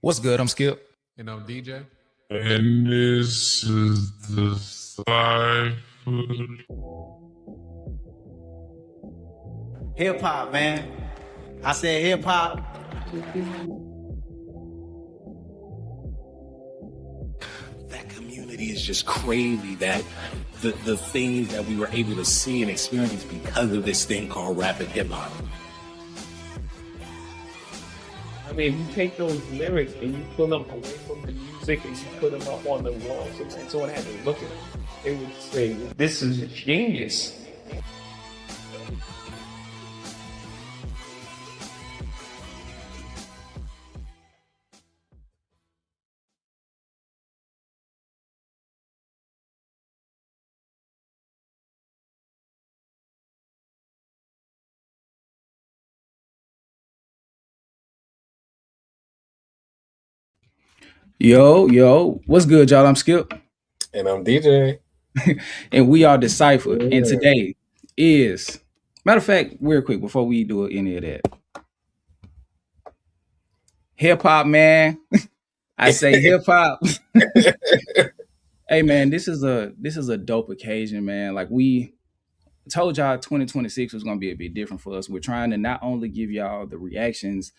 What's good? I'm Skip. And I'm DJ. And this is DeCypherEd. Hip hop, man. I said hip hop. That community is just crazy. That the things that we were able to see and experience because of this thing called rap and hip hop. I mean, if you take those lyrics and you pull them away from the music and you put them up on the wall, and someone had to look at them, they would say, "This is genius." Yo, what's good, y'all? I'm Skip. And I'm DJ. And we are DeCypherEd. And today is, matter of fact, real quick, before we do any of that, hip hop, man. I say hip hop. Hey, man, this is a dope occasion, man. Like we told y'all 2026 was going to be a bit different for us. We're trying to not only give y'all the reactions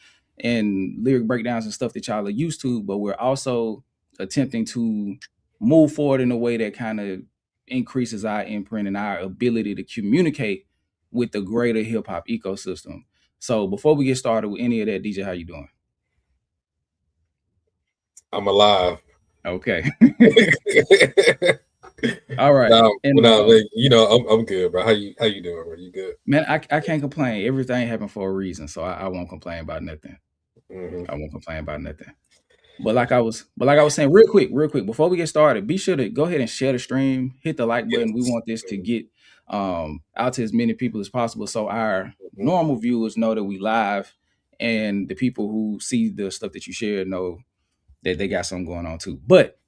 and lyric breakdowns and stuff that y'all are used to, but we're also attempting to move forward in a way that kind of increases our imprint and our ability to communicate with the greater hip hop ecosystem. So before we get started with any of that, DJ, how you doing? I'm alive. Okay. All right. Man, I'm good, bro. How you doing, bro? You good? Man, I can't complain. Everything happened for a reason, so I won't complain about nothing. Mm-hmm. I won't complain about nothing. But like I was saying, real quick, before we get started, be sure to go ahead and share the stream, hit the like button. We want this to get out to as many people as possible, so our normal viewers know that we live, and the people who see the stuff that you share know that they got something going on too. But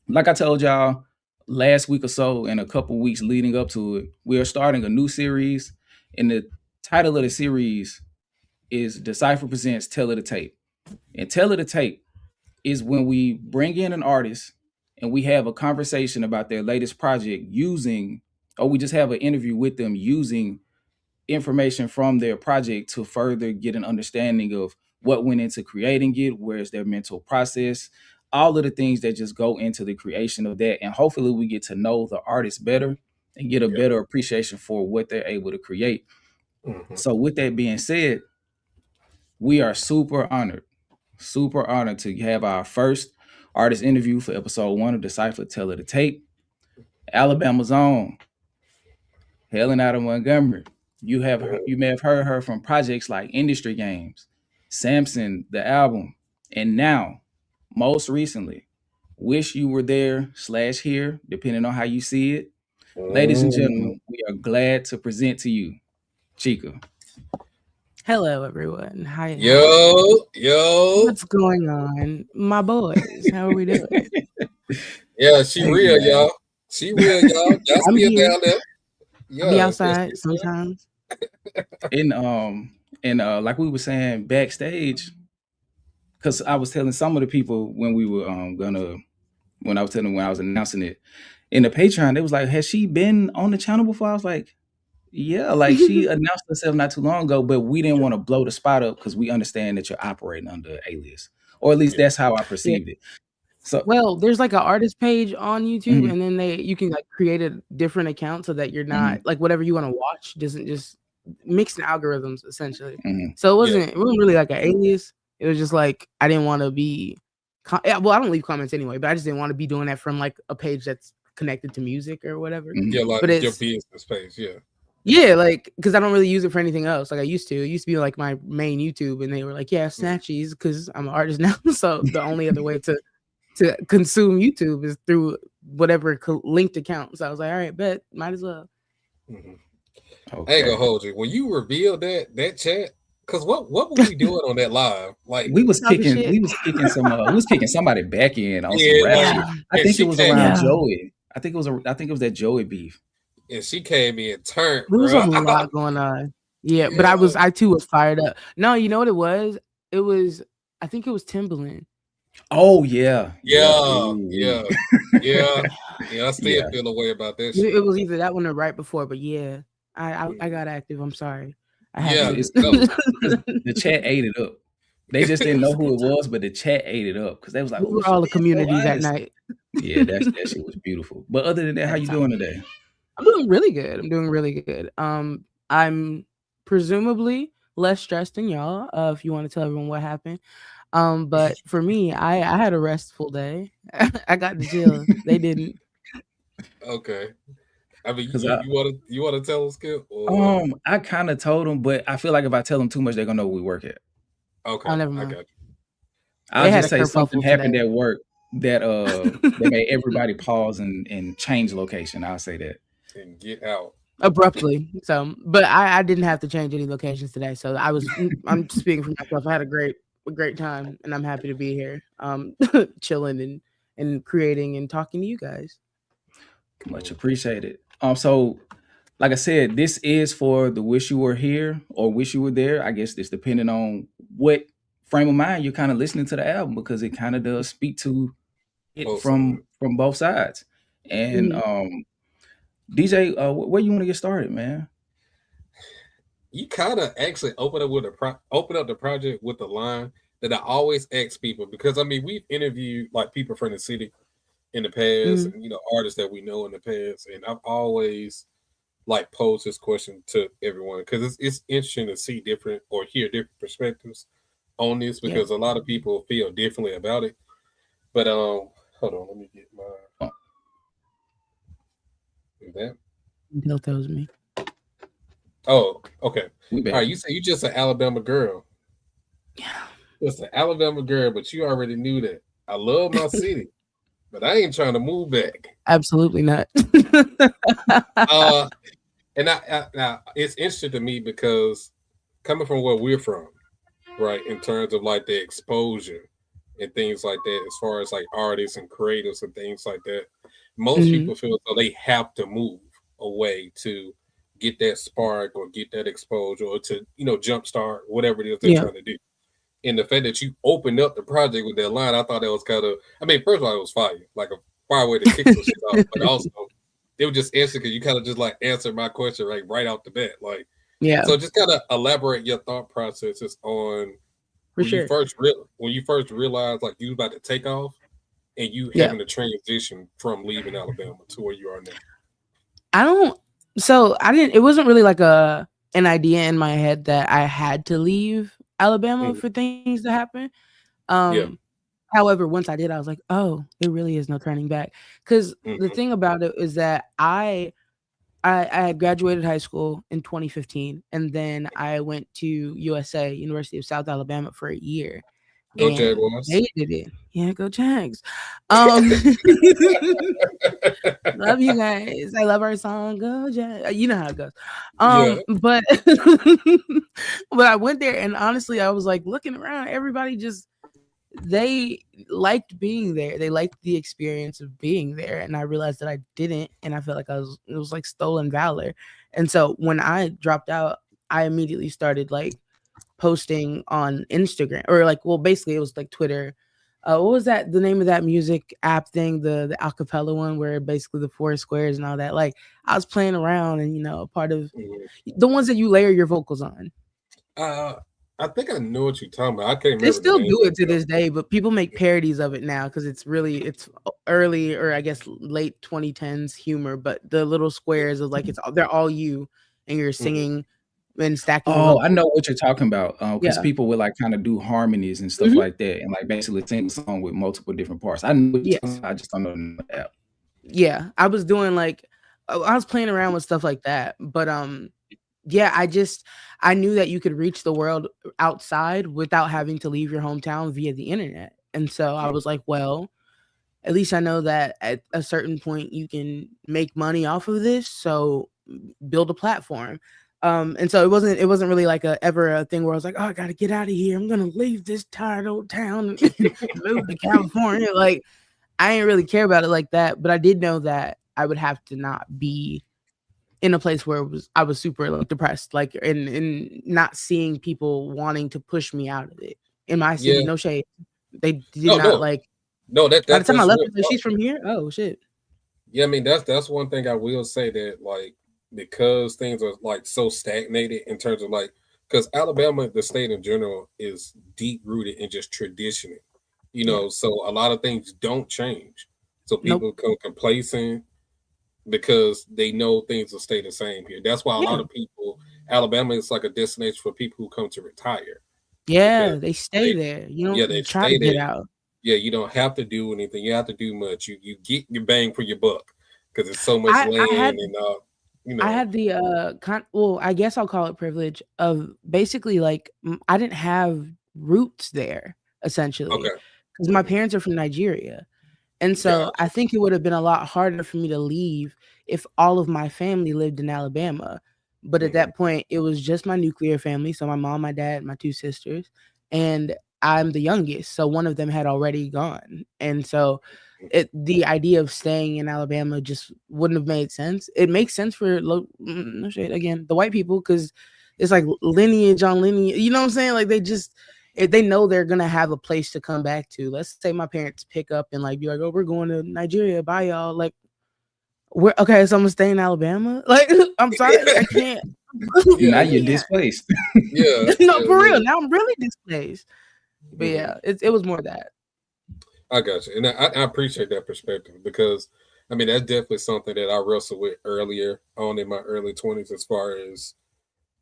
like I told y'all last week or so, and a couple weeks leading up to it, we are starting a new series, and the title of the series is DeCypher Presents Tell It to Tape. And Tell It to Tape is when we bring in an artist and we have a conversation about their latest project we just have an interview with them using information from their project to further get an understanding of what went into creating it, where's their mental process, all of the things that just go into the creation of that. And hopefully we get to know the artist better and get a better appreciation for what they're able to create. Mm-hmm. So with that being said, we are super honored to have our first artist interview for episode 1 of DeCypher Tell It to Tape. Alabama's own Helen out of Montgomery. You may have heard her from projects like Industry Games, Samson, the album, and now, most recently, Wish You Were There / Here, depending on how you see it. Ladies and gentlemen, we are glad to present to you Chika. Hello, everyone. Hi. Yo. What's going on? My boys, how are we doing? Yeah, she real, y'all. She real, y'all. Y'all see her down there. Yeah, I'll be outside sometimes. And like we were saying backstage, because I was telling some of the people when we were when I was announcing it in the Patreon, they was like, has she been on the channel before? I was like, yeah, like she announced herself not too long ago, but we didn't want to blow the spot up because we understand that you're operating under an alias, or at least that's how I perceived it. So, well, there's like an artist page on YouTube, and then you can like create a different account so that you're not like whatever you want to watch doesn't just mix the algorithms essentially. So it wasn't really like an alias. It was just like I didn't want to be. Well, I don't leave comments anyway, but I just didn't want to be doing that from like a page that's connected to music or whatever. Yeah, like but your business page, yeah. Yeah, like because I don't really use it for anything else. Like I used to. It used to be like my main YouTube, and they were like, "Yeah, Snatchies," because I'm an artist now. So the only other way to consume YouTube is through whatever linked account. So I was like, "All right, bet, might as well." Okay. I ain't gonna hold you when you revealed that chat. Because what were we doing on that live? Like we was kicking somebody back in on some rap shit. I think it was around Joey. I think it was that Joey beef. And she came in turned. There was a lot going on. Yeah, but I too was fired up. No, you know what it was? I think it was Timbaland. Oh yeah. Yeah. I still Yeah. feel a way about that shit. It was either that one or right before, but yeah, I got active. I'm sorry. I had Yeah, to. It's no. because the chat ate it up. They just didn't know who it was, but the chat ate it up because they was like, We "Oh, were she all a being so community that honest." night. Yeah, that shit was beautiful. But other than that, how you doing today? I'm doing really good. I'm presumably less stressed than y'all. If you want to tell everyone what happened. But for me, I had a restful day. I got to chill. They didn't. Okay. I mean, Because you want to tell us, Skip? Or I kind of told them, but I feel like if I tell them too much, they're gonna know where we work at. okay, Oh, never I mind. got you. I'll They had just a say something kerfuffle happened today. at work that they made everybody pause and change location. I'll say that. And get out. Abruptly. So, but I didn't have to change any locations today. So I'm speaking for myself. I had a great time, and I'm happy to be here. Chilling and creating and talking to you guys. Much appreciated. So like I said, this is for the wish you were here or wish you were there. I guess it's depending on what frame of mind you're kind of listening to the album because it kind of does speak to it Both from both sides. And DJ, where you want to get started, man? You kind of actually open up the project with a line that I always ask people because I mean we've interviewed like people from the city in the past and artists that we know in the past, and I've always like posed this question to everyone because it's interesting to see different or hear different perspectives on this because a lot of people feel differently about it. But hold on, let me get my that. Bill tells me. Oh, okay. All right, you say you just an Alabama girl. Yeah. Just an Alabama girl, but you already knew that. I love my city, but I ain't trying to move back. Absolutely not. And now it's interesting to me because coming from where we're from, right, in terms of like the exposure and things like that, as far as like artists and creators and things like that, most people feel so they have to move away to get that spark or get that exposure or to jumpstart whatever it is they're trying to do. And the fact that you opened up the project with that line, I thought that was kind of, I mean, first of all, it was fire, like a fire way to kick some shit off, but also it was just instant because you kind of just like answered my question right out the bat. Like, so just kind of elaborate your thought processes on when you first realized like you about to take off and you having to transition from leaving Alabama to where you are now. It wasn't really like an idea in my head that I had to leave Alabama for things to happen. However, once I did, I was like, oh, there really is no turning back. Because the thing about it is that I had graduated high school in 2015, and then I went to University of South Alabama for a year. Go Jaguars. Hated it. Yeah, go Jags. Love you guys. I love our song. Go Jags. You know how it goes. But but I went there, and honestly, I was like looking around. Everybody they liked being there. They liked the experience of being there, and I realized that I didn't, and I felt like it was like stolen valor. And so when I dropped out, I immediately started like posting on Instagram basically it was like Twitter. What was the name of that music app thing? The acapella one where basically the 4 squares and all that. Like I was playing around and part of the ones that you layer your vocals on. I think I know what you're talking about. I can't remember. They still do it to this day, but people make parodies of it now because it's early or I guess late 2010s humor. But the little squares of like they're all you and you're singing and stacking. Oh, I know what you're talking about. Because people would like kind of do harmonies and stuff like that, and like basically sing a song with multiple different parts. I know what you're talking about, I just don't know the app. Yeah, I was doing I was playing around with stuff like that, but I knew that you could reach the world outside without having to leave your hometown via the internet. And so I was like, well, at least I know that at a certain point you can make money off of this. So build a platform. And so it wasn't really like ever a thing where I was like, oh, I got to get out of here. I'm going to leave this tired old town and move to California. Like I didn't really care about it like that, but I did know that I would have to not be in a place where I was super like depressed, like and not seeing people wanting to push me out of it in my city. No shade. They did No, not no, like. no. By the time I That's left, real. she's from here. Oh shit. Yeah, I mean that's one thing I will say that like because things are like so stagnated in terms of like because Alabama, the state in general, is deep rooted in just tradition. You Yeah. know, so a lot of things don't change. So Nope. people become complacent because they know things will stay the same here. That's why a lot Yeah. of people, Alabama is like a destination for people who come to retire because Yeah, they stay they, there. You yeah, don't they try to stay get there. out. Yeah, you don't have to do anything. You have to do much. You get your bang for your buck because it's so much I land had and you I know. had the well, I guess I'll call it privilege of basically like I didn't have roots there essentially Okay, because my parents are from Nigeria. And so gotcha. I think it would have been a lot harder for me to leave if all of my family lived in Alabama. But at Hmm. that point, it was just my nuclear family. So my mom, my dad, my two sisters, and I'm the youngest. So one of them had already gone. And so the idea of staying in Alabama just wouldn't have made sense. It makes sense for no shade again, the white people, because it's like lineage on lineage. You know what I'm saying? Like they just if they know they're gonna have a place to come back to. Let's say my parents pick up and like be like, "Oh, we're going to Nigeria. Bye, y'all." Like, we're okay. So I'm gonna stay in Alabama. Like, I'm sorry, I can't. Yeah, Now I you're yeah, can't. displaced. yeah, No, yeah, for real. yeah. Now I'm really displaced. But Hmm. yeah, it was more that. I got you, and I appreciate that perspective because I mean that's definitely something that I wrestled with earlier on in my early 20s, as far as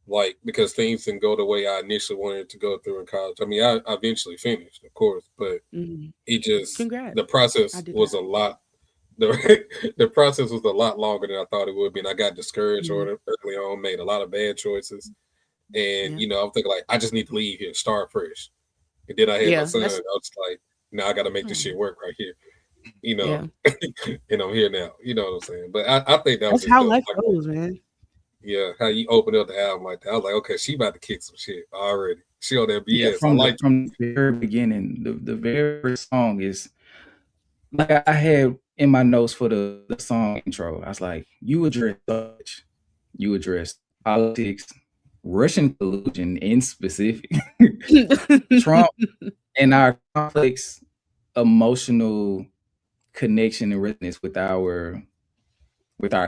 like because things didn't go the way I initially wanted to go through in college. I mean, I eventually finished, of course, but Mhm. it just Congrats. the I process did was not. a lot. The process was a lot longer than I thought it would be, and I got discouraged Mhm. early on, made a lot of bad choices, and Yeah. I'm thinking like I just need to leave here, start fresh. And then I had my Yeah. son. I That's. was like, now I got to make this Oh, shit work right here, you know. yeah. And I'm here now, you know what I'm saying. But I think that was That's just how dope. life Like, goes, man. yeah, how you opened up the album like that. I was like, okay, she about to kick some shit already. She on that Yeah, BS. I like. from the very beginning, the very first song is like I had in my notes for the song intro. I was like, you address such, you address politics, Russian collusion in specific, Trump, and our complex emotional connection and resonance with our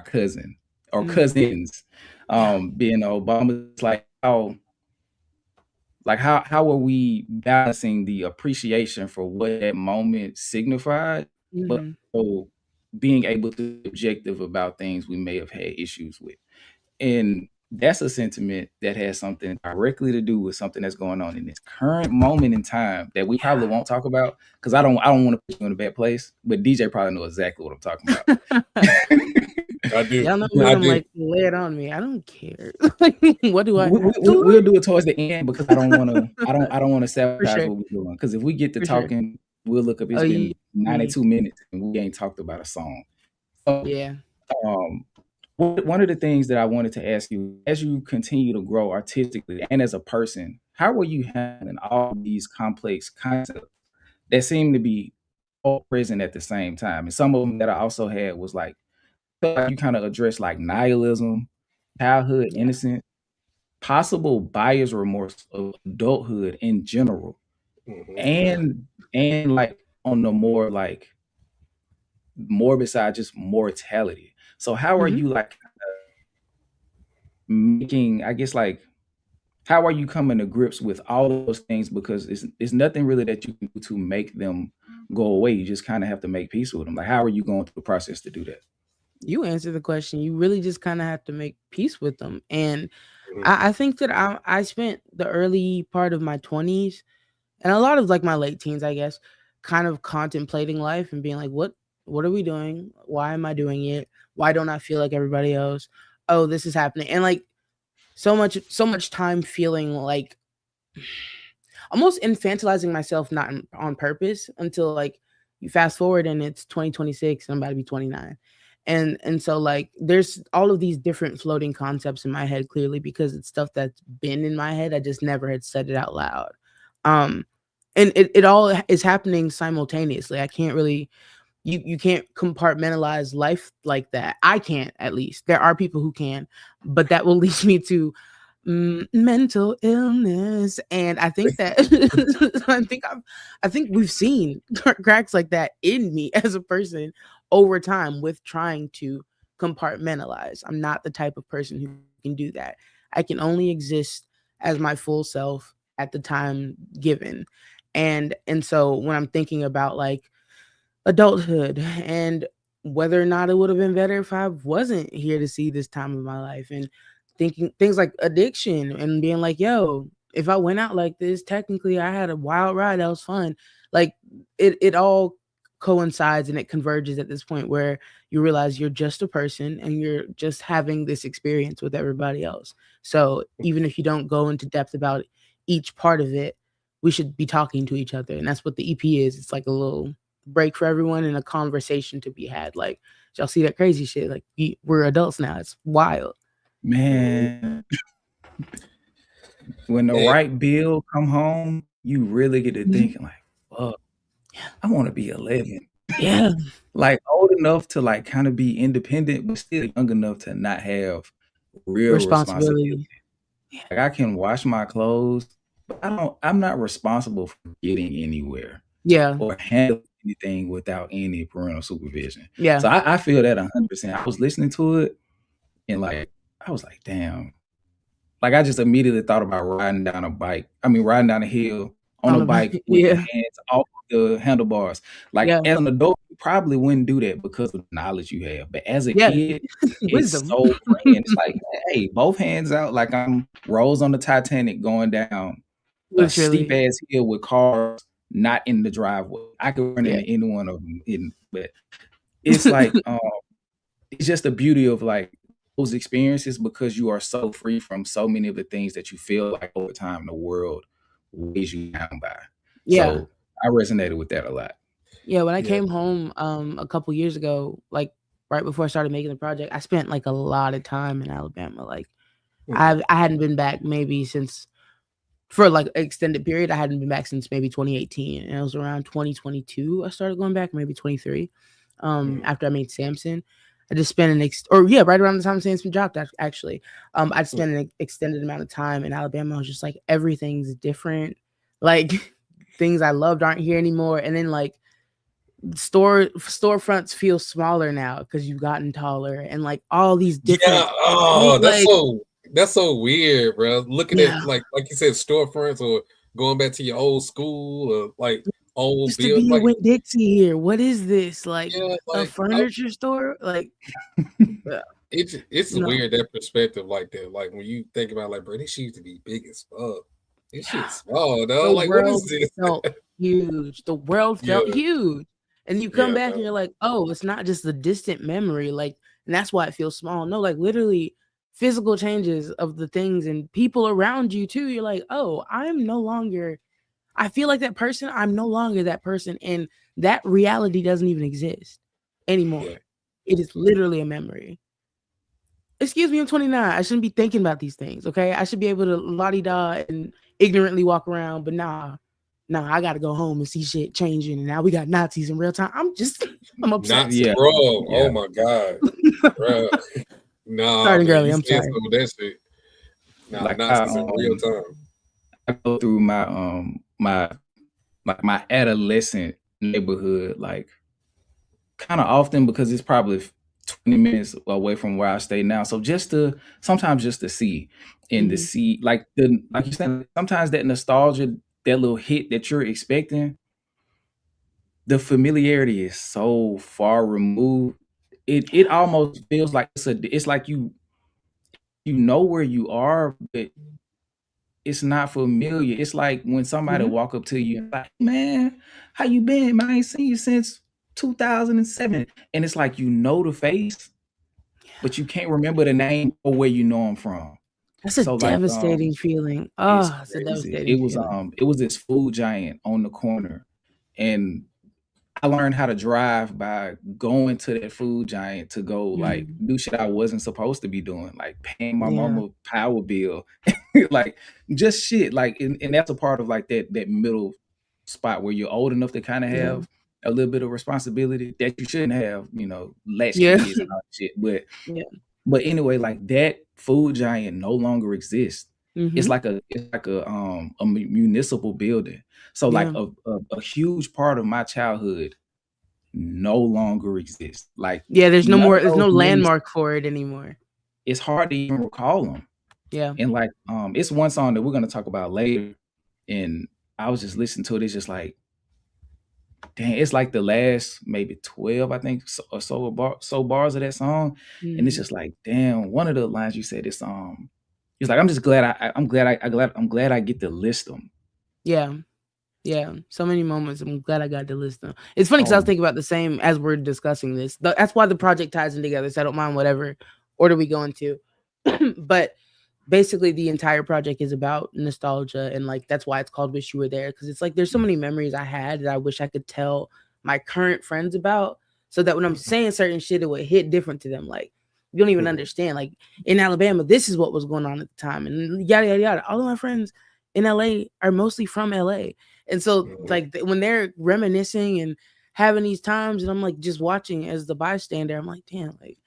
cousin or Mhm. cousins. Yeah. Being Obama, it's like how are we balancing the appreciation for what that moment signified, but Mhm. also being able to be objective about things we may have had issues with. And that's a sentiment that has something directly to do with something that's going on in this current moment in time that we probably won't talk about because I don't want to put you in a bad place, but DJ probably knows exactly what I'm talking about. I do. Y'all know me. I But I'm do. like, lay it on me. I don't care. What do I we, we, have to we'll lose? do it towards the end because I don't want to For sabotage sure. what we're doing. Because if we get to For sure. talking, we'll look up. Oh, It's been yeah. 92 minutes and we ain't talked about a song. So, Yeah. um, one of the things that I wanted to ask you, as you continue to grow artistically and as a person, how are you handling all these complex concepts that seem to be all present at the same time? And some of them that I also had was like, felt like you kind of addressed like nihilism, childhood Yeah. innocence, possible buyer's remorse of adulthood in general, Hmm. and like on the more like morbid side, just mortality. So how are Mhm. you like making, I guess, like how are you coming to grips with all those things? Because it's nothing really that you can do to make them go away. You just kind of have to make peace with them. Like how are you going through the process to do that? You answer the question. You really just kind of have to make peace with them. And Hmm. I think that I spent the early part of my 20s and a lot of like my late teens, I guess, kind of contemplating life and being like, what are we doing? Why am I doing it? Why don't I feel like everybody else? Oh, this is happening. And like so much time feeling like almost infantilizing myself not on purpose until like you fast forward and it's 2026 and I'm about to be 29. And so like there's all of these different floating concepts in my head clearly because it's stuff that's been in my head. I just never had said it out loud. Um and it all is happening simultaneously. I can't really you can't compartmentalize life like that. I can't, at least. There are people who can, but that will lead me to mental illness, and I think that I think we've seen cracks like that in me as a person over time with trying to compartmentalize. I'm not the type of person who can do that. I can only exist as my full self at the time given. And so when I'm thinking about like adulthood and whether or not it would have been better if I wasn't here to see this time of my life, and thinking things like addiction and being like, yo, if I went out like this, technically I had a wild ride that was fun. Like it all coincides and it converges at this point where you realize you're just a person and you're just having this experience with everybody else. So even if you don't go into depth about each part of it, we should be talking to each other. And that's what the EP is. It's like a little break for everyone and a conversation to be had. Like, y'all see that crazy shit? Like, we're adults now. It's wild. Man, when the right bill come home, you really get to thinking like, fuck, I want to be 11. Yeah. Like old enough to like kind of be independent, but still young enough to not have real responsibility. Like I can wash my clothes, but I'm not responsible for getting anywhere. Yeah. Or handle anything without any parental supervision. Yeah. So I feel that 100%. I was listening to it and like I was like, damn. Like I just immediately thought about riding down a hill on a bike with your hands off the handlebars. Like as an adult, you probably wouldn't do that because of the knowledge you have. But as a kid, it's so freeing. It's like, hey, both hands out, like I'm Rose on the Titanic going down a steep ass hill with cars not in the driveway. I could run into any one of them. But it's like it's just the beauty of like those experiences because you are so free from so many of the things that you feel like over time the world weighs you down by. So I resonated with that a lot. Yeah, when I came home a couple years ago, like right before I started making the project, I spent like a lot of time in Alabama. Like I hadn't been back maybe since for like an extended period. I hadn't been back since maybe 2018, and it was around 2022 I started going back, maybe 23. After I made Samson, I just spent right around the time Samson dropped. Actually, I'd spent an extended amount of time in Alabama. I was just like, everything's different. Like things I loved aren't here anymore, and then like storefronts feel smaller now because you've gotten taller, and like all these different. That's so weird, bro. Looking at like you said, storefronts or going back to your old school or like old build. Like Winn-Dixie here. What is this? Like a furniture store? Like it's weird that perspective like that. Like when you think about like, bro, this shit used to be big as fuck. This shit's small, though. Like what is this? Felt huge. The world felt huge. And you come back and you're like, oh, it's not just the distant memory. Like, and that's why it feels small. No, like literally physical changes of the things and people around you too. You're like, oh, I feel like that person. I'm no longer that person. And that reality doesn't even exist anymore. Yeah. It is literally a memory. Excuse me, I'm 29. I shouldn't be thinking about these things. Okay. I should be able to la-di-da and ignorantly walk around, but nah, I gotta go home and see shit changing. And now we got Nazis in real time. I'm upset. Bro. Yeah. Oh my God. Bro. No, sorry, girlie. I'm sorry. That shit. No, like Nazis in real time. I go through my adolescent neighborhood like kind of often because it's probably 20 minutes away from where I stay now. So sometimes just to see and to see like you said, sometimes that nostalgia, that little hit that you're expecting, the familiarity is so far removed. It almost feels like it's like you know where you are, but it's not familiar. It's like when somebody walk up to you and like, man, how you been? Man, I ain't seen you since 2007. And it's like you know the face, but you can't remember the name or where you know them from. That's a devastating feeling. Oh, it's a devastating feeling. It was this food giant on the corner, and I learned how to drive by going to that food giant to go like do shit I wasn't supposed to be doing, like paying my mama power bill, like just shit. Like, and that's a part of like that middle spot where you're old enough to kind of have a little bit of responsibility that you shouldn't have, latch kids and all that shit. But anyway, like that food giant no longer exists. It's like a municipal building. So like Yeah. a huge part of my childhood no longer exists. Like Yeah, there's no none more. of There's those no memories, landmark for it anymore. it's hard to even recall them. Yeah. And like it's one song that we're gonna talk about later, and I was just listening to it. It's just like, damn, it's like the last maybe 12, I think, or so bars of that song, and it's Mhm. just like, damn. One of the lines you said is it's like, I'm just glad I'm glad I get to list them. Yeah. Yeah. So many moments. I'm glad I got to listen. It's funny because I was thinking about the same as we're discussing this. That's why the project ties in together. So I don't mind whatever order we go into. But basically, the entire project is about nostalgia, and like that's why it's called "Wish You Were There," because it's like there's so many memories I had that I wish I could tell my current friends about, so that when I'm saying certain shit, it would hit different to them. Like you don't even understand. Like in Alabama, this is what was going on at the time, and yada yada yada. All of my friends in LA are mostly from LA, and so like when they're reminiscing and having these times, and I'm like just watching as the bystander, I'm like, damn, like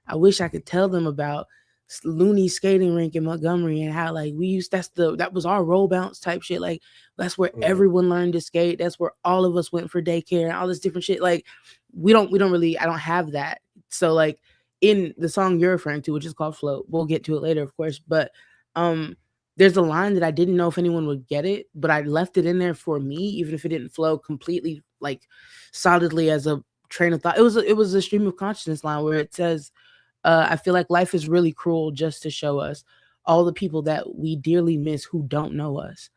I wish I could tell them about Looney skating rink in Montgomery and how like we used that was our roll bounce type shit. Like that's where everyone learned to skate. That's where all of us went for daycare and all this different shit. Like we don't really, I don't have that. So like in the song you're referring to, which is called Float, we'll get to it later, of course. But there's a line that I didn't know if anyone would get it, but I left it in there for me, even if it didn't flow completely like solidly as a train of thought. It was a stream of consciousness line where it says, I feel like life is really cruel just to show us all the people that we dearly miss who don't know us.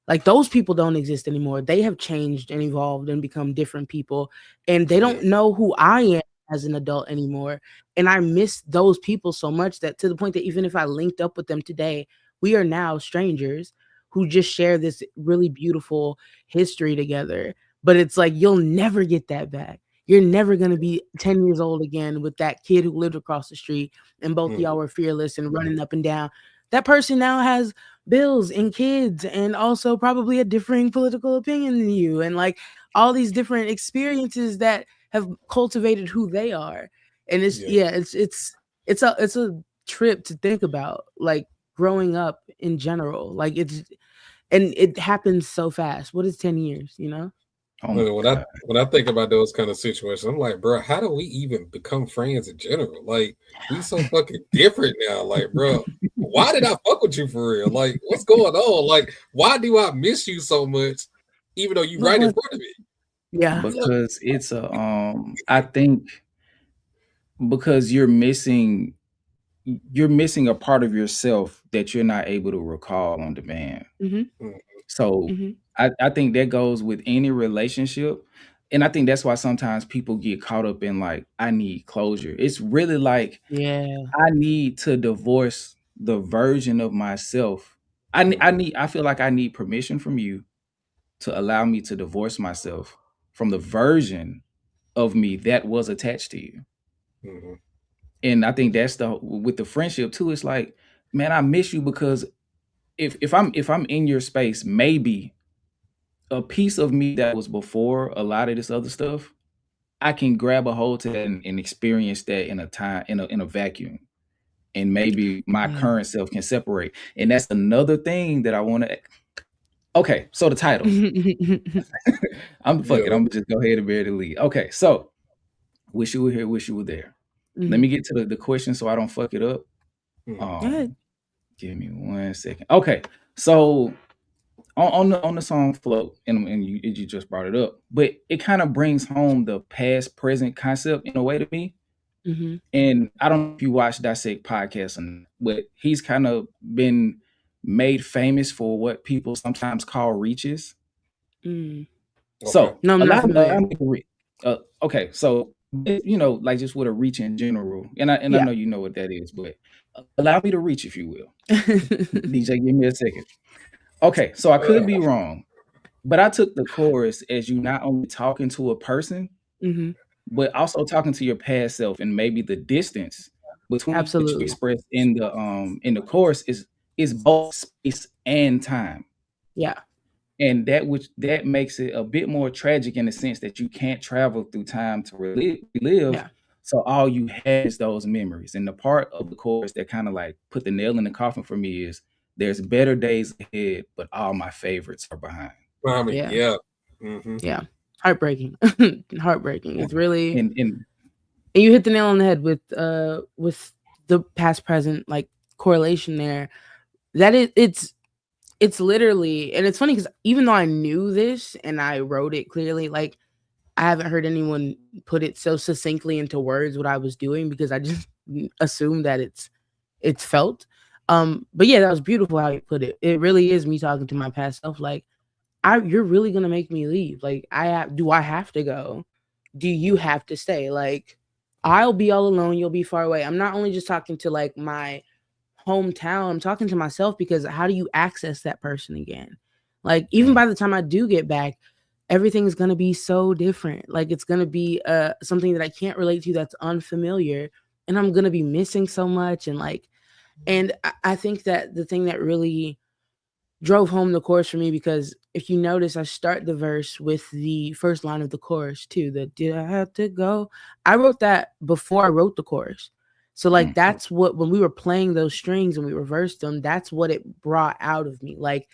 Like those people don't exist anymore. They have changed and evolved and become different people, and they don't know who I am as an adult anymore. And I miss those people so much that to the point that even if I linked up with them today, we are now strangers who just share this really beautiful history together. But it's like you'll never get that back. You're never going to be 10 years old again with that kid who lived across the street and both of y'all were fearless and running up and down. That person now has bills and kids and also probably a differing political opinion than you, and like all these different experiences that have cultivated who they are. And it's a trip to think about, like growing up in general. Like it happens so fast. What is 10 years, you know? When I think about those kind of situations, I'm like, bro, how do we even become friends in general? Like, we so fucking different now. Like, bro, why did I fuck with you for real? Like, what's going on? Like, why do I miss you so much, even though you right in front of me? Yeah, because it's I think because you're missing a part of yourself that you're not able to recall on demand. So I think that goes with any relationship. And I think that's why sometimes people get caught up in like, I need closure. It's really like, I need to divorce the version of myself. I feel like I need permission from you to allow me to divorce myself from the version of me that was attached to you. And I think that's with the friendship too. It's like, man, I miss you because if I'm in your space, maybe a piece of me that was before a lot of this other stuff, I can grab a hold to that and experience that in a time in a vacuum. And maybe my current self can separate. And that's another thing that I want to. Okay, so the title. I'm gonna just go ahead and bear the lead. Okay, so wish you were here, wish you were there. Let me get to the question so I don't fuck it up. Give me 1 second. Okay, so on the song "Float," and you just brought it up, but it kind of brings home the past present concept in a way to me. And I don't know if you watch DeCypherEd podcast, but he's kind of been made famous for what people sometimes call reaches. So no, I'm not familiar. Okay, so like just with a reach in general, and I know you know what that is, but allow me to reach, if you will. DJ, give me a second. Okay, so I could be wrong, but I took the chorus as you not only talking to a person, but also talking to your past self, and maybe the distance between what you expressed in the chorus is both space and time. Yeah. And that makes it a bit more tragic in the sense that you can't travel through time to relive. Yeah. So all you have is those memories. And the part of the chorus that kind of like put the nail in the coffin for me is There's better days ahead, but all my favorites are behind. I mean, Yeah. yeah. Mm-hmm. Yeah. Heartbreaking. Heartbreaking. It's really And and you hit the nail on the head with the past present like correlation there. That it's literally, and it's funny because even though I knew this and I wrote it clearly, like I haven't heard anyone put it so succinctly into words what I was doing because I just assumed that it's felt. But yeah, that was beautiful how you put it. It really is me talking to my past self. Like, you're really gonna make me leave. Like, do I have to go? Do you have to stay? Like, I'll be all alone. You'll be far away. I'm not only just talking to like my hometown. I'm talking to myself because how do you access that person again? Like, even by the time I do get back, everything's gonna be so different. Like, it's gonna be something that I can't relate to, that's unfamiliar, and I'm gonna be missing so much. And I think that the thing that really drove home the chorus for me, because if you notice, I start the verse with the first line of the chorus too. The "Did I have to go?" I wrote that before I wrote the chorus. So like that's what, when we were playing those strings and we reversed them, that's what it brought out of me. Like,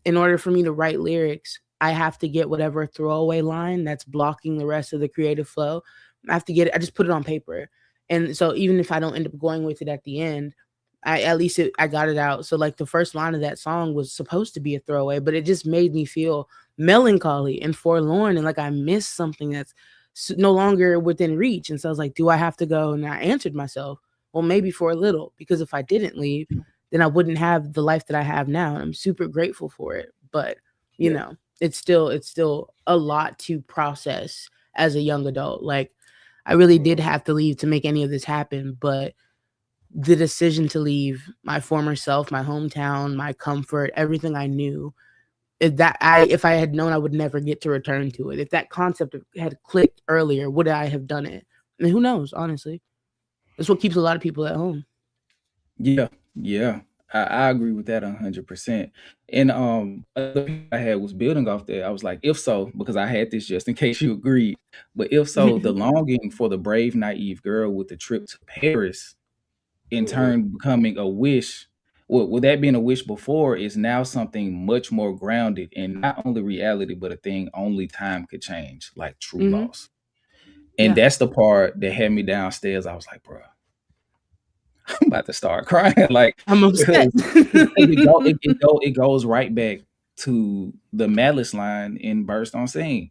in order for me to write lyrics, I have to get whatever throwaway line that's blocking the rest of the creative flow. I have to get it. I just put it on paper. And so even if I don't end up going with it at the end, I got it out. So like the first line of that song was supposed to be a throwaway, but it just made me feel melancholy and forlorn and like I missed something that's no longer within reach. And so I was like, do I have to go? And I answered myself, well, maybe for a little, because if I didn't leave, then I wouldn't have the life that I have now. And I'm super grateful for it. But you know, it's still a lot to process as a young adult. Like, I really did have to leave to make any of this happen. But the decision to leave my former self, my hometown, my comfort, everything I knew, if I had known, I would never get to return to it. If that concept had clicked earlier, would I have done it? I mean, who knows, honestly. That's what keeps a lot of people at home. Yeah. I agree with that 100%. And other thing I had was building off that. I was like, if so, because I had this just in case you agreed, but if so, the longing for the brave, naive girl with the trip to Paris, in turn becoming a wish, with that being a wish before, is now something much more grounded in not only reality, but a thing only time could change, like true loss. And that's the part that had me downstairs. I was like, bro, I'm about to start crying. Like, I'm upset. it goes right back to the Malice line in Burst on Scene.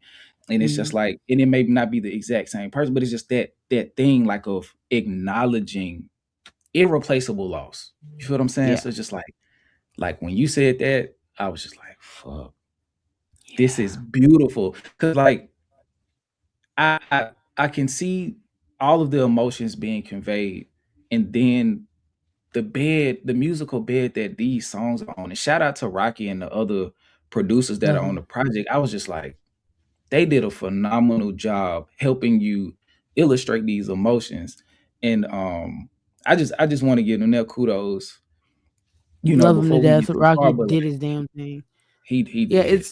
And it's just like, and it may not be the exact same person, but it's just that thing like of acknowledging irreplaceable loss. You feel what I'm saying? So it's just like when you said that, I was just like, fuck, this is beautiful. Cause like I can see all of the emotions being conveyed, and then the musical bed that these songs are on. And shout out to Rocky and the other producers that are on the project. I was just like, they did a phenomenal job helping you illustrate these emotions. And I just want to give them their kudos, Love him to before we death. get too far. Rocky But did like, his damn thing. he Yeah, did.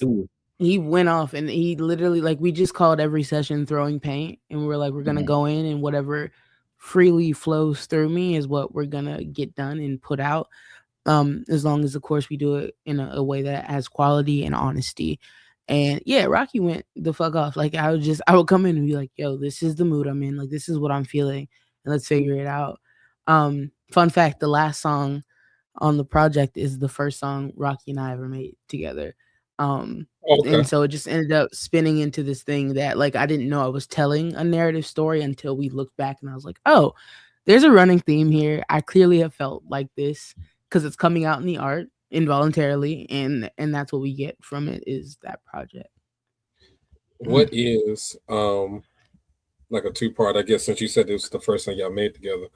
he went off and he literally, like, we just called every session throwing paint, and we're like, we're gonna go in and whatever freely flows through me is what we're gonna get done and put out. As long as of course we do it in a way that has quality and honesty. And yeah, Rocky went the fuck off. Like, I would come in and be like, yo, this is the mood I'm in, like this is what I'm feeling, and let's figure it out. Fun fact, the last song on the project is the first song Rocky and I ever made together. And so it just ended up spinning into this thing that, like, I didn't know I was telling a narrative story until we looked back, and I was like, oh, there's a running theme here. I clearly have felt like this because it's coming out in the art involuntarily, and that's what we get from it, is that project. What is like a two-part, I guess, since you said this was the first thing y'all made together.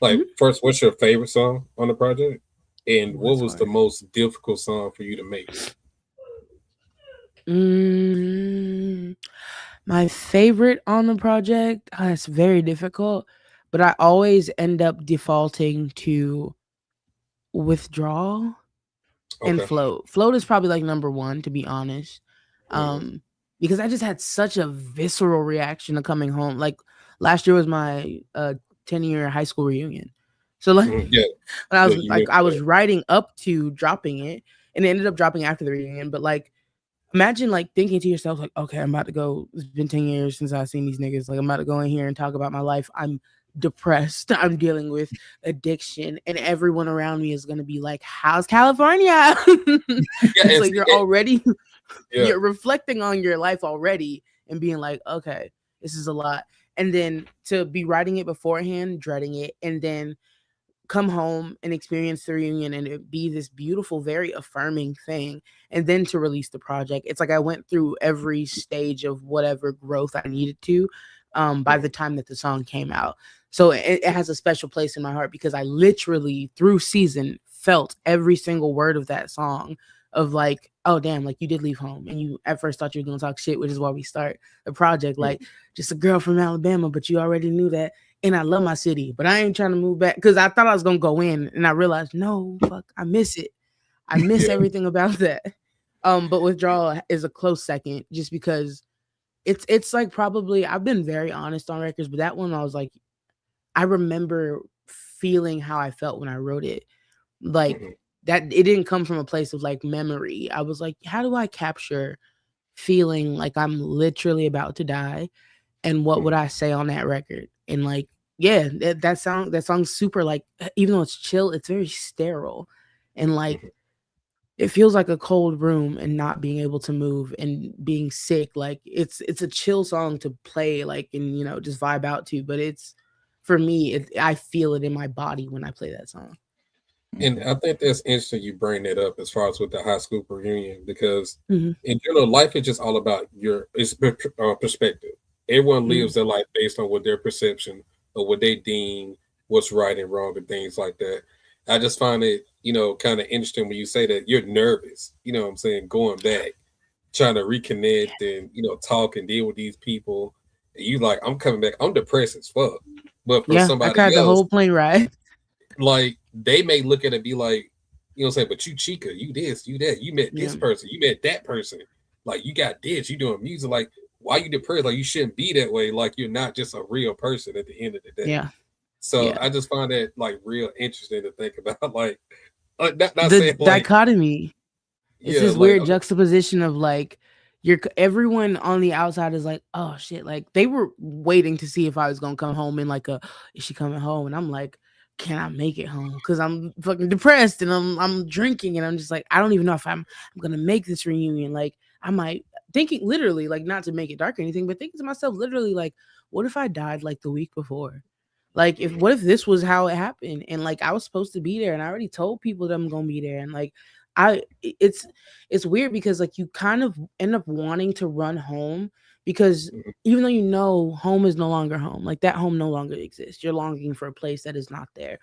Like, first, what's your favorite song on the project? And what was the most difficult song for you to make? My favorite on the project, it's very difficult, but I always end up defaulting to Withdrawal and Float. Float is probably like number one, to be honest. Because I just had such a visceral reaction to coming home. Like, last year was my 10-year high school reunion. So like Yeah, when I was you like, mentioned I was that. writing up to dropping it, and it ended up dropping after the reunion. But like, imagine like thinking to yourself, like, okay, I'm about to go. It's been 10 years since I've seen these niggas. Like, I'm about to go in here and talk about my life. I'm depressed. I'm dealing with addiction, and everyone around me is gonna be like, "How's California?" Yeah, And so and you're already yeah, you're reflecting on your life already and being like, okay, this is a lot. And then to be writing it beforehand, dreading it, and then come home and experience the reunion and it be this beautiful, very affirming thing, and then to release the project. It's like I went through every stage of whatever growth I needed to by the time that the song came out. So it has a special place in my heart because I literally through season felt every single word of that song of like, oh damn, like you did leave home and you at first thought you were gonna talk shit, which is why we start the project. Like just a girl from Alabama, but you already knew that. And I love my city, but I ain't trying to move back because I thought I was gonna go in, and I realized no, fuck, I miss it. I miss yeah, everything about that. But Withdrawal is a close second, just because it's like probably I've been very honest on records, but that one I was like, I remember feeling how I felt when I wrote it, like that. It didn't come from a place of like memory. I was like, how do I capture feeling like I'm literally about to die, and what would I say on that record? And like, yeah, that song's super like, even though it's chill, it's very sterile, and like it feels like a cold room and not being able to move and being sick. Like it's a chill song to play, like, and you know, just vibe out to. But it's for me, I feel it in my body when I play that song. And I think that's interesting you bring that up as far as with the high school reunion because Mm-hmm. in general, life is just all about it's perspective. Everyone Mm-hmm. lives their life based on what their perception or what they deem what's right and wrong and things like that. I just find it, kind of interesting when you say that you're nervous, what I'm saying, going back, trying to reconnect and, talk and deal with these people. And you like, I'm coming back, I'm depressed as fuck. But for Yeah, I somebody cried the else, whole plane ride. like they may look at it and be like, say, but you Chika, you this, you that, you met this Yeah. person, you met that person, like you got this, you doing music, like why you depressed? Like you shouldn't be that way. Like you're not just a real person at the end of the day. Yeah. So Yeah. I just find that like real interesting to think about. Like not The saying like dichotomy. It's yeah, this like weird juxtaposition of like everyone on the outside is like, oh shit, like they were waiting to see if I was gonna come home in like is she coming home? And I'm like, can I make it home? Because I'm fucking depressed and I'm drinking and I'm just like, I don't even know if I'm gonna make this reunion. Like I might thinking literally, like not to make it dark or anything, but thinking to myself literally like, what if I died like the week before? Like what if this was how it happened? And like I was supposed to be there and I already told people that I'm gonna be there. And like it's weird because like you kind of end up wanting to run home because even though you know home is no longer home, like that home no longer exists. You're longing for a place that is not there.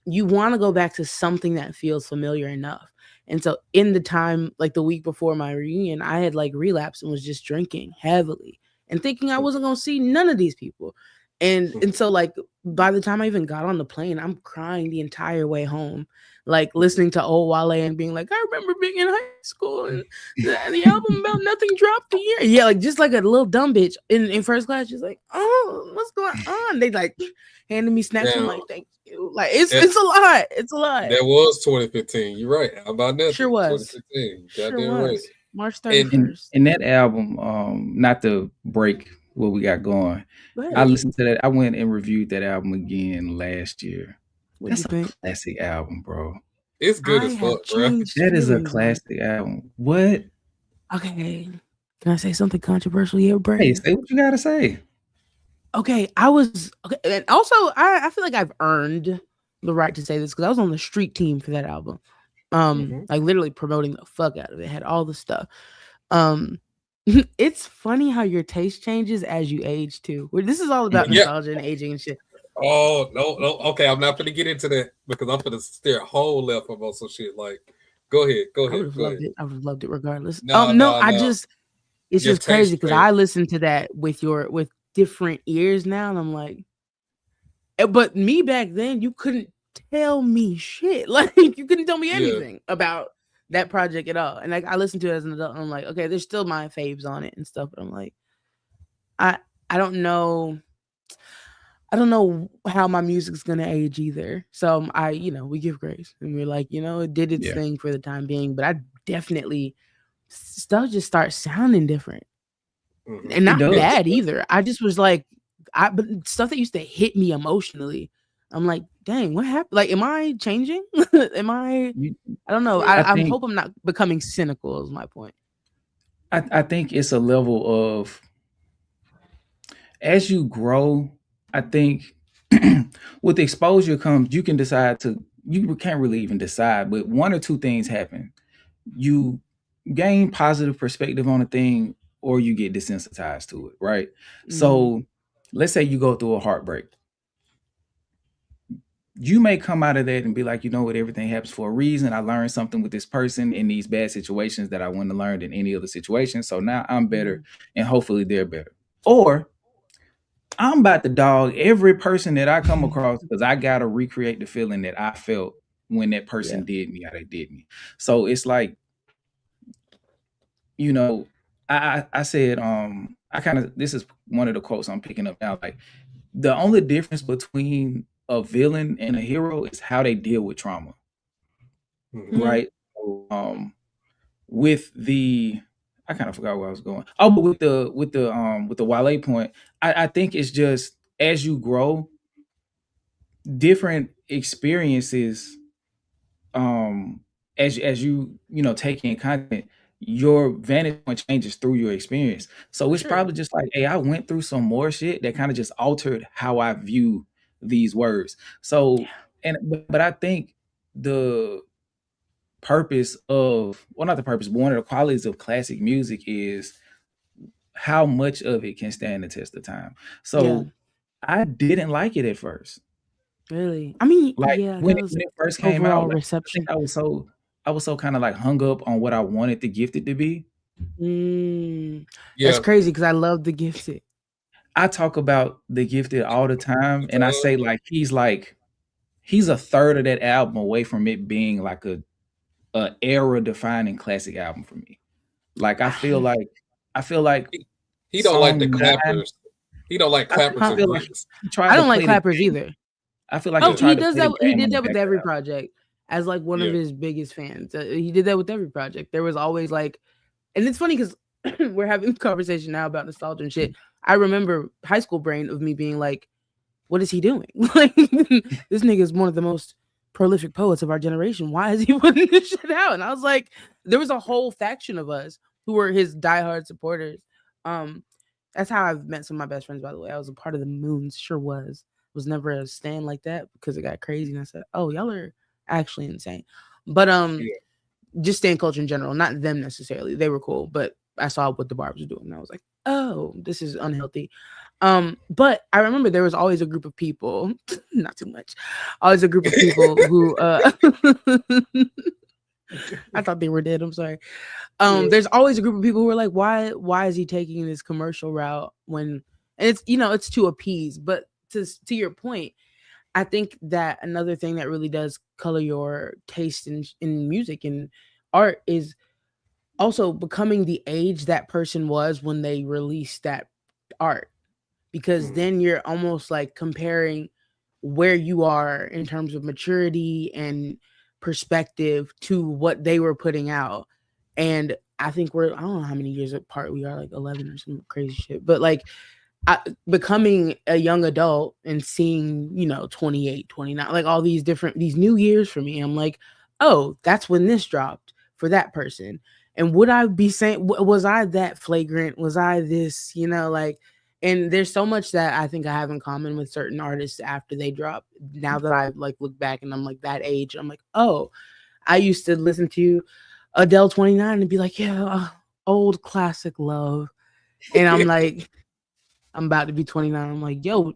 You want to go back to something that feels familiar enough. And so in the time, like the week before my reunion, I had like relapsed and was just drinking heavily and thinking I wasn't going to see none of these people. And so like by the time I even got on the plane, I'm crying the entire way home, like listening to old Wale and being like, I remember being in high school and the album about nothing dropped a year. Yeah, like just like a little dumb bitch in first class, just like, oh, what's going on? They like handed me snacks. I'm like, thank you. Like it's a lot. It's a lot. That was 2015. You're right. How about nothing? Sure was. 2015. Sure Goddamn was. right. March 31st. And that album, not to break what we got going, I listened to that. I went and reviewed that album again last year. What'd That's you a think? classic album, bro. It's good as fuck, bro. That is a classic album. What? Okay. Can I say something controversial here, Brad? Hey, say what you gotta say. Okay, and also I feel like I've earned the right to say this because I was on the street team for that album. Like literally promoting the fuck out of it. Had all the stuff. It's funny how your taste changes as you age too. This is all about nostalgia and aging and shit. Oh no. Okay, I'm not gonna get into that because I'm gonna steer a whole left about some shit. Like, go ahead. I would have loved it. I would have loved it regardless. No. It's just crazy because I listened to that with different ears now, and I'm like, but me back then, you couldn't tell me shit. Like you couldn't tell me anything about that project at all. And like I listened to it as an adult, and I'm like, okay, there's still my faves on it and stuff, but I'm like, I don't know. I don't know how my music's gonna age either. So we give grace and we're like, it did its thing for the time being, but I definitely stuff just starts sounding different. And not bad either. I just was like, but stuff that used to hit me emotionally. I'm like, dang, what happened? Like, am I changing? I don't know. I hope I'm not becoming cynical is my point. I think it's a level of, as you grow, I think with exposure comes, you can decide you can't really even decide, but one or two things happen. You gain positive perspective on a thing, or you get desensitized to it, right? Mm-hmm. So let's say you go through a heartbreak. You may come out of that and be like, you know what, everything happens for a reason. I learned something with this person in these bad situations that I wouldn't have learned in any other situation. So now I'm better, and hopefully they're better. Or I'm about to dog every person that I come across because I got to recreate the feeling that I felt when that person did me how they did me. So it's like, I said, this is one of the quotes I'm picking up now. Like, the only difference between a villain and a hero is how they deal with trauma. Mm-hmm. Right? So, with the, I kind of forgot where I was going. Oh, but with the Wale point, I think it's just, as you grow, different experiences, as you take in content, your vantage point changes through your experience. So it's probably just like, hey, I went through some more shit that kind of just altered how I view these words. So, but I think the purpose of, well, not the purpose, but one of the qualities of classic music is how much of it can stand the test of time. So I didn't like it at first. Really? I mean, like when it first came out, like, reception. I was so kind of like hung up on what I wanted The Gifted to be. That's crazy because I love The Gifted. I talk about The Gifted all the time, and I say he's a third of that album away from it being like a era defining classic album for me. Like I feel like he don't like the clappers. He don't like clappers. I don't like clappers either. I feel like he does that. He did that with every project as like one of his biggest fans. He did that with every project. There was always like, and it's funny because we're having a conversation now about nostalgia and shit. I remember high school brain of me being like, what is he doing? Like, this nigga is one of the most prolific poets of our generation. Why is he putting this shit out? And I was like, there was a whole faction of us who were his diehard supporters. That's how I've met some of my best friends, by the way. I was a part of the Moons, sure was never a stand like that because it got crazy. And I said, oh, y'all are actually insane. But just stand culture in general, not them necessarily. They were cool, but I saw what the Barbs were doing. And I was like, oh, this is unhealthy. But I remember there was always a group of people, not too much, always a group of people who I thought they were dead. I'm sorry. There's always a group of people who are like, why is he taking this commercial route when, and it's, it's to appease. But to your point, I think that another thing that really does color your taste in music and art is also becoming the age that person was when they released that art. Because then you're almost like comparing where you are in terms of maturity and perspective to what they were putting out. And I think I don't know how many years apart we are, like 11 or some crazy shit. But like becoming a young adult and seeing, 28, 29, like all these new years for me, I'm like, oh, that's when this dropped for that person. And would I be saying, was I that flagrant? Was I this, and there's so much that I think I have in common with certain artists after they drop. Now that I like look back and I'm like that age, I'm like, oh, I used to listen to Adele 29 and be like, yeah, old classic love. And I'm like, I'm about to be 29. I'm like, yo,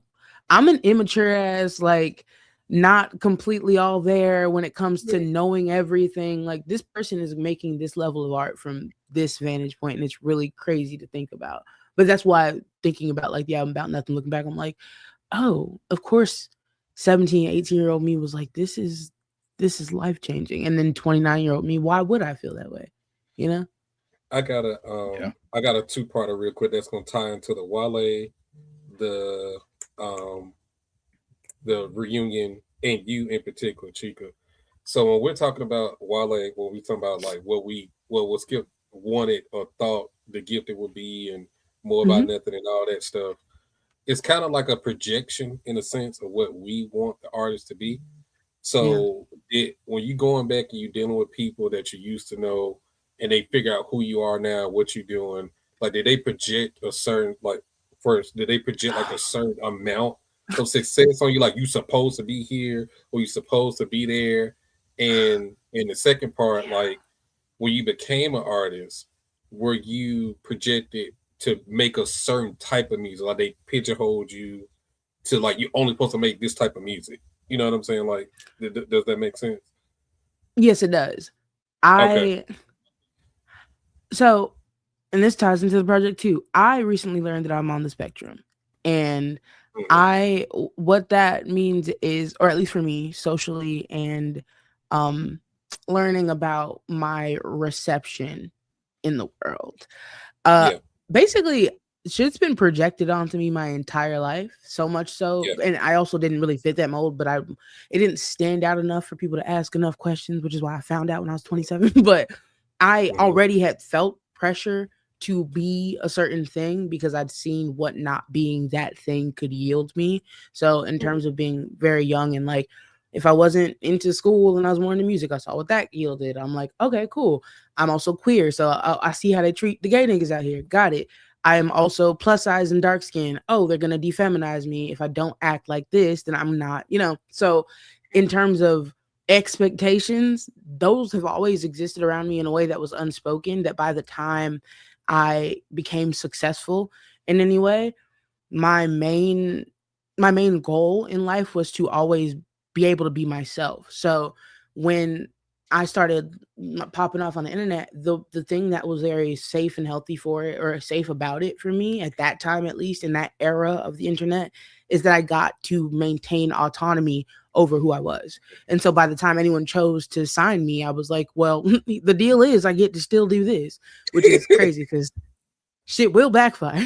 I'm an immature ass, like not completely all there when it comes to knowing everything. Like this person is making this level of art from this vantage point, and it's really crazy to think about. But that's why thinking about like the album About Nothing, looking back, I'm like, oh, of course 17, 18-year-old me was like, this is life-changing. And then 29-year-old me, why would I feel that way? I got a two-parter real quick that's gonna tie into the Wale, the the reunion and you in particular, Chika. So when we're talking about Wale, when we talking about like what Skip wanted or thought the gift it would be, and more about nothing and all that stuff, it's kind of like a projection in a sense of what we want the artist to be. So when you going back and you dealing with people that you used to know, and they figure out who you are now, what you're doing, like did they project a certain did they project like a certain amount of success on you, like you supposed to be here or you supposed to be there? And in the second part, like when you became an artist, were you projected to make a certain type of music? Like they pigeonholed you to like you only supposed to make this type of music. You know what I'm saying? Like, does that make sense? Yes, it does. So, and this ties into the project too. I recently learned that I'm on the spectrum, and what that means is, or at least for me, socially and learning about my reception in the world. Basically, shit's been projected onto me my entire life, so much so, and I also didn't really fit that mold, but it didn't stand out enough for people to ask enough questions, which is why I found out when I was 27. But I already had felt pressure to be a certain thing because I'd seen what not being that thing could yield me. So in terms of being very young, and like if I wasn't into school and I was more into music, I saw what that yielded. I'm like, okay, cool. I'm also queer, so I see how they treat the gay niggas out here. Got it. I am also plus size and dark skinned. Oh, they're gonna defeminize me if I don't act like this. Then I'm not, So in terms of expectations, those have always existed around me in a way that was unspoken, that by the time I became successful in any way, my main goal in life was to always be able to be myself. So when I started popping off on the internet, the thing that was very safe and healthy for it, or safe about it for me at that time, at least in that era of the internet, is that I got to maintain autonomy over who I was. And so by the time anyone chose to sign me, I was like, well, the deal is I get to still do this, which is crazy because shit will backfire.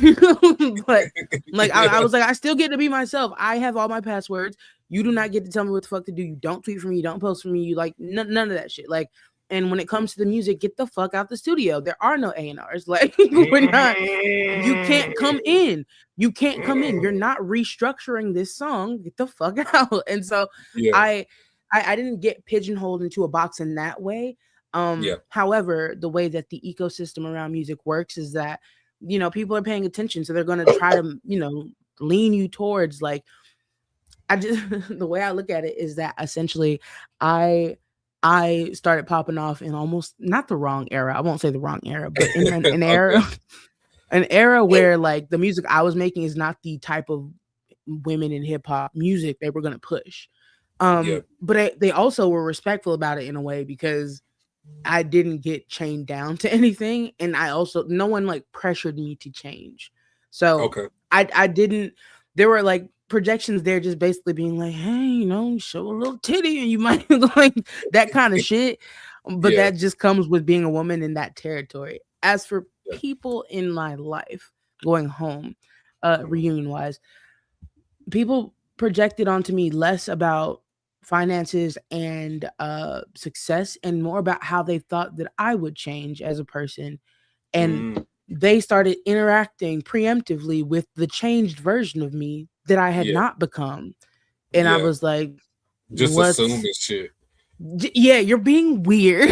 But like I was like, I still get to be myself. I have all my passwords. You do not get to tell me what the fuck to do. You don't tweet for me. You don't post for me. You like none of that shit. Like, and when it comes to the music, get the fuck out the studio. There are no A&Rs. Like, we're not. You can't come in. You can't come in. You're not restructuring this song. Get the fuck out. And so I didn't get pigeonholed into a box in that way. However, the way that the ecosystem around music works is that, people are paying attention. So they're going to try to, lean you towards like, the way I look at it is that essentially I started popping off in almost not the wrong era. I won't say the wrong era, but in an era, an era where like the music I was making is not the type of women in hip hop music they were going to push. But they also were respectful about it in a way because I didn't get chained down to anything. And no one like pressured me to change. So I didn't, there were like projections there just basically being like, hey, show a little titty and you might like that kind of shit. But that just comes with being a woman in that territory. As for people in my life going home, reunion wise, people projected onto me less about finances and success and more about how they thought that I would change as a person. And they started interacting preemptively with the changed version of me that I had not become. And I was like, just assume this shit. Yeah, you're being weird.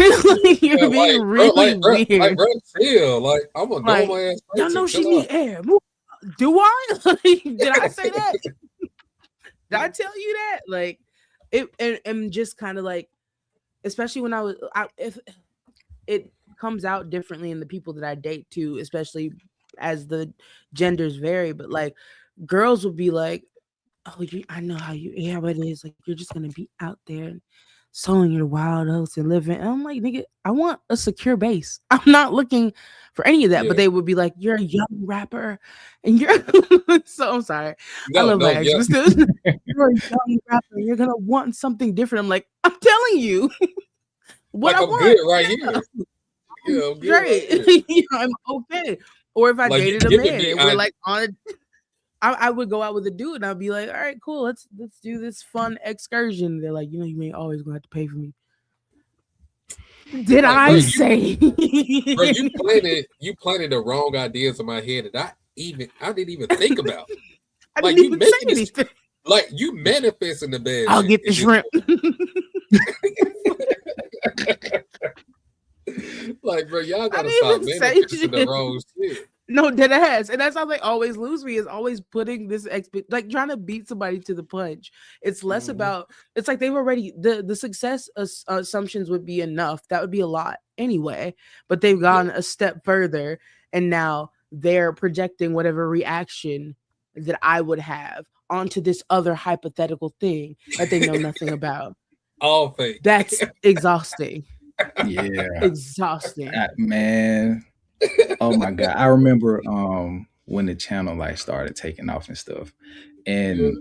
You're being really weird. Like, I'm a normal ass person. Y'all know she need air. Do I? Did I say that? Did I tell you that? Like, and just kind of like, especially when if it comes out differently in the people that I date too, especially as the genders vary, but like girls would be like, oh, I know how it is. Like, you're just gonna be out there and sowing your wild oats and living. And I'm like, nigga, I want a secure base. I'm not looking for any of that. But they would be like, you're a young rapper, and you're so I'm sorry. I love my ex, but still, you're a young rapper. You're gonna want something different. I'm like, I'm telling you what like, I I'm want. Good right here. Yeah, I'm good right. right here. I'm okay. Or if I dated a man and we're like on I would go out with a dude and I'd be like, all right, cool, let's do this fun excursion. They're like, you know, you may always gonna have to pay for me. Did Like, I bro, say? Bro, you planted the wrong ideas in my head that I didn't even think about. I Like, didn't even say this, anything. like you manifesting the bad. I'll shit get the in shrimp. Like, bro, y'all I gotta didn't stop even say manifesting the shit. wrong shit. No, dead ass. And that's how they always lose me, is always putting this like trying to beat somebody to the punch. It's less about, it's like they've already, the success assumptions would be enough. That would be a lot anyway, but they've gone a step further and now they're projecting whatever reaction that I would have onto this other hypothetical thing that they know nothing about. All fake. That's exhausting. Yeah. Exhausting. Man. Oh my God. I remember when the channel like started taking off and stuff. And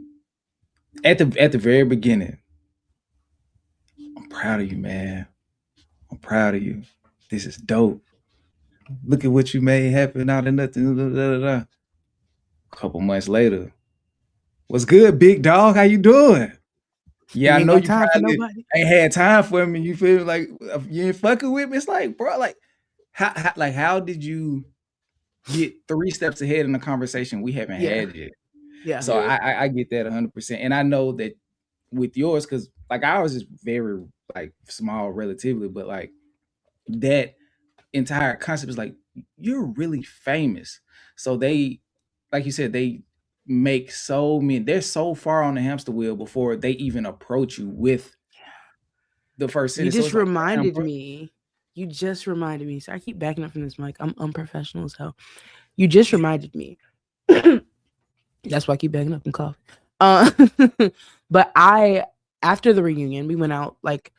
at the very beginning, I'm proud of you, man. I'm proud of you. This is dope. Look at what you made happen out of nothing. A couple months later, what's good, big dog? How you doing? Yeah, I know you probably ain't had time for me. You feel like you ain't fucking with me. It's like, bro, like how did you get 3 steps ahead in the conversation we haven't had yet? Yeah. So I get that 100%, and I know that with yours, because like ours is very like small relatively, but like that entire concept is like you're really famous. So they, like you said, they make so many. They're so far on the hamster wheel before they even approach you with the first sentence. You just reminded me. You just reminded me. So I keep backing up from this mic. I'm unprofessional as hell. You just reminded me. That's why I keep backing up and cough. But after the reunion, we went out like,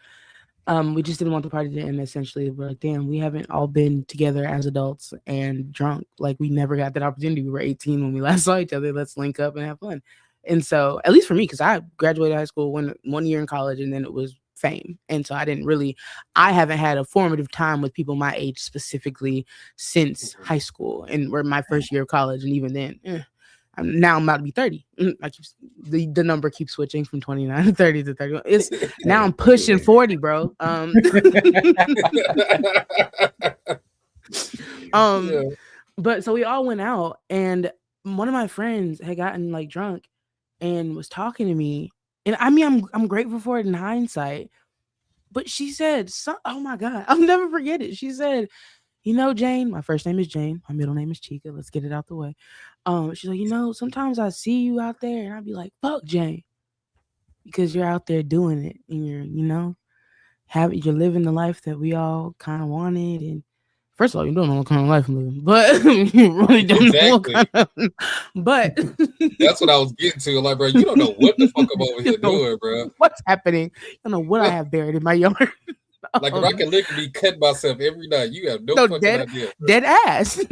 we just didn't want the party to end. Essentially, we're like, damn, we haven't all been together as adults and drunk. Like, we never got that opportunity. We were 18 when we last saw each other. Let's link up and have fun. And so, at least for me, because I graduated high school one year in college, and then it was fame. And so I haven't had a formative time with people my age specifically since high school, and we're my first year of college. And even then, I'm about to be 30. The number keeps switching from 29 to 30 to 31. It's now I'm pushing 40, bro. But so we all went out, and one of my friends had gotten like drunk and was talking to me. And I mean, I'm grateful for it in hindsight. But she said, oh my God, I'll never forget it. She said, you know, Jane, my first name is Jane. My middle name is Chika. Let's get it out the way. She's like, you know, sometimes I see you out there and I'd be like, fuck Jane. Because you're out there doing it and you're, you know, you're living the life that we all kind of wanted. And first of all, you don't know what kind of life I'm living, but you really don't know what kind of, but that's what I was getting to. Like, bro, you don't know what the fuck I'm over here doing, bro. What's happening? I don't know what I have buried in my yard. Like, if I can literally cut myself every night, you have no fucking idea. Bro. Dead ass.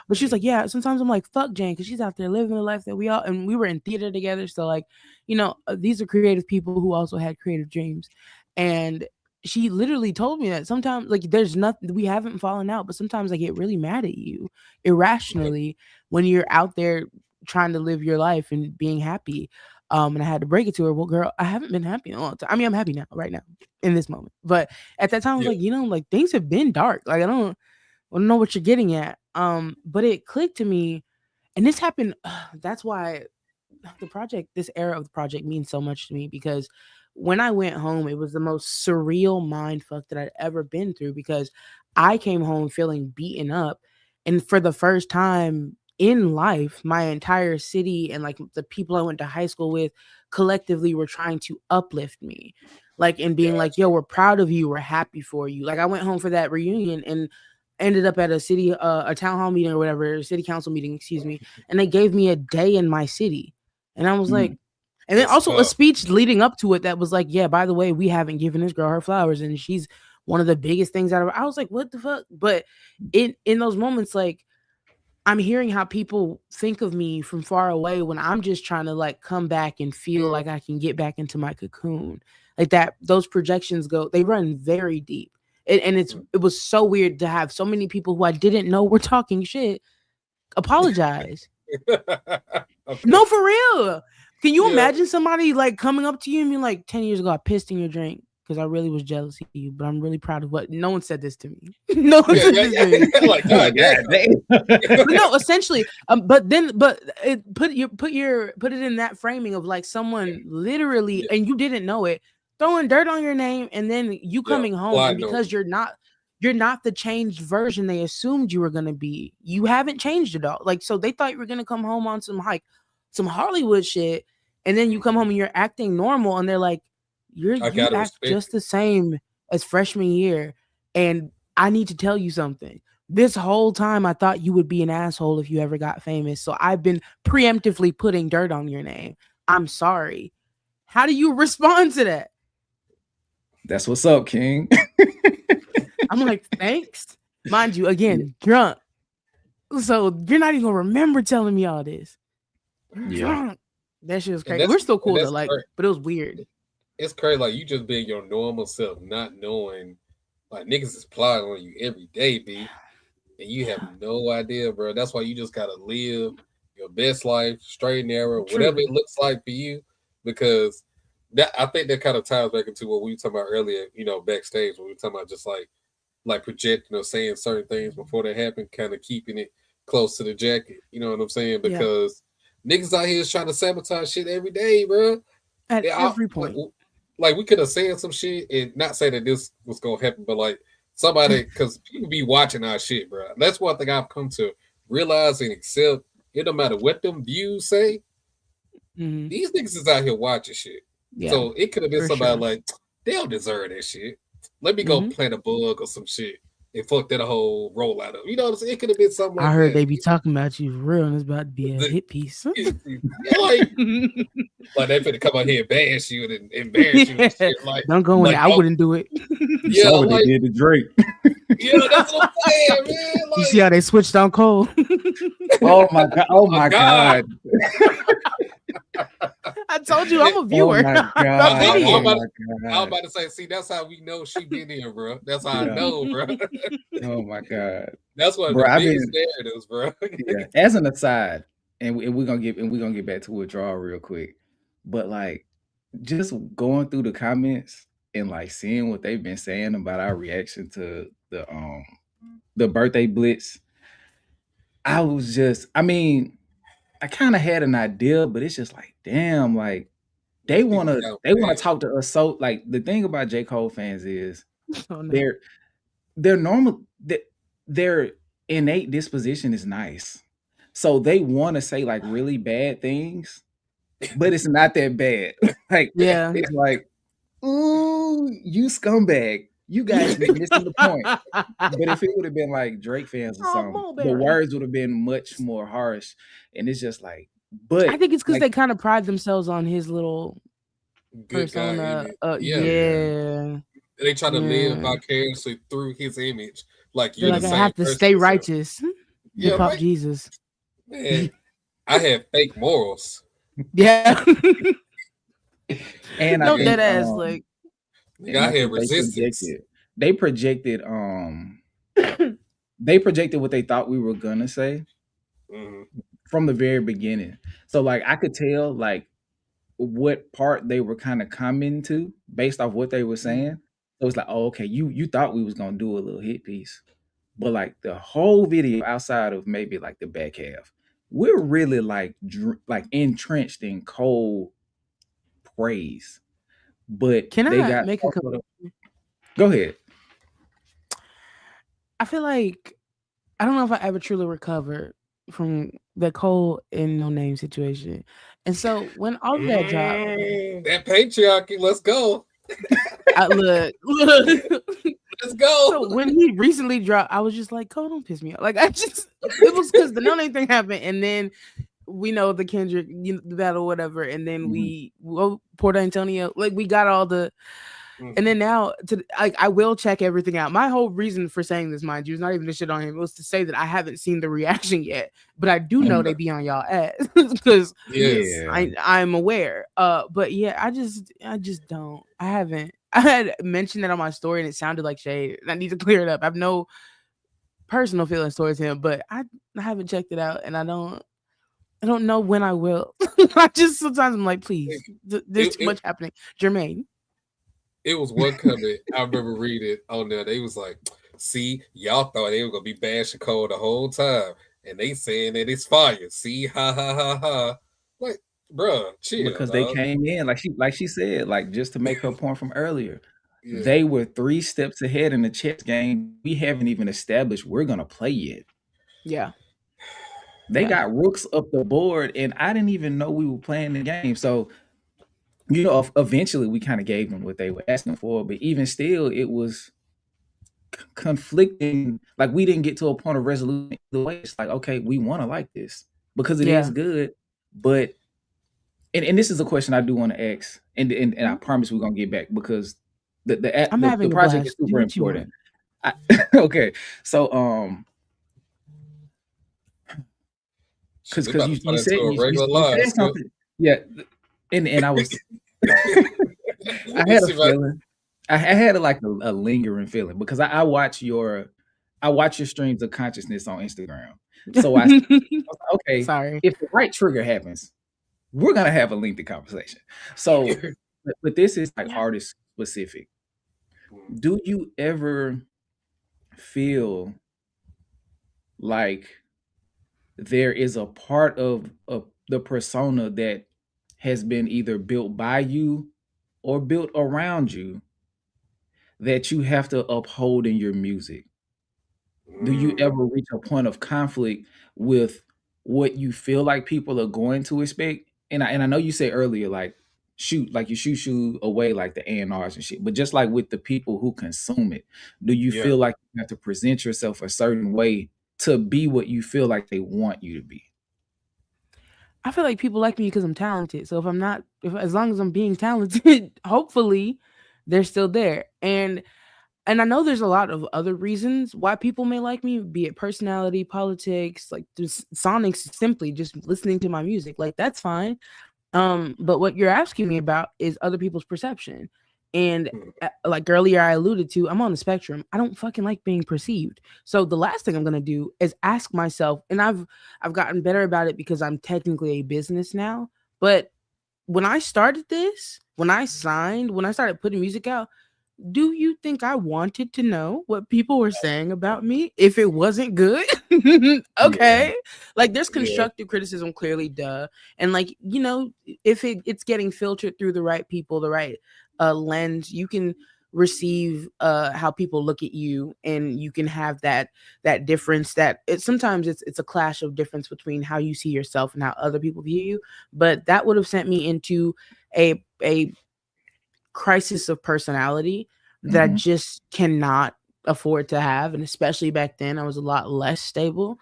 But she's like, yeah, sometimes I'm like, fuck Jane, because she's out there living the life that we all, and we were in theater together. So, like, you know, these are creative people who also had creative dreams. And she literally told me that sometimes, like, there's nothing, we haven't fallen out, but sometimes I get really mad at you irrationally when you're out there trying to live your life and being happy. And I had to break it to her. Well, girl, I haven't been happy in a long time. I mean, I'm happy now, right now, in this moment. But at that time, I was like, you know, like things have been dark. Like, I don't know what you're getting at. But it clicked to me, and this happened. That's why this era of the project means so much to me, because when I went home, it was the most surreal mindfuck that I'd ever been through, because I came home feeling beaten up, and for the first time in life, my entire city and like the people I went to high school with collectively were trying to uplift me, like, and being like, yo, we're proud of you, we're happy for you. Like, I went home for that reunion and ended up at a town hall meeting or whatever, city council meeting, excuse me, and they gave me a day in my city, and I was like, and then also a speech leading up to it that was like, yeah, by the way, we haven't given this girl her flowers, and she's one of the biggest things out of her. I was like, what the fuck? But in those moments, like, I'm hearing how people think of me from far away when I'm just trying to like come back and feel like I can get back into my cocoon. Like that, those projections they run very deep. And it was so weird to have so many people who I didn't know were talking shit apologize Okay. No, for real. Can you Yeah. imagine somebody like coming up to you and being like, 10 years ago, I pissed in your drink because I really was jealous of you, but I'm really proud of what. No one said this to me. No one said this to me. Like, God damn. But no, essentially, but put it in that framing of like someone literally, and you didn't know it, throwing dirt on your name, and then you coming home, and because you're not the changed version they assumed you were gonna be. You haven't changed at all. Like, so they thought you were gonna come home on some Hollywood shit, and then you come home and you're acting normal, and they're like, you act just the same as freshman year, and I need to tell you something. This whole time I thought you would be an asshole if you ever got famous, so I've been preemptively putting dirt on your name. I'm sorry. How do you respond to that? That's what's up, King. I'm like, thanks. Mind you, again, drunk. So you're not even gonna remember telling me all this. Drunk. That shit was crazy. We're still cool though, like, but it was weird. It's crazy, like you just being your normal self, not knowing like niggas is plotting on you every day, B. And you have no idea, bro. That's why you just gotta live your best life, straight and narrow, whatever it looks like for you. Because that, I think that kind of ties back into what we were talking about earlier, backstage, when we were talking about just like projecting or saying certain things before they happen, kind of keeping it close to the jacket. You know what I'm saying? Because niggas out here is trying to sabotage shit every day, bro. At every point. Like, we could have said some shit and not say that this was going to happen, but like somebody, because people be watching our shit, bro. That's one thing I've come to realize and accept. It don't matter what them views say. These niggas is out here watching shit. Yeah, so it could have been somebody like, they don't deserve that shit. Let me go plant a bug or some shit and fuck that whole rollout of. You know what I'm saying? It could have been something like that. I heard they be talking about you for real, and it's about to be a hit piece. Like they finna come out here and bash you and embarrass you and shit. Like, don't go in there. I wouldn't do it. You saw what they did to Drake. Yeah, that's what I'm saying, man. Like, you see how they switched on Cole? Oh my god! Oh my god! I told you I'm a viewer. I'm about to say, see, that's how we know she been here, bro. That's how I know, bro. Oh my god! That's what the biggest narratives, bro. Yeah. As an aside, and we're gonna get back to withdrawal real quick, but like just going through the comments and like seeing what they've been saying about our reaction to the birthday blitz, I kind of had an idea, but it's just like, damn, like they want to talk to us. So like the thing about J. Cole fans is they're normal, their innate disposition is nice. So they want to say like really bad things, but it's not that bad. Like, it's like, ooh, you scumbag. You guys be missing the point. But if it would have been like Drake fans or something, the words would have been much more harsh. And it's just like, but I think it's because they kind of pride themselves on his little persona. They try to live vicariously through his image. Like, you're like, I have to stay righteous. Hip hop Jesus. Man, I have fake morals. Yeah. And no, that ass like. I had resistance. They projected what they thought we were gonna say from the very beginning. So like I could tell like what part they were kind of commenting to based off what they were saying. So it's like, oh, okay, you thought we was gonna do a little hit piece, but like the whole video outside of maybe like the back half, we're really like entrenched in cold praise. But can I make a comment? Go ahead. I feel like I don't know if I ever truly recovered from the Cole and No Name situation. And so when all of that dropped, that patriarchy, let's go. Look. Let's go. So when he recently dropped, I was just like, Cole, don't piss me off. Like it was because the No Name thing happened, and then we know the Kendrick, the battle, whatever, and then we Port Antonio, like we got all the, and then now I will check everything out. My whole reason for saying this, mind you, is not even to shit on him. It was to say that I haven't seen the reaction yet, but I do know they be on y'all ass because I'm aware. But yeah, I just don't. I haven't. I had mentioned that on my story, and it sounded like shade. And I need to clear it up. I have no personal feelings towards him, but I haven't checked it out, and I don't. I don't know when I will. I just sometimes I'm like, please, there's too much happening. Jermaine. It was one comment I remember reading on there. They was like, see, y'all thought they were gonna be bashing Cole the whole time. And they saying that it's fire. See, ha ha ha ha. Like, bruh, chill, because they dog. came in like she said, like just to make her point from earlier. Yeah. They were 3 steps ahead in the chess game. We haven't even established we're gonna play yet. Yeah. They got rooks up the board, and I didn't even know we were playing the game. So, you know, eventually we kind of gave them what they were asking for, but even still, it was conflicting. Like we didn't get to a point of resolution either way. It's like, okay, we want to like this because it is good, but and this is a question I do want to ask, and I promise we're gonna get back because the project is super important. Okay, so because you said something, yeah, and I was I had a feeling, I had like a lingering feeling because I watch your streams of consciousness on Instagram, so I was like, okay, sorry, if the right trigger happens, we're gonna have a lengthy conversation. So, but this is like artist specific. Do you ever feel like there is a part of the persona that has been either built by you or built around you that you have to uphold in your music? Do you ever reach a point of conflict with what you feel like people are going to expect? And I know you said earlier, like you shoot away like the A&Rs and shit, but just like with the people who consume it, do you feel like you have to present yourself a certain way to be what you feel like they want you to be? I feel like people like me because I'm talented. So as long as I'm being talented, hopefully they're still there. And I know there's a lot of other reasons why people may like me, be it personality, politics, like just sonics, simply just listening to my music. Like that's fine. But what you're asking me about is other people's perception. And like earlier I alluded to, I'm on the spectrum. I don't fucking like being perceived. So the last thing I'm going to do is ask myself, and I've gotten better about it because I'm technically a business now. But when I started this, when I started putting music out, do you think I wanted to know what people were saying about me if it wasn't good? Okay. Yeah. Like there's constructive criticism, clearly, duh. And like, you know, if it's getting filtered through the right people, the right lens, you can receive how people look at you, and you can have that difference that sometimes it's a clash of difference between how you see yourself and how other people view you. But that would have sent me into a crisis of personality that I just cannot afford to have. And especially back then I was a lot less stable.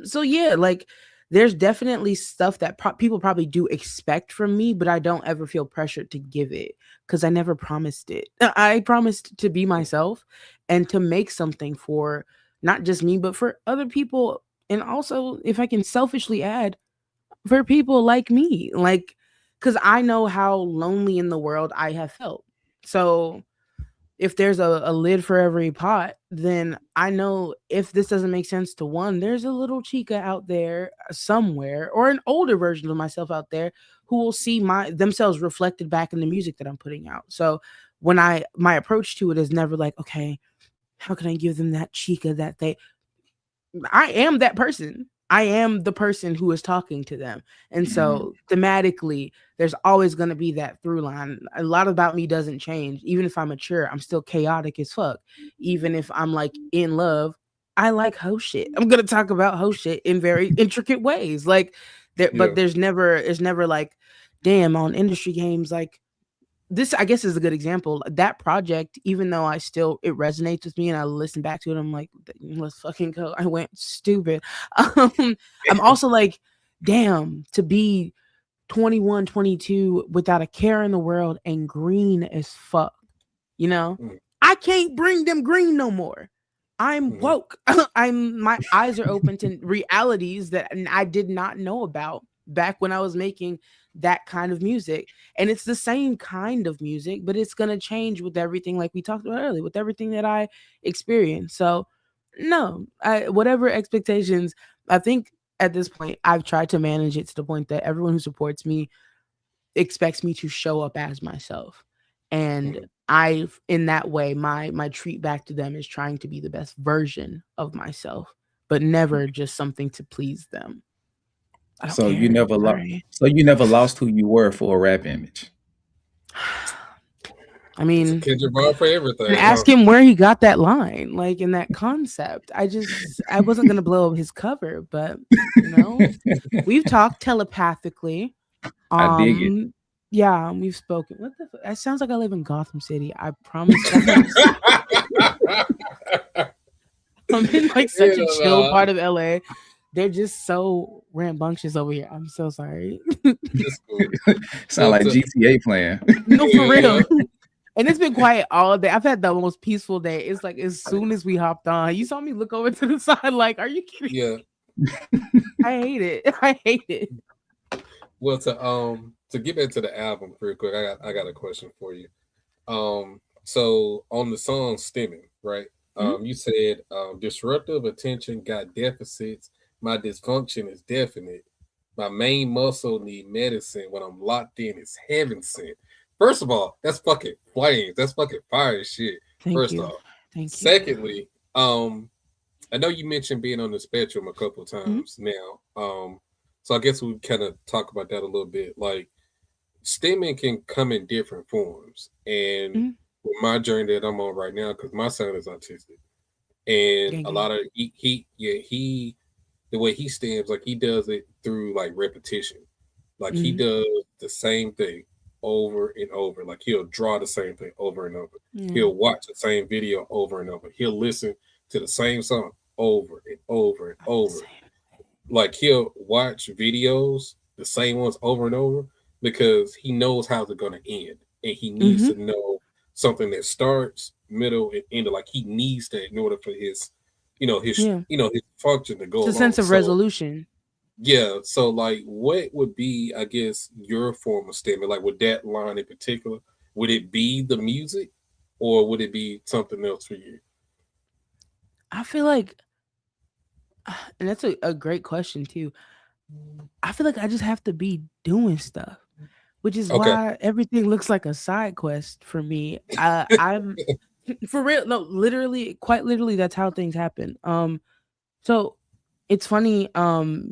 So yeah, like there's definitely stuff that people probably do expect from me, but I don't ever feel pressured to give it because I never promised it. I promised to be myself and to make something for not just me, but for other people. And also, if I can selfishly add, for people like me, like, because I know how lonely in the world I have felt. So if there's a lid for every pot, then I know if this doesn't make sense to one, there's a little Chika out there somewhere, or an older version of myself out there who will see themselves reflected back in the music that I'm putting out. So when my approach to it is never like, okay, how can I give them that Chika that I am that person. I am the person who is talking to them. And so thematically, there's always going to be that through line. A lot about me doesn't change. Even if I'm mature, I'm still chaotic as fuck. Even if I'm like in love, I like hoe shit. I'm going to talk about hoe shit in very intricate ways. Like but there's never like, damn, on industry games, like this, I guess, is a good example. That project, even though it resonates with me and I listen back to it, I'm like, let's fucking go. I went stupid. I'm also like, damn, to be 21, 22 without a care in the world and green as fuck, you know? I can't bring them green no more. I'm woke. My eyes are open to realities that I did not know about back when I was making that kind of music. And it's the same kind of music, but it's going to change with everything, like we talked about earlier, with everything that I experience. So no, whatever expectations, I think at this point, I've tried to manage it to the point that everyone who supports me expects me to show up as myself. And in that way, my treat back to them is trying to be the best version of myself, but never just something to please them. I don't So care. you never lost. Sorry. So you never lost who you were for a rap image. I mean, Kendrick Lamar for everything. and ask him where he got that line, like in that concept. I wasn't gonna blow up his cover, but we've talked telepathically. I dig it. Yeah, we've spoken. What the? It sounds like I live in Gotham City. I promise. I'm in like such a chill part of LA. They're just so rambunctious over here. I'm so sorry. Sound like GTA playing. No, for real. And it's been quiet all day. I've had the most peaceful day. It's like as soon as we hopped on, you saw me look over to the side, like, "Are you kidding?" Yeah. I hate it. I hate it. Well, to get back to the album real quick, I got a question for you. So on the song "Stemming," right? You said disruptive attention got deficits. My dysfunction is definite. My main muscle need medicine. When I'm locked in, it's heaven sent. First of all, that's fucking flames. That's fucking fire shit. First off. Thank you. Secondly, I know you mentioned being on the spectrum a couple times now. So I guess we kind of talk about that a little bit. Like, stemming can come in different forms. And with my journey that I'm on right now, because my son is autistic, and a lot of the way he stems, like he does it through like repetition. Like he does the same thing over and over. Like he'll draw the same thing over and over. He'll watch the same video over and over. He'll listen to the same song over and over and over. Like he'll watch videos, the same ones over and over, because he knows how they're going to end, and he needs to know something that starts, middle, and end. Like he needs that in order for his function to go. It's a sense of resolution. Yeah. So, like, what would be, I guess, your form of stemming? Like, with that line in particular, would it be the music, or would it be something else for you? I feel like, and that's a great question too. I feel like I just have to be doing stuff, which is why everything looks like a side quest for me. I'm for real. No, literally, quite literally, that's how things happen. So it's funny,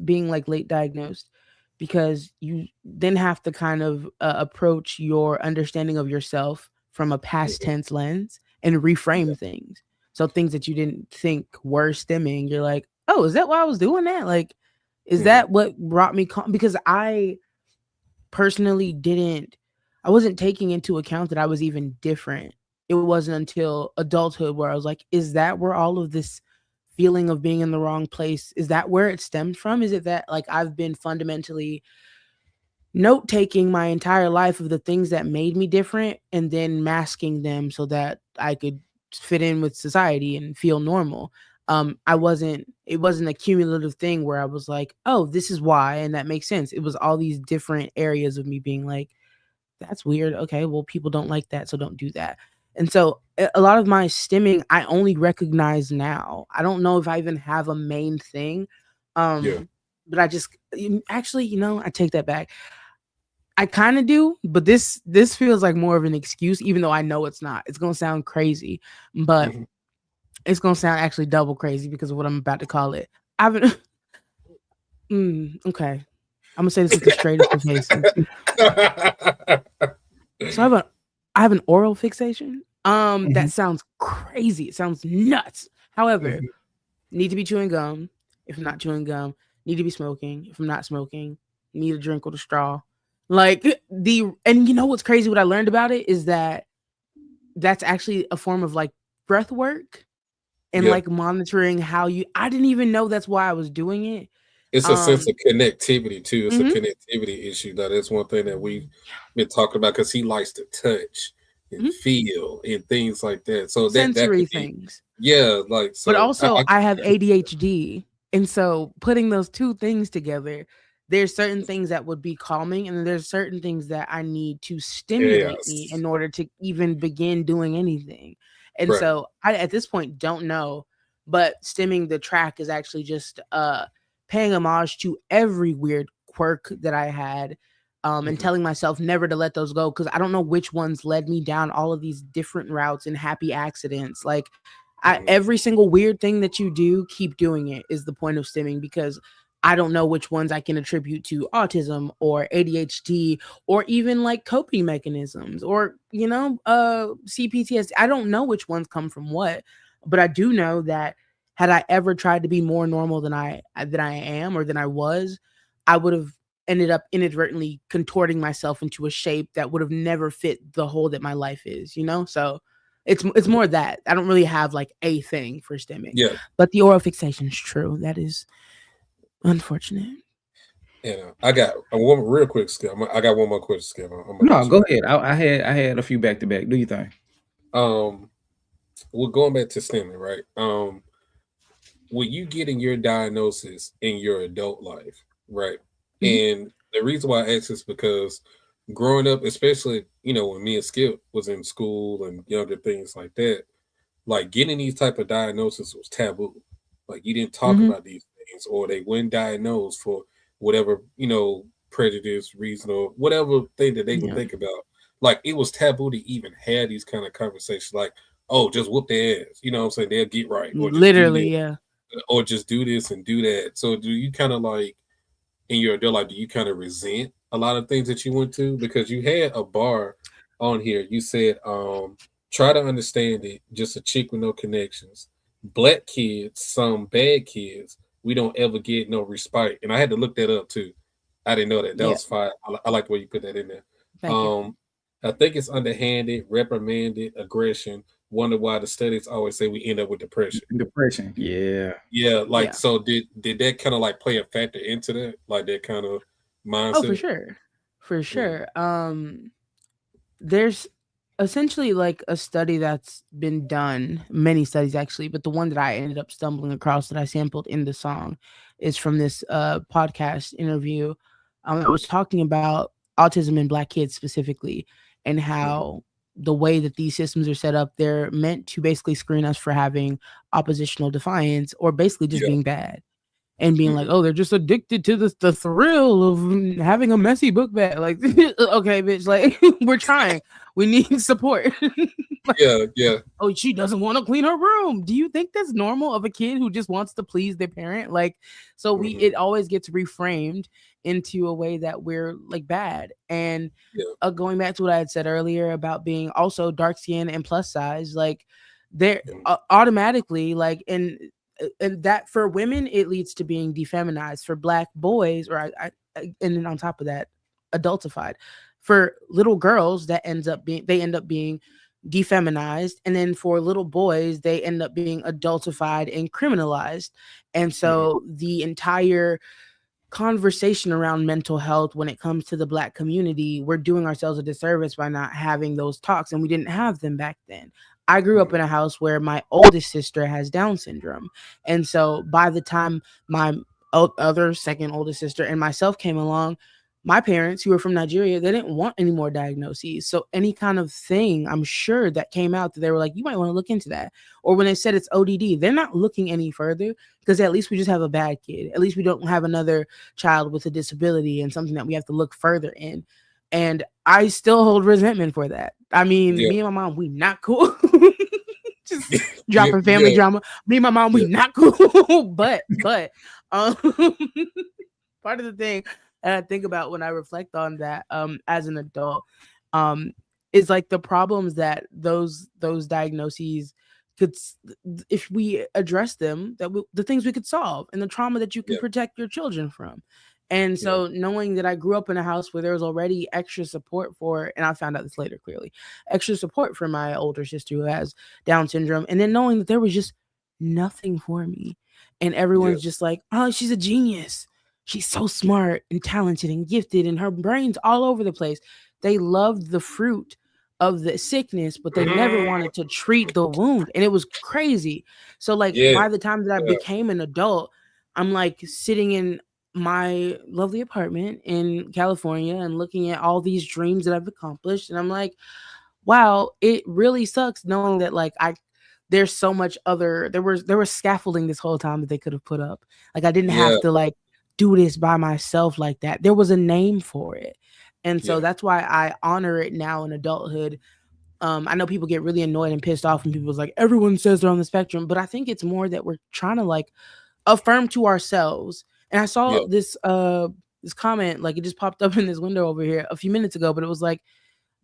being like late diagnosed, because you then have to kind of approach your understanding of yourself from a past tense lens and reframe things. So things that you didn't think were stemming, you're like, oh, is that why I was doing that? Like, is that what brought me? Because I personally I wasn't taking into account that I was even different. It wasn't until adulthood where I was like, is that where all of this feeling of being in the wrong place, is that where it stemmed from? Is it that like I've been fundamentally note-taking my entire life of the things that made me different and then masking them so that I could fit in with society and feel normal? It wasn't a cumulative thing where I was like, oh, this is why, and that makes sense. It was all these different areas of me being like, that's weird. Okay, well, people don't like that, so don't do that. And so a lot of my stemming, I only recognize now. I don't know if I even have a main thing. But I just actually, I take that back. I kind of do, but this feels like more of an excuse, even though I know it's not. It's going to sound crazy, but it's going to sound actually double crazy because of what I'm about to call it. Okay. I'm going to say this with the straightest of faces. So I have an oral fixation. That sounds crazy. It sounds nuts. However, need to be chewing gum. If I'm not chewing gum, need to be smoking. If I'm not smoking, need a drink with a straw. Like and you know what's crazy? What I learned about it is that that's actually a form of like breath work and like monitoring how I didn't even know that's why I was doing it. It's a sense of connectivity too. It's a connectivity issue. That's one thing that we've been talking about, because he likes to touch and feel and things like that. So sensory things. Yeah, like so. But also I have ADHD, and so putting those two things together, there's certain things that would be calming, and there's certain things that I need to stimulate me in order to even begin doing anything. And so I, at this point, don't know, but stemming the track is actually just paying homage to every weird quirk that I had, and telling myself never to let those go, because I don't know which ones led me down all of these different routes and happy accidents. Like, every single weird thing that you do, keep doing it is the point of stimming, because I don't know which ones I can attribute to autism or ADHD or even like coping mechanisms or, CPTSD. I don't know which ones come from what, but I do know that had I ever tried to be more normal than I am or than I was, I would have ended up inadvertently contorting myself into a shape that would have never fit the hole that my life is, So it's more that I don't really have like a thing for stimming. Yeah. But the oral fixation is true. That is unfortunate. I got one real quick, Skip. I got one more question, Skip. No, go ahead. I had a few back to back. Do you think? We're going back to stimming, right? When you getting your diagnosis in your adult life, right? And the reason why I ask is because growing up, especially, when me and Skip was in school and younger things like that, like getting these type of diagnoses was taboo. Like you didn't talk about these things, or they weren't diagnosed for whatever, prejudice, reason, or whatever thing that they would think about. Like it was taboo to even have these kind of conversations. Like, oh, just whoop their ass. You know what I'm saying? They'll get right. Or Literally, yeah. Or just do this and do that. So do you kind of like in your adult life, do you kind of resent a lot of things that you went to? Because you had a bar on here. You said, try to understand it, just a chick with no connections. Black kids, some bad kids, we don't ever get no respite. And I had to look that up too. I didn't know that. That was fine. I like the way you put that in there. Thank you. I think it's underhanded, reprimanded, aggression. Wonder why the studies always say we end up with depression. Depression, yeah. Yeah, like so did that kind of like play a factor into that? Like that kind of mindset? Oh, for sure. For sure. There's essentially like a study that's been done, many studies actually, but the one that I ended up stumbling across that I sampled in the song is from this podcast interview. It was talking about autism in Black kids specifically, and how the way that these systems are set up, they're meant to basically screen us for having oppositional defiance, or basically just being bad. And being like, oh, they're just addicted to the thrill of having a messy book bag. Like, okay, bitch, like we're trying. We need support. Yeah. Oh, she doesn't want to clean her room. Do you think that's normal of a kid who just wants to please their parent? Like, so it always gets reframed into a way that we're like bad. And going back to what I had said earlier about being also dark skin and plus size, like they're automatically like and that for women it leads to being defeminized. For Black boys, and then on top of that, adultified. For little girls, they end up being defeminized, and then for little boys, they end up being adultified and criminalized. And so the entire conversation around mental health when it comes to the Black community, we're doing ourselves a disservice by not having those talks, and we didn't have them back then. I grew up in a house where my oldest sister has Down syndrome. And so by the time my other second oldest sister and myself came along, my parents, who were from Nigeria, they didn't want any more diagnoses. So any kind of thing, I'm sure, that came out that they were like, you might want to look into that. Or when they said it's ODD, they're not looking any further, because at least we just have a bad kid. At least we don't have another child with a disability and something that we have to look further in. And I still hold resentment for that. I mean, me and my mom, we not cool. Just dropping family drama. Me and my mom, we not cool. But part of the thing and I think about when I reflect on that as an adult is like the problems that those diagnoses could, if we address them, the things we could solve, and the trauma that you can protect your children from. And so knowing that I grew up in a house where there was already extra support for, and I found out this later clearly, extra support for my older sister who has Down syndrome, and then knowing that there was just nothing for me, and everyone's just like, oh, she's a genius. She's so smart and talented and gifted, and her brain's all over the place. They loved the fruit of the sickness, but they never wanted to treat the wound. And it was crazy. So like by the time that I became an adult, I'm like sitting in my lovely apartment in California and looking at all these dreams that I've accomplished. And I'm like, wow, it really sucks knowing that like there's so much other, there was scaffolding this whole time that they could have put up. Like I didn't Yeah. have to like do this by myself like that. There was a name for it. And so Yeah. that's why I honor it now in adulthood. I know people get really annoyed and pissed off when people's like, everyone says they're on the spectrum, but I think it's more that we're trying to like affirm to ourselves. And I saw Yeah. this comment, like it just popped up in this window over here a few minutes ago, but it was like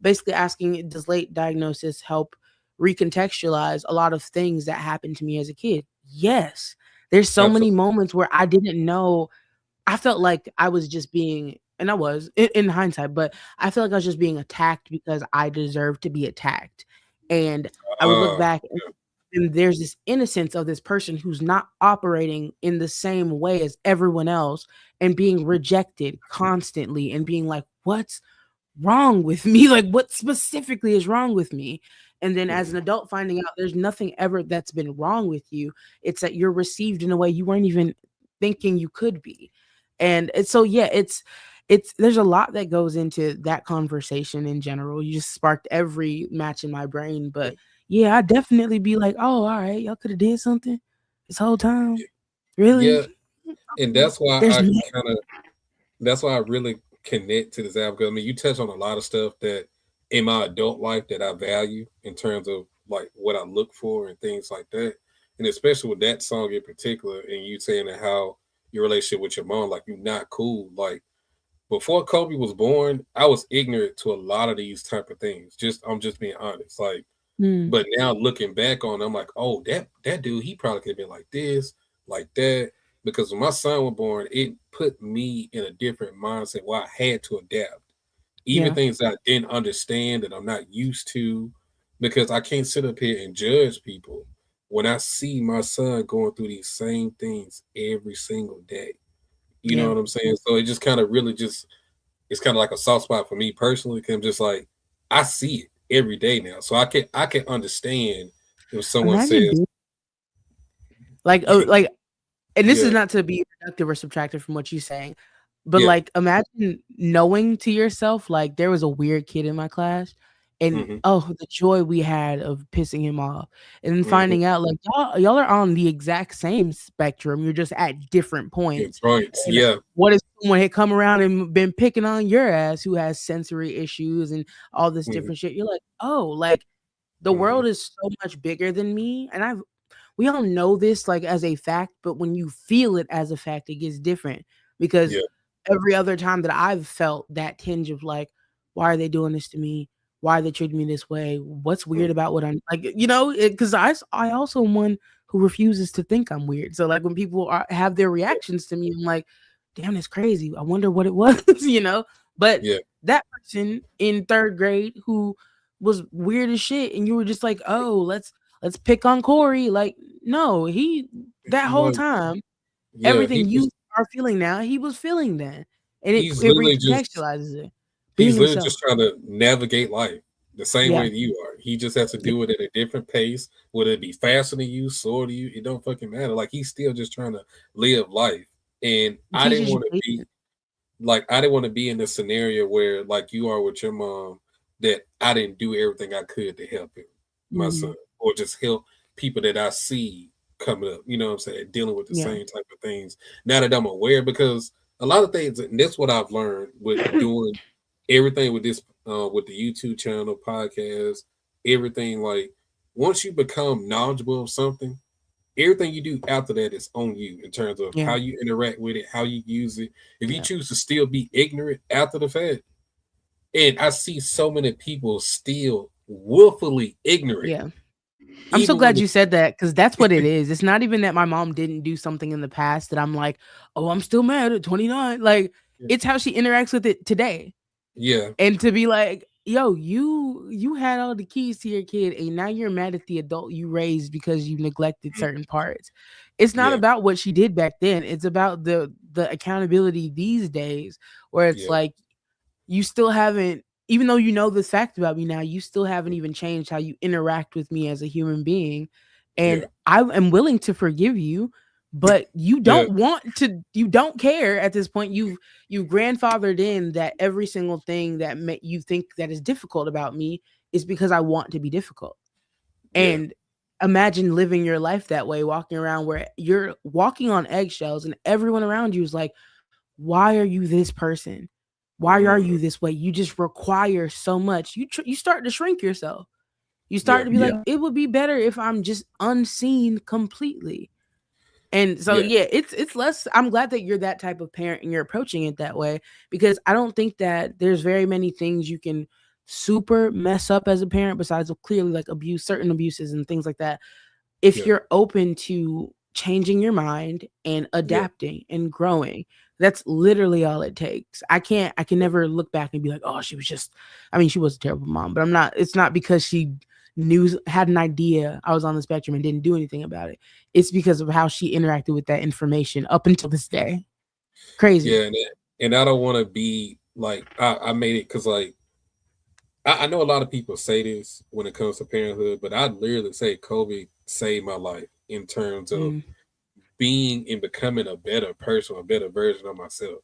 basically asking, does late diagnosis help recontextualize a lot of things that happened to me as a kid? Yes. There's so many Absolutely. moments where I didn't know. I felt like I was just being, and I was in hindsight, but I feel like I was just being attacked because I deserved to be attacked. And I would look back and there's this innocence of this person who's not operating in the same way as everyone else and being rejected constantly and being like, what's wrong with me? Like, what specifically is wrong with me? And then as an adult, finding out there's nothing ever that's been wrong with you. It's that you're received in a way you weren't even thinking you could be. And it's so, yeah, it's there's a lot that goes into that conversation in general. You just sparked every match in my brain. But yeah, I'd definitely be like, oh, all right, y'all could have did something this whole time. Really? Yeah. And that's why There's that's why I really connect to this album. Because I mean, you touch on a lot of stuff that in my adult life that I value in terms of like what I look for and things like that. And especially with that song in particular, and you saying that how your relationship with your mom, like you're not cool. Like before Kobe was born, I was ignorant to a lot of these type of things. I'm just being honest. Like, but now looking back on, I'm like, oh, that dude, he probably could have been like this, like that. Because when my son was born, it put me in a different mindset where I had to adapt. Even things that I didn't understand that I'm not used to, because I can't sit up here and judge people when I see my son going through these same things every single day. You know what I'm saying? So it just kind of really just, it's kind of like a soft spot for me personally. Cause I'm just like, I see it every day now. So I can understand if someone says like, and this is Yeah. not to be reductive or subtractive from what you're saying, but Yeah. like imagine knowing to yourself, like there was a weird kid in my class and oh, the joy we had of pissing him off and then finding out like y'all are on the exact same spectrum. You're just at different points. Points. And Yeah. what if someone had come around and been picking on your ass who has sensory issues and all this different shit? You're like, oh, like the world is so much bigger than me. And we all know this like as a fact, but when you feel it as a fact, it gets different because every other time that I've felt that tinge of like, why are they doing this to me? Why are they treating me this way? What's weird about what I'm like, you know, because I also am one who refuses to think I'm weird. So like when people have their reactions to me, I'm like, damn, it's crazy. I wonder what it was, you know? But that person in third grade who was weird as shit and you were just like, oh, let's pick on Corey. Like, no, that whole time, everything you are feeling now, he was feeling then. And it recontextualizes it. He's literally just trying to navigate life the same way that you are. He just has to do it at a different pace. Whether it be faster than you, slower than you, it don't fucking matter. Like he's still just trying to live life. And I didn't want to be in the scenario where like you are with your mom, that I didn't do everything I could to help him, my son, or just help people that I see coming up, you know what I'm saying, dealing with the same type of things. Now that I'm aware, because a lot of things, and that's what I've learned with doing everything with this, with the YouTube channel, podcast, everything. Like once you become knowledgeable of something, everything you do after that is on you in terms of how you interact with it, how you use it. If you choose to still be ignorant after the fact, and I see so many people still willfully ignorant. Yeah. I'm so glad you said that because that's what it is. It's not even that my mom didn't do something in the past that I'm like, oh, I'm still mad at 29. Like, it's how she interacts with it today. Yeah. And to be like, yo, you had all the keys to your kid and now you're mad at the adult you raised because you neglected certain parts. It's not about what she did back then. It's about the accountability these days where it's like you still haven't, even though you know this fact about me now, you still haven't even changed how you interact with me as a human being. And I am willing to forgive you, but you don't you don't care at this point. You've grandfathered in that every single thing that you think that is difficult about me is because I want to be difficult. And imagine living your life that way, walking around where you're walking on eggshells and everyone around you is like, why are you this person? Why are you this way? You just require so much. You start to shrink yourself. You start to be like, it would be better if I'm just unseen completely. And so, it's less. I'm glad that you're that type of parent and you're approaching it that way, because I don't think that there's very many things you can super mess up as a parent besides clearly like certain abuses and things like that. If you're open to changing your mind and adapting and growing, that's literally all it takes. I can never look back and be like, oh, she was a terrible mom, but it's not because she had an idea I was on the spectrum and didn't do anything about it. It's because of how she interacted with that information up until this day. Crazy. Yeah, and I don't want to be like, I made it because like I know a lot of people say this when it comes to parenthood, but I'd literally say COVID saved my life in terms of being and becoming a better person, a better version of myself.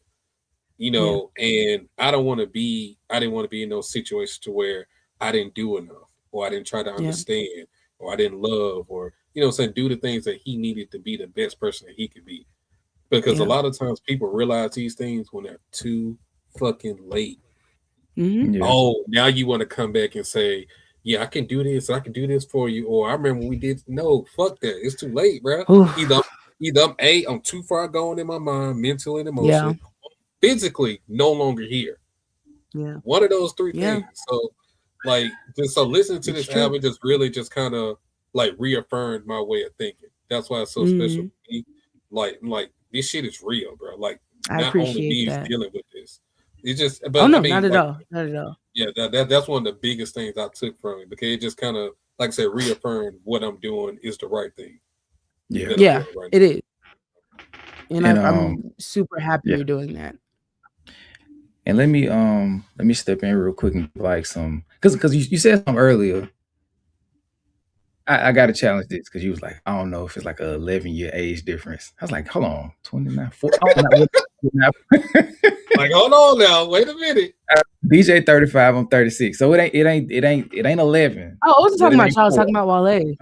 And I didn't want to be in those situations to where I didn't do enough, or I didn't try to understand, or I didn't love, or do the things that he needed to be the best person that he could be. Because a lot of times people realize these things when they're too fucking late. Oh, now you want to come back and say, yeah, I can do this, I can do this for you, or I remember when we did. No, fuck that, it's too late, bro. Either I'm too far gone in my mind, mentally and emotionally, physically no longer here. One of those three things. So like, listening to this album just really just kind of like reaffirmed my way of thinking. That's why it's so special to me. Like this shit is real, bro. Like, not only me is dealing with this. It's just, but not at all. Not at all. Yeah, that's one of the biggest things I took from it, because it just kind of, like I said, reaffirmed what I'm doing is the right thing. Yeah, it is. And I'm super happy you're doing that. And let me step in real quick and like some, because you said something earlier. I got to challenge this, because you was like, I don't know if it's like a 11-year age difference. I was like, hold on, 29, 40. Like, hold on now, wait a minute. DJ 35, I'm 36, so it ain't 11. Oh, I wasn't talking about y'all. I was talking about Wale.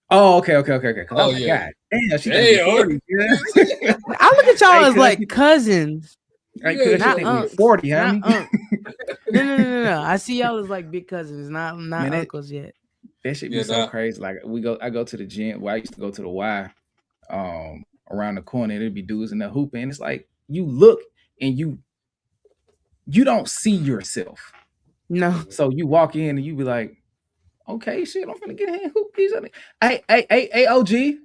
Oh, okay. God damn, she damn, 40. I look at y'all as like cousins. Not 40, honey. No. I see y'all as like big cousins, not uncles yet. That shit be so crazy. Like, I go to the gym. Well, I used to go to the Y, around the corner, and it'd be dudes in the hooping. And it's like, you look and you don't see yourself. No. So you walk in and you be like, okay, shit, I'm finna get in and hoop these other. Hey, OG. Hey,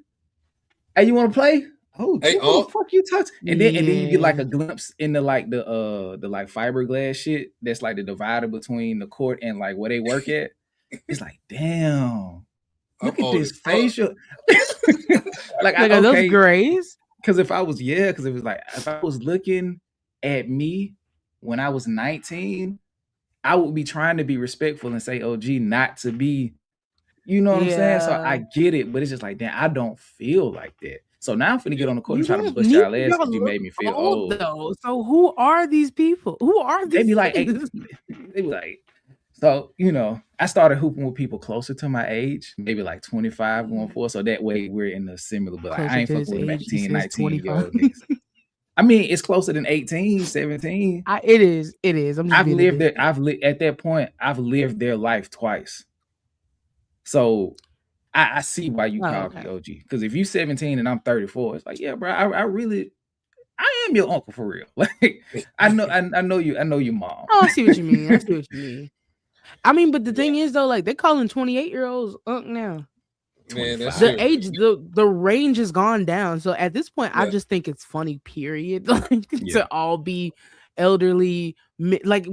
you want to play? Oh, hey, what the fuck you touch? And then you get like a glimpse into like the like fiberglass shit that's like the divider between the court and like where they work at. It's like, damn, look at this facial. Like, are those grays? Because if I was looking at me when I was 19, I would be trying to be respectful and say OG, not to be, you know what I'm saying? So I get it, but it's just like, damn, I don't feel like that. So now I'm finna get on the court and try to bust y'all ass because you made me feel old. Though. So who are these people? Who are these? They be like, so, I started hooping with people closer to my age, maybe like 25 going forward. So that way we're in a similar, but like, I ain't fucking with 18, 19-year-old niggas. I mean, it's closer than 18, 17. It is. I've lived there. At that point, I've lived their life twice. So I see why you call me OG. Because if you're 17 and I'm 34, it's like, yeah, bro, I am your uncle for real. Like, I know your mom. Oh, I see what you mean. I mean, but the thing is though, like, they're calling 28-year-olds unk now. Man, that's the age, the range has gone down. So at this point, I just think it's funny, period. Like, to all be elderly, like,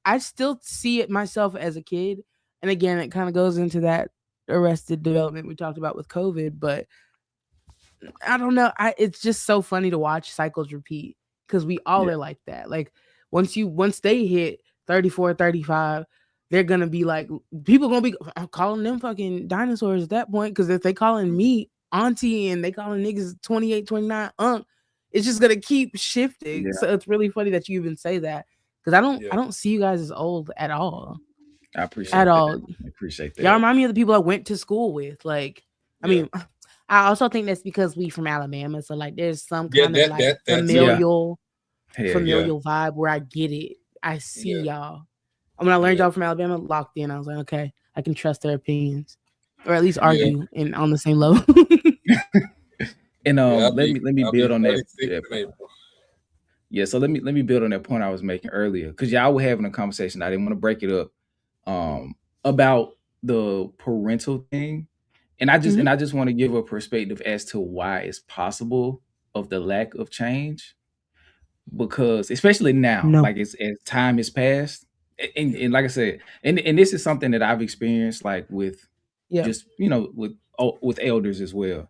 I still see it myself as a kid. And again, it kind of goes into that arrested development we talked about with COVID, but I don't know. It's just so funny to watch cycles repeat, because we all are like that. Like, once they hit 34, 35, they're gonna be like, people gonna be calling them fucking dinosaurs at that point. Because if they calling me auntie and they calling niggas 28, 29 it's just gonna keep shifting. So it's really funny that you even say that, because I don't see you guys as old at all. I at appreciate that. all. I appreciate Y'all that. remind me of the people I went to school with. Like, I Yeah. mean, I also think that's because we from Alabama, so like there's some Yeah, kind of like that's Yeah. familial Hell yeah. familial vibe where I get it. I see yeah, y'all. And when I learned yeah, y'all from Alabama, locked in, I was like, okay, I can trust their opinions, or at least yeah, argue and on the same level. And yeah. let me I'll be build on that. 46 in April. Yeah, so let me build on that point I was making earlier, because y'all were having a conversation. I didn't want to break it up, about the parental thing, and Mhm. I just want to give a perspective as to why it's possible of the lack of change, because especially now, No. like as time has passed, Yeah, and like I said, and this is something that I've experienced, like with Yeah. just with elders as well.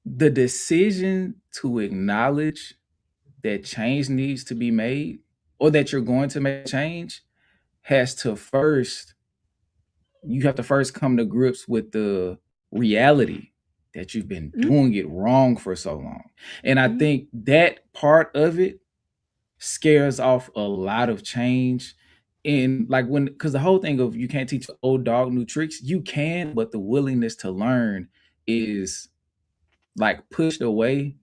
The decision to acknowledge that change needs to be made, or that you're going to make change, has to first you have to first come to grips with the reality that you've been Mhm. doing it wrong for so long. And I Mhm. think that part of it scares off a lot of change. And like, when, because the whole thing of you can't teach an old dog new tricks, you can, but the willingness to learn is like pushed away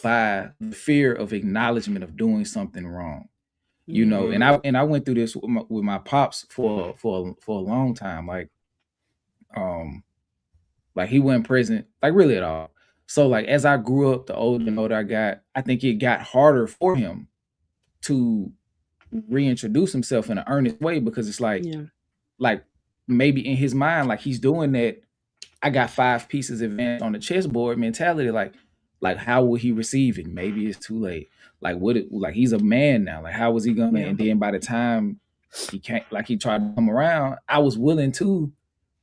by the fear of acknowledgement of doing something wrong. And Mhm. I went through this with my pops for a long time. Um like he wasn't present like really at all. So like as I grew up, the older and older I got, I think it got harder for him to reintroduce himself in an earnest way, because it's Yeah. like maybe in his mind, like he's doing that. I got 5 pieces advanced on the chessboard mentality. Like how will he receive it? Maybe it's too late. Like like he's a man now. Like how was he gonna? Yeah. And then by the time he can't, like he tried to come around, I was willing to,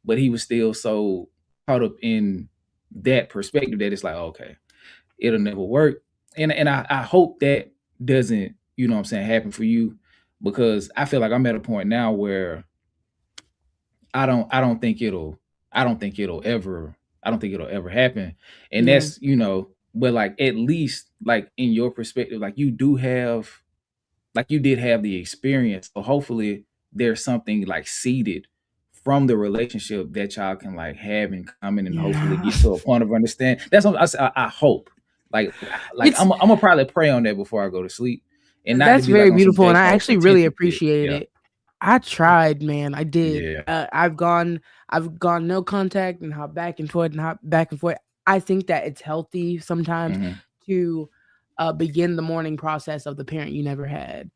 but he was still so caught up in that perspective that it's like, okay, it'll never work. And I hope that doesn't, you know what I'm saying, happen for you, because I feel like I'm at a point now where I don't think it'll I don't think it'll ever I don't think it'll ever happen. And Yeah. that's, but like at least like in your perspective, like you did have the experience. So hopefully there's something like seeded from the relationship that y'all can like have in common, and hopefully Yeah. get to a point of understanding. That's what I hope. Like It's I'm gonna probably pray on that before I go to sleep, and not to That's be like very on some beautiful, J. and I Cole actually really pretentious shit. appreciate Yeah, it. I tried, man. I did. yeah. I've gone no contact and hop back and forth and hop back and forth. I think that it's healthy sometimes Hmm. to begin the mourning process of the parent you never had.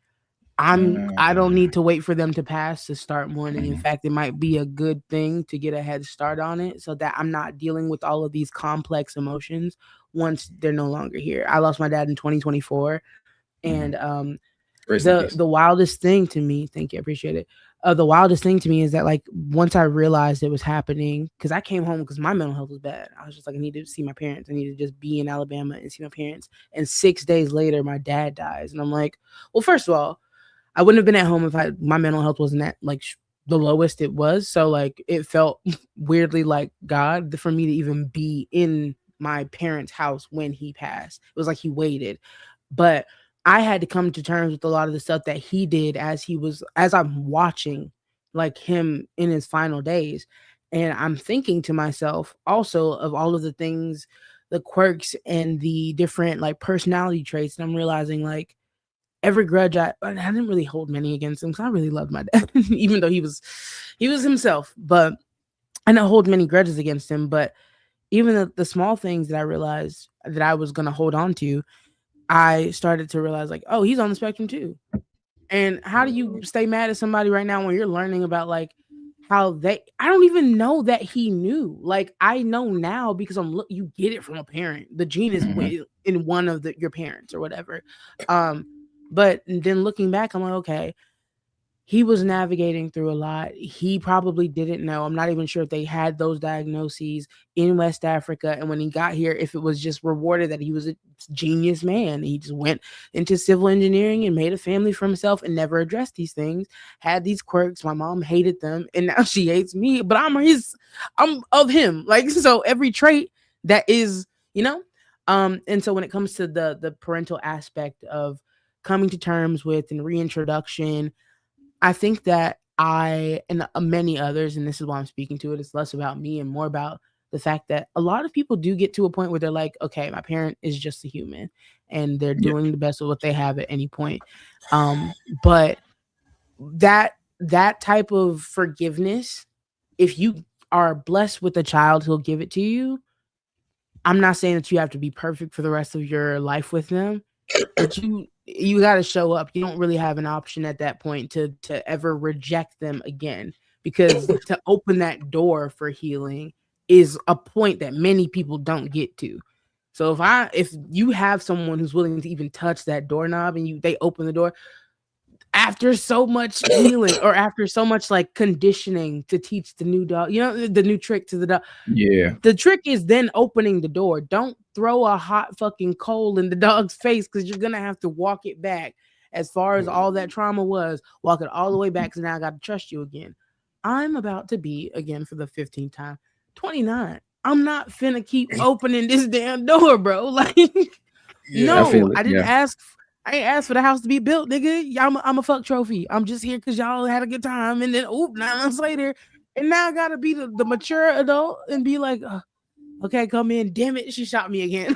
I don't Uh, need to wait for them to pass to start mourning. In mhm, fact, it might be a good thing to get a head start on it so that I'm not dealing with all of these complex emotions once they're no longer here. I lost my dad in 2024, mhm. and Rest in the peace. the wildest thing to me, thank you, appreciate it. The wildest thing to me is that like once I realized it was happening, because I came home because my mental health was bad. I was just like, I need to see my parents. I need to just be in Alabama and see my parents. And 6 days later, my dad dies, and I'm like, well, first of all, I wouldn't have been at home if my mental health wasn't at like the lowest it was. So like it felt weirdly like God for me to even be in my parents' house when he passed. It was like he waited. But I had to come to terms with a lot of the stuff that he did as I'm watching like him in his final days. And I'm thinking to myself also of all of the things, the quirks and the different like personality traits. And I'm realizing like every grudge I didn't really hold many against him because I really loved my dad, even though he was himself. But I didn't hold many grudges against him. But even the small things that I realized that I was gonna hold on to, I started to realize like, oh, he's on the spectrum too. And how do you Mhm. stay mad at somebody right now when you're learning about like how I don't even know that he knew. Like I know now because you get it from a parent. The gene is Hmm. in one of your parents or whatever. Um, but then looking back, I'm like, okay, he was navigating through a lot. He probably didn't know. I'm not even sure if they had those diagnoses in West Africa. And when he got here, if it was just rewarded that he was a genius man, he just went into civil engineering and made a family for himself and never addressed these things, had these quirks. My mom hated them and now she hates me, but I'm of him. Like, so every trait that is, and so when it comes to the parental aspect of coming to terms with and reintroduction, I think that I and many others, and this is why I'm speaking to it, it's less about me and more about the fact that a lot of people do get to a point where they're like, okay, my parent is just a human and they're Yeah. doing the best with what they have at any point. But that type of forgiveness, if you are blessed with a child who'll give it to you, I'm not saying that you have to be perfect for the rest of your life with them, but you got to show up. You don't really have an option at that point to ever reject them again, because to open that door for healing is a point that many people don't get to. So if you have someone who's willing to even touch that doorknob and they open the door after so much healing or after so much like conditioning to teach the new dog, the new trick to the dog. Yeah. The trick is then opening the door. Don't throw a hot fucking coal in the dog's face, because you're gonna have to walk it back as far as all that trauma was. Walk it all the way back, because now I got to trust you again. I'm about to be, again for the 15th time, 29. I'm not finna keep opening this damn door, bro. Like, no, I didn't ask. I ain't asked for the house to be built, nigga. I'm a fuck trophy. I'm just here because y'all had a good time, and then 9 months later, and now I gotta be the mature adult and be like, okay, come in. Damn it, she shot me again.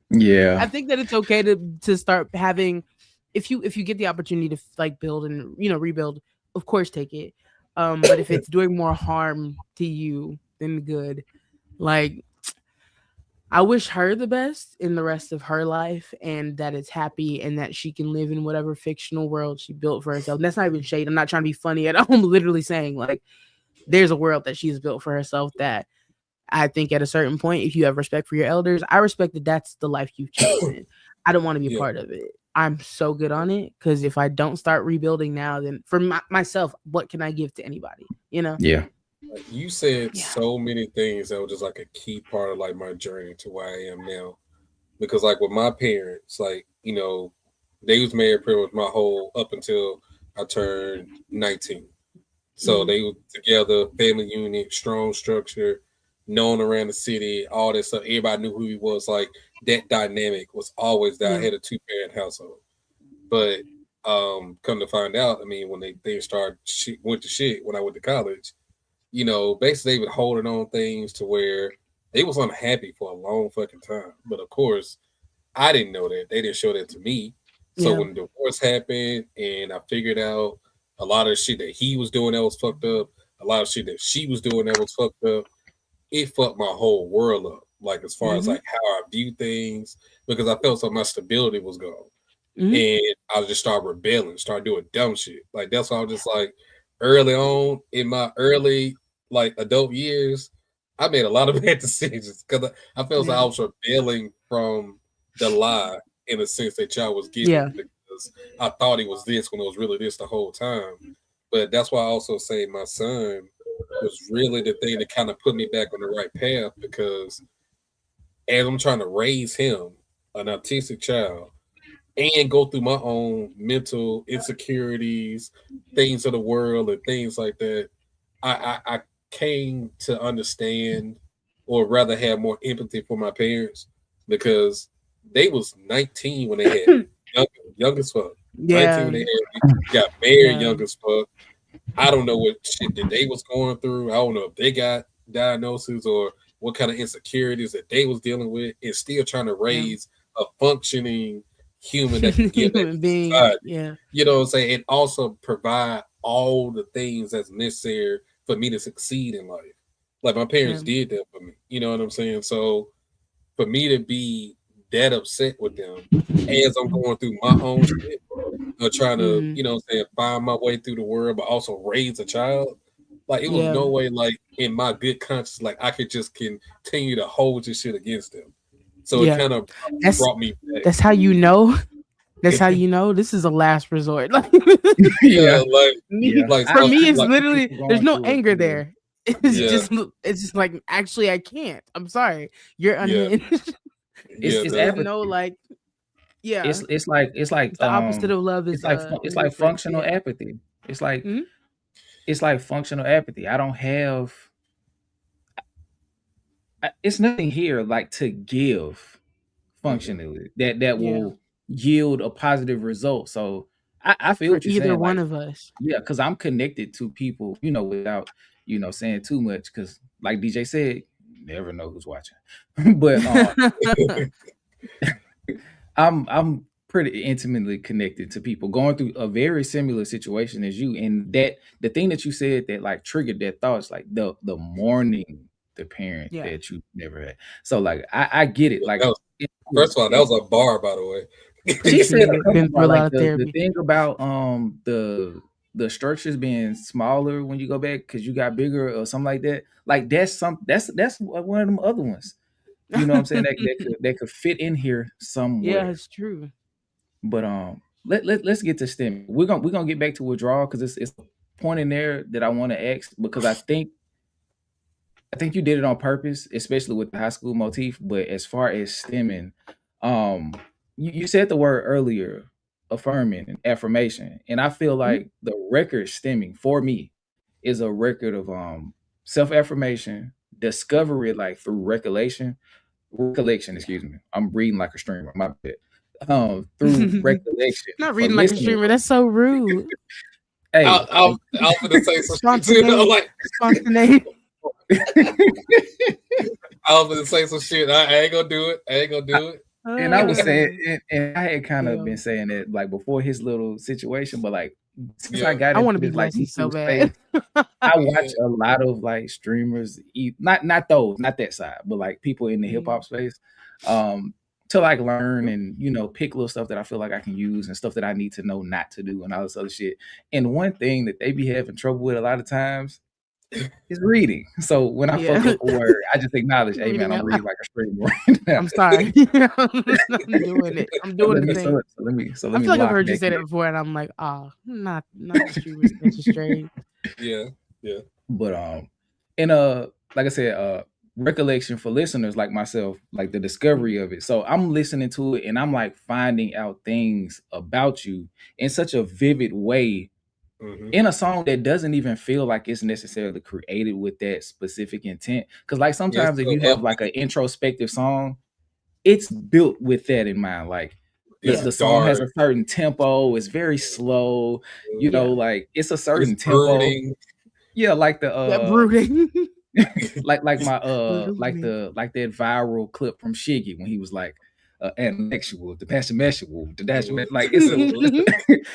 Yeah. I think that it's okay to start having, if you get the opportunity to like build and rebuild, of course take it. But if it's doing more harm to you than good, like, I wish her the best in the rest of her life, and that it's happy and that she can live in whatever fictional world she built for herself. And that's not even shade. I'm not trying to be funny at all. I'm literally saying, like, there's a world that she's built for herself that I think at a certain point, if you have respect for your elders, I respect that that's the life you've chosen. I don't want to be a part of it. I'm so good on it, because if I don't start rebuilding now, then for myself, what can I give to anybody? Yeah. Like, you said so many things that were just like a key part of like my journey to where I am now. Because like with my parents, like, they was married pretty much my whole up until I turned 19. So they were together, family unit, strong structure, known around the city, all this stuff. Everybody knew who he was. Like, that dynamic was always there. I had a 2-parent household. But come to find out, I mean, when they went to shit when I went to college, basically they would holding on things to where they was unhappy for a long fucking time. But of course, I didn't know that. They didn't show that to me. So when the divorce happened and I figured out a lot of shit that he was doing that was fucked up, a lot of shit that she was doing that was fucked up, it fucked my whole world up. Like, as far as like how I view things, because I felt so my stability was gone. And I just started rebelling, started doing dumb shit. Like, that's why I was just like, early on in my early like adult years, I made a lot of bad decisions because I felt like I was rebelling from the lie in a sense that y'all was giving, because I thought it was this when it was really this the whole time. But that's why I also say my son was really the thing that kind of put me back on the right path, because as I'm trying to raise him, an autistic child, and go through my own mental insecurities, things of the world, and things like that, I came to understand, or rather have more empathy for my parents, because they was 19 when they had young as fuck. 19 when they got married, young as fuck. I don't know what shit that they was going through. I don't know if they got diagnoses or what kind of insecurities that they was dealing with, and still trying to raise a functioning human that can give that being, you know what I'm saying, and also provide all the things that's necessary for me to succeed in life. Like, my parents did that for me, you know what I'm saying? So for me to be that upset with them as I'm going through my own shit, trying to, you know what I'm saying, find my way through the world, but also raise a child, like, it was no way, like, in my good conscience, like, I could just continue to hold this shit against them. So it kind of brought me back. That's how you know. That's how you know this is a last resort. Like, for me, it's literally there's no anger there. It's just like, actually, I can't. I'm sorry, you're unhinged. It's no like, It's like the opposite of love is it's like functional apathy. It's like it's like functional apathy. I don't have. It's nothing here like to give functionally that will yield a positive result. So I feel for what you're either saying. one Like, of us. yeah, because I'm connected to people, without saying too much. Because like DJ said, you never know who's watching. But I'm pretty intimately connected to people going through a very similar situation as you. And that the thing that you said that like triggered that thought is like the mourning the parent Yeah. that you never had. So like I get it. Like First of all, that was a bar, by the way. she said a couple Been through a about like lot of the therapy. thing about the structures being smaller when you go back because you got bigger or something like that. Like that's one of them other ones. You know what I'm saying? That could fit in here somewhere. Yeah, it's true. But let's get to STEM. We're gonna get back to withdrawal because it's a point in there that I want to ask because I think you did it on purpose, especially with the high school motif. But as far as stemming, you said the word earlier, affirming and affirmation, and I feel like the record stemming for me is a record of self affirmation, discovery, like through recollection. Excuse me, I'm reading like a streamer. My bad. Through recollection. Not for reading like a listeners. streamer. That's so rude. Hey, I was gonna say some shit too. I'm like, Spontaneity. I was gonna say some shit. I ain't gonna do it. And I was saying, and I had kind of Yeah. been saying that like before his little situation, but like since Yeah. I got I want into to be this like messy so YouTube bad. space, I watch a lot of like streamers, not that side, but like people in the hip hop space, to like learn and pick little stuff that I feel like I can use and stuff that I need to know not to do and all this other shit. And one thing that they be having trouble with a lot of times is reading. So when I fuck up a word, I just acknowledge, hey man, I'm reading like a streamer right now. I'm sorry. I'm doing it. I'm doing the thing. So let me I feel like I've lock heard you back say in. that before, and I'm like, not the streamers that's straight. Yeah. But and like I said, recollection for listeners like myself, like the discovery of it. So I'm listening to it and I'm like finding out things about you in such a vivid way in a song that doesn't even feel like it's necessarily created with that specific intent. Because like sometimes if you have like an introspective song, it's built with that in mind. Like the song has a certain tempo, it's very slow, like it's a certain tempo. Brooding. Yeah, like the brooding. like my like that viral clip from Shiggy when he was like intellectual, the passionmeshable, the dash, like it's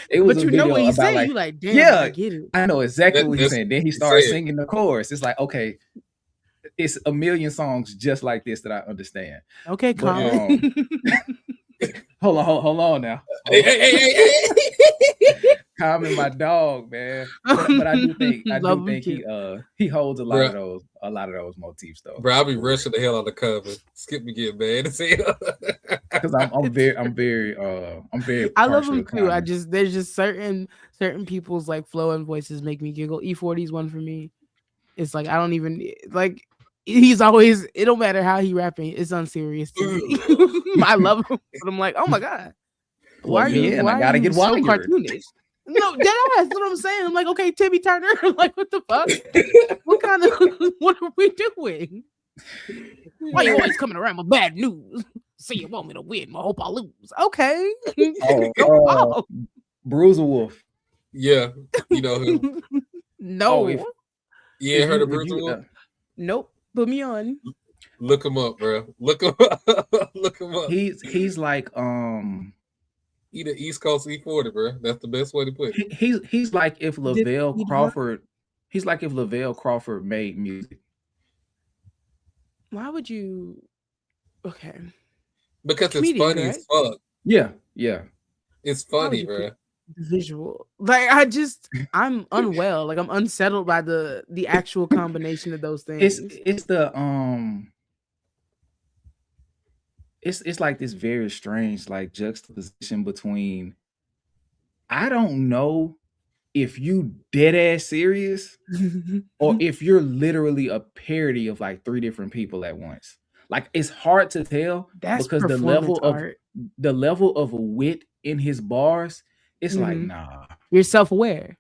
it was but a video what he about said, like you like, damn, I get it. I know exactly what he's saying. Then he started singing the chorus. It's like, okay, it's a million songs just like this that I understand. Okay, but, hold on now. Hey. Common, my dog, man. But I do think he holds a lot of those motifs though. Bro, I'll be rushing the hell out of the cover. Skip me get mad as hell. Because I'm very I love him too. There's just certain people's like flow and voices make me giggle. E40's one for me. It's like I don't even like. He's always. It don't matter how he rapping. It's unserious to me. I love him, but I'm like, oh my god, why are you? Why I gotta get so cartoonish? No, that's what I'm saying. I'm like, okay, Timmy Turner. I'm like, what the fuck? What are we doing? Why you always coming around with bad news? Say you want me to win, I hope I lose. Okay. Bruiser Wolf. Yeah, you know him. No. You ain't heard of Bruiser Wolf? Nope. Put me on. Look him up, bro. Look him up. He's like he the East Coast E40, bro. That's the best way to put it. He's like if Lavelle Crawford. He's like if Lavelle Crawford made music. Why would you? Okay. Because it's funny as fuck. Yeah. It's funny, bro. Visual, like I'm unwell. Like I'm unsettled by the actual combination of those things. It's like this very strange like juxtaposition between I don't know if you dead ass serious or if you're literally a parody of like three different people at once. Like it's hard to tell because the level of wit in his bars, it's like nah. You're self-aware.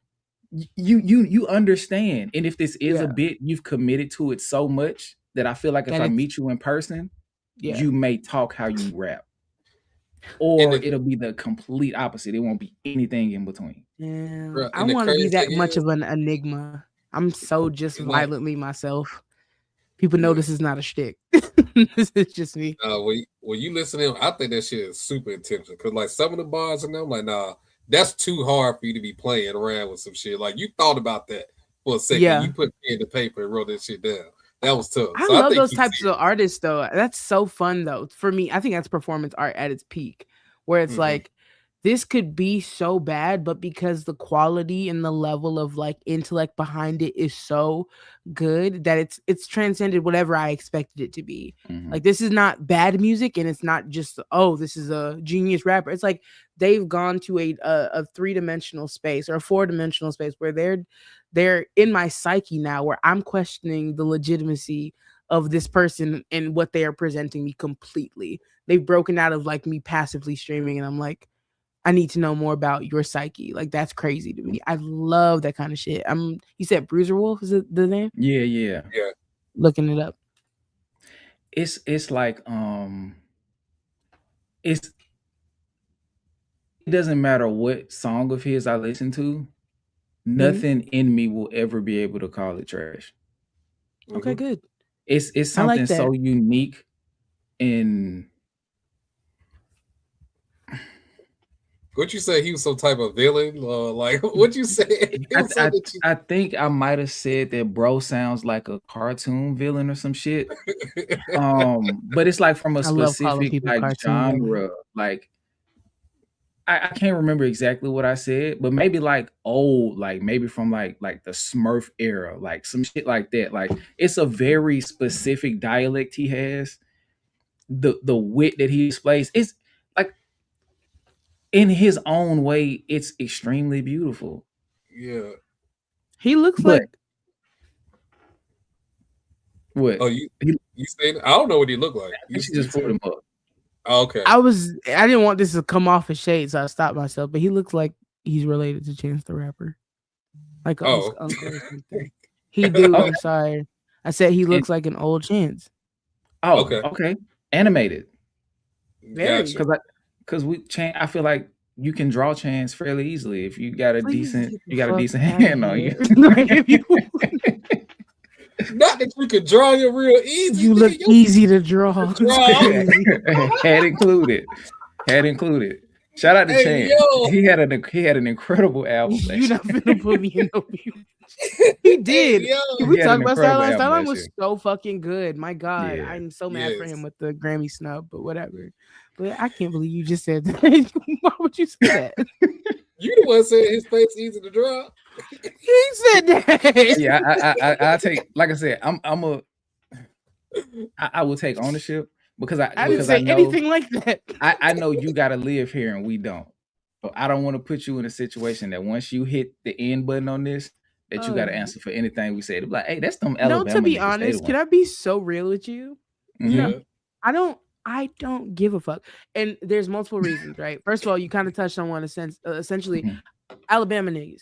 You understand, and if this is a bit, you've committed to it so much that I feel like if I meet you in person, you may talk how you rap. or it'll be the complete opposite. It won't be anything in between. Yeah, I want to be that much of an enigma. I'm so just violently myself. People know this is not a shtick. This is just me. When you listen to him, I think that shit is super intentional. Because like some of the bars in them, like, nah, that's too hard for you to be playing around with some shit. Like you thought about that for a second. Yeah. You put pen to paper and wrote that shit down. That was tough. I love those types of artists, though. That's so fun, though. For me, I think that's performance art at its peak, where it's like, this could be so bad, but because the quality and the level of like intellect behind it is so good that it's transcended whatever I expected it to be. Like, this is not bad music, and it's not just, oh, this is a genius rapper. It's like they've gone to a 3-dimensional space or a 4-dimensional space where they're in my psyche now, where I'm questioning the legitimacy of this person and what they are presenting me completely. They've broken out of like me passively streaming, and I'm like, I need to know more about your psyche. Like, that's crazy to me. I love that kind of shit. You said Bruiser Wolf is it the name? Yeah. Looking it up. It's like it doesn't matter what song of his I listen to, nothing in me will ever be able to call it trash. Okay, good. It's something like so unique in. What you say? He was some type of villain? Like what you say? I think I might have said that bro sounds like a cartoon villain or some shit. But it's like from a specific like genre. Like I can't remember exactly what I said, but maybe like old, like maybe from like the Smurf era, like some shit like that. Like it's a very specific dialect he has. The wit that he displays is like, in his own way, it's extremely beautiful. Yeah. He looks like what? Oh, you saying? I don't know what he looked like. You just pulled him up. Oh, okay. I didn't want this to come off as shade, so I stopped myself. But he looks like he's related to Chance the Rapper, like uncle or something. He do. I'm sorry. I said he looks like an old Chance. Oh, okay. Animated. Very. Because I feel like you can draw Chance fairly easily if you got a decent hand on you. Not that you could draw your real easy. You look easy to draw. Had included. Shout out to Chance. He had an incredible album. You're not gonna put me in no view. He did. We talked about that last time. That was so fucking good. My God, I'm so mad for him with the Grammy snub, but whatever. But I can't believe you just said that. Why would you say that? You the one said his face easy to draw. He said that. Yeah, I take, like I said, I will take ownership because I didn't say anything like that. I know you got to live here and we don't. So I don't want to put you in a situation that once you hit the end button on this, that you got to answer for anything we say. Like, hey, that's them Alabama. No, to be honest, can I be so real with you? Yeah. I don't give a fuck. And there's multiple reasons, right? First of all, you kind of touched on one essentially Alabama niggas.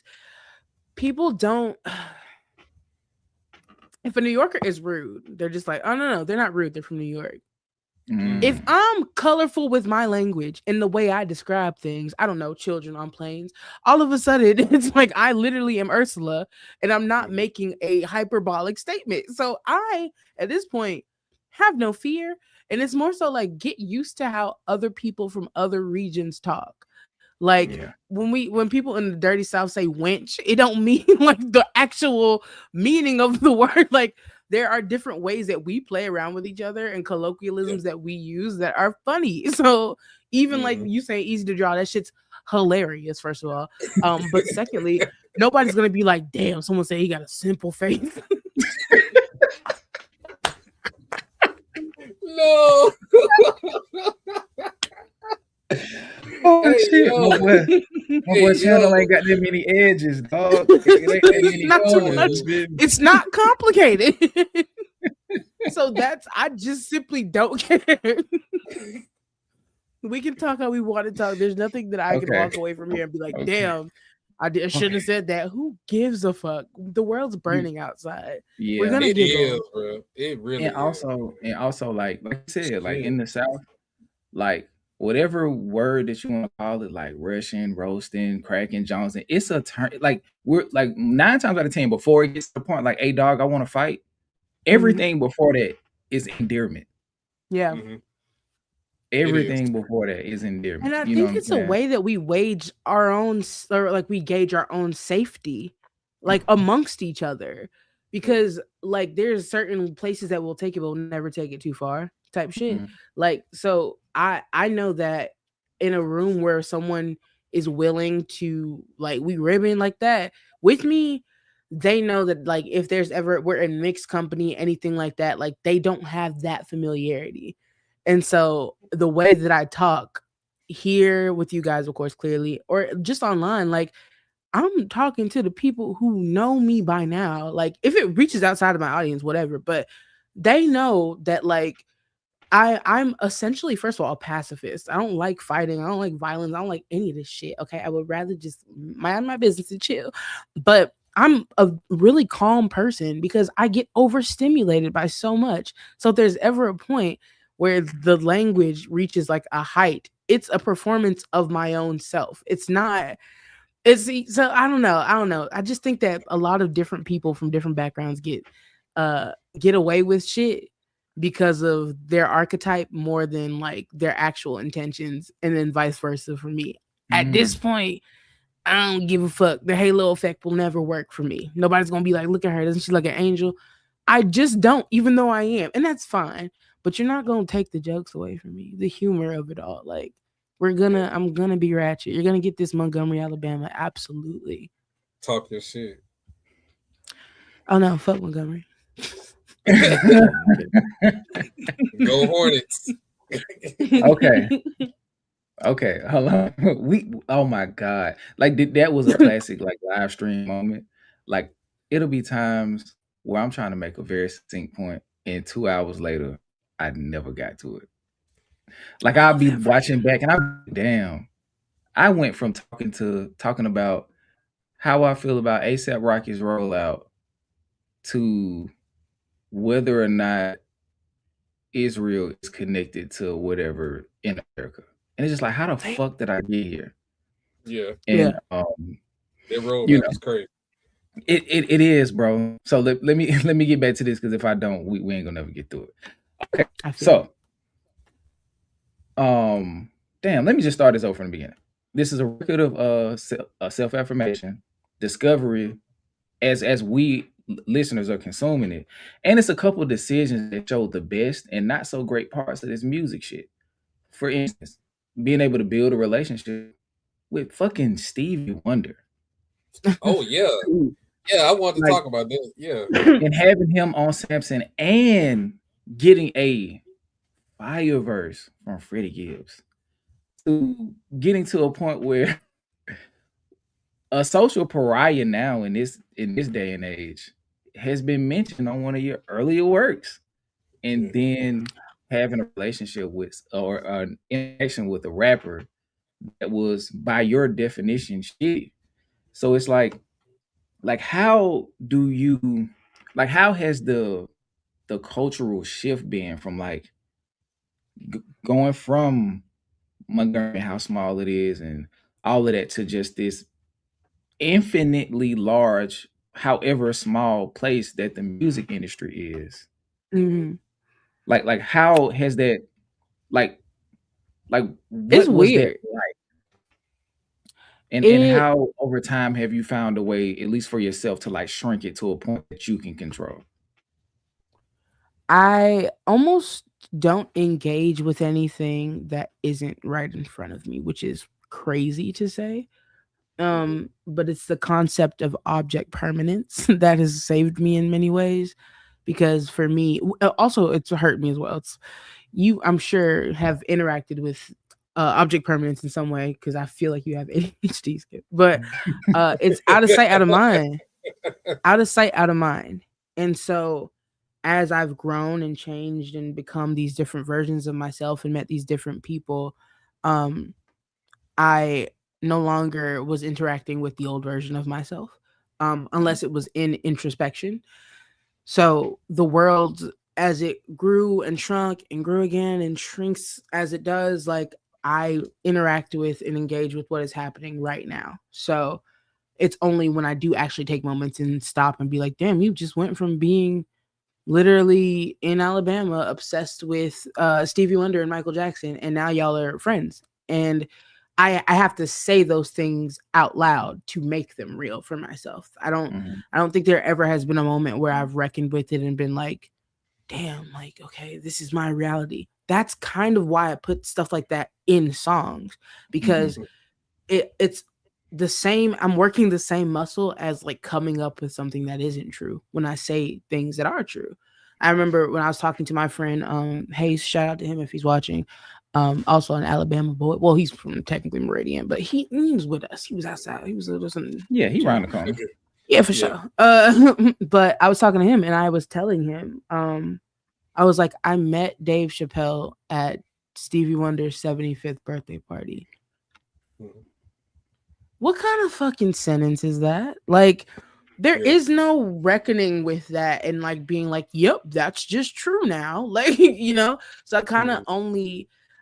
People don't. If a New Yorker is rude, they're just like, oh, no, they're not rude. They're from New York. If I'm colorful with my language and the way I describe things, I don't know, children on planes, all of a sudden it's like I literally am Ursula and I'm not making a hyperbolic statement. So I, at this point, have no fear. And it's more so like get used to how other people from other regions talk. Like when people in the dirty South say wench, it don't mean like the actual meaning of the word. Like there are different ways that we play around with each other and colloquialisms that we use that are funny. So even like you say easy to draw, that shit's hilarious, first of all. But secondly, nobody's gonna be like, damn, someone say he got a simple face. No. Oh shit! My boy channel ain't got that many edges, dog. It's not complicated. So I just simply don't care. We can talk how we want to talk. There's nothing that I can walk away from here and be like, damn, I shouldn't have said that. Who gives a fuck? The world's burning outside. Yeah, we're gonna get bro. It really and also like I said, like in the South, like whatever word that you want to call it, like Russian, roasting, cracking, Johnson, it's a turn. Like we're like 9 times out of 10 before it gets to the point, like, hey dog, I want to fight. Everything before that is endearment. Yeah. Mhm. Everything before that is endearment. And I You know what think I'm it's a saying? way that we wage our own, or like we gauge our own safety, like amongst each other, because like there's certain places that we'll take it, but we'll never take it too far, type shit. Mhm. Like, so I know that in a room where someone is willing to like we ribbon like that with me, they know that like if there's ever we're in mixed company, anything like that, like they don't have that familiarity. And so the way that I talk here with you guys, of course, clearly, or just online, like I'm talking to the people who know me by now. Like if it reaches outside of my audience, whatever, but they know that like I'm essentially, first of all, a pacifist. I don't like fighting. I don't like violence. I don't like any of this shit. Okay. I would rather just mind my business and chill. But I'm a really calm person because I get overstimulated by so much. So if there's ever a point where the language reaches like a height, it's a performance of my own self. It's not, it's so I don't know. I don't know. I just think that a lot of different people from different backgrounds get away with shit because of their archetype more than like their actual intentions, and then vice versa for me. At this point, I don't give a fuck. The halo effect will never work for me. Nobody's gonna be like, look at her, doesn't she look like an angel? I just don't, even though I am, and that's fine. But you're not gonna take the jokes away from me, the humor of it all. Like I'm gonna be ratchet. You're gonna get this Montgomery, Alabama, absolutely. Talk your shit. Oh no, fuck Montgomery. Go Hornets. Okay. Okay, hold on. Oh my god, like that was a classic like live stream moment. Like it'll be times where I'm trying to make a very succinct point, and 2 hours later, I never got to it. Like I'll be watching back, and I'm damn. I went from talking about how I feel about ASAP Rocky's rollout to whether or not Israel is connected to whatever in America. And it's just like, how the fuck did I get here? Yeah. And That road you map know, is crazy. it is, bro. So let me get back to this, because if I don't, we ain't gonna never get through it. Okay. So damn, let me just start this over from the beginning. This is a record of self-affirmation, discovery, as we listeners are consuming it. And it's a couple of decisions that show the best and not so great parts of this music shit. For instance, being able to build a relationship with fucking Stevie Wonder. Oh yeah. Yeah, I wanted to talk about that. Yeah. And having him on Samson and getting a fire verse from Freddie Gibbs, to getting to a point where a social pariah now in this day and age has been mentioned on one of your earlier works, and then having a relationship with or an interaction with a rapper that was by your definition shitty. So it's like how do you how has the cultural shift been from like going from Montgomery, how small it is and all of that, to just this infinitely large, however small place that the music industry is? Mhm. Like how has that like what It's was that weird. like? And how over time have you found a way, at least for yourself, to like shrink it to a point that you can control? I almost don't engage with anything that isn't right in front of me, which is crazy to say. But it's the concept of object permanence that has saved me in many ways, because for me, also it's hurt me as well. It's I'm sure have interacted with object permanence in some way, because I feel like you have ADHD, Skip. But it's out of sight, out of mind. Out of sight, out of mind. And so as I've grown and changed and become these different versions of myself and met these different people, I no longer was interacting with the old version of myself, unless it was in introspection. So the world, as it grew and shrunk and grew again and shrinks as it does, like I interact with and engage with what is happening right now. So it's only when I do actually take moments and stop and be like, damn, you just went from being literally in Alabama obsessed with Stevie Wonder and Michael Jackson, and now y'all are friends. And I have to say those things out loud to make them real for myself. I don't think there ever has been a moment where I've reckoned with it and been like, damn, like, okay, this is my reality. That's kind of why I put stuff like that in songs, because it's the same. I'm working the same muscle as like coming up with something that isn't true when I say things that are true. I remember when I was talking to my friend Hayes, shout out to him if he's watching, also an Alabama boy. Well, he's from technically Meridian, but he was with us. He was outside. He was listening. Yeah, he around the corner. Yeah, for sure. But I was talking to him and I was telling him, I was like, I met Dave Chappelle at Stevie Wonder's 75th birthday party. What kind of fucking sentence is that? Like, there is no reckoning with that and like being like, yep, that's just true now. Like, you know, so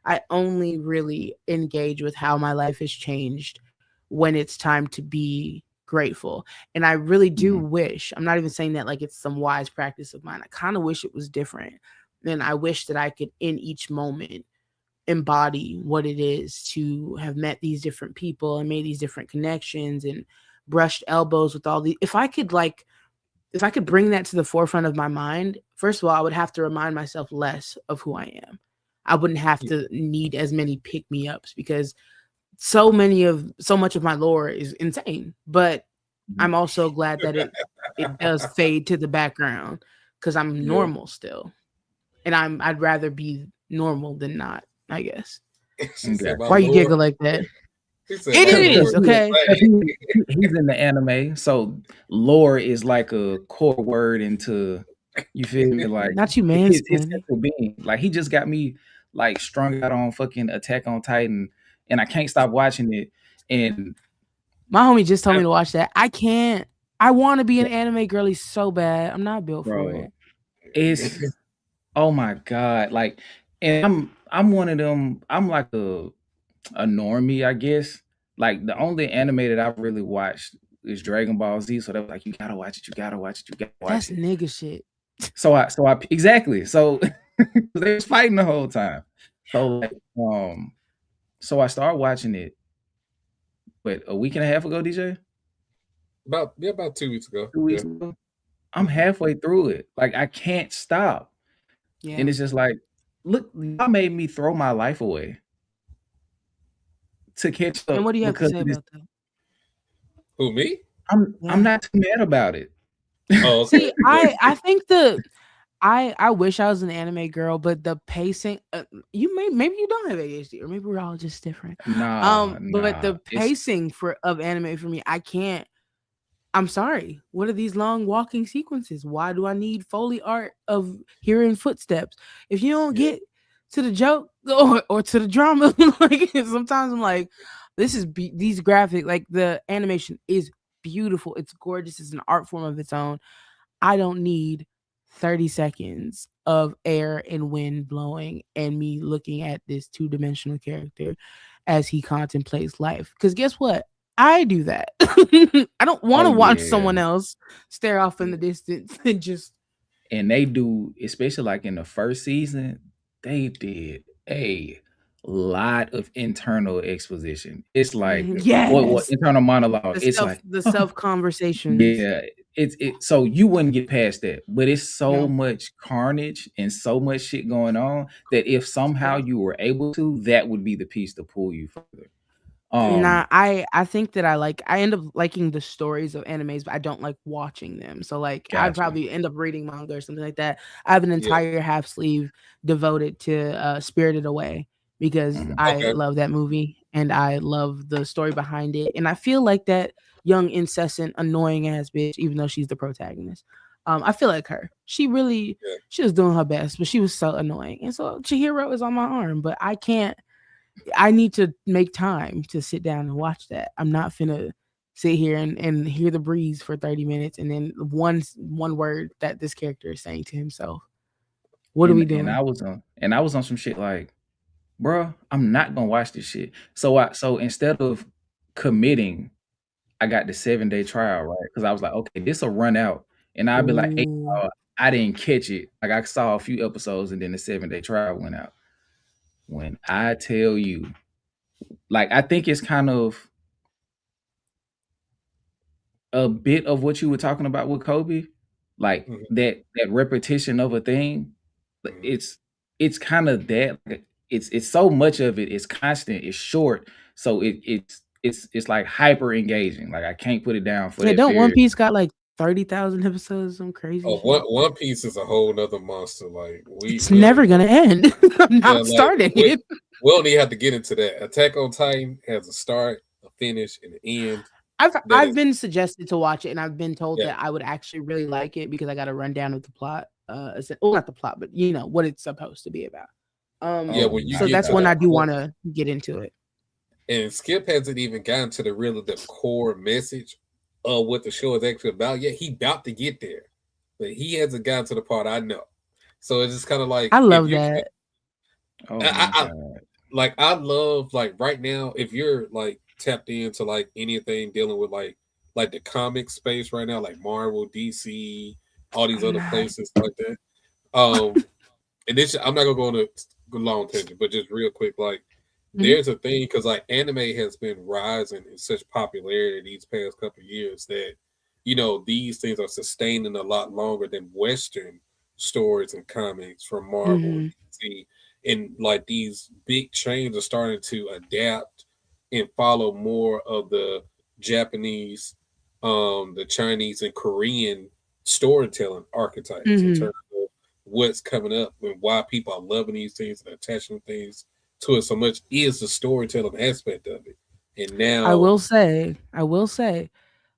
I only really engage with how my life has changed when it's time to be grateful. And I really do wish, I'm not even saying that like it's some wise practice of mine. I kind of wish it was different. And I wish that I could in each moment embody what it is to have met these different people and made these different connections and brushed elbows with all the, if I could bring that to the forefront of my mind, first of all, I would have to remind myself less of who I am. I wouldn't have to need as many pick-me-ups because so much of my lore is insane. But I'm also glad that it does fade to the background because I'm normal still. And I'd rather be normal than not, I guess. Why you giggle like that? It is, okay. He's in the anime, so lore is like a core word into, you feel me? Like, not you, man. His central being. Like, he just got me like strung out on fucking Attack on Titan, and I can't stop watching it. And my homie just told me to watch that. I can't. I want to be an anime girly so bad. I'm not built for it. It's oh my god, like, and I'm one of them. I'm like a normie, I guess. Like, the only anime that I've really watched is Dragon Ball Z. So they're like, you gotta watch it. You gotta watch it. You gotta watch That's it. Nigga shit. So I exactly. So they was fighting the whole time. So like, so I started watching it. But a week and a half ago, DJ. About 2 weeks ago. 2 weeks ago. I'm halfway through it. Like, I can't stop. Yeah. And it's just like, look, y'all made me throw my life away to catch up. And what do you have to say about that? Who, me? I'm not too mad about it. Oh, okay. See, I think I wish I was an anime girl, but the pacing, maybe you don't have ADHD, or maybe we're all just different. But the pacing of anime for me, I can't. I'm sorry. What are these long walking sequences? Why do I need Foley art of hearing footsteps? If you don't get to the joke or to the drama, like sometimes I'm like, these graphic, like the animation is beautiful. It's gorgeous. It's an art form of its own. I don't need 30 seconds of air and wind blowing and me looking at this two-dimensional character as he contemplates life. Because guess what? I do that. I don't want to watch someone else stare off in the distance and just. And they do, especially like in the first season, they did a lot of internal exposition. It's like what internal monologue. The self conversations. Yeah, it's so you wouldn't get past that, but it's so much carnage and so much shit going on that if somehow you were able to, that would be the piece to pull you further. I think that I end up liking the stories of animes, but I don't like watching them. So like I'd probably end up reading manga or something like that. I have an entire half sleeve devoted to Spirited Away because I love that movie and I love the story behind it. And I feel like that young, incessant, annoying ass bitch, even though she's the protagonist. I feel like her. She really she was doing her best, but she was so annoying. And so Chihiro is on my arm, but I need to make time to sit down and watch that. I'm not finna sit here and hear the breeze for 30 minutes and then one word that this character is saying to himself. What are we doing? And I was on some shit like, bro, I'm not gonna watch this shit. So instead of committing, I got the 7-day trial, right? Because I was like, okay, this will run out, and I'd be like, hey, Ooh. I didn't catch it. Like I saw a few episodes, and then the 7-day trial went out. When I tell you, like, I think it's kind of a bit of what you were talking about with Kobe, like Mhm. that repetition of a thing. Mhm. It's kind of that. It's so much of it. It's constant. It's short. So it's like hyper engaging. Like I can't put it down for Yeah, that don't One period. Piece got like 30,000 episodes, some crazy Oh, shit. One Piece is a whole nother monster. Like It's never gonna end. I'm not starting we it. don't even have to get into that. Attack on Titan has a start, a finish, and an end. That I've is, been suggested to watch it, and I've been told yeah, that I would actually really like it because I got a rundown of the plot. Well, not the plot, but you know what it's supposed to be about. yeah. Oh When you So get that's to when that I do point, want to get into it. and Skip hasn't even gotten to the core message of what the show is actually about yet. He about to get there, but he hasn't gotten to the part I know. So it's just kind of like I if love you, that. Oh my god. like I love like right now if you're like tapped into like anything dealing with like the comic space right now, like Marvel, DC, all these I'm other not. places like that. And this I'm not gonna go on a long tangent, but just real quick, like there's a thing because like anime has been rising in such popularity these past couple of years that these things are sustaining a lot longer than Western stories and comics from Marvel and DC, and like these big chains are starting to adapt and follow more of the Japanese, the Chinese and Korean storytelling archetypes in terms of what's coming up and why people are loving these things and attaching things to it so much is the storytelling aspect of it. And now, I will say,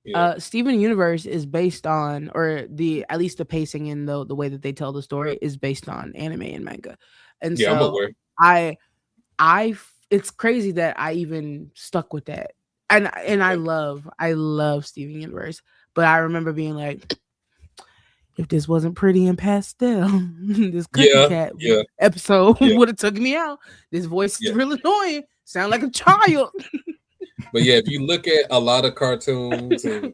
yeah, Steven Universe is based on, or at least the pacing and the way that they tell the story is based on anime and manga, and yeah, I'm so aware. it's crazy that I even stuck with that, and I love Steven Universe, but I remember being like, if this wasn't pretty and pastel, this Cookie Yeah, Cat yeah, episode yeah, would have took me out. This voice is yeah. real annoying. Sound like a child. But yeah, if you look at a lot of cartoons and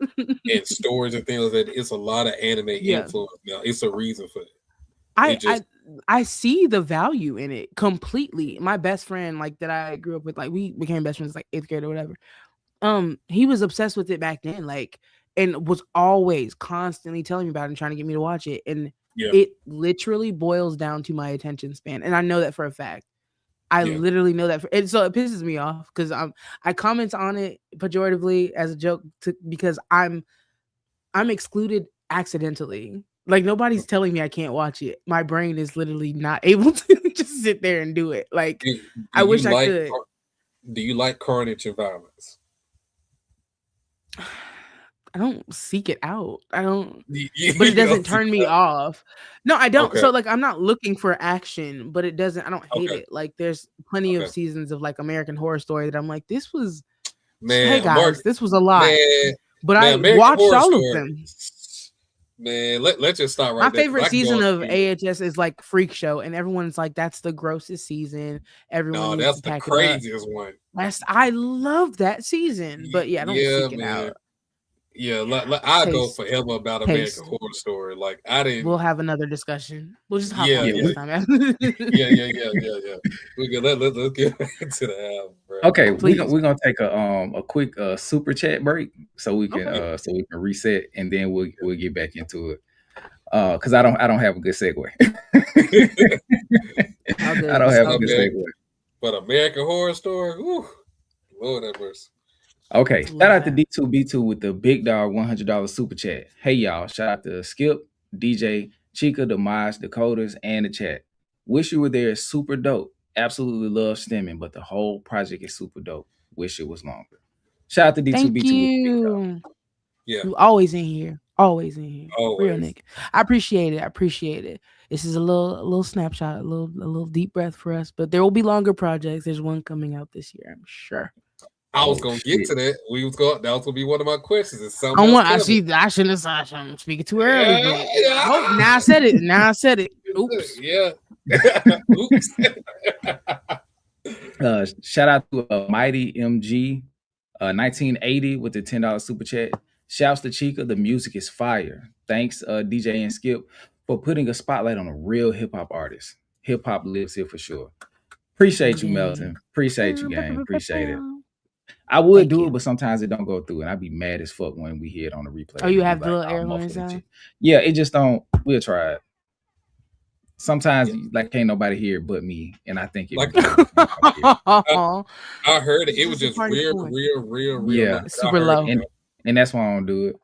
stories and things like that, it's a lot of anime Yeah. influence now. It's a reason for it. I see the value in it completely. My best friend, like that I grew up with, like we became best friends like 8th grade or whatever. He was obsessed with it back then, like, and was always constantly telling me about it and trying to get me to watch it. And Yeah, it literally boils down to my attention span, and I know that for a fact. I yeah, literally know that, and so it pisses me off because I comment on it pejoratively as a joke because I'm excluded accidentally. Like nobody's telling me I can't watch it. My brain is literally not able to just sit there and do it. Like Do, I wish I could. do you like carnage and violence? I don't seek it out. I don't, You but it don't doesn't see turn me that? off. No, I don't. Okay, So like I'm not looking for action, but it doesn't. I don't hate okay, it. Like there's plenty of okay. seasons of like American Horror Story that I'm like, this was. Hey Man, guys, this was a lot, man, but man, I American watched Horror all of Story. them. Man, let's just stop My right there because favorite I can go season on of to you. AHS is like Freak Show, and everyone's like, "That's the grossest season. Everyone No, needs that's to the pack it up." craziest one. I love that season, but yeah, I don't Yeah, seek it man. out. Yeah, I go Taste, forever about American taste. Horror Story. Like I didn't. We'll have another discussion. We'll just hop Yeah, on Yeah, yeah, next time. After. yeah. We can let's get back to the album, bro. okay, Please. we're gonna take a quick super chat break so we can Okay. reset, and then we'll get back into it. Because I don't have a good segue. How good I is don't the have a But good segue? segue. but American Horror Story, whew, Lord have mercy. Okay, shout Love out to that. D2B2 with the big dog $100 super chat. Hey y'all, shout out to Skip, DJ, Chika, the Mods, the Coders, and the chat. Wish You Were There is super dope. Absolutely love stemming, but the whole project is super dope. Wish it was longer. Shout out to Thank D2B2 with the big dog. you. Yeah, You always in here. Always in here. Real always. nigga. I appreciate it. This is a little snapshot, a little deep breath for us. But there will be longer projects. There's one coming out this year, I'm sure. I was Oh, gonna get shit. to that. That was gonna be one of my questions. Is I something else coming? I shouldn't have said I'm speaking too early, Yeah, but yeah. oh, now I said it. Oops. Yeah. Oops. Shout out to Mighty MG 1980 with the $10 super chat. Shouts to Chika. The music is fire. Thanks, DJ and Skip, for putting a spotlight on a real hip hop artist. Hip hop lives here for sure. Appreciate you, Melton. Appreciate you, gang. Appreciate it. I would do it, but sometimes it don't go through, and I'd be mad as fuck when we hear it on the replay. Oh, you have the little air horn sound? Yeah, it just don't. We'll try it. Sometimes like can't nobody hear it but me, and I think it. Like, I heard it. It was just real. Yeah, super low, and that's why I don't do it.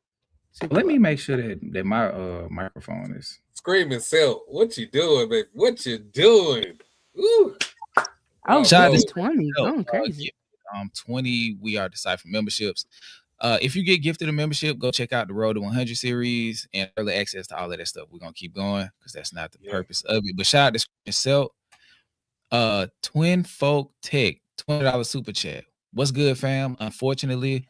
Let me make sure that my microphone is screaming. Self, what you doing, baby? What you doing? Ooh. Oh, shout out to 20. Going crazy. 20 We Are DeCypher memberships. If you get gifted a membership, go check out the Road to 100 series and early access to all of that stuff. We're gonna keep going because that's not the purpose of it. But shout out to yourself. Twin Folk Tech, $20 super chat. What's good, fam? Unfortunately,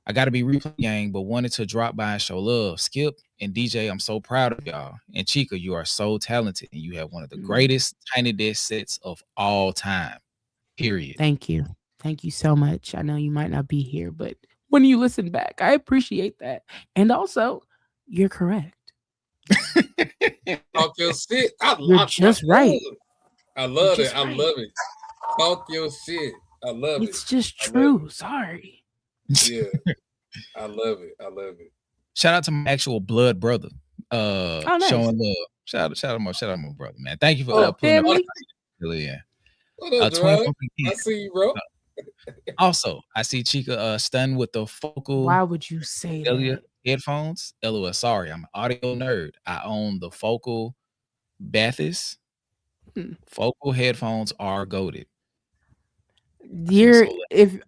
I got to be replay gang, but wanted to drop by and show love. Skip and DJ, I'm so proud of y'all. And Chika, you are so talented, and you have one of the greatest Tiny Desk sets of all time. Period. Thank you so much. I know you might not be here, but when you listen back, I appreciate that. And also, you're correct. Talk your shit. You're just right. I love it. I love it. Talk your shit. I love it. It's just true. Sorry. Yeah. I love it. Shout out to my actual blood brother. Nice. Showing love. Shout out my brother, man. Thank you for putting up. Yeah. What up, I see you, bro. Also, I see Chika stunned with the focal. Why would you say that? Headphones. LOL. Sorry, I'm an audio nerd. I own the focal Bathis. Focal headphones are goated.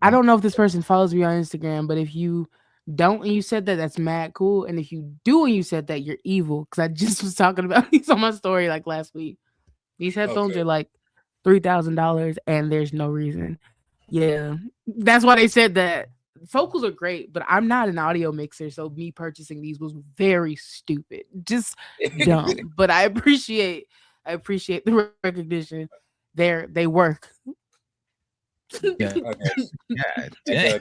I don't know if this person follows me on Instagram, but if you don't and you said that, that's mad cool. And if you do and you said that, you're evil. Because I just was talking about these on my story like last week. These headphones are like $3,000 and there's no reason. Yeah, that's why they said that. Focals are great, but I'm not an audio mixer, so me purchasing these was very stupid, just dumb. But I appreciate the recognition. They work. Yeah, yeah.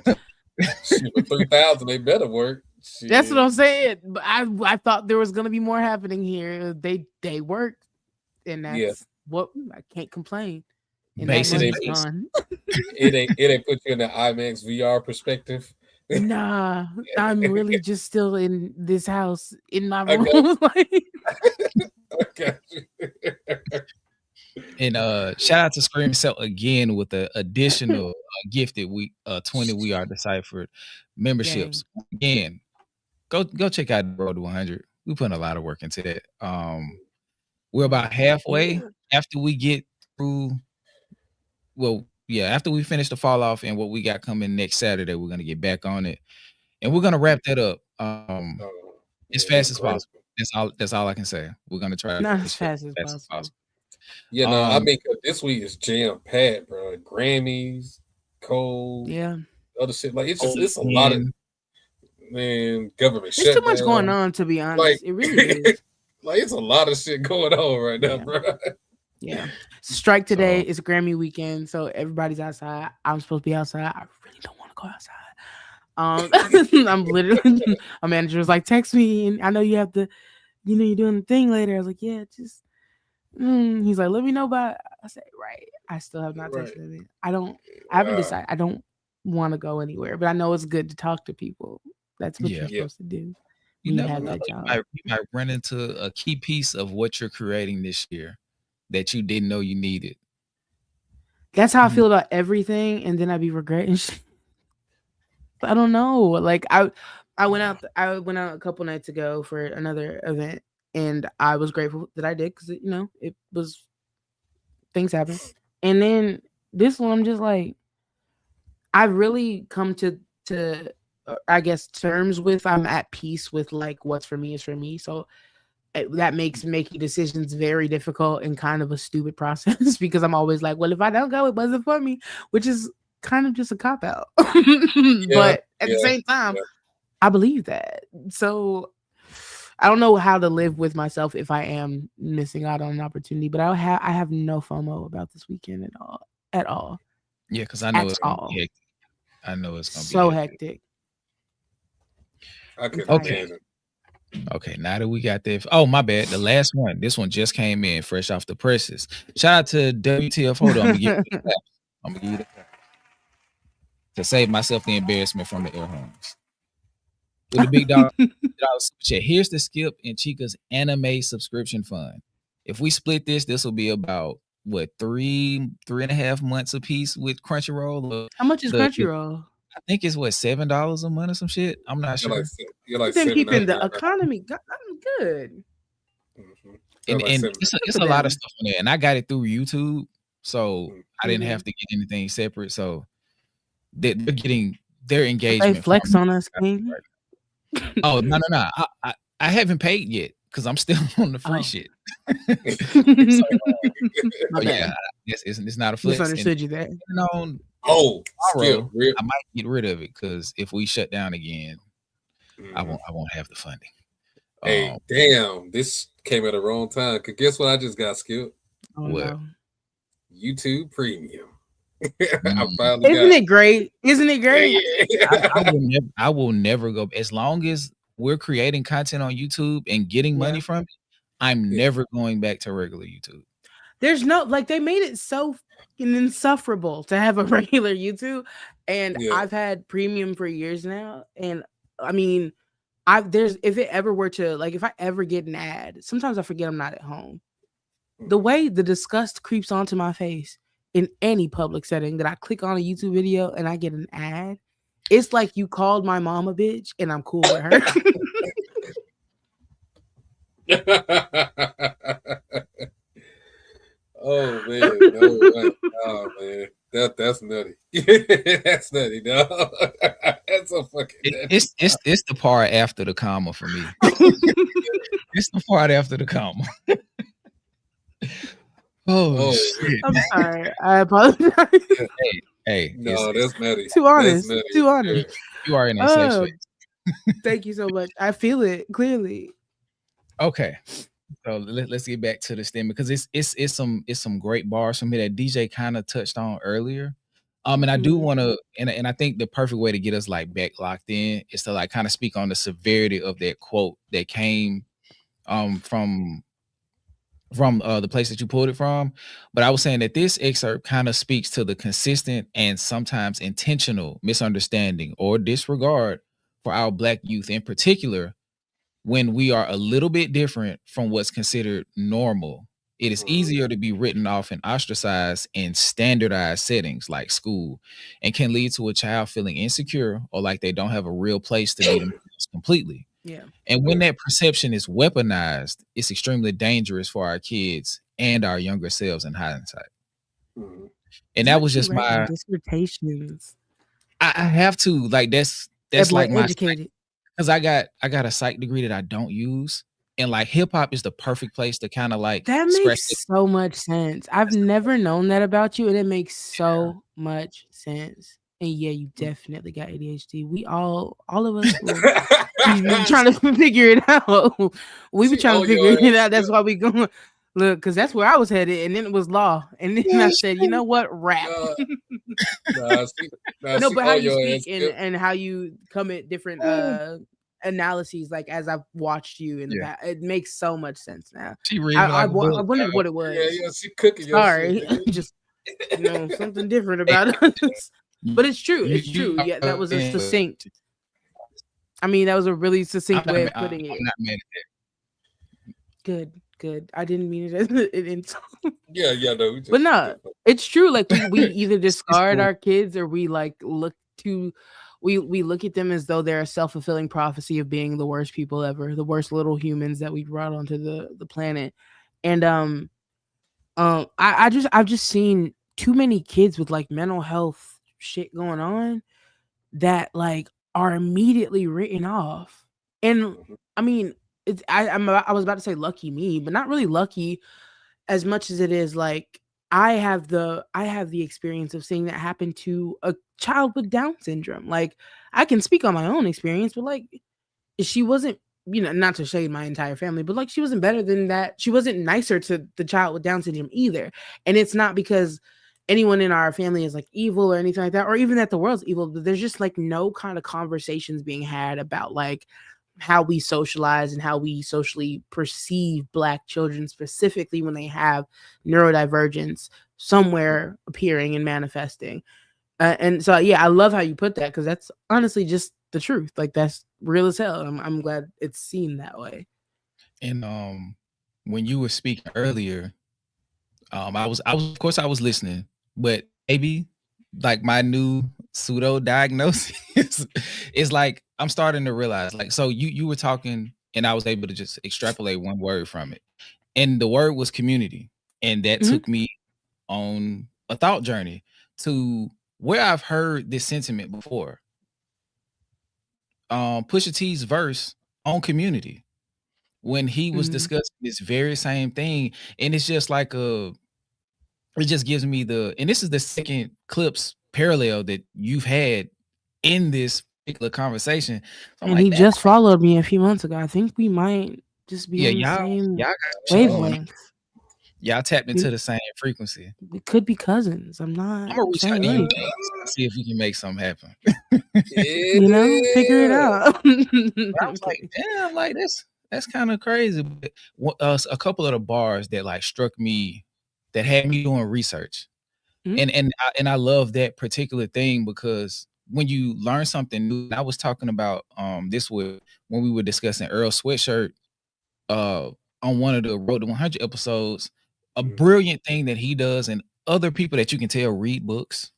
3,000, they better work. Shit. That's what I'm saying. But I thought there was gonna be more happening here. They work, and that's what I can't complain. And it ain't put you in the IMAX VR perspective. Nah, I'm really just still in this house in my room. Okay. And shout out to Scream Cell again with the additional gifted 20 We Are DeCypherEd memberships. Again, go check out the Road to 100. We put a lot of work into that. We're about halfway after we get through. Well, yeah, after we finish the fall off and what we got coming next Saturday, we're gonna get back on it, and we're gonna wrap that up as fast as possible. That's all I can say. We're gonna try as fast as possible. Yeah, no, I mean this week is jam packed, bro. Grammys, cold, other shit. Like it's a lot of government. There's too much going on, to be honest. Like, it really is. Like it's a lot of shit going on right now, bro. Yeah. Strike today is Grammy weekend, so everybody's outside. I'm supposed to be outside. I really don't want to go outside. I'm literally my manager was like, text me, and I know you have to, you're doing the thing later. I was like, yeah, just he's like, let me know about. I said, right. I still have not texted him. I haven't decided. I don't want to go anywhere, but I know it's good to talk to people. That's what you're supposed to do. You have that job. You might run into a key piece of what you're creating this year that you didn't know you needed. That's how I feel about everything, and then I'd be regretting shit. I don't know. Like I went out a couple nights ago for another event, and I was grateful that I did because it was things happen. And then this one, I'm just like, I've really come to I guess terms with. I'm at peace with like what's for me is for me. So that makes making decisions very difficult and kind of a stupid process because I'm always like, well, if I don't go, it wasn't for me, which is kind of just a cop out. But at the same time, I believe that. So I don't know how to live with myself if I am missing out on an opportunity, but I have no FOMO about this weekend at all. Yeah, because I know at it's gonna all. be hectic. I know it's gonna be So hectic. hectic. I couldn't Okay. imagine. Okay, now that we got that. Oh, my bad. The last one. This one just came in fresh off the presses. Shout out to WTF. Hold on. I'm gonna give you the clap. To save myself the embarrassment from the air horns. With the big dog, here's the Skip and Chika's anime subscription fund. If we split this will be about what 3.5 months a piece with Crunchyroll. How much is Crunchyroll? I think it's what $7 a month or some shit. I'm not sure. You're like them keeping $7 the economy good. Mhm. And Like $7. it's a lot of stuff on there. And I got it through YouTube, so I didn't have to get anything separate. So they're getting their engagement. They flex on us, King. Oh no. I haven't paid yet because I'm still on the free shit. It's not a flex. Misunderstood you there. Tomorrow, I might get rid of it because if we shut down again, I won't have the funding. Hey, damn! This came at the wrong time. Cause guess what? I just got skipped. What? No. YouTube Premium. Isn't it great? Isn't it great? I will never go as long as we're creating content on YouTube and getting money from it. I'm never going back to regular YouTube. There's no they made it so insufferable to have a regular YouTube, and I've had premium for years now, and I mean, if it ever were to if I ever get an ad, sometimes I forget I'm not at home. The way the disgust creeps onto my face in any public setting that I click on a YouTube video and I get an ad, it's like you called my mom a bitch and I'm cool with her. Oh man, no, oh man, that's nutty. That's nutty, no. That's so fucking nutty. It's the part after the comma for me. It's the part after the comma. Oh shit! I'm sorry. I apologize. Hey, no, that's nutty. Too honest. Nutty. Too honest. You are in a safe space. Thank you so much. I feel it clearly. Okay, so let's get back to the stem because it's some great bars from here that DJ kind of touched on earlier. And I do want to, and I think the perfect way to get us back locked in is to kind of speak on the severity of that quote that came from the place that you pulled it from. But I was saying that this excerpt kind of speaks to the consistent and sometimes intentional misunderstanding or disregard for our Black youth in particular when we are a little bit different from what's considered normal. It is easier to be written off and ostracized in standardized settings like school and can lead to a child feeling insecure or like they don't have a real place to be themselves completely. Yeah. And when that perception is weaponized, it's extremely dangerous for our kids and our younger selves in hindsight. And that was just my dissertations. I have to that's like my educated. Because I got a psych degree that I don't use. And hip hop is the perfect place to kind of that makes so much sense. I've never known that about you, and it makes so much sense. And yeah, you definitely got ADHD. We all of us be trying to figure it out. We be trying to figure it out. That's why we going look, because that's where I was headed, and then it was law, and then I said, you know what, rap. No, but how you speak and how you come at different analyses, as I've watched you in the past, it makes so much sense now. I wondered what it was. Yeah, she cooking. Sorry, just something different about us. But it's true. It's true. Yeah, that was a succinct. I mean, that was a really succinct way of putting it. I'm not mad at that. Good. I didn't mean it as an insult. Yeah, no. But no, it's true. We either discard our kids or we look at them as though they're a self-fulfilling prophecy of being the worst people ever, the worst little humans that we brought onto the planet. And I've just seen too many kids with mental health shit going on that are immediately written off. And I mean, I was about to say lucky me, but not really lucky as much as it is I have the experience of seeing that happen to a child with Down syndrome. I can speak on my own experience, but she wasn't, not to shade my entire family, but she wasn't better than that. She wasn't nicer to the child with Down syndrome either. And it's not because anyone in our family is like evil or anything like that, or even that the world's evil. But there's just like no kind of conversations being had about like how we socialize and how we socially perceive Black children, specifically when they have neurodivergence somewhere appearing and manifesting. And so, yeah, I love how you put that, because that's honestly just the truth. Like, that's real as hell. I'm glad it's seen that way. And when you were speaking earlier, I was of course I was listening, but maybe like my new pseudo diagnosis is like I'm starting to realize, like, so you were talking and I was able to just extrapolate one word from it, and the word was community, and that took me on a thought journey to where I've heard this sentiment before. Pusha T's verse on community, when he was discussing this very same thing, and it's just like it just gives me and this is the second clips parallel that you've had in this particular conversation. So I'm And like, he just followed me a few months ago. I think we might just be on the same got wavelength. Y'all tapped into the same frequency. We could be cousins. I'm gonna reach out to you and see if we can make something happen. You know, figure it out. I was like, damn, like that's kind of crazy. But a couple of the bars that like struck me, that had me doing research, and I love that particular thing, because when you learn something new, I was talking about this when we were discussing Earl Sweatshirt on one of the Road to 100 episodes. A brilliant thing that he does, and other people that you can tell read books,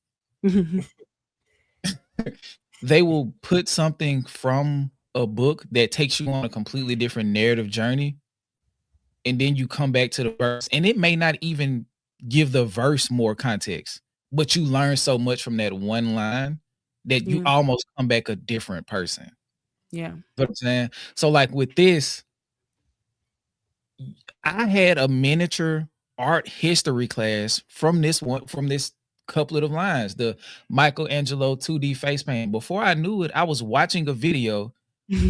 they will put something from a book that takes you on a completely different narrative journey, and then you come back to the verse, and it may not even give the verse more context, but you learn so much from that one line that you almost come back a different person. Yeah. You know what I'm saying? So like with this, I had a miniature art history class from this couplet of lines, the Michelangelo 2D face paint. Before I knew it, I was watching a video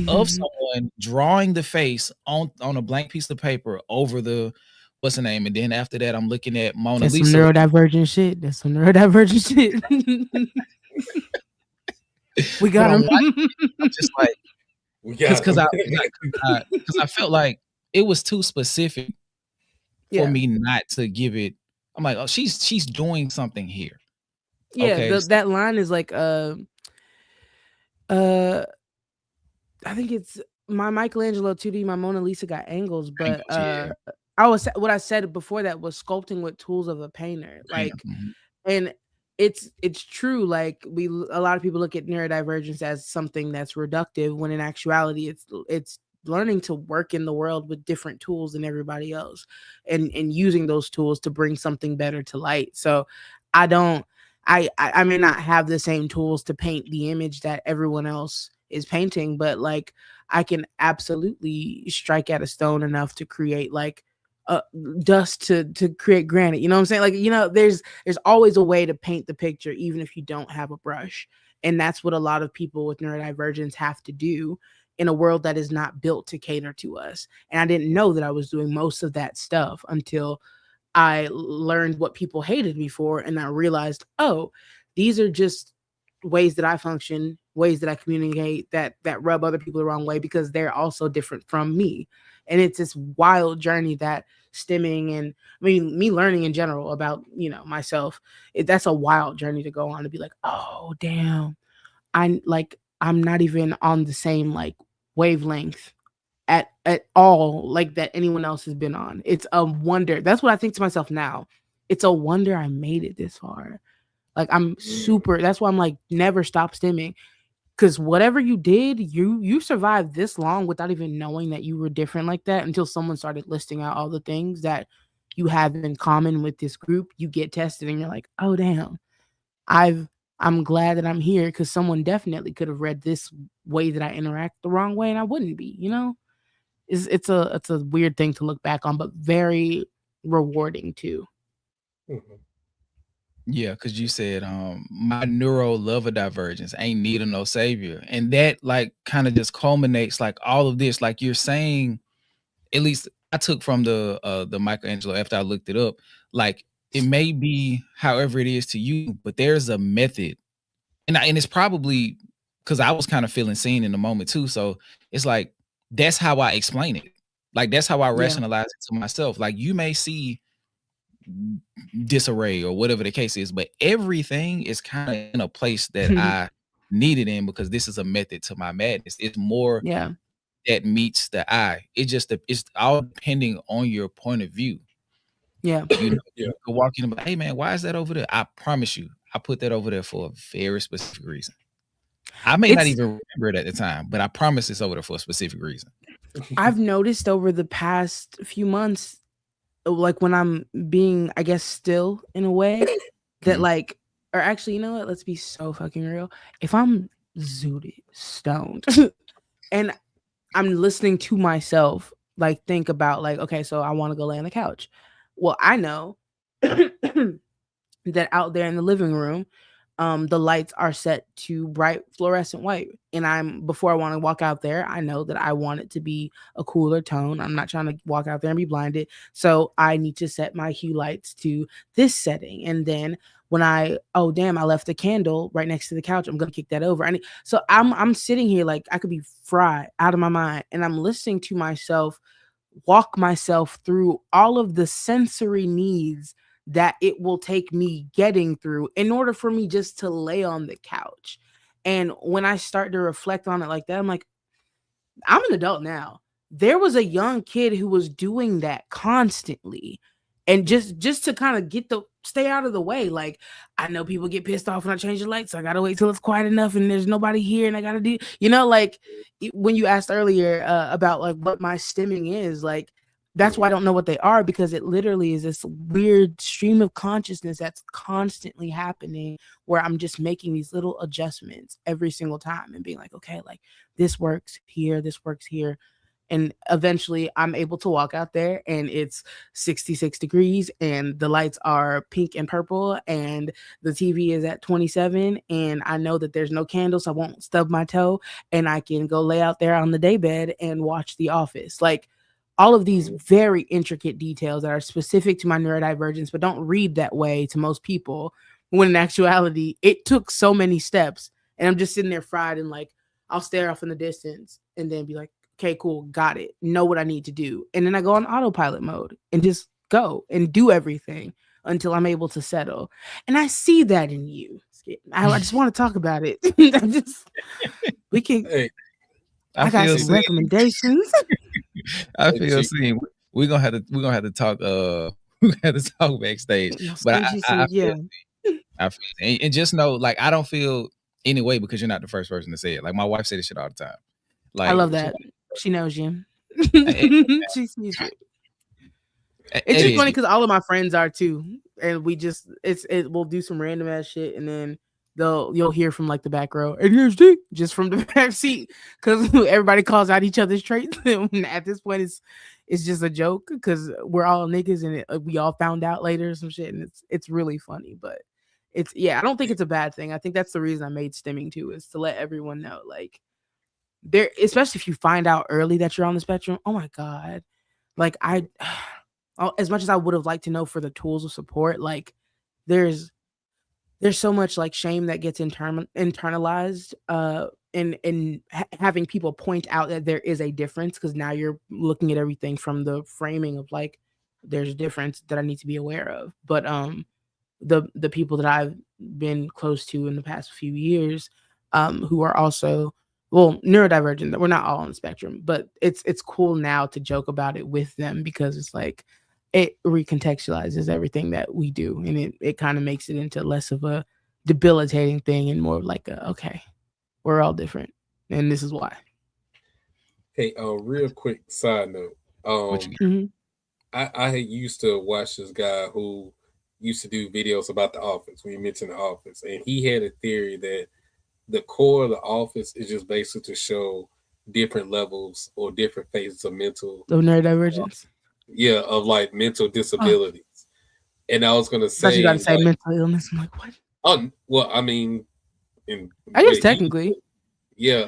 of someone drawing the face on a blank piece of paper over the what's the name, and then after that, I'm looking at Mona Lisa. That's some neurodivergent shit. That's some neurodivergent shit. We got him. I'm just like, because I felt like it was too specific for me not to give it. I'm like, oh, she's doing something here. Yeah, okay, that line is like I think it's my Michelangelo 2D, my Mona Lisa got angles, but what I said before that was sculpting with tools of a painter. Like, and it's true. Like, a lot of people look at neurodivergence as something that's reductive, when in actuality it's learning to work in the world with different tools than everybody else, and using those tools to bring something better to light. So I may not have the same tools to paint the image that everyone else is painting, but like I can absolutely strike at a stone enough to create like dust to create granite. You know what I'm saying? Like, you know, there's always a way to paint the picture, even if you don't have a brush. And that's what a lot of people with neurodivergence have to do in a world that is not built to cater to us. And I didn't know that I was doing most of that stuff until I learned what people hated me for, and I realized, oh, these are just ways that I function, ways that I communicate that rub other people the wrong way, because they're also different from me. And it's this wild journey that stemming, and I mean, me learning in general about, you know, myself, that's a wild journey to go on, to be like, oh, damn, I'm not even on the same like wavelength at all, like that anyone else has been on. It's a wonder. That's what I think to myself now. It's a wonder I made it this far. Like, I'm super, that's why I'm like, never stop stimming, because whatever you did, you survived this long without even knowing that you were different like that, until someone started listing out all the things that you have in common with this group. You get tested and you're like, oh damn, I'm glad that I'm here, because someone definitely could have read this way that I interact the wrong way and I wouldn't be, you know? It's a weird thing to look back on, but very rewarding too. Yeah, because you said my neuro lover divergence ain't need of no savior, and that like kind of just culminates like all of this, like you're saying. At least I took from the Michelangelo, after I looked it up, like it may be however it is to you, but there's a method. And it's probably because I was kind of feeling seen in the moment too. So it's like, that's how I explain it. Like, that's how I rationalize it to myself. Like, you may see disarray or whatever the case is, but everything is kind of in a place that I need it in, because this is a method to my madness. It's more that meets the eye. It's all depending on your point of view. You know, you can walk in and be like, hey man, why is that over there? I promise you, I put that over there for a very specific reason. I may not even remember it at the time, but I promise it's over there for a specific reason. I've noticed over the past few months, like when I'm being, I guess, still in a way that like, or actually, you know what? Let's be so fucking real. If I'm zooted, stoned, and I'm listening to myself, like think about like, okay, so I want to go lay on the couch. Well, I know that out there in the living room, the lights are set to bright fluorescent white. And before I want to walk out there, I know that I want it to be a cooler tone. I'm not trying to walk out there and be blinded. So I need to set my hue lights to this setting. And then when oh damn, I left the candle right next to the couch, I'm gonna kick that over. So I'm sitting here like I could be fried out of my mind, and I'm listening to myself walk myself through all of the sensory needs that it will take me getting through in order for me just to lay on the couch. And when I start to reflect on it like that, I'm like, I'm an adult now. There was a young kid who was doing that constantly. And just to kind of stay out of the way. Like, I know people get pissed off when I change the lights, so I gotta wait till it's quiet enough and there's nobody here and I gotta do, like when you asked earlier about like what my stimming is, like that's why I don't know what they are, because it literally is this weird stream of consciousness that's constantly happening where I'm just making these little adjustments every single time and being like, okay, like this works here, this works here. And eventually I'm able to walk out there and it's 66 degrees and the lights are pink and purple and the TV is at 27 and I know that there's no candles, so I won't stub my toe, and I can go lay out there on the daybed and watch The Office. Like all of these very intricate details that are specific to my neurodivergence, but don't read that way to most people, when in actuality, it took so many steps. And I'm just sitting there fried and like, I'll stare off in the distance and then be like, okay, cool, got it. Know what I need to do. And then I go on autopilot mode and just go and do everything until I'm able to settle. And I see that in you. I just want to talk about it. We can. Hey, I got some recommendations. I feel seen. We're gonna have to talk. We have to talk backstage. But I feel, and just know, like, I don't feel any way because you're not the first person to say it. Like my wife said this shit all the time. Like, I love that. She knows you. She sees you. It's just funny because all of my friends are too, and we'll do some random ass shit, and then you'll hear from like the back row, and here's D, just from the back seat, because everybody calls out each other's traits. At this point, it's just a joke because we're all niggas, and we all found out later some shit, and it's really funny. But I don't think it's a bad thing. I think that's the reason I made stimming too, is to let everyone know, like, there, especially if you find out early that you're on the spectrum. Oh my god, like as much as I would have liked to know for the tools of support, like there's so much like shame that gets internalized in having people point out that there is a difference, because now you're looking at everything from the framing of like there's a difference that I need to be aware of. But the people that I've been close to in the past few years who are also neurodivergent, that we're not all on the spectrum, but it's cool now to joke about it with them, because it's like it recontextualizes everything that we do, and it kind of makes it into less of a debilitating thing and more like okay, we're all different and this is why. Hey, real quick side note. I used to watch this guy who used to do videos about The Office. When you mentioned The Office, and he had a theory that the core of The Office is just basically to show different levels or different phases of neurodivergence. Of like mental disabilities. And I was gonna say, you gotta say mental illness. I'm like, what? Oh well, I mean, I guess technically. Yeah.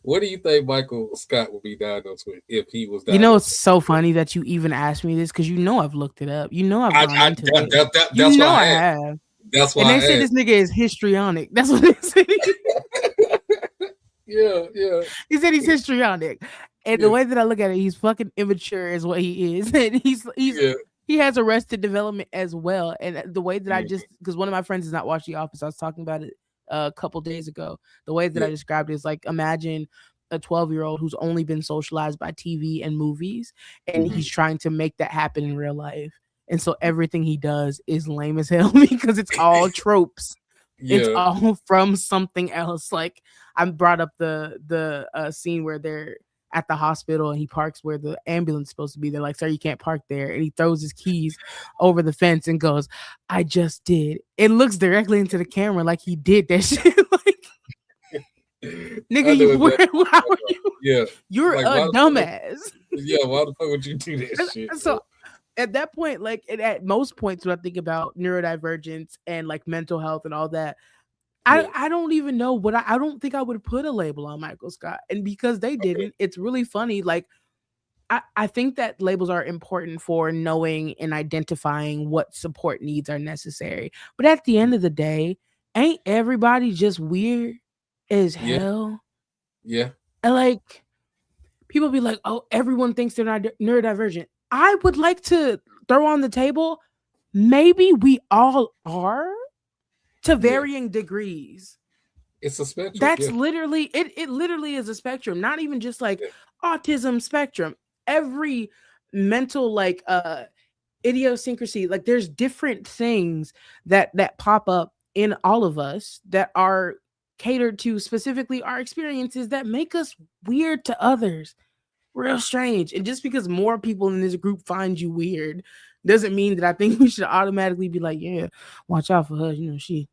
What do you think Michael Scott would be diagnosed with if he was You know, diagnosed? it's so funny that you even asked me this because you know I've looked it up. You know I've gone into it. That's You why know I I asked. have. That's why And I they say asked. this nigga is histrionic. That's what they say. Yeah. He said he's histrionic. And the way that I look at it, he's fucking immature is what he is. And he has Arrested Development as well. And the way that I just, because one of my friends has not watched The Office, I was talking about it a couple days ago. The way that I described it is like, imagine a 12-year-old who's only been socialized by TV and movies, and he's trying to make that happen in real life. And so everything he does is lame as hell because it's all tropes. It's all from something else. Like I brought up the scene where they're at the hospital and he parks where the ambulance is supposed to be. They're like, sir, you can't park there. And he throws his keys over the fence and goes, I just did. It looks directly into the camera like he did that shit. Like, nigga, how are you? Yeah. You're like, a dumbass. Why the fuck would you do that shit? So at that point, like at most points when I think about neurodivergence and like mental health and all that, I don't even know what I don't think I would put a label on Michael Scott. And because they didn't, it's really funny. Like I think that labels are important for knowing and identifying what support needs are necessary. But at the end of the day, ain't everybody just weird as hell? Yeah. And like people be like, oh, everyone thinks they're not neurodivergent. I would like to throw on the table, maybe we all are to varying degrees. It's a spectrum. That's literally it literally is a spectrum, not even just like autism spectrum. Every mental like idiosyncrasy, like there's different things that pop up in all of us that are catered to specifically our experiences that make us weird to others. Real strange. And just because more people in this group find you weird doesn't mean that I think we should automatically be like, yeah, watch out for her. You know, she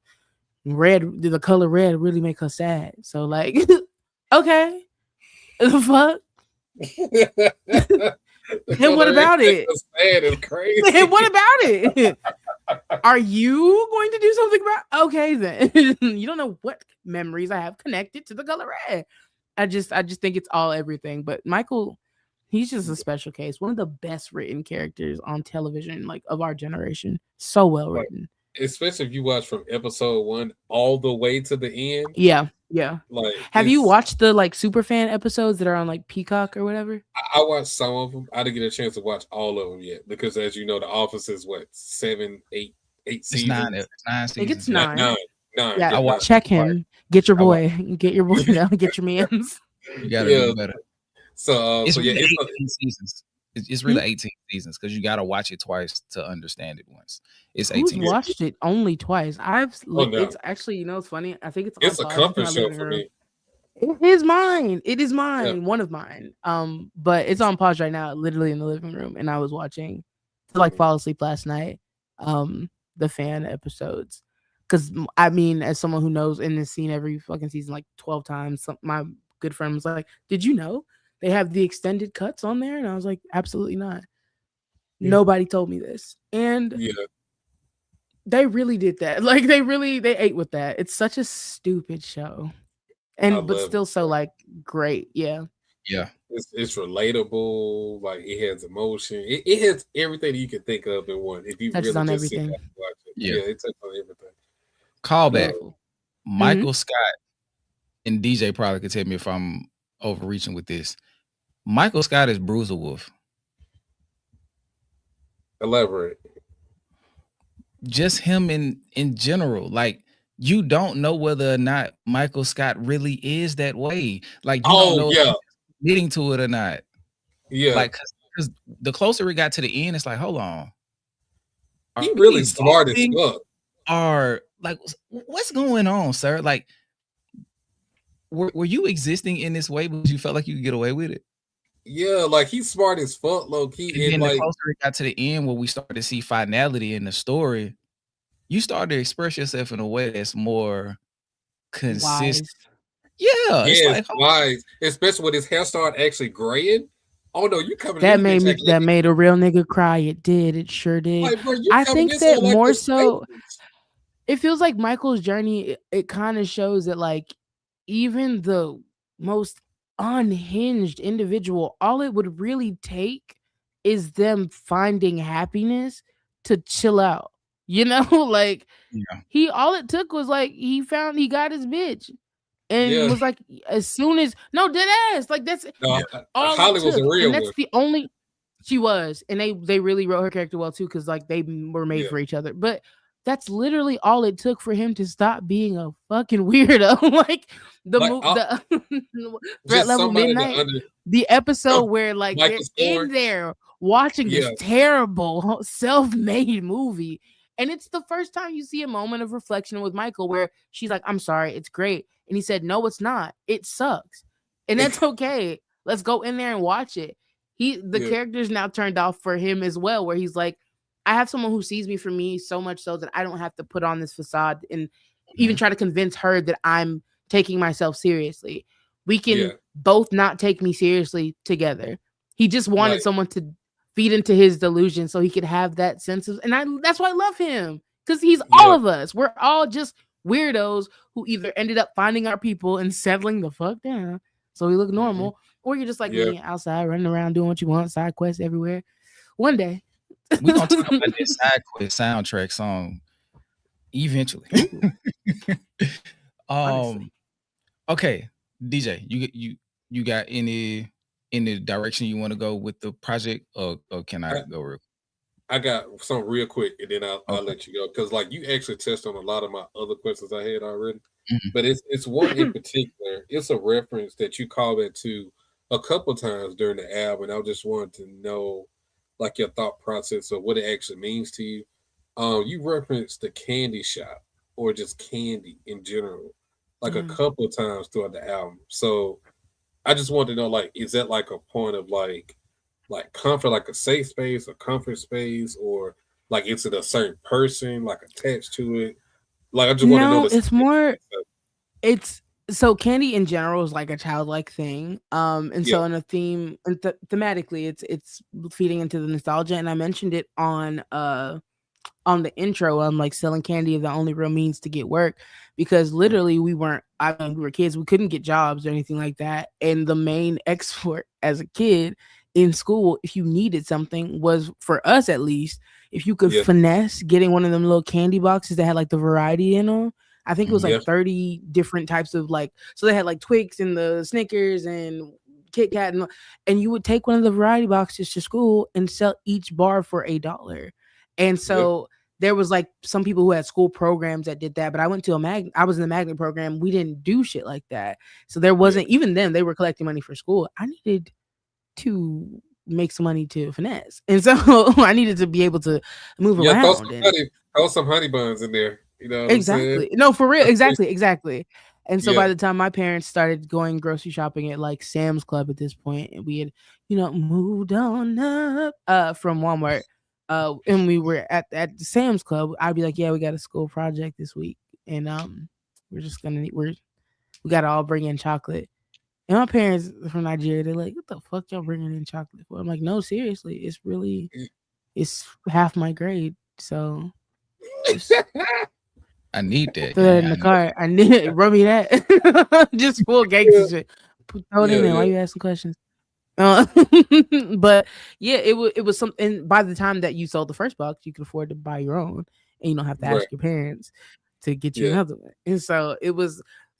red, the color red really make her sad. So like, okay, the fuck. And what about it? Sad is crazy. And what about it? Are you going to do something about? Okay, then you don't know what memories I have connected to the color red. I just think it's all everything. But Michael, he's just a special case. One of the best written characters on television, like of our generation. So well written. Especially if you watch from episode 1 all the way to the end. Yeah. Like, have you watched the like super fan episodes that are on like Peacock or whatever? I watched some of them. I didn't get a chance to watch all of them yet because, as you know, The Office is what 7, 8 seasons. It's 9 seasons. I think it's 9. 9. Yeah, check him. Get your boy. Get your boy now. Get your mans. You gotta do better. So it's really 18 seasons. It's really 18 seasons because you gotta watch it twice to understand it once. It's 18. Who's watched it only twice? It's actually, you know, it's funny. I think it's a comfort show for me. It is mine. It is mine. Yeah. One of mine. But it's on pause right now, literally in the living room, and I was watching to like fall asleep last night. The fan episodes. Because I mean, as someone who knows in this scene every fucking season like 12 times, my good friend was like, "Did you know they have the extended cuts on there?" And I was like, "Absolutely not. Nobody told me this." And they really did that. Like they ate with that. It's such a stupid show, but still so like great. Yeah. It's relatable. Like it has emotion. It has everything that you can think of in one. If you touches really on just everything. sit down and watch it. Yeah, it touches on everything. Callback. Michael Scott and DJ probably could tell me if I'm overreaching with this. Michael Scott is Bruiser Wolf. Elaborate. Just him in general. Like you don't know whether or not Michael Scott really is that way. Like you don't know if he's getting to it or not. Yeah. Like because the closer we got to the end, it's like, hold on. He really smart as fuck. Are like, what's going on, sir? Like, were you existing in this way because you felt like you could get away with it? Yeah, like he's smart as fuck, low key. And then the closer it got to the end, where we started to see finality in the story, you started to express yourself in a way that's more consistent. Wise. Yeah, it's wise. Especially when his hair started actually graying. Oh no, you coming? That made a real nigga cry. It did. It sure did. Like, bro, I think that like more so. It feels like Michael's journey. It kind of shows that like even the most unhinged individual, all it would really take is them finding happiness to chill out. You know, like Yeah. all it took was like he got his bitch and Yeah. was like, as soon as dead ass, like that's No, all Holly it was took. a real And that's one. the only she was, and they really wrote her character well too, because like they were made Yeah. for each other. But that's literally all it took for him to stop being a fucking weirdo. Like the Like, the Threat just Level somebody to Midnight, the episode where like they're Michael in Scored. there watching this Yeah. terrible self-made movie. And it's the first time you see a moment of reflection with Michael where she's like, I'm sorry, it's great. And he said, no, it's not. It sucks. And that's okay. Let's go in there and watch it. The Yeah. character's now turned off for him as well, where he's like, I have someone who sees me for me so much so that I don't have to put on this facade and even try to convince her that I'm taking myself seriously. We can both not take me seriously together. He just wanted someone to feed into his delusion so he could have that sense of, and that's why I love him, because he's all of us. We're all just weirdos who either ended up finding our people and settling the fuck down so we look normal, or you're just like me, outside running around doing what you want, side quests everywhere. One day. We're gonna talk about this side quest soundtrack song eventually. Okay, DJ, you got any direction you want to go with the project, or can I go real? I got something real quick, and then I'll let you go, because like you actually touched on a lot of my other questions I had already. But it's one in particular. It's a reference that you called it to a couple times during the album. I just wanted to know like your thought process of what it actually means to you. You referenced the candy shop or just candy in general, like a couple of times throughout the album. So I just wanted to know, like, is that like a point of like comfort, like a safe space, a comfort space, or like is it a certain person like attached to it? Like I just want to know. It's more. It's so candy in general is like a childlike thing, and so in a theme and thematically, it's feeding into the nostalgia. And I mentioned it on the intro. I'm like, selling candy is the only real means to get work, because literally we were kids, we couldn't get jobs or anything like that, and the main export as a kid in school, if you needed something, was, for us at least, if you could finesse getting one of them little candy boxes that had like the variety in them. I think it was like 30 different types of like, so they had like Twix and the Snickers and Kit Kat, and you would take one of the variety boxes to school and sell each bar for $1. And so there was like some people who had school programs that did that, but I went to I was in the magnet program. We didn't do shit like that. So there wasn't, even then they were collecting money for school. I needed to make some money to finesse. And so I needed to be able to move around. Throw some honey buns in there. You know what exactly. I'm saying? No, for real. Exactly. And so by the time my parents started going grocery shopping at like Sam's Club at this point, and we had, moved on up from Walmart, and we were at Sam's Club, I'd be like, yeah, we got a school project this week, and we're just gonna we gotta all bring in chocolate. And my parents from Nigeria, they're like, what the fuck y'all bringing in chocolate for? I'm like, no, seriously, it's half my grade, so I need that. Throw that in the car. I need it. Rub me that. Just full gangster shit. Throw it in there. Why you asking questions? But yeah, it was something. By the time that you sold the first box, you could afford to buy your own, and you don't have to ask your parents to get you another one. And so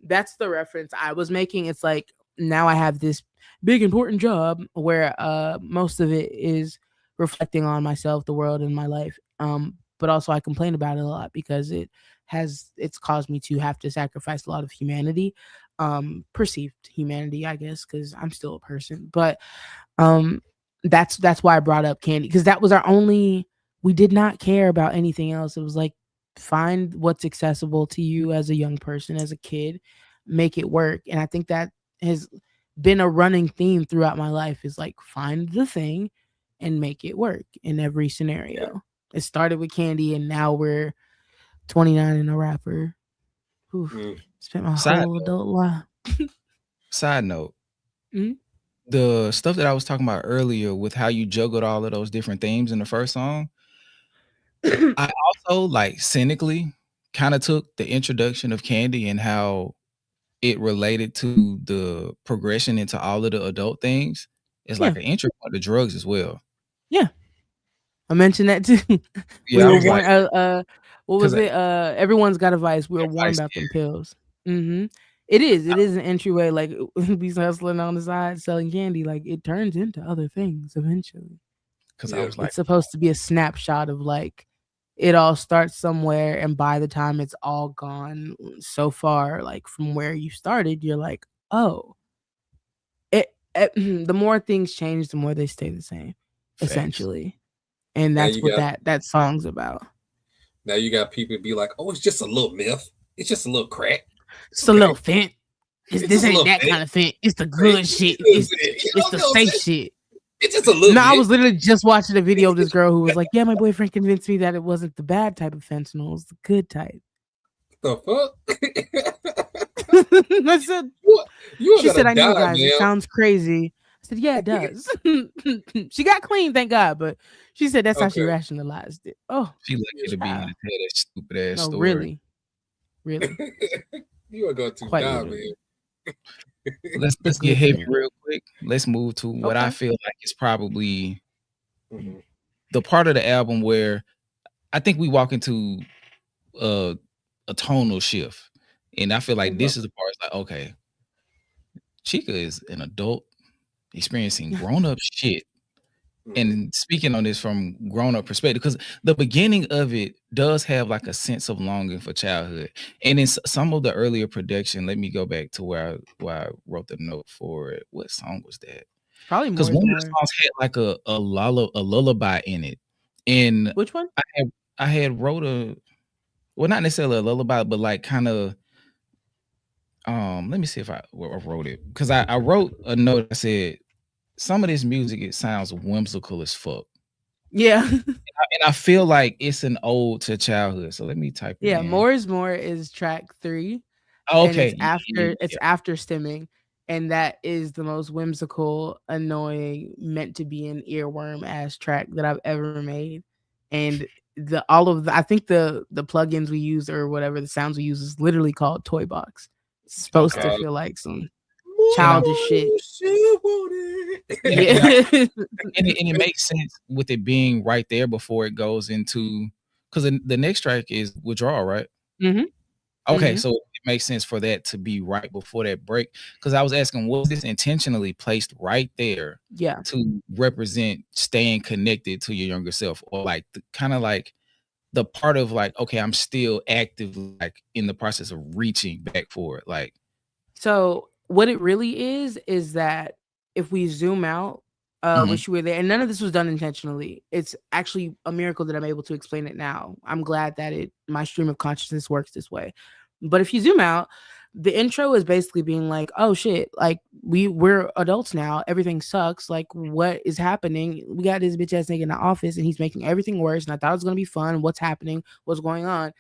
that's the reference I was making. It's like, now I have this big important job where most of it is reflecting on myself, the world, and my life. But also I complain about it a lot because it's caused me to have to sacrifice a lot of humanity, perceived humanity, I guess, because I'm still a person. But that's why I brought up candy, because that was we did not care about anything else. It was like, find what's accessible to you as a young person, as a kid, make it work. And I think that has been a running theme throughout my life, is like, find the thing and make it work in every scenario. It started with candy, and now we're 29 and a rapper. Spent my whole adult life. Side note, the stuff that I was talking about earlier with how you juggled all of those different themes in the first song, I also, like, cynically kind of took the introduction of candy and how it related to the progression into all of the adult things. It's like an entry point to drugs as well. Yeah. I mentioned that too. We Yeah, I were was like, warned. What was 'cause it? Everyone's got a vice. We were warned advice, about yeah. them pills. It is an entryway. Like we hustling on the side, selling candy. Like it turns into other things eventually. 'Cause I Yeah. was like, It's supposed to be a snapshot of like it all starts somewhere, and by the time it's all gone so far, like from where you started, you're like, oh, the more things change, the more they stay the same, facts. essentially. And Now that's you what got that song's about. now you got people be like, oh, it's just a little myth. It's just a little crack. It's It's a okay. little fent. It's This just a ain't little that fent. kind of fent. It's the It's good just shit. a little It's bit. You it's know the what I'm safe saying? shit. It's just a little No, I bit. was literally just watching a video of this girl who was like, "Yeah, my boyfriend convinced me that it wasn't the bad type of fentanyl, it's the good type." The fuck? I said, You are she said, gonna "I know, die, guys. It man. sounds crazy." I said, "Yeah, it does." She got clean, thank God, but she said that's how she Okay. rationalized it. Oh, She lucky to be in child. to tell that stupid ass No, story. really. You are going to Quite die, literally. man. Let's get Good heavy thing. real quick. Let's move to what I Okay. feel like is probably Mhm. the part of the album where I think we walk into a tonal shift. And I feel like Okay. this is the part it's like, okay, Chika is an adult experiencing grown-up shit. Mhm. And speaking on this from grown-up perspective, because the beginning of it does have like a sense of longing for childhood. And in some of the earlier production, let me go back to where I wrote the note for it. What song was that? Probably Because more is one of the more. songs had like a lullaby in it. And Which one? I had wrote well, not necessarily a lullaby, but like kind of let me see if I wrote it. Because I wrote a note that said some of this music, it sounds whimsical as fuck. Yeah. And I feel like it's an ode to childhood. So let me type it Yeah, in. More is More is track 3. Oh, And okay. it's after Stimming, and that is the most whimsical, annoying, meant to be an earworm ass track that I've ever made. And I think the plugins we use or whatever the sounds we use is literally called Toy Box. It's supposed to feel like some childish shit. Yeah. Yeah. And it makes sense with it being right there before it goes into, because the next track is Withdrawal, right? Mhm. Okay, Mhm. so it makes sense for that to be right before that break. Because I was asking, was this intentionally placed right there Yeah. to represent staying connected to your younger self, or like kind of like the part of like, okay, I'm still active, like in the process of reaching back for it, like. So what it really is that if we zoom out, Mhm. wish you were there, and none of this was done intentionally. It's actually a miracle that I'm able to explain it now. I'm glad that my stream of consciousness works this way. But if you zoom out, the intro is basically being like, oh shit, like we're adults now. Everything sucks. Like, what is happening? We got this bitch ass nigga in the office and he's making everything worse. And I thought it was gonna be fun. What's happening? What's going on?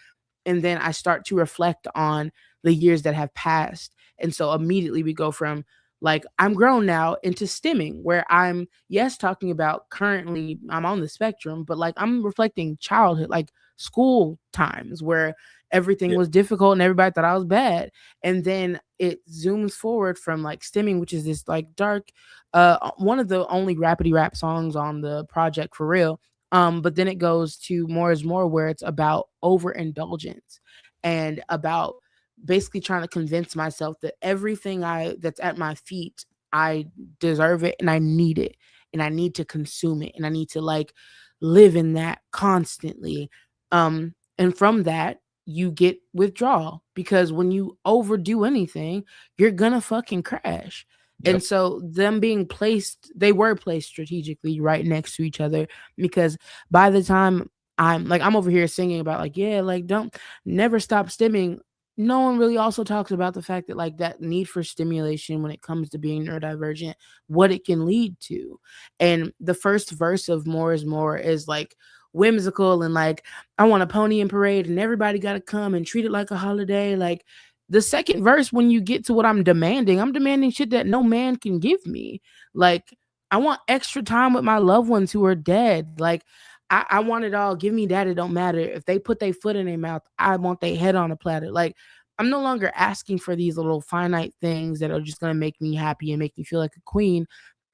And then I start to reflect on the years that have passed. And so immediately we go from like, I'm grown now into stimming, where I'm, yes, talking about currently I'm on the spectrum, but like I'm reflecting childhood, like school times where everything was difficult and everybody thought I was bad. And then it zooms forward from like stimming, which is this like dark, one of the only rapidy rap songs on the project for real. But then it goes to More is More, where it's about overindulgence and about basically trying to convince myself that everything that's at my feet, I deserve it and I need it and I need to consume it and I need to like live in that constantly. And from that, you get withdrawal, because when you overdo anything, you're gonna fucking crash. Yep. And so them they were placed strategically right next to each other, because by the time I'm over here singing about like, yeah, like don't never stop stimming. No one really also talks about the fact that like that need for stimulation when it comes to being neurodivergent, what it can lead to. And the first verse of More is More is like whimsical and like, I want a pony and parade and everybody got to come and treat it like a holiday. Like the second verse, when you get to what I'm demanding shit that no man can give me. Like I want extra time with my loved ones who are dead. Like I want it all. Give me that. It don't matter. If they put their foot in their mouth, I want their head on a platter. Like I'm no longer asking for these little finite things that are just gonna make me happy and make me feel like a queen.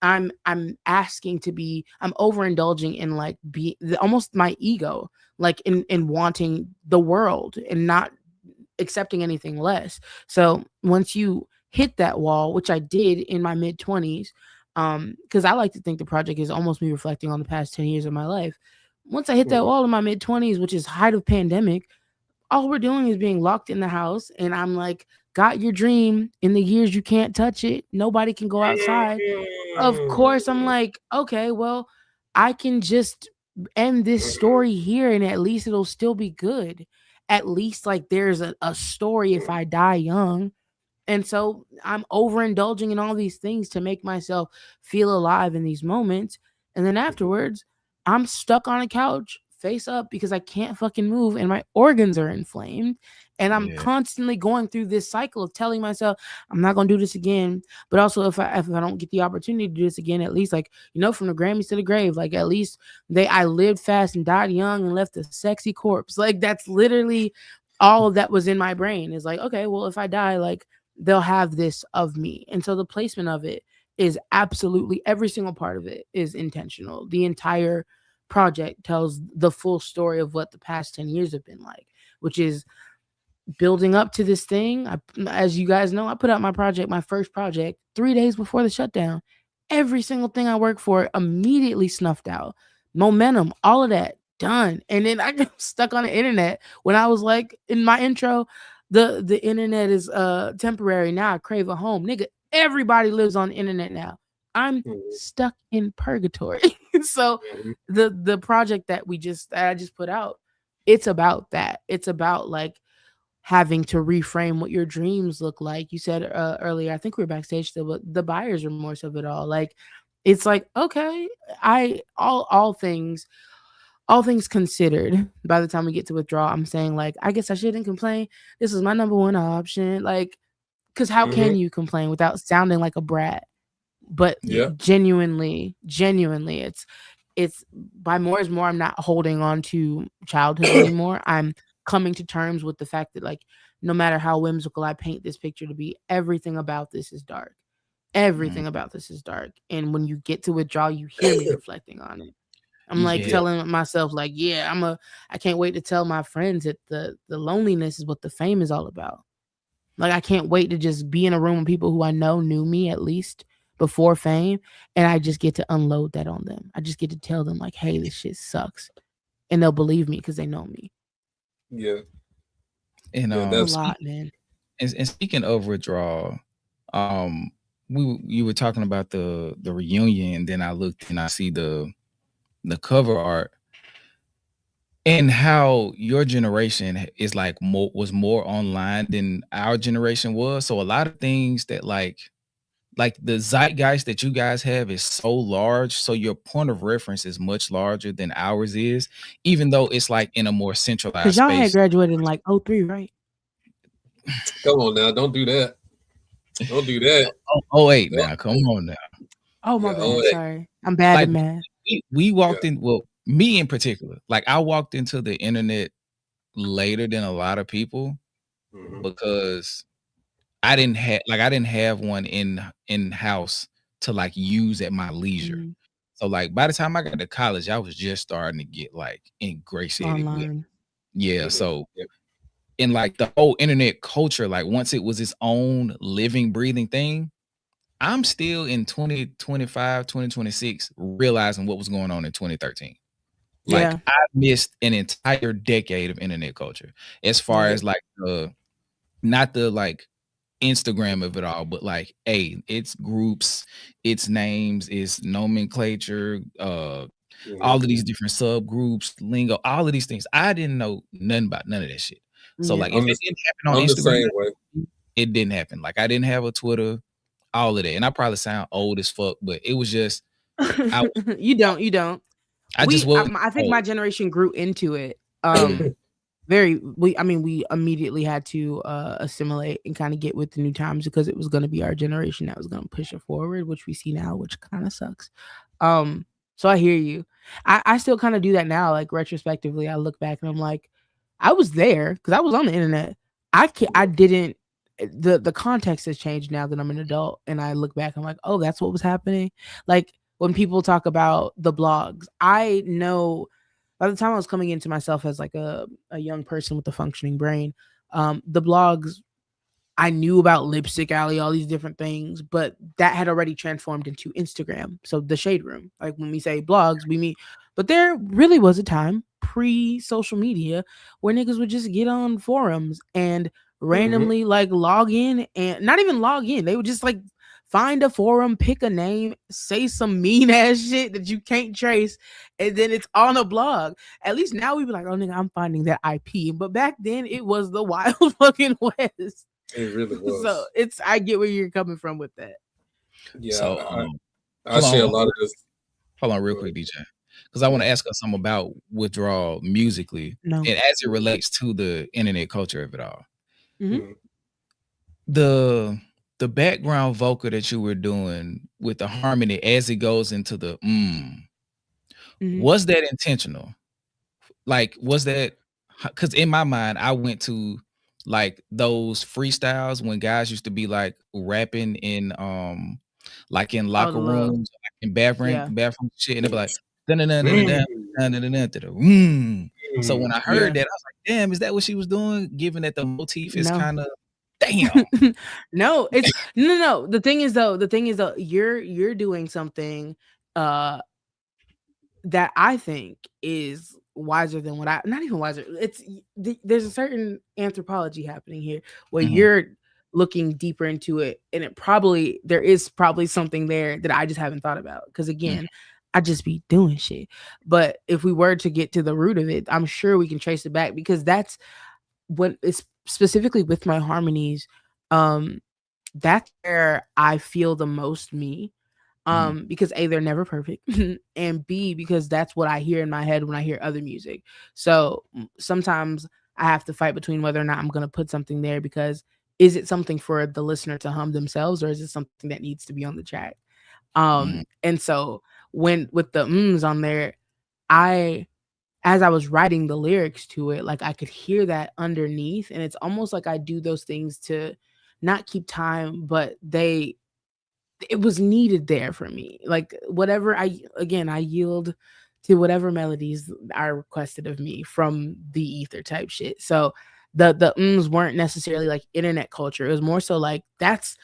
I'm asking to be, I'm overindulging in like almost my ego, like in wanting the world and not accepting anything less. So once you hit that wall, which I did in my mid-20s, because I like to think the project is almost me reflecting on the past 10 years of my life. Once I hit that wall in my mid-20s, which is height of pandemic, all we're doing is being locked in the house. And I'm like, got your dream in the years you can't touch it. Nobody can go outside. Of course, I'm like, okay, well, I can just end this story here and at least it'll still be good. At least like there's a story if I die young. And so I'm overindulging in all these things to make myself feel alive in these moments. And then afterwards, I'm stuck on a couch face up because I can't fucking move and my organs are inflamed. And I'm constantly going through this cycle of telling myself, I'm not going to do this again. But also if I don't get the opportunity to do this again, at least like, from the Grammys to the grave, like at least I lived fast and died young and left a sexy corpse. Like that's literally all of that was in my brain is like, okay, well, if I die, like they'll have this of me. And so the placement of it is absolutely every single part of it is intentional. The entire project tells the full story of what the past 10 years have been like, which is building up to this thing. As you guys know, I put out my first project 3 days before the shutdown. Every single thing I worked for immediately snuffed out. Momentum, all of that done. And then I got stuck on the internet when I was like in my intro, the internet is temporary. Now I crave a home. Nigga, everybody lives on the internet now. I'm stuck in purgatory. So the project that I just put out, it's about that. It's about like having to reframe what your dreams look like. You said earlier, I think we were backstage still, but the buyer's remorse of it all. Like it's like, okay, all things considered, by the time we get to withdraw, I'm saying like, I guess I shouldn't complain. This is my number one option. Like, because how can you complain without sounding like a brat? But genuinely, it's by more is more. I'm not holding on to childhood anymore. I'm coming to terms with the fact that like, no matter how whimsical I paint this picture to be, everything about this is dark. Everything about this is dark. And when you get to withdraw, you hear me reflecting on it. I'm like telling myself like, yeah, I can't wait to tell my friends that the loneliness is what the fame is all about. Like, I can't wait to just be in a room with people who I know knew me at least before fame. And I just get to unload that on them. I just get to tell them like, hey, this shit sucks. And they'll believe me because they know me. Yeah. And that's a lot, man. And speaking of withdrawal, you were talking about the reunion, and then I looked and I see the cover art and how your generation is like was more online than our generation was. So a lot of things that like the zeitgeist that you guys have is so large. So your point of reference is much larger than ours is, even though it's like in a more centralized space. Because y'all had space. graduated in like 2003, right? Come on now, don't do that. Don't do that. Oh, 08 now. Come on now. Oh my bad. Sorry. I'm bad at math. We walked in, well, me in particular, like I walked into the internet later than a lot of people because I didn't have one in house to like use at my leisure. So like by the time I got to college, I was just starting to get like ingratiated with. Yeah. So in like the whole internet culture, like once it was its own living, breathing thing, I'm still in 2025, 2026, realizing what was going on in 2013. Like I missed an entire decade of internet culture as far as like not the like Instagram of it all, but like, hey, it's groups, it's names, it's nomenclature, all of these different subgroups, lingo, all of these things. I didn't know nothing about none of that shit. So like, if it didn't happen on Instagram, it didn't happen. Like I didn't have a Twitter, all of that. And I probably sound old as fuck, but it was just you don't. I think my generation grew into it. We immediately had to assimilate and kind of get with the new times because it was going to be our generation that was going to push it forward, which we see now, which kind of sucks. So I hear you. I still kind of do that now. Like retrospectively, I look back and I'm like, I was there because I was on the internet. I didn't. The context has changed now that I'm an adult, and I look back. I'm like, oh, that's what was happening. Like when people talk about the blogs, I know by the time I was coming into myself as like a young person with a functioning brain, the blogs, I knew about Lipstick Alley, all these different things, but that had already transformed into Instagram. So the shade room, like when we say blogs, we mean, but there really was a time pre social media where niggas would just get on forums and randomly like log in and not even log in. They would just like find a forum, pick a name, say some mean ass shit that you can't trace, and then it's on a blog. At least now we be like, oh nigga, I'm finding that IP. But back then it was the wild fucking west. It really was. So I get where you're coming from with that. Yeah, So I share a lot of this. Hold on, real quick, DJ, because I want to ask us something about withdrawal musically, and as it relates to the internet culture of it all. The background vocal that you were doing with the harmony as it goes into the was that intentional? Like, was that, because in my mind, I went to like those freestyles when guys used to be like rapping in like in locker rooms, like in bathroom shit, and they'd be like so when I heard that, I was like, damn, is that what she was doing? Given that the motif is kind of damn. No, it's no. The thing is though, you're doing something that I think is wiser than what not even wiser. There's a certain anthropology happening here where you're looking deeper into it, and there is probably something there that I just haven't thought about. Because again, I just be doing shit. But if we were to get to the root of it, I'm sure we can trace it back, because that's what is specifically with my harmonies. That's where I feel the most me. Because A, they're never perfect, and B, because that's what I hear in my head when I hear other music. So sometimes I have to fight between whether or not I'm going to put something there, because is it something for the listener to hum themselves, or is it something that needs to be on the track? And so when with the on there, as I was writing the lyrics to it, like I could hear that underneath, and it's almost like I do those things to not keep time, but it was needed there for me. Like whatever I yield to whatever melodies are requested of me from the ether type shit. So the weren't necessarily like internet culture. It was more so like that's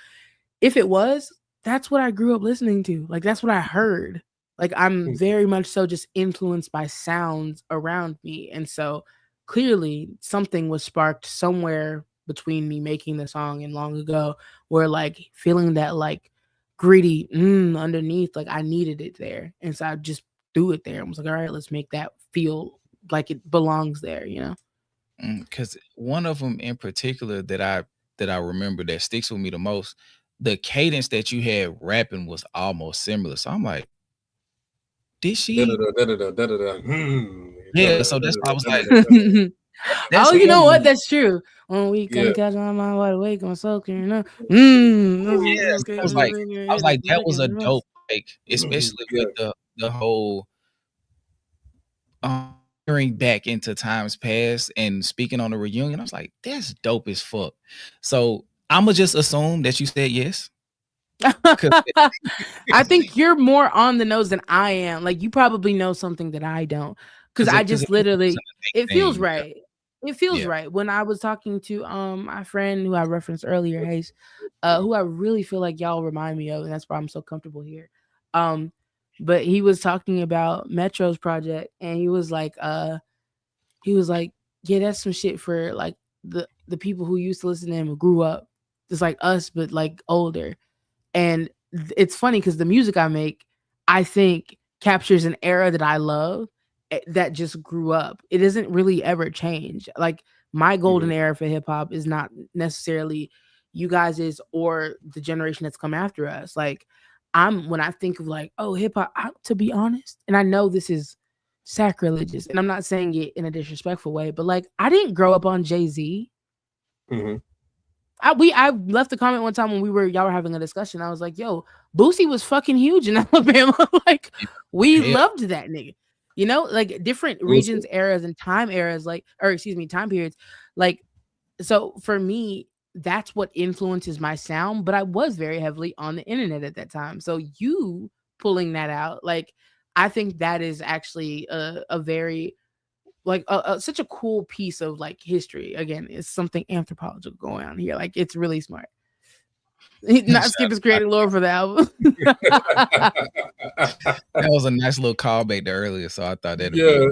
what I grew up listening to. Like that's what I heard. Like I'm very much so just influenced by sounds around me. And so clearly something was sparked somewhere between me making the song and long ago, where like feeling that like gritty underneath, like I needed it there, and so I just threw it there and was like, all right, let's make that feel like it belongs there, you know. Because one of them in particular that I remember that sticks with me the most, the cadence that you had rapping was almost similar. So I'm like, did she? Yeah, so that's why I was like, oh, you know what? That's true. When we can catch on my wide awake, I'm soaking, you know. I was like, that was a dope, like, especially with the whole hearing back into times past and speaking on the reunion. I was like, that's dope as fuck. So I'ma just assume that you said yes. I think you're more on the nose than I am. Like you probably know something that I don't, because I just literally it feels right. It feels right. When I was talking to my friend who I referenced earlier, Hayes, who I really feel like y'all remind me of, and that's why I'm so comfortable here. But he was talking about Metro's project, and he was like, yeah, that's some shit for like the people who used to listen to him who grew up, just like us, but like older. And it's funny because the music I make, I think, captures an era that I love that just grew up. It doesn't really ever change. Like my golden era for hip hop is not necessarily you guys's or the generation that's come after us. Like when I think of like, oh, hip hop, to be honest, and I know this is sacrilegious, and I'm not saying it in a disrespectful way, but like I didn't grow up on Jay-Z. I left the comment one time when y'all were having a discussion. I was like, yo, Boosie was fucking huge in Alabama. Like we loved that nigga. You know, like different regions, eras, and time eras, time periods. Like So for me, that's what influences my sound, but I was very heavily on the internet at that time. So you pulling that out, like, I think that is actually a very like such a cool piece of like history. Again, it's something anthropological going on here. Like, it's really smart. Not Skip is creating lore for the album. That was a nice little callback to earlier, so I thought that'd be.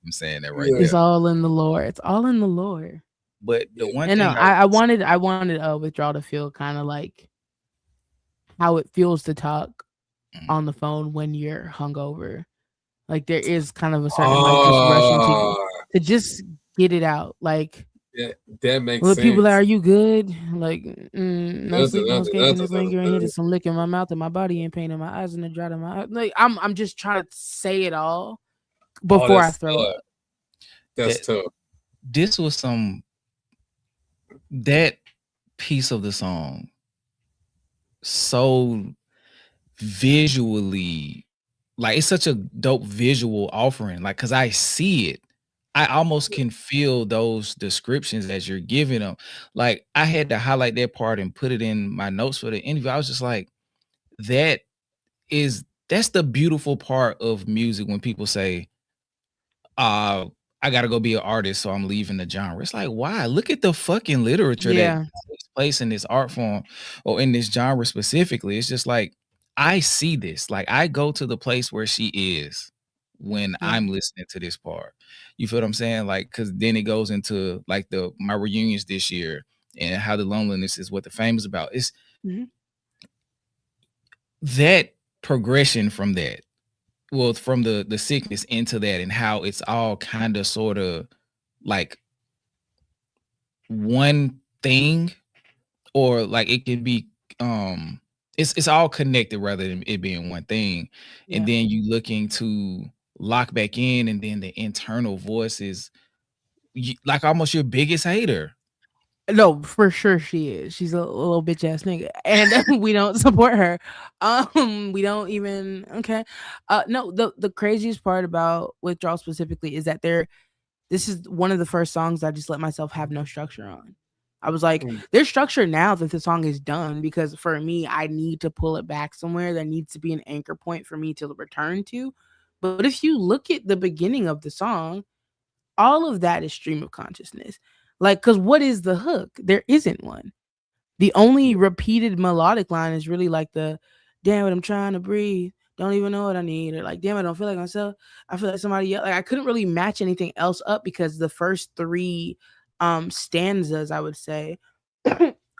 I'm saying that right It's there. all in the lore. It's all in the lore. But the one And thing no, I wanted Withdraw to feel kind of like how it feels to talk on the phone when you're hungover. Like, there is kind of a certain like just rushing to just get it out. Like, that makes well, sense. people are you good? Like, no sleep, no escaping this lingering hit. Some lick in my mouth and my body ain't pain in my eyes and the drought in my eyes. Like, I'm just trying to say it all before I throw up. That's tough. This was that piece of the song so visually, like, it's such a dope visual offering. Like, cause I see it. I almost can feel those descriptions as you're giving them. Like, I had to highlight that part and put it in my notes for the interview. I was just like, that's the beautiful part of music when people say, I gotta go be an artist, so I'm leaving the genre. It's like, why? Look at the fucking literature that takes place in this art form or in this genre specifically. It's just like, I see this. Like, I go to the place where she is when I'm listening to this part. You feel what I'm saying? Like, because then it goes into like my reunions this year and how the loneliness is what the fame is about. It's that progression from that. Well, from the sickness into that, and how it's all kind of sort of like one thing, or like it can be it's all connected rather than it being one thing. And then you looking to lock back in, and then the internal voice is like almost your biggest hater. No, for sure she is. She's a little bitch ass nigga, and we don't support her. We don't even no, the craziest part about Withdrawal specifically is that this is one of the first songs I just let myself have no structure on. I was like, there's structure now that the song is done, because for me, I need to pull it back somewhere. There needs to be an anchor point for me to return to. But if you look at the beginning of the song, all of that is stream of consciousness. Like, because what is the hook? There isn't one. The only repeated melodic line is really like the, damn it, I'm trying to breathe. Don't even know what I need. Or like, damn it, I don't feel like myself. I feel like somebody else. Like, I couldn't really match anything else up, because the first three stanzas, I would say,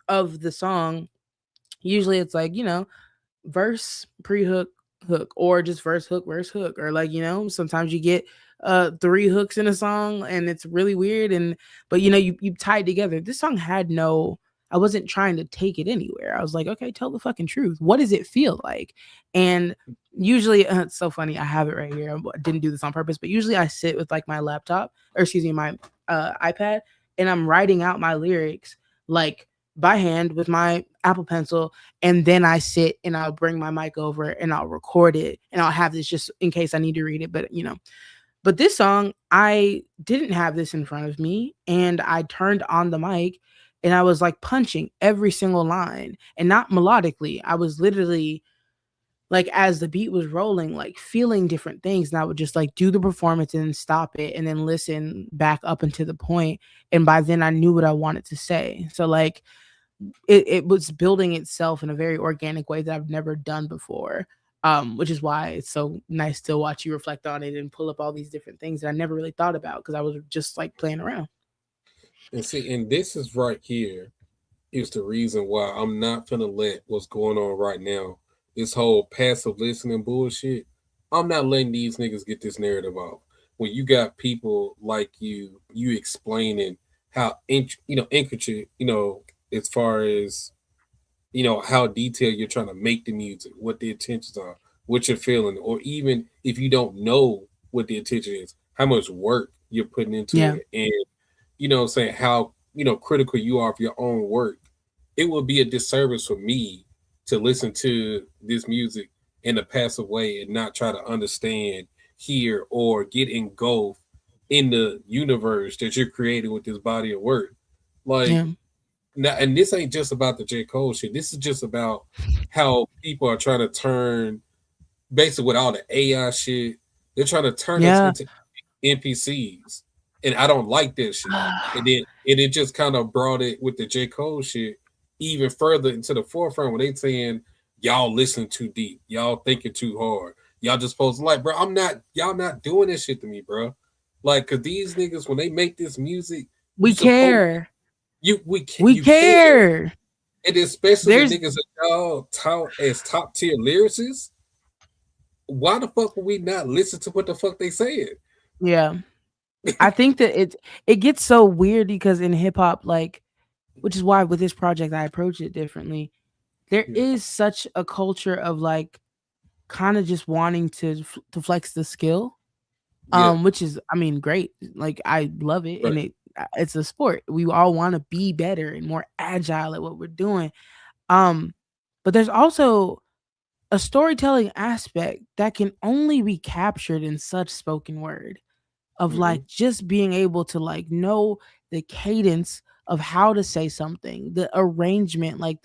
of the song, usually it's like, verse, pre-hook, hook, or just verse, hook, or like, sometimes you get 3 hooks in a song and it's really weird, but you tied together. This song had I wasn't trying to take it anywhere. I was like, okay, tell the fucking truth. What does it feel like? And usually it's so funny, I have it right here. I didn't do this on purpose, but usually I sit with like my laptop, or excuse me, my iPad, and I'm writing out my lyrics like by hand with my Apple Pencil, and then I sit and I'll bring my mic over and I'll record it, and I'll have this just in case I need to read it. But this song, I didn't have this in front of me, and I turned on the mic and I was like punching every single line, and not melodically. I was literally like, as the beat was rolling, like feeling different things. And I would just like do the performance and then stop it and then listen back up into the point. And by then I knew what I wanted to say. So like it was building itself in a very organic way that I've never done before. Which is why it's so nice to watch you reflect on it and pull up all these different things that I never really thought about, because I was just like playing around. And see, and this is right here is the reason why I'm not gonna let what's going on right now, this whole passive listening bullshit, I'm not letting these niggas get this narrative off. When you got people like you explaining how intricate, as far as how detailed you're trying to make the music, what the intentions are, what you're feeling, or even if you don't know what the intention is, how much work you're putting into it, and saying how critical you are of your own work. It would be a disservice for me to listen to this music in a passive way and not try to understand, hear, or get engulfed in the universe that you're creating with this body of work. Like now, and this ain't just about the J. Cole shit. This is just about how people are trying to turn, basically with all the AI shit, they're trying to turn us into NPCs, and I don't like that shit. And it just kind of brought it with the J. Cole shit even further into the forefront when they saying y'all listen too deep, y'all thinking too hard, y'all just supposed to like, bro. Y'all not doing this shit to me, bro. Like, cause these niggas when they make this music, we care. We care. care. And especially the niggas that y'all tout as top tier lyricists. Why the fuck would we not listen to what the fuck they said? Yeah. I think that it gets so weird because in hip hop, like, which is why with this project I approach it differently. There is such a culture of like kind of just wanting to flex the skill, which is, I mean, great. Like, I love it, and it's a sport. We all want to be better and more agile at what we're doing. But there's also a storytelling aspect that can only be captured in such spoken word of like just being able to like know the cadence of how to say something, the arrangement. Like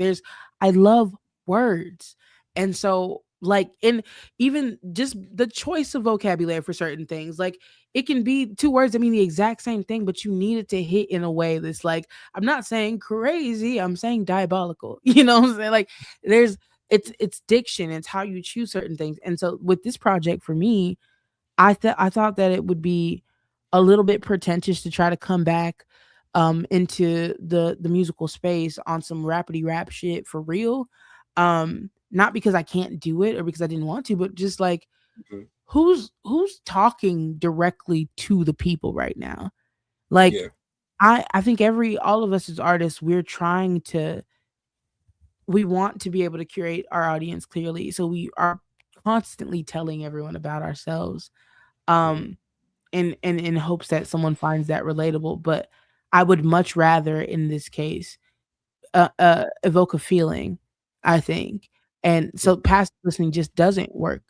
I love words. And so like, in even just the choice of vocabulary for certain things, like it can be two words that mean the exact same thing, but you need it to hit in a way that's like, I'm not saying crazy, I'm saying diabolical. You know what I'm saying? Like it's diction, it's how you choose certain things. And so with this project for me, I thought that it would be a little bit pretentious to try to come back into the musical space on some rapidy rap shit for real. Not because I can't do it or because I didn't want to, but just like who's talking directly to the people right now? Like I think all of us as artists, we want to be able to curate our audience clearly. So we are constantly telling everyone about ourselves. In hopes that someone finds that relatable. But I would much rather in this case evoke a feeling, I think. And so passive listening just doesn't work.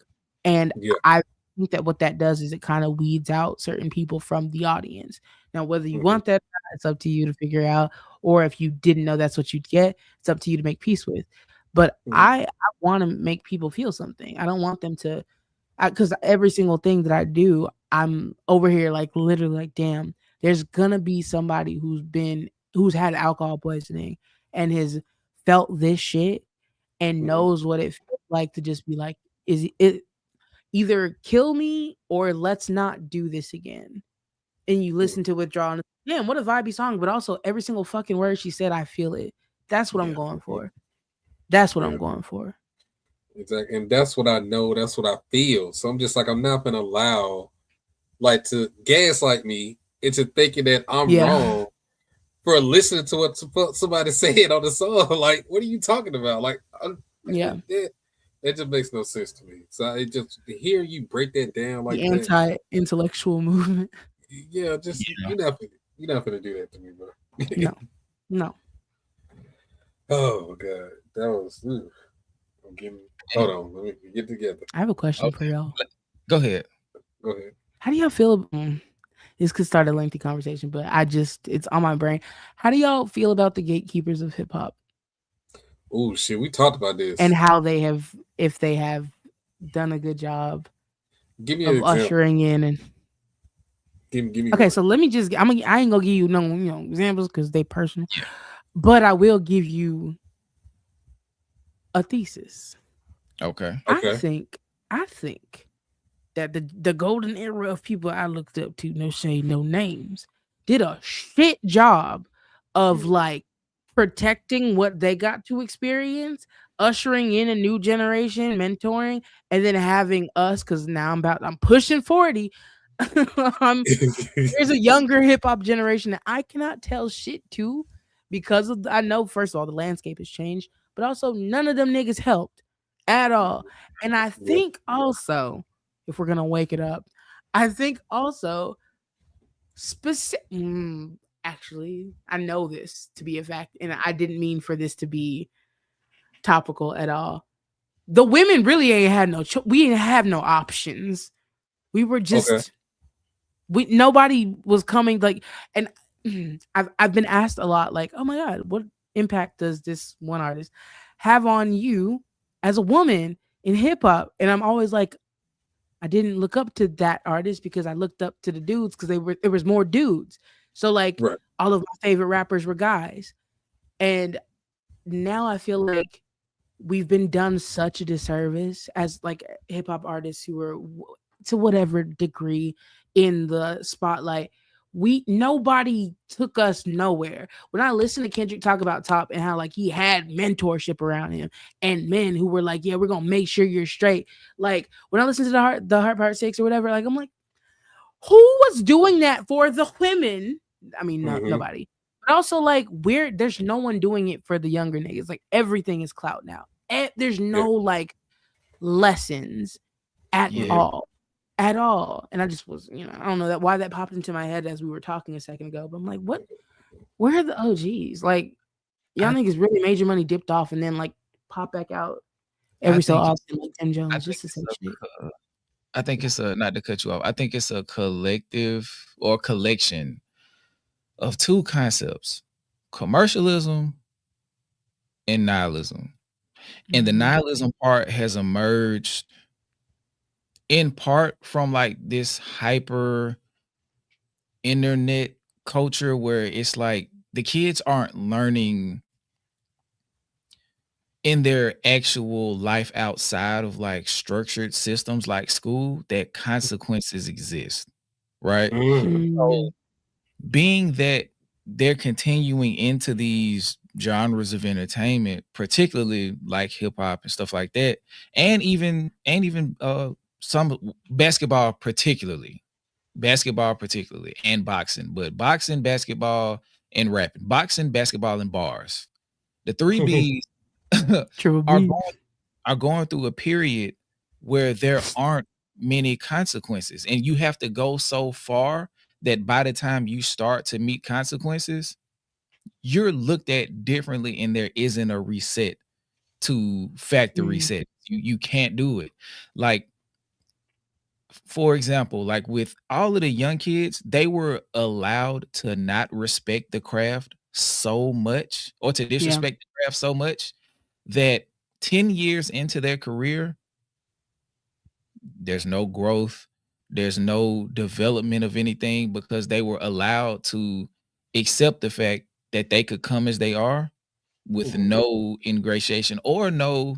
And I think that what that does is it kind of weeds out certain people from the audience. Now, whether you want that, it's up to you to figure out. Or if you didn't know that's what you'd get, it's up to you to make peace with. But I want to make people feel something. I don't want them to, because every single thing that I do, I'm over here like literally like, damn, there's gonna be somebody who's had alcohol poisoning and has felt this shit and knows what it feels like to just be like, is it either kill me or let's not do this again. And you listen to Withdrawal and damn, what a vibey song, but also every single fucking word she said, I feel it. That's what I'm going for. That's what I'm going for. Exactly. And that's what I know, that's what I feel. So I'm just like, I'm not gonna allow like to gaslight me into thinking that I'm wrong for listening to what somebody said on the song. Like, what are you talking about? Like, that just makes no sense to me. So it just to hear you break that down like the anti-intellectual movement. Yeah, just you're not gonna do that to me, bro. No. Oh god, that was. Hold on, let me get together. I have a question for y'all. Go ahead. How do y'all feel? This could start a lengthy conversation, but it's on my brain. How do y'all feel about the gatekeepers of hip hop? Oh shit, we talked about this. And how they have, if they have done a good job of ushering in and give me okay, so let me just I ain't gonna give you no examples because they personal, but I will give you a thesis. Okay. I think that the golden era of people I looked up to, no shade, no names, did a shit job of like protecting what they got to experience, ushering in a new generation, mentoring, and then having us, because now I'm pushing 40. There's a younger hip hop generation that I cannot tell shit to because of I know first of all the landscape has changed, but also none of them niggas helped at all. And I think also, if we're gonna wake it up, I think also actually, I know this to be a fact, and I didn't mean for this to be topical at all. The women really ain't had we didn't have no options. We were just nobody was coming like, and I've been asked a lot, like, oh my god, what impact does this one artist have on you as a woman in hip hop? And I'm always like, I didn't look up to that artist because I looked up to the dudes because there was more dudes. So like Right. all of my favorite rappers were guys. And now I feel like we've been done such a disservice as like hip hop artists who are to whatever degree in the spotlight. Nobody took us nowhere. When I listen to Kendrick talk about Top and how like he had mentorship around him and men who were like, yeah, we're gonna make sure you're straight. Like when I listen to the Heart Part 6 or whatever, like I'm like, who was doing that for the women? I mean, nobody. But also like there's no one doing it for the younger niggas. Like everything is clout now. There's no like lessons at all. At all. And I just was, I don't know why that popped into my head as we were talking a second ago. But I'm like, where are the OGs? Like, y'all niggas really made your money, dipped off, and then like pop back out every so often, like Tim Jones, just to say shit. I think it's not to cut you off. I think it's a collective or collection of two concepts: commercialism and nihilism. And the nihilism part has emerged in part from like this hyper internet culture where it's like the kids aren't learning in their actual life outside of like structured systems like school that consequences exist, right? So being that they're continuing into these genres of entertainment, particularly like hip hop and stuff like that, and even some basketball particularly, and boxing, but boxing, basketball, and rapping. Boxing, basketball, and bars. The 3 Bs are going through a period where there aren't many consequences, and you have to go so far that by the time you start to meet consequences, you're looked at differently, and there isn't a reset to factory reset. You can't do it. Like, for example, like with all of the young kids, they were allowed to not respect the craft so much or to disrespect the craft so much that 10 years into their career, there's no growth, there's no development of anything because they were allowed to accept the fact that they could come as they are with no ingratiation or no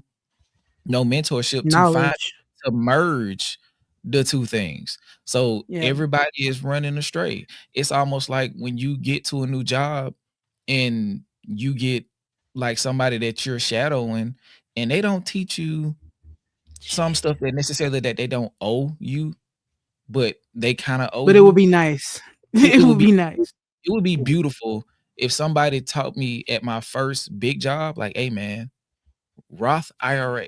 mentorship to merge the two things. So everybody is running astray. It's almost like when you get to a new job and you get like somebody that you're shadowing and they don't teach you some stuff that necessarily that they don't owe you, but they kind of owe but you. It would be nice. It would be nice. It would be beautiful if somebody taught me at my first big job, like, hey man, Roth IRA,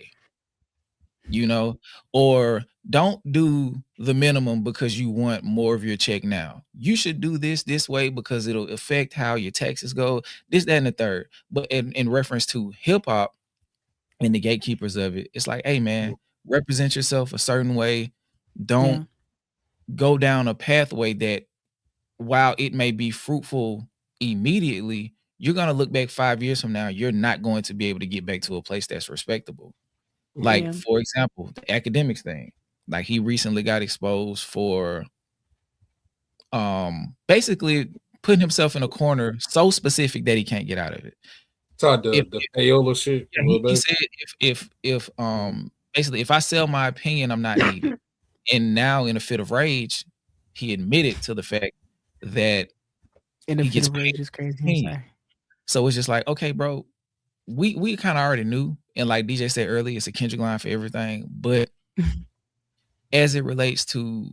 or don't do the minimum because you want more of your check now. You should do this way because it'll affect how your taxes go, this, that, and the third. But in reference to hip hop and the gatekeepers of it, it's like, hey man, represent yourself a certain way. Don't go down a pathway that while it may be fruitful immediately, you're going to look back 5 years from now, you're not going to be able to get back to a place that's respectable. Like, for example, the academics thing. Like, he recently got exposed for basically putting himself in a corner so specific that he can't get out of it. The payola shit. He said if basically if I sell my opinion, I'm not needed. And now in a fit of rage, he admitted to the fact that he gets paid is crazy. So it's just like, okay, bro, we kind of already knew. And like DJ said earlier, it's a Kendrick line for everything. But as it relates to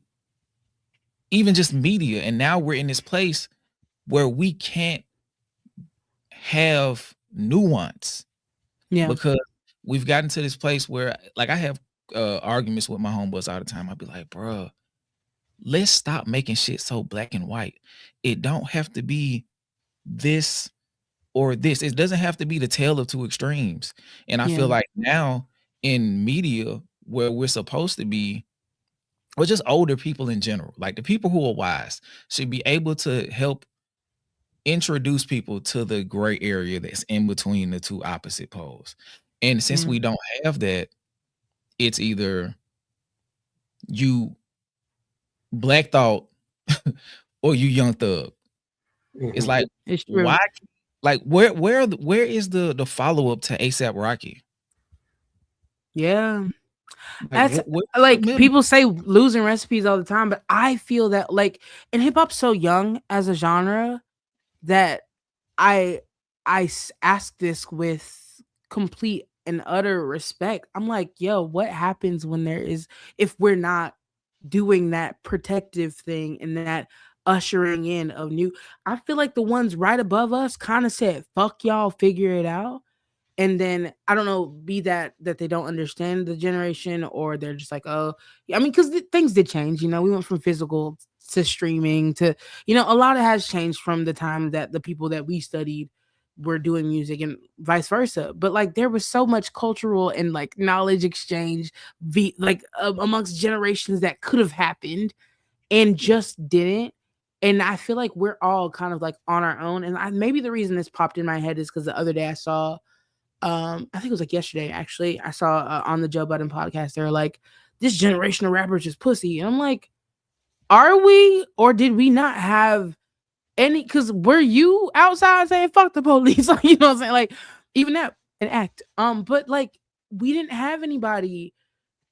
even just media, and now we're in this place where we can't have nuance. Because we've gotten to this place where like I have arguments with my homeboys all the time. I'll be like, bro, let's stop making shit so black and white. It don't have to be this or this. It doesn't have to be the tale of two extremes. And I feel like now in media where we're supposed to be, or just older people in general, like the people who are wise should be able to help introduce people to the gray area that's in between the two opposite poles. And since we don't have that, it's either you Black Thought or you Young Thug. It's like, it's true. why? Like, where is the follow up to ASAP Rocky? Yeah. That's people say losing recipes all the time, but I feel that like, and hip hop's so young as a genre that I ask this with complete and utter respect. I'm like, yo, what happens when if we're not doing that protective thing and that ushering in of new? I feel like the ones right above us kind of said, fuck y'all, figure it out. And then I don't know, be that they don't understand the generation, or they're just like, oh, I mean, because things did change. We went from physical to streaming to, a lot has changed from the time that the people that we studied were doing music and vice versa. But like, there was so much cultural and like knowledge exchange, amongst generations that could have happened and just didn't. And I feel like we're all kind of like on our own. And maybe the reason this popped in my head is because the other day I saw. I think it was like yesterday, actually. I saw on the Joe Budden podcast, they were like, this generation of rappers is pussy. And I'm like, are we, or did we not have any? Because were you outside saying fuck the police? Like, you know what I'm saying? Like, even that, an act. But like, we didn't have anybody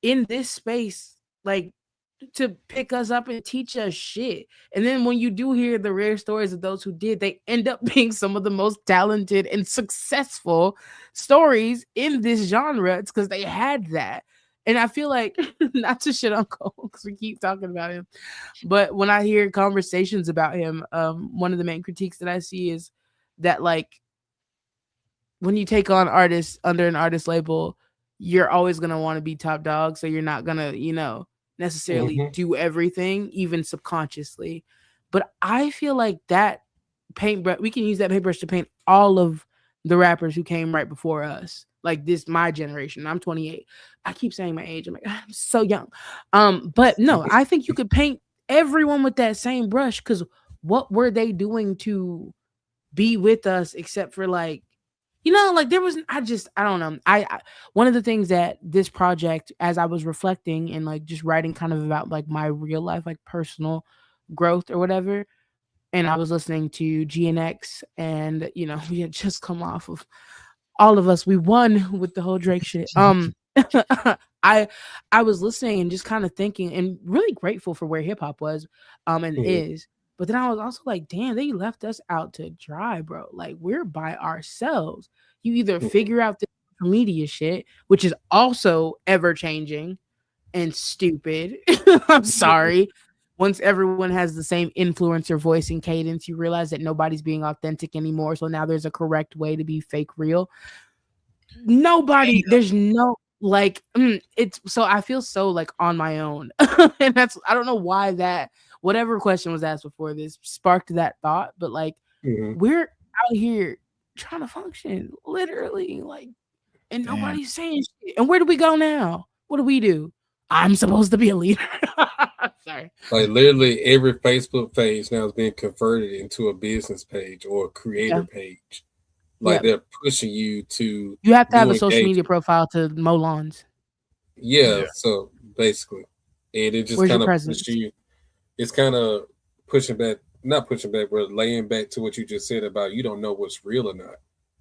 in this space, like, to pick us up and teach us shit. And then when you do hear the rare stories of those who did, they end up being some of the most talented and successful stories in this genre. It's because they had that. And I feel like, not to shit on Cole, because we keep talking about him, but when I hear conversations about him, one of the main critiques that I see is that, like, when you take on artists under an artist label, you're always going to want to be top dog. So you're not going to, necessarily do everything, even subconsciously. But I feel like that paintbrush, we can use that paintbrush to paint all of the rappers who came right before us. Like my generation. I'm 28. I keep saying my age. I'm like, I'm so young. But no, I think you could paint everyone with that same brush, because what were they doing to be with us except for like, like there was, I don't know. I one of the things that this project, as I was reflecting and like just writing kind of about like my real life, like personal growth or whatever, and I was listening to GNX, and we had just come off of all of us. We won with the whole Drake shit. I was listening and just kind of thinking and really grateful for where hip hop was, and is. But then I was also like, damn, they left us out to dry, bro. Like, we're by ourselves. You either figure out the media shit, which is also ever changing and stupid. I'm sorry. Once everyone has the same influencer voice and cadence, you realize that nobody's being authentic anymore. So now there's a correct way to be fake real. There's no, like, it's, so I feel so like on my own. And I don't know why that, whatever question was asked before this sparked that thought, but like, we're out here trying to function, literally, like, and nobody's saying shit. And where do we go now? What do we do? I'm supposed to be a leader. Sorry. Like, literally every Facebook page now is being converted into a business page or a creator page. Like, they're pushing you to. You have to have a social media profile to mow lawns. Yeah. So basically, and it just kind of pushes you. It's kind of not pushing back, but laying back to what you just said about you don't know what's real or not,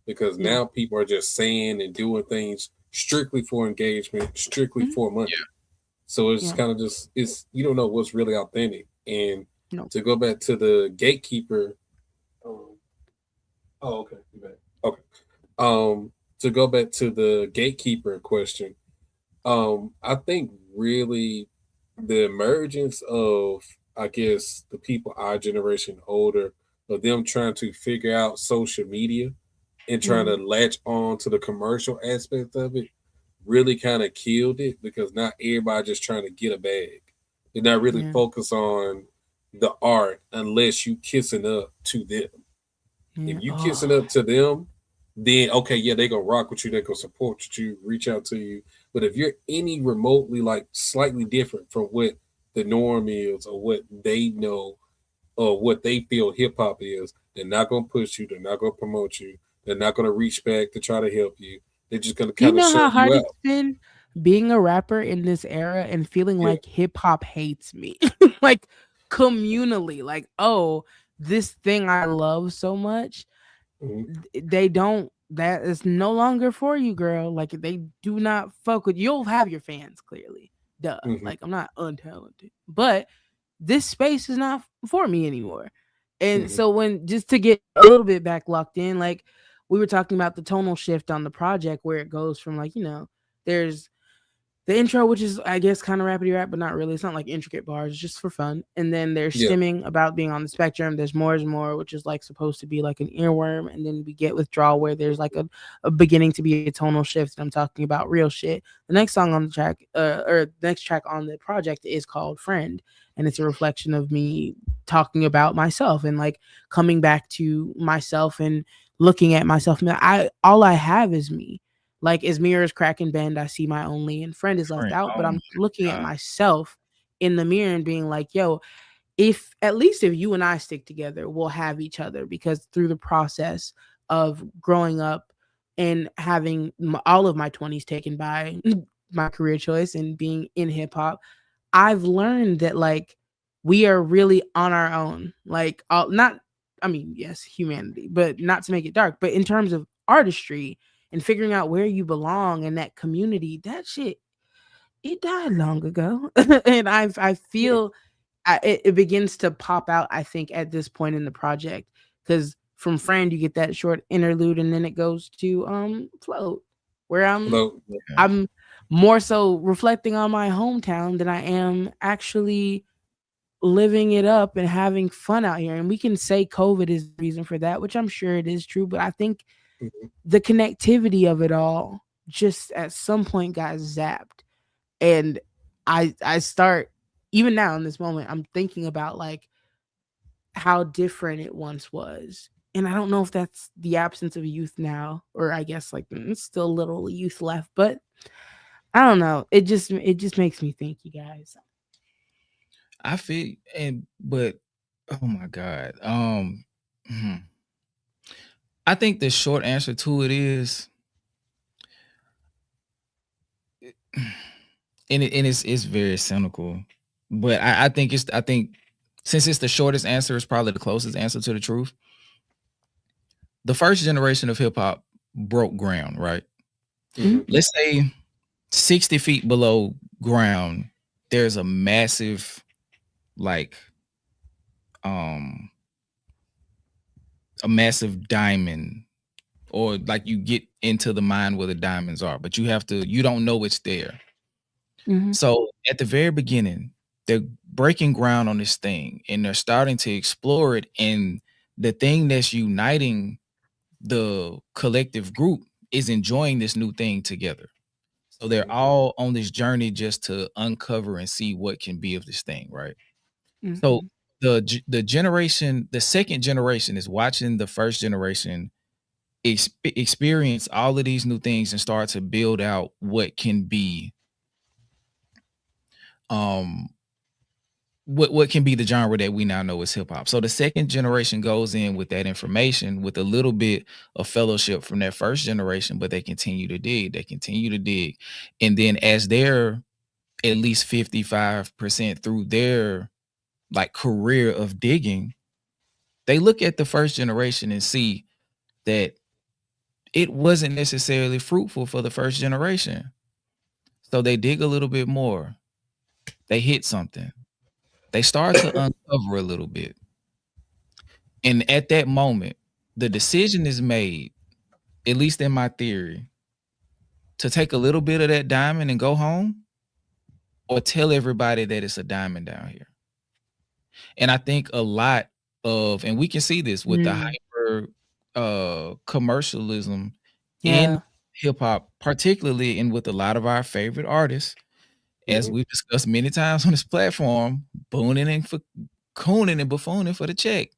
because now people are just saying and doing things strictly for engagement, strictly for money. So it's kind of just, you don't know what's really authentic. And to go back to the gatekeeper. Okay. To go back to the gatekeeper question, I think really the emergence of, I guess, the people our generation older, of them trying to figure out social media and trying to latch on to the commercial aspect of it really kind of killed it, because not everybody just trying to get a bag. They're not really focused on the art unless you kissing up to them. If you kissing up to them, then they gonna rock with you, they gonna support you, reach out to you. But if you're any remotely like slightly different from what the norm is, or what they know, or what they feel hip hop is, They're not gonna push you. They're not gonna promote you. They're not gonna reach back to try to help you. They're just gonna You kind of know shut how you hard out. it's been being a rapper in this era and feeling Yeah. like hip hop hates me, like communally, like, oh, this thing I love so much, Mhm. they don't. That is no longer for you, girl. Like they do not fuck with. You'll have your fans clearly, duh. Mhm. Like I'm not untalented, but this space is not for me anymore. And Mhm. so when just to get a little bit back locked in, like we were talking about the tonal shift on the project where it goes from like, there's the intro, which is I guess kind of rapidy rap, but not really. It's not like intricate bars, it's just for fun. And then there's Yeah. stimming about being on the spectrum. There's more is more, which is like supposed to be like an earworm. And then we get withdrawal where there's like a beginning to be a tonal shift. And I'm talking about real shit. The next song on the track, or the next track on the project is called Friend. And it's a reflection of me talking about myself and like coming back to myself and looking at myself. All I have is me. Like as mirrors crack and bend, I see my only, and friend is left Friend. out. But Oh my I'm looking at God. myself in the mirror and being like, yo, if at least if you and I stick together, we'll have each other, because through the process of growing up and having all of my 20s taken by my career choice and being in hip hop, I've learned that like we are really on our own. Like not I mean, yes, humanity, but not to make it dark, but in terms of artistry and figuring out where you belong in that community, that shit, it died long ago. And I Yeah. feel it begins to pop out, I think, at this point in the project, because from Friend you get that short interlude and then it goes to Float, where Hello. I'm more so reflecting on my hometown than I am actually living it up and having fun out here. And we can say COVID is the reason for that, which I'm sure it is true, but I think Mhm. the connectivity of it all just at some point got zapped. And I start, even now in this moment, I'm thinking about like how different it once was. And I don't know if that's the absence of youth now, or I guess like it's still a little youth left, but I don't know. It just makes me think, you guys. I feel but oh my God. hmm. I think the short answer to it is, and it's very cynical, but I think since it's the shortest answer, it's probably the closest answer to the truth. The first generation of hip hop broke ground, right? Mhm. Let's say 60 feet below ground, there's a massive like um a massive diamond, or like you get into the mine where the diamonds are, but you don't know it's there. Mhm. So at the very beginning, they're breaking ground on this thing and they're starting to explore it. And the thing that's uniting the collective group is enjoying this new thing together. So they're Mhm. all on this journey just to uncover and see what can be of this thing, right? So Mhm. the second generation is watching the first generation experience all of these new things and start to build out what can be um what can be the genre that we now know as hip hop. So the second generation goes in with that information with a little bit of fellowship from that first generation, but they continue to dig, and then as they're at least 55% through their like career of digging, they look at the first generation and see that it wasn't necessarily fruitful for the first generation. So they dig a little bit more. They hit something. They start to uncover a little bit. And at that moment, the decision is made, at least in my theory, to take a little bit of that diamond and go home, or tell everybody that it's a diamond down here. And I think a lot of, and we can see this with the Mm. hyper commercialism in Yeah. hip hop, particularly and with a lot of our favorite artists, as Mhm. we've discussed many times on this platform, booning and for cooning and buffooning for the check.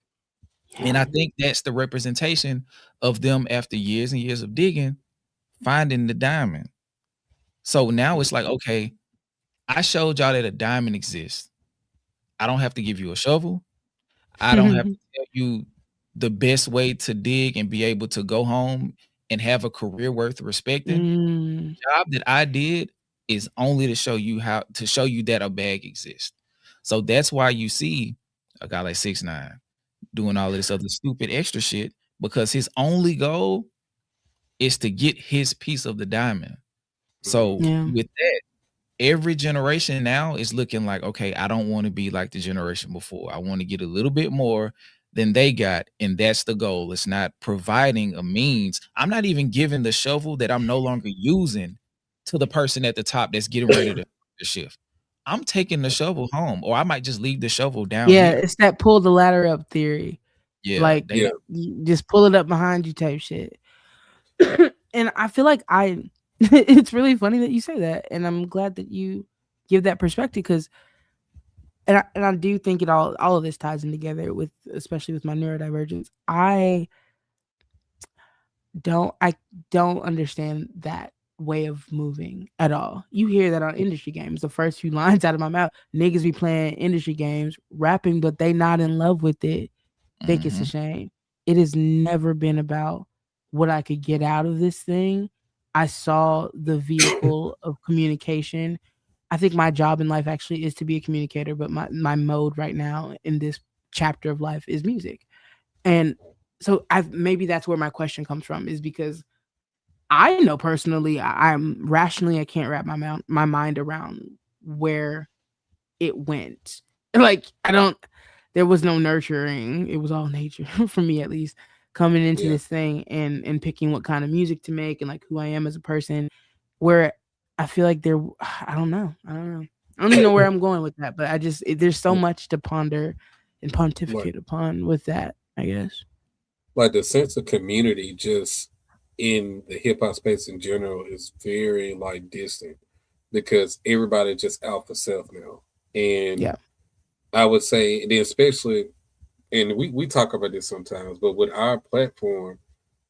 And Yeah. I think that's the representation of them after years and years of digging, finding the diamond. So now it's like, okay, I showed y'all that a diamond exists. I don't have to give you a shovel. I don't have to tell you the best way to dig and be able to go home and have a career worth respecting. The job that I did is only to show you that a bag exists. So that's why you see a guy like 6ix9ine doing all of this other stupid extra shit, because his only goal is to get his piece of the diamond. So with that, every generation now is looking like, okay, I don't want to be like the generation before. I want to get a little bit more than they got, and that's the goal. It's not providing a means. I'm not even giving the shovel that I'm no longer using to the person at the top that's getting ready to shift. I'm taking the shovel home, or I might just leave the shovel down here. It's that pull the ladder up theory. Yeah, like you just pull it up behind you type shit. And I feel like it's really funny that you say that, and I'm glad that you give that perspective, because and I do think it all of this ties in together with, especially with my neurodivergence. I don't understand that way of moving at all. You hear that on industry games. The first few lines out of my mouth, niggas be playing industry games, rapping, but they not in love with it. Think it's a shame. It has never been about what I could get out of this thing. I saw the vehicle of communication. I think my job in life actually is to be a communicator, but my mode right now in this chapter of life is music. And so maybe that's where my question comes from, is because I know personally, I'm rationally, I can't wrap my mind around where it went. Like, there was no nurturing. It was all nature for me, at least, coming into this thing and picking what kind of music to make and like who I am as a person, where I feel like I don't know. I don't even know where I'm going with that, but there's so much to ponder and pontificate upon with that, I guess. Like, the sense of community just in the hip hop space in general is very like distant, because everybody just out for self now. And I would say, and especially, and we talk about this sometimes, but with our platform,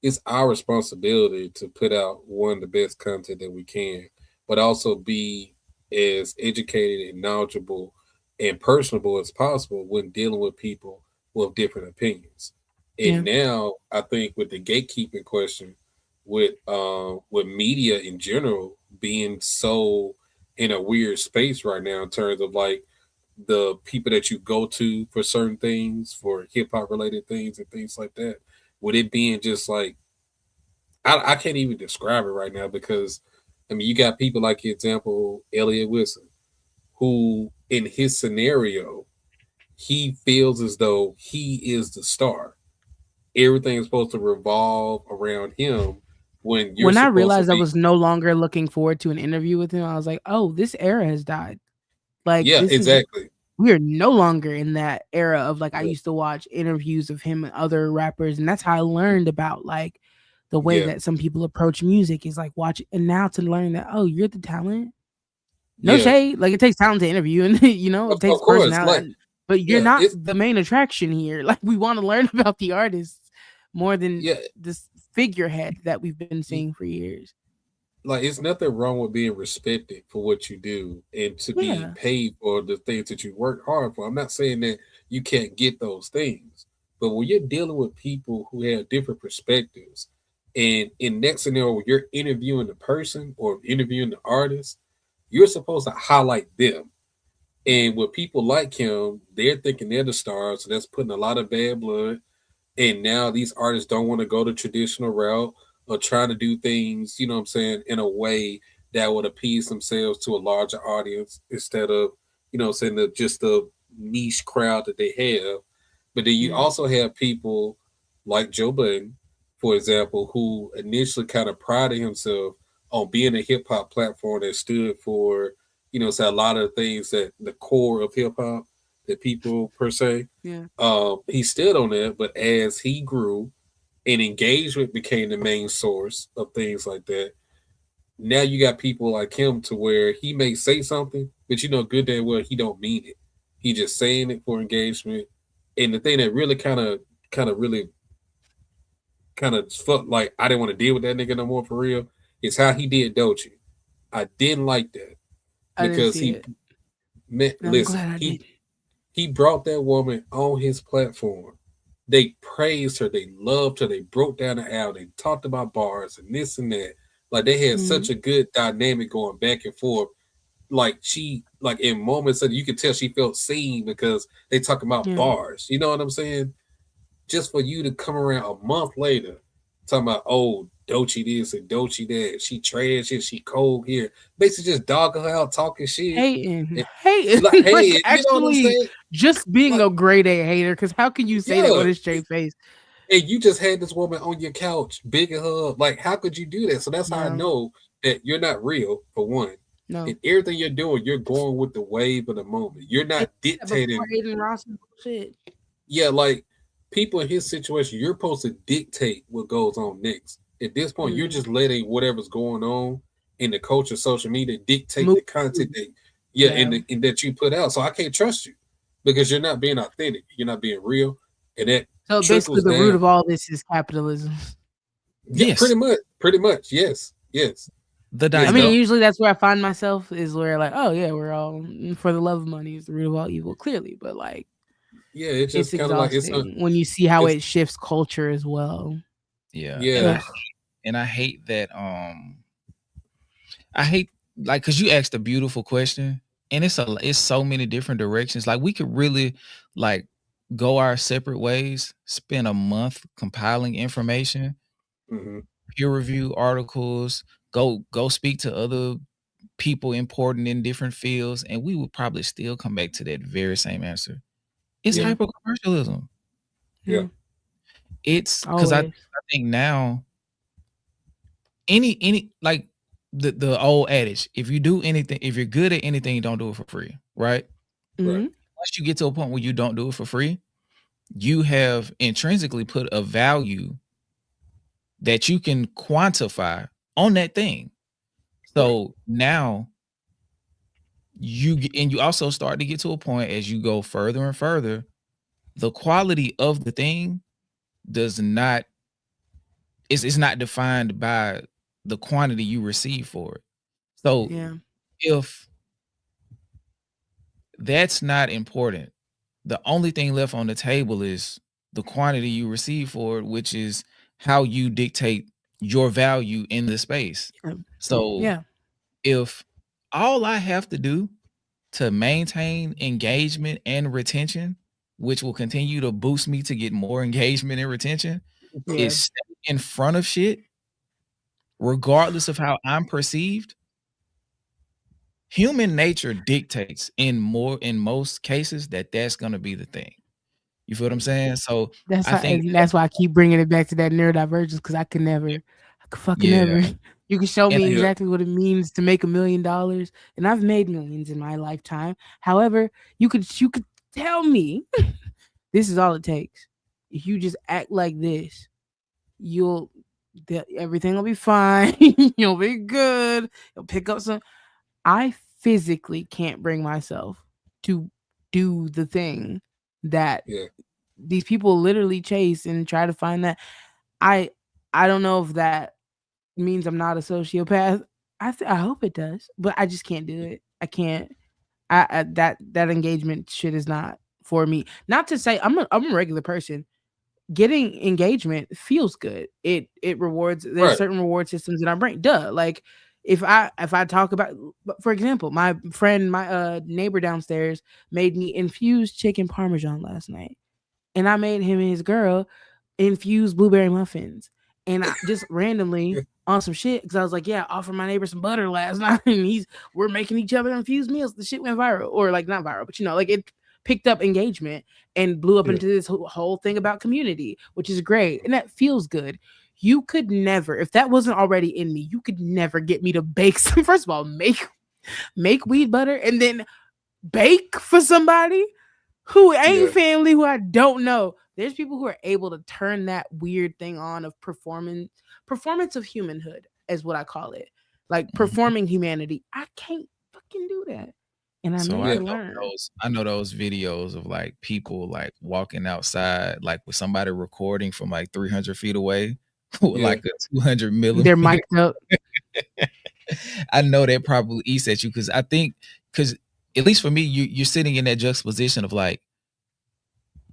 it's our responsibility to put out one of the best content that we can, but also be as educated and knowledgeable and personable as possible when dealing with people with different opinions. And now I think with the gatekeeping question, with media in general being so in a weird space right now in terms of like the people that you go to for certain things, for hip hop related things and things like that, with it being just like, I can't even describe it right now, because I mean, you got people like, for example, Elliot Wilson, who in his scenario, he feels as though he is the star. Everything is supposed to revolve around him. When I realized I was no longer looking forward to an interview with him, I was like, oh, this era has died. Like, exactly. We are no longer in that era of like, I used to watch interviews of him and other rappers, and that's how I learned about like the way that some people approach music, is like watch it. And now to learn that, oh, you're the talent. No shade. Like, it takes talent to interview, and it takes personality. Like, but you're not the main attraction here. Like, we want to learn about the artists more than this figurehead that we've been seeing for years. Like, it's nothing wrong with being respected for what you do and to be paid for the things that you work hard for. I'm not saying that you can't get those things, but when you're dealing with people who have different perspectives, and in that scenario, when you're interviewing the person or interviewing the artist, you're supposed to highlight them. And with people like him, they're thinking they're the stars, so that's putting a lot of bad blood. And now these artists don't want to go the traditional route or trying to do things, you know what I'm saying, in a way that would appease themselves to a larger audience instead of, you know what I'm saying, just the niche crowd that they have. But then you also have people like Joe Budden, for example, who initially kind of prided himself on being a hip hop platform that stood for, you know, so a lot of things that the core of hip hop that people per se. He stood on that, but as he grew and engagement became the main source of things like that, now you got people like him to where he may say something, but you know good damn well he don't mean it. He just saying it for engagement. And the thing that really kind of felt like I didn't want to deal with that nigga no more for real is how he did Doechii. I didn't like that because he brought that woman on his platform they praised her, they loved her, they broke down the aisle, they talked about bars and this and that. Like they had such a good dynamic going back and forth. Like she, like in moments that you could tell she felt seen because they talk about bars. You know what I'm saying? Just for you to come around a month later talking about, oh, Doechii this and Doechii that, she trash here, she cold here, basically just dogging her out, talking shit, hating, like, like you know what I'm actually saying? just being Like, a grade A hater. Because how can you say that with a straight face? And you just had this woman on your couch, bigging her up. Like, how could you do that? So that's how I know that you're not real, for one. No. And everything you're doing, you're going with the wave of the moment. You're not dictating. Yeah, like people in his situation, you're supposed to dictate what goes on next. At this point, you're just letting whatever's going on in the culture, social media, dictate the content that, and that you put out. So I can't trust you because you're not being authentic. You're not being real, and that. So basically, the root of all this is capitalism. Yeah, yes. Pretty much. Yes. I mean, usually that's where I find myself, is where like, oh yeah, we're all for the love of money is the root of all evil, clearly. But like, yeah, it's just kind of like when you see how it shifts culture as well. Yeah. And I hate that. I hate, like, because you asked a beautiful question, and it's so many different directions. Like we could really like go our separate ways, spend a month compiling information, peer review articles, go speak to other people important in different fields, and we would probably still come back to that very same answer. It's hyper commercialism. Yeah. It's because I think now any like the old adage, if you do anything, if you're good at anything, don't do it for free, right? Right. Once you get to a point where you don't do it for free, you have intrinsically put a value that you can quantify on that thing. So now you also start to get to a point as you go further and further, the quality of the thing is not defined by the quantity you receive for it. So if that's not important, the only thing left on the table is the quantity you receive for it, which is how you dictate your value in the space. So if all I have to do to maintain engagement and retention, which will continue to boost me to get more engagement and retention, is stay in front of shit, regardless of how I'm perceived, human nature dictates in most cases that's going to be the thing. You feel what I'm saying? So that's why I keep bringing it back to that neurodivergence, because I could fucking never. You can show me exactly what it means to make $1 million, and I've made millions in my lifetime. However, you could tell me this is all it takes. If you just act like this, everything will be fine. You'll be good. You'll pick up some. I physically can't bring myself to do the thing that these people literally chase and try to find that. I don't know if that means I'm not a sociopath. I hope it does, but I just can't do it. I can't. That engagement shit is not for me. Not to say I'm a regular person. Getting engagement feels good. It rewards. There's certain reward systems in our brain. Duh. Like if I talk about, for example, my friend, my neighbor downstairs made me infused chicken parmesan last night, and I made him and his girl infused blueberry muffins, and I just randomly on some shit, because I was like, yeah, offered my neighbor some butter last night, and we're making each other infused meals. The shit went viral, or like not viral, but like it picked up engagement and blew up into this whole thing about community, which is great, and that feels good. You could never, if that wasn't already in me, you could never get me to bake some. First of all, make weed butter and then bake for somebody who ain't family, who I don't know. There's people who are able to turn that weird thing on of performance of humanhood, is what I call it. Like performing humanity. I can't fucking do that. And I know those videos of like people like walking outside, like with somebody recording from like 300 feet away with like a 200 millimeter. They're mic'd up. I know that probably eats at you, because I think, because at least for me, you're sitting in that juxtaposition of like,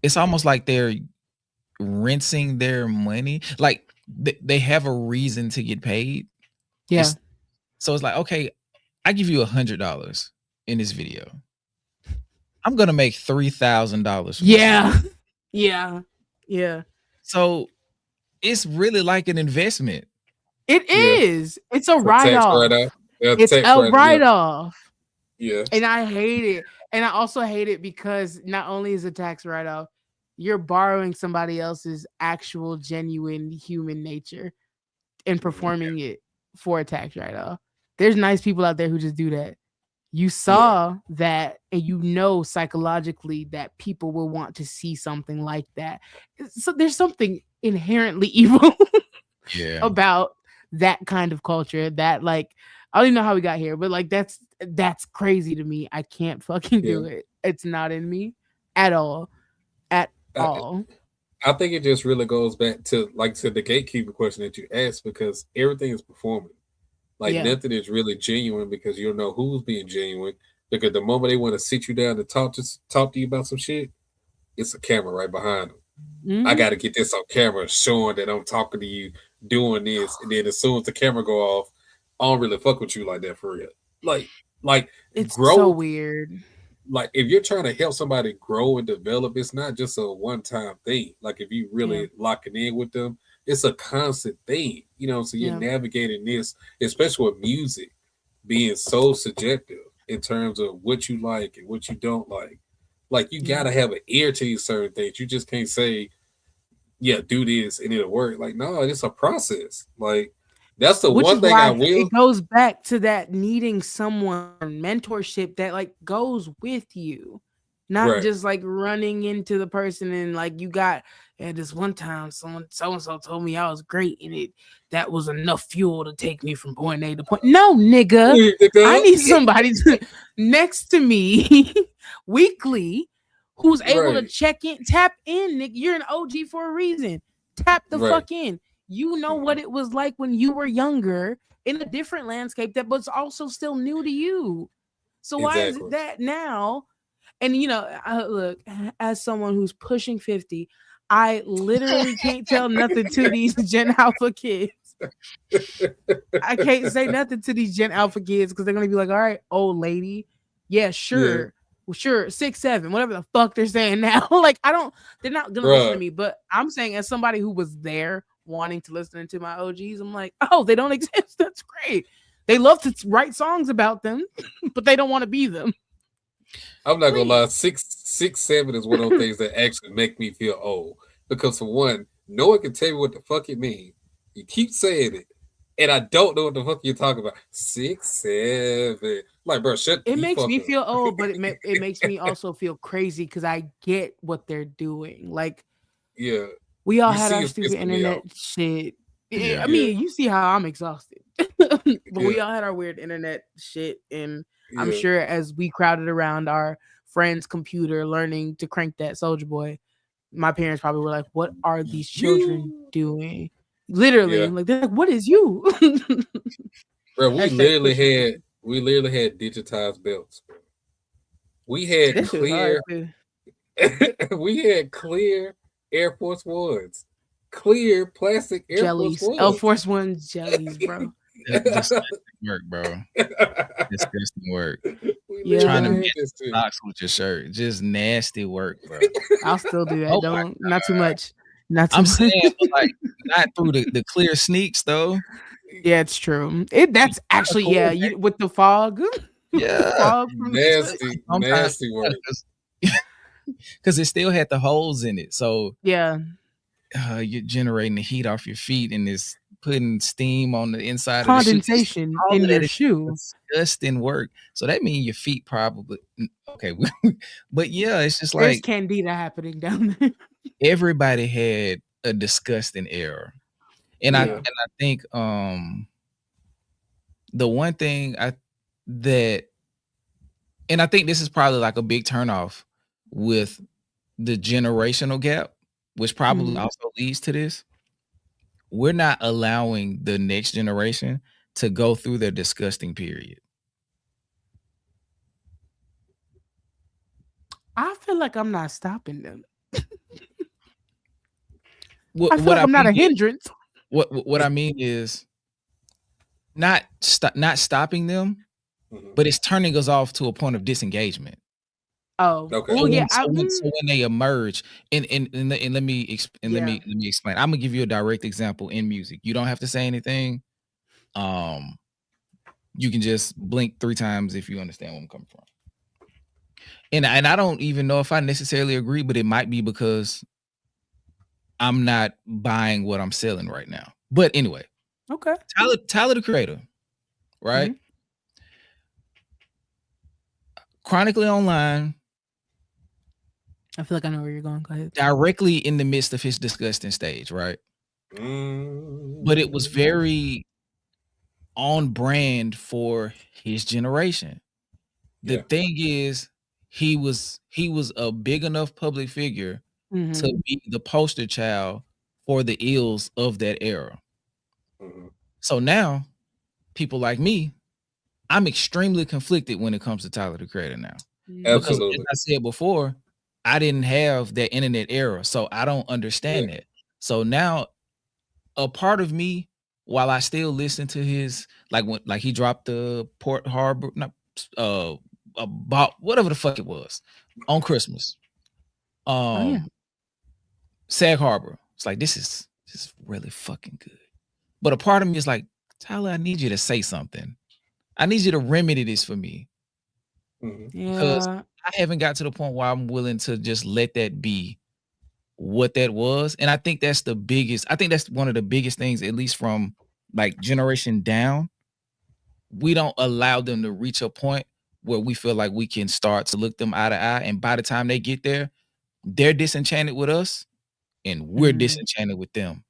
it's almost like they're rinsing their money. Like they have a reason to get paid. Yeah. So it's like, okay, I give you $100 in this video. I'm gonna make $3,000. Yeah. Yeah. Yeah. So it's really like an investment. It is. It's a Tax write-off. write-off. Yeah, It's tax a write-off. write-off. Yeah. And I hate it. And I also hate it because not only is a tax write-off, you're borrowing somebody else's actual genuine human nature and performing it for a tax write-off. There's nice people out there who just do that. You saw that, and you know psychologically that people will want to see something like that. So there's something inherently evil about that kind of culture. That, like, I don't even know how we got here, but like that's crazy to me. I can't fucking do it. It's not in me at all. At all. I think it just really goes back to the gatekeeper question that you asked, because everything is performing. Like nothing is really genuine, because you don't know who's being genuine. Because the moment they want to sit you down and talk to you about some shit, it's a camera right behind them. Mm-hmm. I got to get this on camera showing that I'm talking to you, doing this, and then as soon as the camera go off, I don't really fuck with you like that for real. Like it's growth, so weird. Like if you're trying to help somebody grow and develop, it's not just a one-time thing. Like if you really locking in with them, it's a constant thing, you know. So you're navigating this, especially with music being so subjective in terms of what you like and what you don't like. Like you gotta have an ear to these certain things. You just can't say, "Yeah, do this and it'll work." Like no, it's a process. Like that's the one thing I will. It goes back to that needing someone, mentorship that like goes with you. Not just like running into the person and like you got this one time someone so-and-so told me I was great and that was enough fuel to take me from point A to point. No, nigga. I need somebody next to me weekly who's able to check in, tap in, nigga. You're an OG for a reason. Tap the fuck in. You know what it was like when you were younger in a different landscape that was also still new to you. So why is it that now? And, you know, look, as someone who's pushing 50, I literally can't tell nothing to these Gen Alpha kids. I can't say nothing to these Gen Alpha kids because they're going to be like, all right, old lady. Yeah, sure. Yeah. Well, sure. 6, 7, whatever the fuck they're saying now. Like, they're not going to listen to me. But I'm saying as somebody who was there wanting to listen to my OGs, I'm like, oh, they don't exist. That's great. They love to write songs about them, but they don't want to be them. I'm not gonna lie, 6, 7 is one of those things that actually make me feel old. Because for one, no one can tell me what the fuck it means. You keep saying it, and I don't know what the fuck you're talking about. 6, 7, like bro, shut. It makes me feel old, but it makes me also feel crazy because I get what they're doing. Like, we all had our stupid internet shit. I mean, you see how I'm exhausted, but we all had our weird internet shit, and I'm sure as we crowded around our friend's computer learning to crank that Soulja Boy, my parents probably were like, "What are these children doing?" Literally, like they're like, "What is you?" Bro, we literally had digitized belts. Bro. We had clear. We had clear Air Force Ones, clear plastic Air Force Ones. Air Force One jellies, bro. Disgusting work, bro. Disgusting work. Trying to match socks with your shirt, just nasty work, bro. I'll still do that. Not too much. I'm saying, but like not through the clear sneaks though. Yeah, it's true. That's actually with the fog. Fog nasty work. Because it still had the holes in it, so you're generating the heat off your feet and it's putting steam on the inside condensation of the shoe. in your shoe. Disgusting work. So that means your feet probably okay. But yeah, it's just there's like candida happening down there. Everybody had a disgusting era, and I think the one thing I think this is probably like a big turnoff with the generational gap, which probably also leads to this. We're not allowing the next generation to go through their disgusting period. I feel like I'm not stopping them. I feel like I'm not a hindrance. What I mean is not stopping them, but it's turning us off to a point of disengagement. Oh, Okay. well, yeah. So when they emerge, and let me explain. I'm gonna give you a direct example in music. You don't have to say anything. You can just blink 3 times if you understand where I'm coming from. And I don't even know if I necessarily agree, but it might be because I'm not buying what I'm selling right now. But anyway, okay. Tyler the Creator, right? Mm-hmm. Chronically Online. I feel like I know where you're going. Go ahead. Directly in the midst of his disgusting stage, right? But it was very on brand for his generation. The thing is, he was a big enough public figure to be the poster child for the ills of that era. So now, people like me, I'm extremely conflicted when it comes to Tyler the Creator now. Absolutely. Because as I said before, I didn't have that internet era, so I don't understand that. So now, a part of me, while I still listen to his, like he dropped the Port Harbor, about whatever the fuck it was on Christmas. Sag Harbor. It's like this is really fucking good. But a part of me is like, Tyler, I need you to say something. I need you to remedy this for me. Because I haven't got to the point where I'm willing to just let that be what that was. And I think that's one of the biggest things, at least from like generation down. We don't allow them to reach a point where we feel like we can start to look them eye to eye. And by the time they get there, they're disenchanted with us and we're disenchanted with them.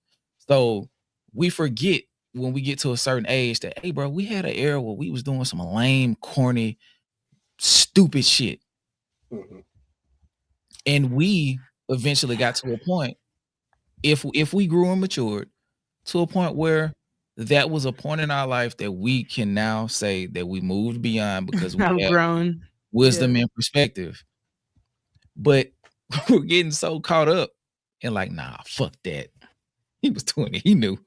So we forget when we get to a certain age that, hey, bro, we had an era where we was doing some lame, corny, stupid shit. And we eventually got to a point, if we grew and matured, to a point where that was a point in our life that we can now say that we moved beyond because we have grown wisdom and perspective. But we're getting so caught up and like, nah, fuck that. He was doing it. He knew.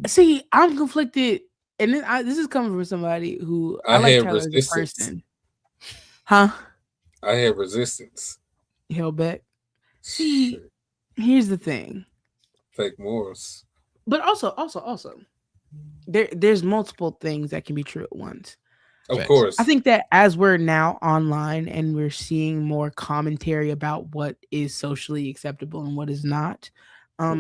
See, I'm conflicted, and this is coming from somebody who I like Tyler as a person. Huh? I have resistance. Held back. See, here's the thing. Fake morals. But also, there's multiple things that can be true at once. Of course. I think that as we're now online and we're seeing more commentary about what is socially acceptable and what is not,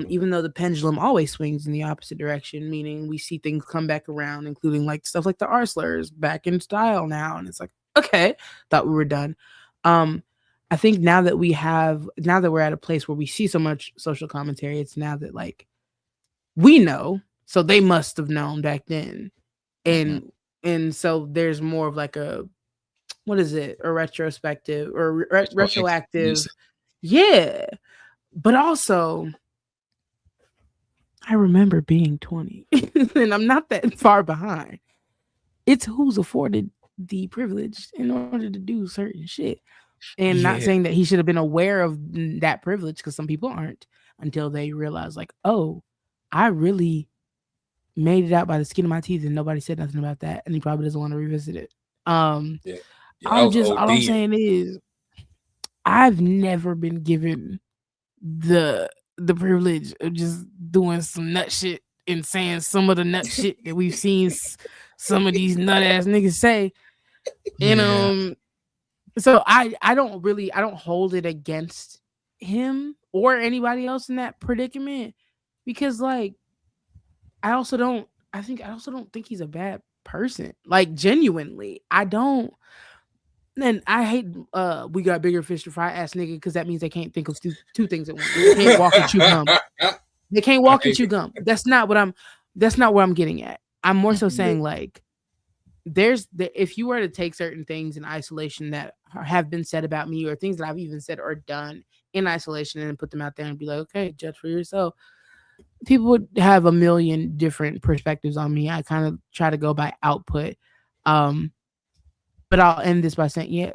even though the pendulum always swings in the opposite direction, meaning we see things come back around, including like stuff like the R slurs back in style now. And it's like, okay, thought we were done. I think now that we're at a place where we see so much social commentary, it's now that like we know, so they must have known back then. And so there's more of like a retrospective or retroactive. Yeah. But also, I remember being 20 and I'm not that far behind. It's who's afforded the privilege in order to do certain shit. And not saying that he should have been aware of that privilege, because some people aren't until they realize like, oh, I really made it out by the skin of my teeth and nobody said nothing about that. And he probably doesn't want to revisit it. All I'm saying is I've never been given the privilege of just doing some nut shit and saying some of the nut shit that we've seen some of these nut ass niggas say. And so I don't hold it against him or anybody else in that predicament, because like I also don't think he's a bad person. Like genuinely, I don't. And I hate we got bigger fish to fry ass nigga, because that means they can't think of two things at once. They can't walk and chew gum. They can't walk and chew gum. That's not what I'm getting at. I'm more so saying like if you were to take certain things in isolation that have been said about me, or things that I've even said or done in isolation, and put them out there and be like, okay, judge for yourself, people would have a million different perspectives on me. I kind of try to go by output. But I'll end this by saying,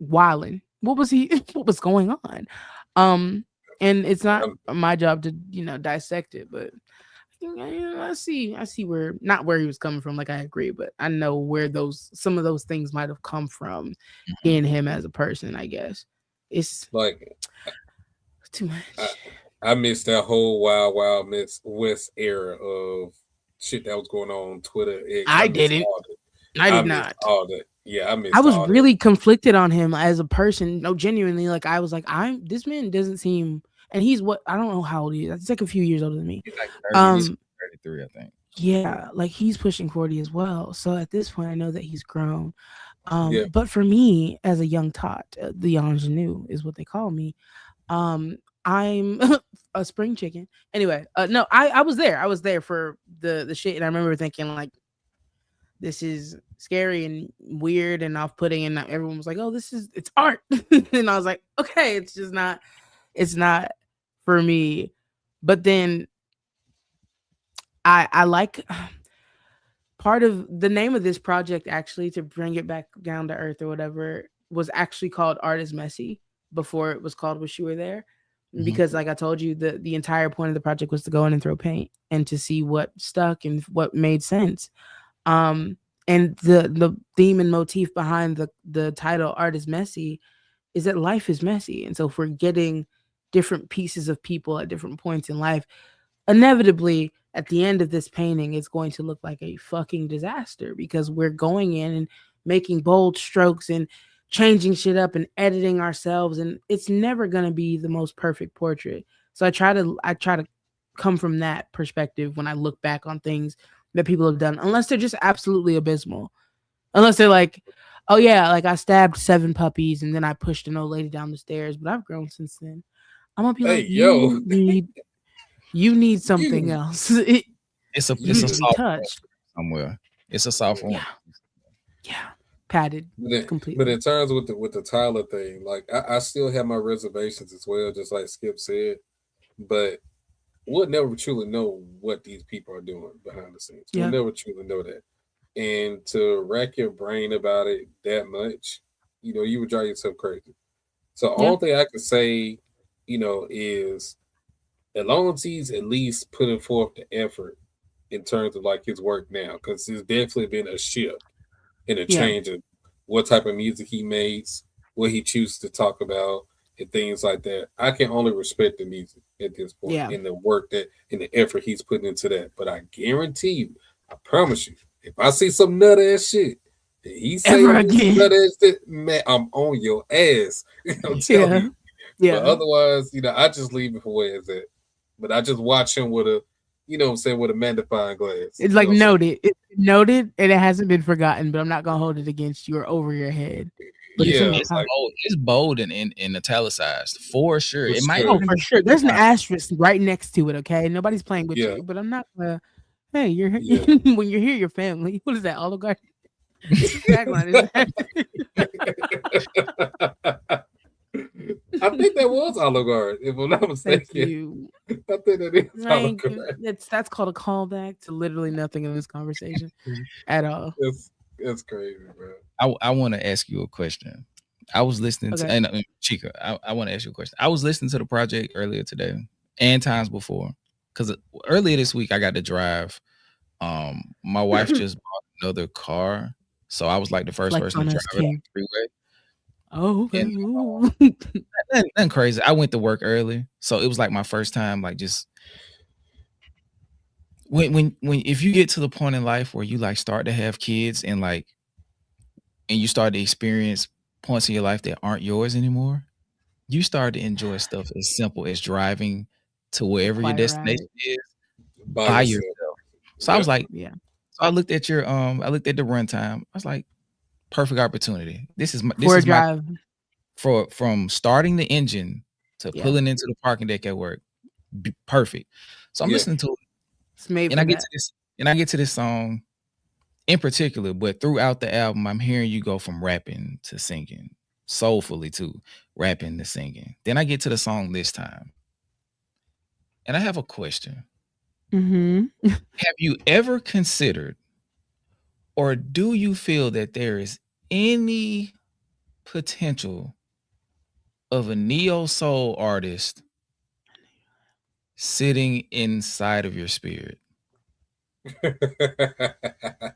Wildin', what was going on? And it's not my job to, dissect it, but I see where, not where he was coming from. Like, I agree, but I know where some of those things might have come from in him as a person. I guess it's like too much. I missed that whole Wild West era of shit that was going on Twitter. I didn't. I did not. All that. Yeah, I missed. I was all really that. conflicted on him as a person. No, genuinely, like I was like, this man doesn't seem, and he's I don't know how old he is. He's like a few years older than me. He's like 30, he's 33, I think. Yeah, like he's pushing 40 as well. So at this point, I know that he's grown. Yeah. But for me, as a young tot, the ingenue is what they call me. I'm a spring chicken. Anyway, no, I was there. I was there for the shit, and I remember thinking like, this is scary and weird and off-putting, and everyone was like, "Oh, it's art," and I was like, "Okay, it's not for me." But then I like part of the name of this project, actually, to bring it back down to earth or whatever, was actually called Art is Messy before it was called Wish You Were There. Because like I told you, the entire point of the project was to go in and throw paint and to see what stuck and what made sense. And the theme and motif behind the title Art is Messy is that life is messy. And so if we're getting different pieces of people at different points in life, inevitably at the end of this painting, it's going to look like a fucking disaster, because we're going in and making bold strokes and changing shit up and editing ourselves, and it's never going to be the most perfect portrait. So I try to come from that perspective when I look back on things that people have done, unless they're just absolutely abysmal. Unless they're like, oh yeah, like I stabbed 7 puppies and then I pushed an old lady down the stairs, but I've grown since then. I'm gonna be like, you need something else. It's a soft touch somewhere. It's a soft one. Yeah. Padded completely. But in terms with the Tyler thing, like I still have my reservations as well, just like Skip said. But we'll never truly know what these people are doing behind the scenes. We'll never truly know that. And to rack your brain about it that much, you would drive yourself crazy. So the only thing I can say, is as long as he's at least putting forth the effort in terms of like his work now, because there's definitely been a shift and a change of what type of music he makes, what he chooses to talk about, and things like that. I can only respect the music at this point and the work and the effort he's putting into that. But I guarantee you, I promise you, if I see some nut ass shit, he say nut ass shit, man, I'm on your ass. I'm telling you. Yeah. But otherwise, I just leave it for where it's at. But I just watch him with a, with a magnifying glass. It's like noted. It's noted and it hasn't been forgotten, but I'm not gonna hold it against you or over your head. But it's bold and italicized for sure. It might for sure. There's an asterisk right next to it. Okay, nobody's playing with you, but I'm not gonna. Hey, you're when you're here, your family. What is that? Oligarch. Tagline is that? I think that was Oligarch, if I'm not mistaken. I think that is Oligarch. That's called a callback to literally nothing in this conversation at all. It's crazy, bro. I want to ask you a question. I was listening to Chika. I want to ask you a question. I was listening to the project earlier today and times before, because earlier this week I got to drive. My wife just bought another car, so I was like the first person to drive it on the freeway. Oh, okay. And, nothing crazy. I went to work early, so it was like my first time. Like just when if you get to the point in life where you like start to have kids and you start to experience points in your life that aren't yours anymore, you start to enjoy stuff as simple as driving to wherever your destination is by yourself. So I was like, So I looked at the runtime. I was like, perfect opportunity. This is drive. From starting the engine to pulling into the parking deck at work. Perfect. So I'm listening to it. It's made and I get to this song in particular, but throughout the album, I'm hearing you go from rapping to singing, soulfully to rapping to singing. Then I get to the song This Time. And I have a question. Have you ever considered, or do you feel that there is any potential of a neo soul artist sitting inside of your spirit. I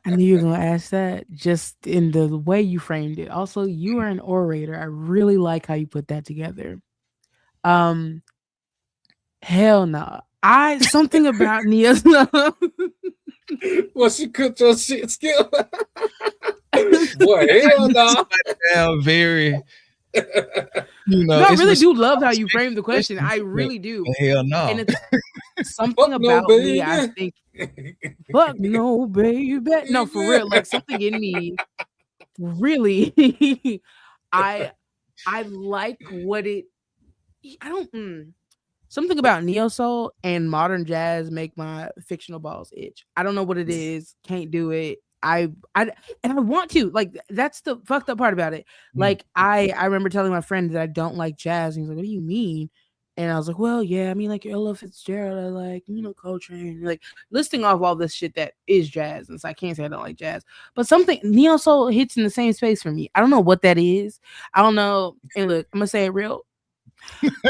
knew you were gonna ask that just in the way you framed it. Also, you are an orator. I really like how you put that together. Hell no. Something about Neo Soul. Well, she cooked your shit skill. Boy, hell no. Now, very, No, I really do love how you framed the question. I really do. Hell no. And it's something about me, I think. Fuck no, baby. No, for real. Like something in me really I like what it something about neo soul and modern jazz make my fictional balls itch. I don't know what it is. Can't do it. I want to. Like that's the fucked up part about it. Like I remember telling my friend that I don't like jazz, and he's like, "What do you mean?" And I was like, "Well, yeah, I mean like Ella Fitzgerald, I like Coltrane, like listing off all this shit that is jazz." And so I can't say I don't like jazz, but something neo soul hits in the same space for me. I don't know what that is. I don't know. And look, I'm gonna say it real.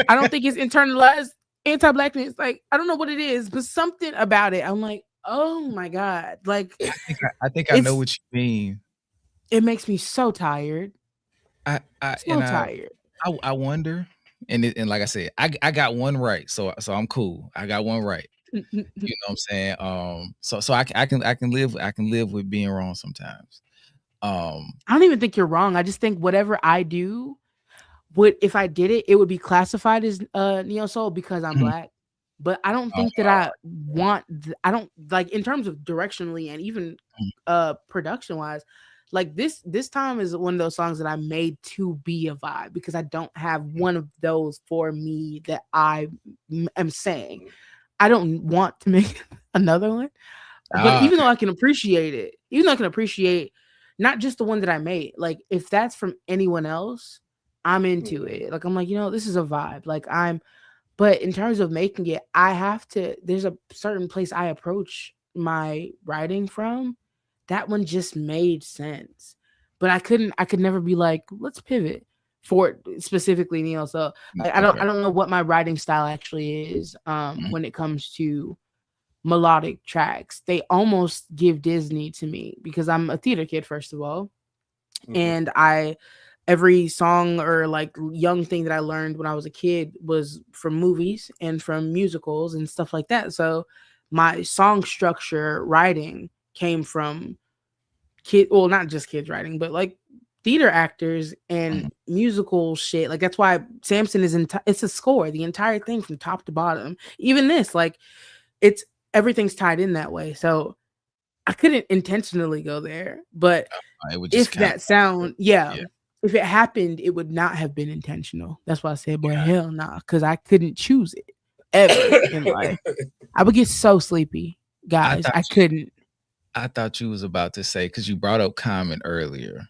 I don't think it's internalized anti-blackness. Like I don't know what it is, but something about it. I'm like, oh my god! Like I think I know what you mean. It makes me so tired. Tired. I wonder, and like I said, I got one right, so I'm cool. I got one right. You know what I'm saying? So I can live with being wrong sometimes. I don't even think you're wrong. I just think whatever I do, if I did it, it would be classified as neo soul because I'm black. But I don't think that I want. I don't like in terms of directionally and even production wise. Like this time is one of those songs that I made to be a vibe because I don't have one of those for me that I am saying. I don't want to make another one, but even though I can appreciate it, not just the one that I made, like if that's from anyone else, I'm into it. Like I'm like, this is a vibe. Like but in terms of making it, there's a certain place I approach my writing from. That one just made sense, but I could never be like, let's pivot for specifically neo. So like, I don't know what my writing style actually is. When it comes to melodic tracks, they almost give Disney to me because I'm a theater kid, first of all. And every song or like young thing that I learned when I was a kid was from movies and from musicals and stuff like that. My song structure writing came from not just kids writing, but like theater actors and musical shit. Like that's why Samson is it's a score, the entire thing from top to bottom. Even this, like everything's tied in that way. So I couldn't intentionally go there, but if that sound, if it happened, it would not have been intentional. That's why I said, boy, hell nah, because I couldn't choose it ever in life. I would get so sleepy, guys. I couldn't. I thought you was about to say, because you brought up Common earlier,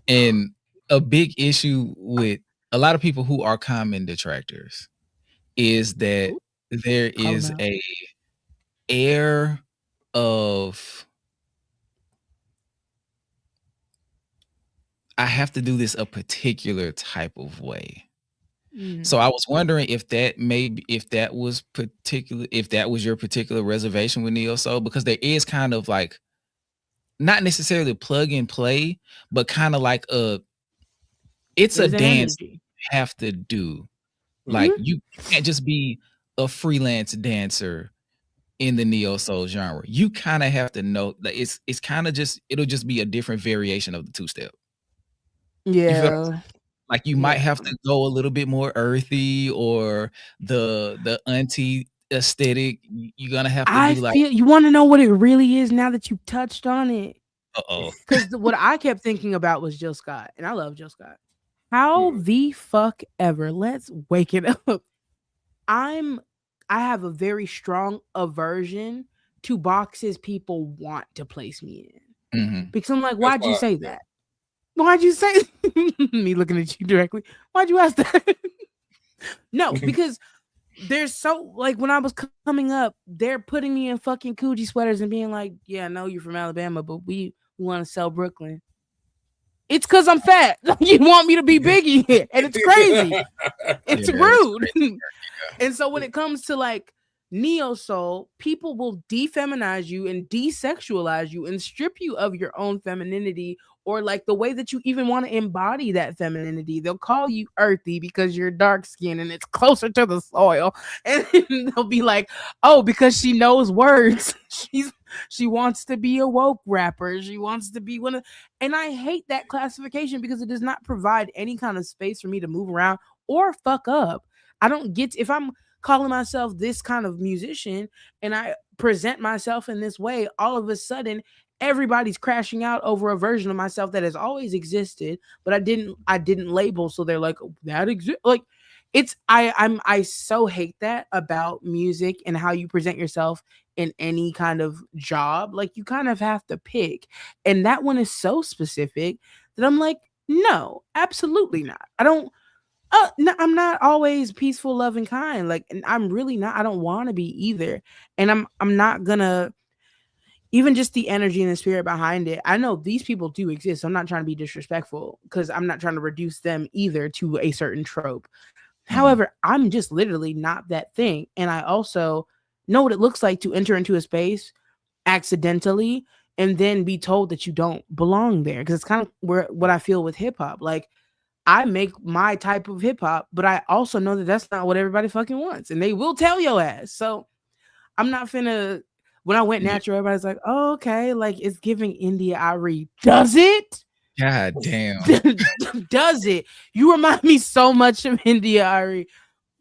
and a big issue with a lot of people who are Common detractors is that there is a air of I have to do this a particular type of way. So I was wondering if that was your particular reservation with neo soul, because there is kind of like not necessarily plug and play, but kind of like it's a dance you have to do. Like you can't just be a freelance dancer in the neo soul genre. You kind of have to know that it's kind of it'll just be a different variation of the two step. Yeah. Like you might have to go a little bit more earthy, or the auntie aesthetic. You're gonna have to be like. You want to know what it really is now that you touched on it? Because what I kept thinking about was Jill Scott, and I love Jill Scott. How the fuck ever? Let's wake it up. I have a very strong aversion to boxes people want to place me in, because I'm like, why'd you say that? Why'd you say me looking at you directly? Why'd you ask that? No, because there's so like when I was coming up, they're putting me in fucking Coogee sweaters and being like, yeah, I know you're from Alabama, but we want to sell Brooklyn. It's because I'm fat. You want me to be Biggie, and it's crazy. It's rude. And so when it comes to like neo soul, people will defeminize you and desexualize you and strip you of your own femininity, or like the way that you even want to embody that femininity. They'll call you earthy because you're dark skinned and it's closer to the soil. And they'll be like, oh, because she knows words. She wants to be a woke rapper. She wants to be one of, and I hate that classification because it does not provide any kind of space for me to move around or fuck up. I don't get if I'm calling myself this kind of musician and I present myself in this way, all of a sudden everybody's crashing out over a version of myself that has always existed, but I didn't label. So they're like, that exists. Like I so hate that about music and how you present yourself in any kind of job. Like you kind of have to pick. And that one is so specific that I'm like, no, absolutely not. No, I'm not always peaceful, loving, kind. Like, and I'm really not. I don't want to be either. And I'm not gonna, even just the energy and the spirit behind it. I know these people do exist. I'm not trying to be disrespectful because I'm not trying to reduce them either to a certain trope. However, I'm just literally not that thing. And I also know what it looks like to enter into a space accidentally and then be told that you don't belong there. Because it's kind of what I feel with hip hop. Like, I make my type of hip hop, but I also know that that's not what everybody fucking wants. And they will tell your ass. So I'm not finna, when I went natural, everybody's like, oh, okay, like it's giving India Ari. Does it? God damn. Does it? You remind me so much of India Ari.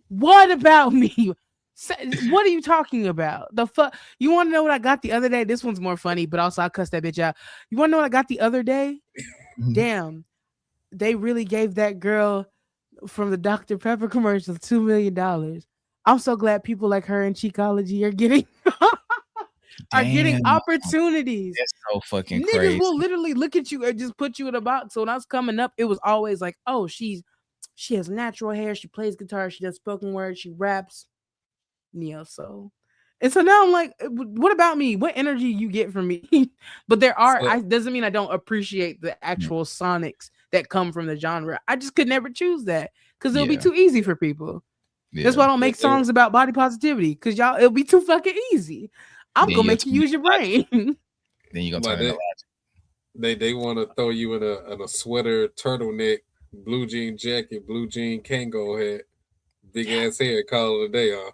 What about me? What are you talking about? The fuck? You want to know what I got the other day? This one's more funny, but also I cussed that bitch out. You want to know what I got the other day? Damn. They really gave that girl from the Dr. Pepper commercial $2 million. I'm so glad people like her in Chicology are getting opportunities. That's so fucking Niggas crazy. will literally look at you and just put you in a box. So when I was coming up, it was always like, oh, she has natural hair, she plays guitar, she does spoken word, she raps, neo soul. And so now I'm like, what about me? What energy you get from me? But doesn't mean I don't appreciate the actual sonics that come from the genre. I just could never choose that because it'll be too easy for people. That's why I don't make songs about body positivity, because it'll be too fucking easy. I'm gonna make you use your brain. Then you're gonna turn they want to throw you in a sweater, turtleneck, blue jean jacket, blue jean Kango hat, big ass hair, call it a day off.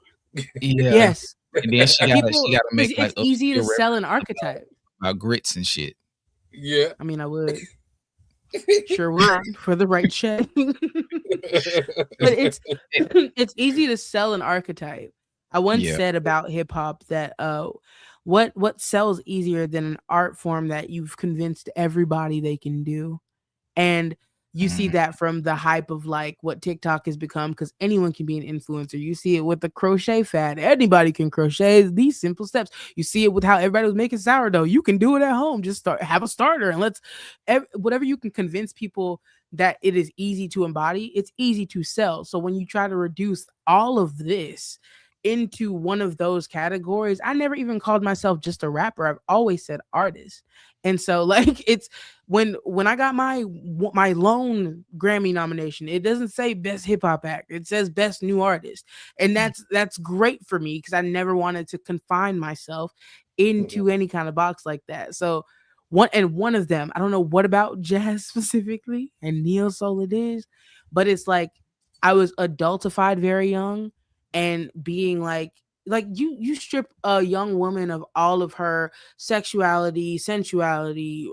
Yes. And then she gotta make it's easy to sell an archetype about grits and shit. Yeah. I mean, I would. Sure would for the right check. But it's easy to sell an archetype. I once said about hip hop that what sells easier than an art form that you've convinced everybody they can do. And you see that from the hype of like what TikTok has become, because anyone can be an influencer. You see it with the crochet fad. Anybody can crochet these simple steps. You see it with how everybody was making sourdough. You can do it at home. Just have a starter and whatever you can convince people that it is easy to embody, it's easy to sell. So when you try to reduce all of this into one of those categories, I never even called myself just a rapper. I've always said artist. And so like it's when I got my lone Grammy nomination, it doesn't say best hip hop act, it says best new artist. And that's great for me because I never wanted to confine myself into any kind of box like that. So one of them, I don't know what about jazz specifically and neo soul it is, but it's like I was adultified very young, and being like you strip a young woman of all of her sexuality, sensuality,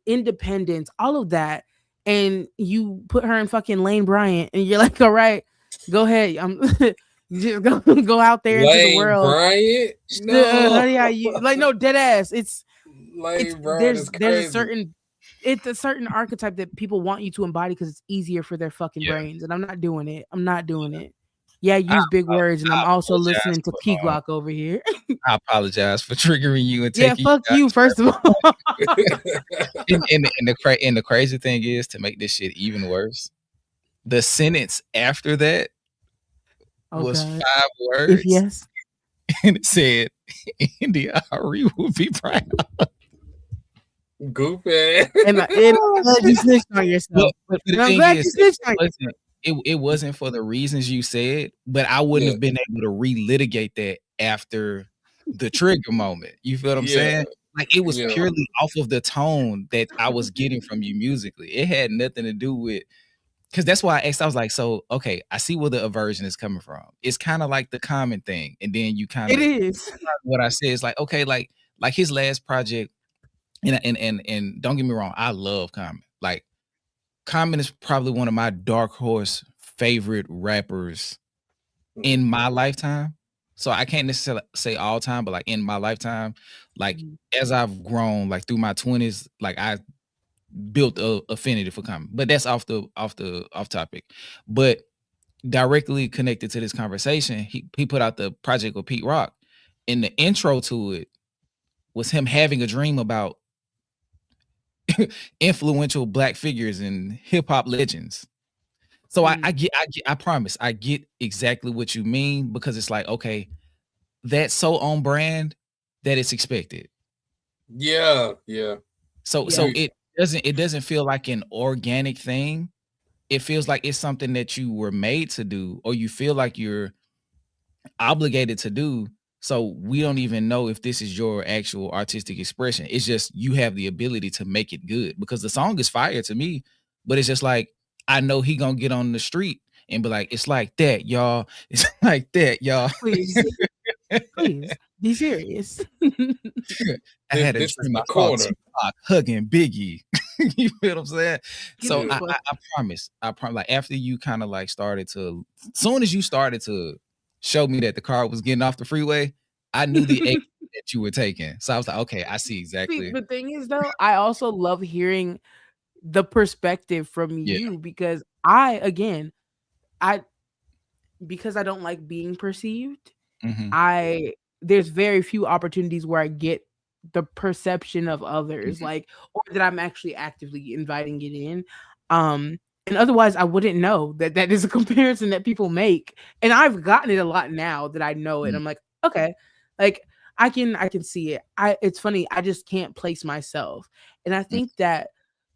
independence, all of that, and you put her in fucking Lane Bryant, and you're like, all right, go ahead, just go out there into the world. Bryant? No. No, dead ass. Lane Bryant is crazy. It's a certain archetype that people want you to embody because it's easier for their fucking brains, and I'm not doing it. Yeah, use big words, and I'm also listening to Key Glock over here. I apologize for triggering you and taking fuck you, first of all. and the crazy thing is, to make this shit even worse, the sentence after that was 5 words. If yes. And it said, India Ari would be proud. Goofy. And I'm glad you snitched on yourself. But I'm glad you snitched on yourself. It wasn't for the reasons you said, but I wouldn't have been able to relitigate that after the trigger moment. You feel what I'm saying? Like it was purely off of the tone that I was getting from you musically. It had nothing to do with, because that's why I asked. I was like, so okay, I see where the aversion is coming from. It's kind of like the Common thing, and then you kind of, it is what I said is like, okay, like his last project, and don't get me wrong, I love Common. Like Common is probably one of my dark horse favorite rappers in my lifetime. So I can't necessarily say all time, but like in my lifetime, like as I've grown, like through my 20s, like I built a affinity for Common. But that's off topic. But directly connected to this conversation, he put out the project with Pete Rock, and the intro to it was him having a dream about influential Black figures and hip hop legends. So I promise I get exactly what you mean, because it's like, okay, that's so on brand that it's expected. Yeah. So it doesn't feel like an organic thing. It feels like it's something that you were made to do, or you feel like you're obligated to do. So we don't even know if this is your actual artistic expression. It's just you have the ability to make it good, because the song is fire to me, but it's just like, I know he gonna get on the street and be like, it's like that, y'all. It's like that, y'all. Please be serious. I had a dream I saw Tupac hugging Biggie. You feel what I'm saying? So I promise, like after you kind of like started to, soon as you started to show me that the car was getting off the freeway, I knew the exit that you were taking. So I was like, okay, I see exactly. See, the thing is though, I also love hearing the perspective from you, because because I don't like being perceived, there's very few opportunities where I get the perception of others, like, or that I'm actually actively inviting it in. And otherwise I wouldn't know that that is a comparison that people make. And I've gotten it a lot now that I know it. I'm like, okay, like I can see it. It's funny, I just can't place myself. And I think that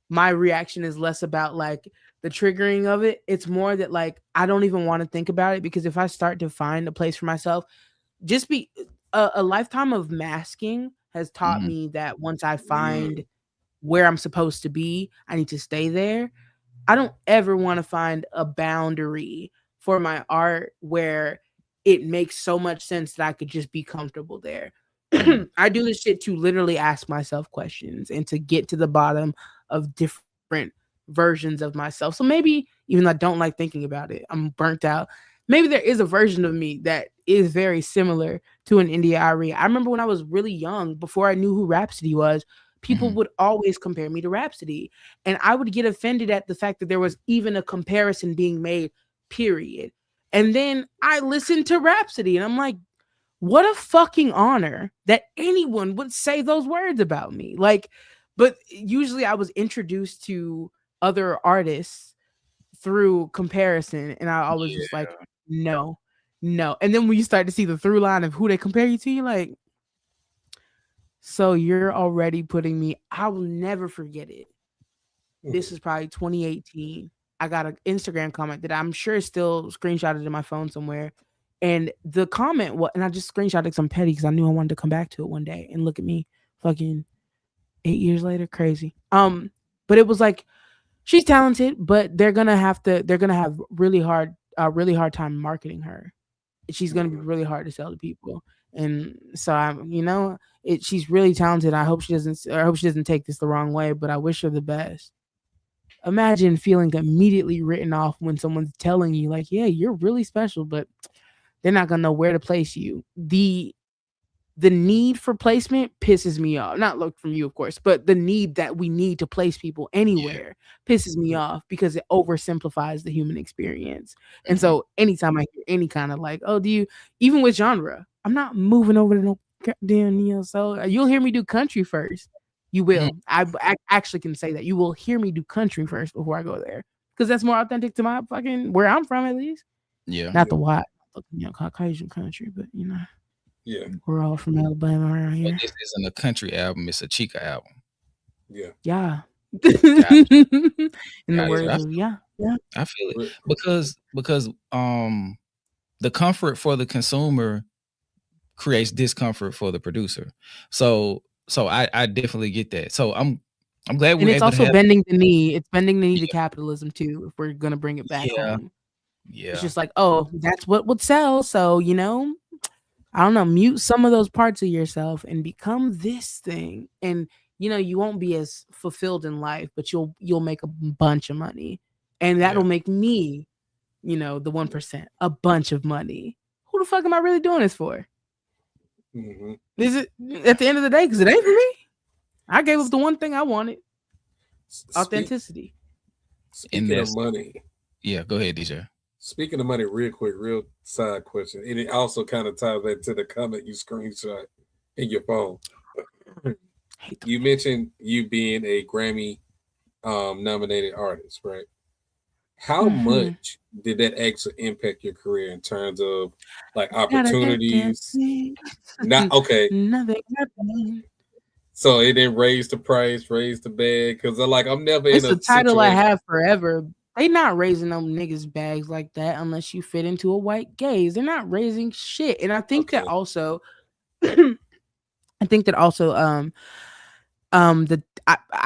my reaction is less about like the triggering of it. It's more that like I don't even want to think about it, because if I start to find a place for myself, just be a lifetime of masking has taught me that once I find where I'm supposed to be, I need to stay there. I don't ever want to find a boundary for my art where it makes so much sense that I could just be comfortable there. I do this shit to literally ask myself questions and to get to the bottom of different versions of myself. So maybe, even though I don't like thinking about it, I'm burnt out, maybe there is a version of me that is very similar to an India Arie. I remember when I was really young, before I knew who Rhapsody was, people would always compare me to Rhapsody. And I would get offended at the fact that there was even a comparison being made, period. And then I listened to Rhapsody and I'm like, what a fucking honor that anyone would say those words about me. Like, but usually I was introduced to other artists through comparison, and I always was like, no. And then when you start to see the through line of who they compare you to, you're like, so you're already putting me, I will never forget it. This is probably 2018. I got an Instagram comment that I'm sure is still screenshotted in my phone somewhere. And the comment was, and I just screenshotted some petty because I knew I wanted to come back to it one day, and look at me fucking 8 years later, crazy. But it was like, she's talented, but they're gonna have really hard time marketing her. She's gonna be really hard to sell to people. And so she's really talented. I hope she doesn't take this the wrong way, but I wish her the best. Imagine feeling immediately written off when someone's telling you like, yeah, you're really special, but they're not gonna know where to place you. The need for placement pisses me off. Not look from you, of course, but the need that we need to place people anywhere pisses me off, because it oversimplifies the human experience. And so anytime I hear any kind of like, oh, even with genre, I'm not moving over to no goddamn neo soul. You'll hear me do country first. You will. I actually can say that. You will hear me do country first before I go there, because that's more authentic to my fucking, where I'm from, at least. Yeah. Not the white, Caucasian country, but yeah, we're all from Alabama around here. But this isn't a country album; it's a Chika album. Yeah. In the words of I feel it, because the comfort for the consumer creates discomfort for the producer. So I definitely get that. So I'm glad and we're it's able to also have. bending the knee. It's bending the knee to capitalism too. If we're gonna bring it back home, Yeah. it's just like, oh, that's what would sell. So I don't know, mute some of those parts of yourself and become this thing. And you won't be as fulfilled in life, but you'll make a bunch of money. And that'll make me, the 1%, a bunch of money. Who the fuck am I really doing this for? Mm-hmm. Is it at the end of the day? Because it ain't for me. I gave up the one thing I wanted. Authenticity. Speaking of money. Yeah, go ahead, DJ. Speaking of money, real quick, real side question. And it also kind of ties that to the comment you screenshot in your phone. You mentioned you being a Grammy nominated artist, right? How much did that actually impact your career in terms of like opportunities? Not okay. Nothing happened. So it didn't raise the price, raise the bag, because I'm never It's in a a title situation. I have forever. They not raising them niggas bags like that unless you fit into a white gaze. They're not raising shit. And I think that also I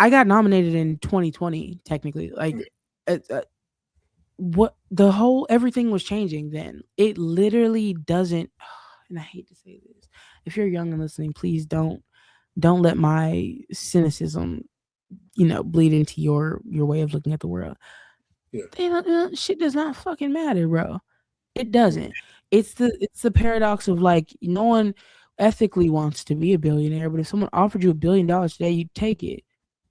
got nominated in 2020 technically. Like what the whole everything was changing then. It literally doesn't, and I hate to say this. If you're young and listening, please don't let my cynicism bleed into your way of looking at the world. Shit does not fucking matter, bro. It doesn't. It's the paradox of like, no one ethically wants to be a billionaire, but if someone offered you $1 billion today, you'd take it.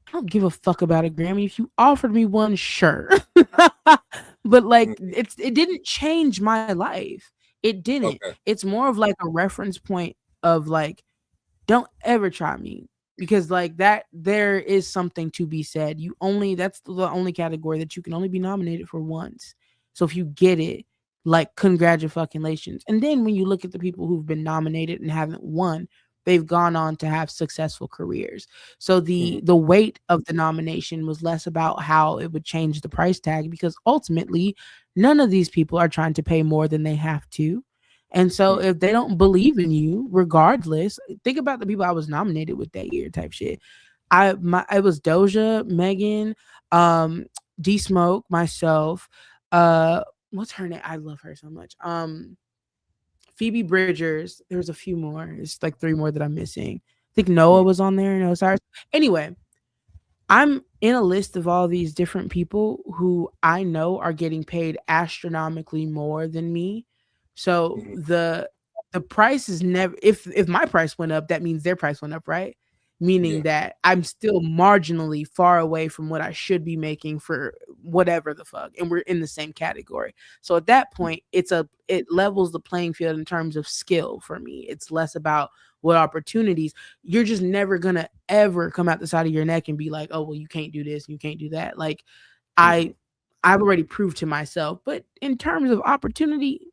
I don't give a fuck about a Grammy. If you offered me one, sure. But like it didn't change my life. It didn't. It's more of like a reference point of like, don't ever try me. Because like that, there is something to be said. That's the only category that you can only be nominated for once. So if you get it, like congratulations. And then when you look at the people who've been nominated and haven't won, they've gone on to have successful careers. So the weight of the nomination was less about how it would change the price tag, because ultimately none of these people are trying to pay more than they have to. And so if they don't believe in you, regardless, think about the people I was nominated with that year type shit. It was Doja, Megan, D-Smoke, myself, what's her name? I love her so much. Phoebe Bridgers. There's a few more. It's like 3 more that I'm missing. I think Noah was on there. No, sorry. Anyway, I'm in a list of all these different people who I know are getting paid astronomically more than me. So the price is never, if my price went up, that means their price went up, right? Meaning that I'm still marginally far away from what I should be making for whatever the fuck, and we're in the same category. So at that point, it levels the playing field in terms of skill for me. It's less about what opportunities. You're just never gonna ever come out the side of your neck and be like, oh well, you can't do this, you can't do that. Like I've already proved to myself. But in terms of opportunity,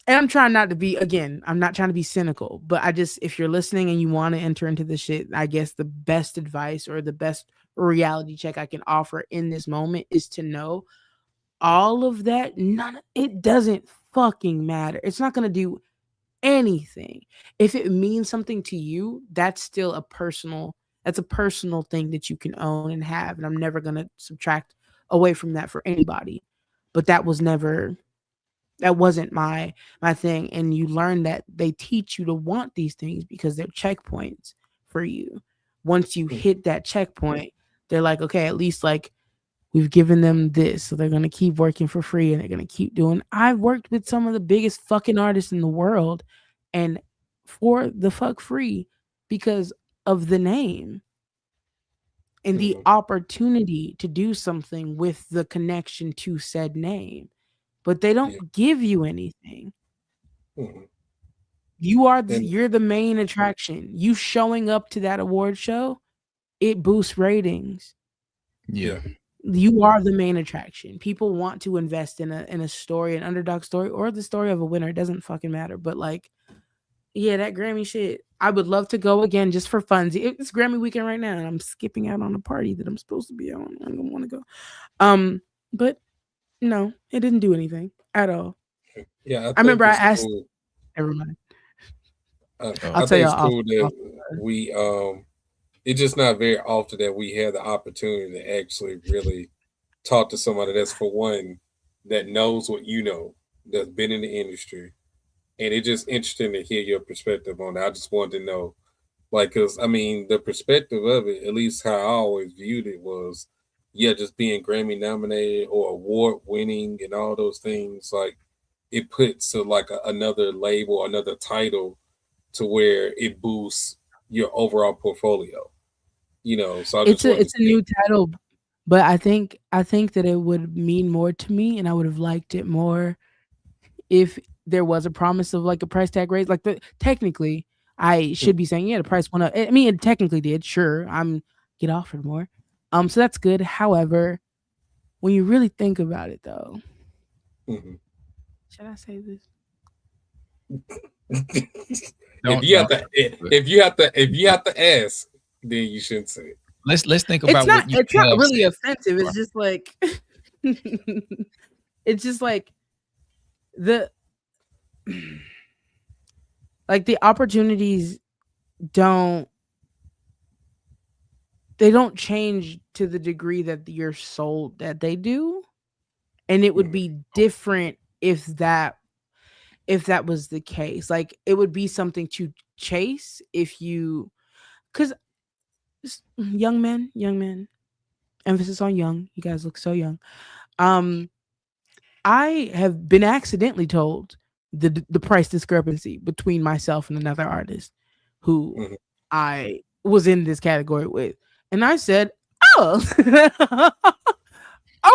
and I'm trying not to be, again, I'm not trying to be cynical, but if you're listening and you want to enter into this shit, I guess the best advice or the best reality check I can offer in this moment is to know all of that. It doesn't fucking matter. It's not going to do anything. If it means something to you, that's still a personal thing that you can own and have. And I'm never going to subtract away from that for anybody. But that wasn't my thing. And you learn that they teach you to want these things because they're checkpoints for you. Once you hit that checkpoint, they're like, okay, at least like we've given them this, so they're going to keep working for free and they're going to keep doing. I've worked with some of the biggest fucking artists in the world and for the fuck free because of the name and the opportunity to do something with the connection to said name. But they don't give you anything. You're the main attraction. You showing up to that award show, it boosts ratings. Yeah. You are the main attraction. People want to invest in a story, an underdog story, or the story of a winner. It doesn't fucking matter. But like, yeah, that Grammy shit, I would love to go again just for fun. It's Grammy weekend right now, and I'm skipping out on a party that I'm supposed to be on. I don't want to go. But no, it didn't do anything at all. Yeah, I remember I asked. Never mind. I I'll tell think it's y'all cool that we it's just not very often that we have the opportunity to actually really talk to somebody that's, for one, that knows what you know, that's been in the industry, and it's just interesting to hear your perspective on it. I just wanted to know, like, because I mean, the perspective of it, at least how I always viewed it, was, yeah, just being Grammy nominated or award winning and all those things, like, it puts another label, another title, to where it boosts your overall portfolio. So I just wanted it's to a say, new title, but I think that it would mean more to me, and I would have liked it more if there was a promise of like a price tag raise. Like technically, I should be saying, yeah, the price went up. I mean, it technically did. Sure, I'm get offered more. So that's good. However, when you really think about it, though, should I say this? if you have to ask, then you shouldn't say it. Let's think about what you It's not have really said. offensive. It's just like it's just like the opportunities don't change to the degree that you're sold that they do, and it would be different if that was the case. Like, it would be something to chase if you, because young men, emphasis on young, you guys look so young. I have been accidentally told the price discrepancy between myself and another artist who I was in this category with, and I said, "Oh,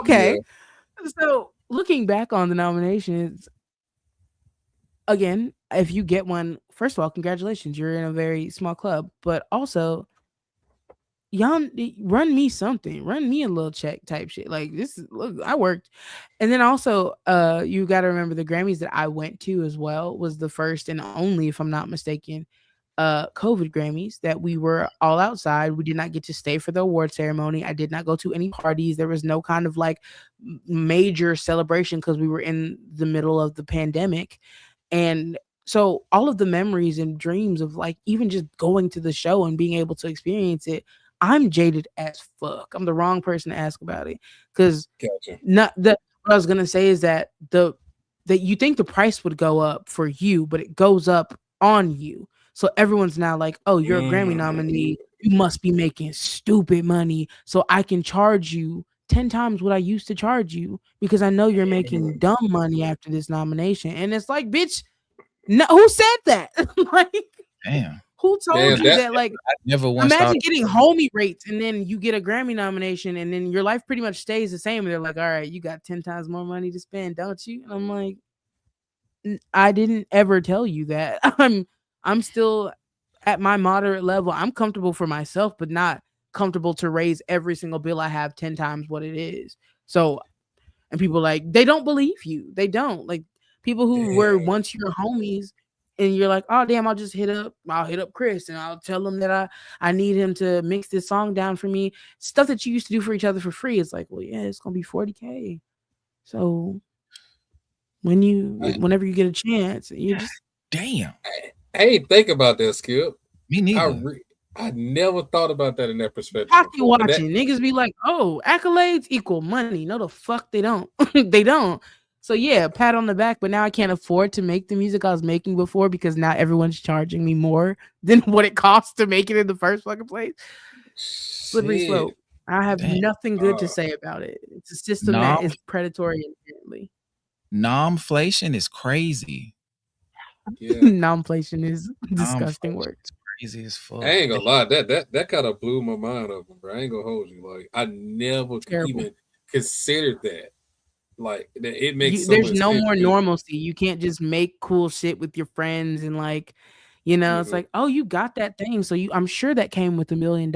okay." Yeah. So looking back on the nominations, again, if you get one, first of all, congratulations, you're in a very small club, but also, y'all run me something, run me a little check type shit. Like, this is, look, I worked. And then also, you got to remember the Grammys that I went to as well was the first and only, if I'm not mistaken, COVID Grammys that we were all outside. We did not get to stay for the award ceremony. I did not go to any parties. There was no kind of like major celebration because we were in the middle of the pandemic. And so all of the memories and dreams of like even just going to the show and being able to experience it, I'm jaded as fuck. I'm the wrong person to ask about it, because what I was gonna say is that that you think the price would go up for you, but it goes up on you. So everyone's now like, oh, you're a Grammy nominee, you must be making stupid money, so I can charge you 10 times what I used to charge you because I know you're making dumb money after this nomination. And it's like, bitch, no, who said that? Like, damn. Who told you that? Like, I never once imagine getting homie rates and then you get a Grammy nomination and then your life pretty much stays the same. And they're like, all right, you got 10 times more money to spend, don't you? And I'm like, I didn't ever tell you that. I'm still at my moderate level. I'm comfortable for myself, but not comfortable to raise every single bill I have 10 times what it is. So, and people like, they don't believe you. They don't. Like, people who were once your homies, and you're like, oh damn, I'll hit up Chris and I'll tell him that I need him to mix this song down for me. Stuff that you used to do for each other for free. It's like, well, yeah, it's gonna be $40K. So whenever you get a chance, you just damn. I ain't think about that, Skip. Me neither. I never thought about that in that perspective. Pocket watching. Niggas be like, oh, accolades equal money. No, the fuck they don't. They don't. So yeah, pat on the back, but now I can't afford to make the music I was making before because now everyone's charging me more than what it costs to make it in the first fucking place. Slippery slope. I have nothing good to say about it. It's a system that is predatory inherently. Nomflation is crazy. Yeah. Nomflation is disgusting work. Crazy as fuck. I ain't gonna lie, that kind of blew my mind up, bro. I ain't gonna hold you. Like, I never even considered that. Like, it makes there's no more normalcy. You can't just make cool shit with your friends and like, it's like, oh, you got that thing, so I'm sure that came with $1 million.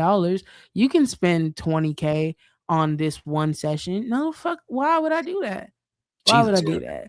You can spend $20K on this one session. No, fuck, why would I do that? Why would I do that?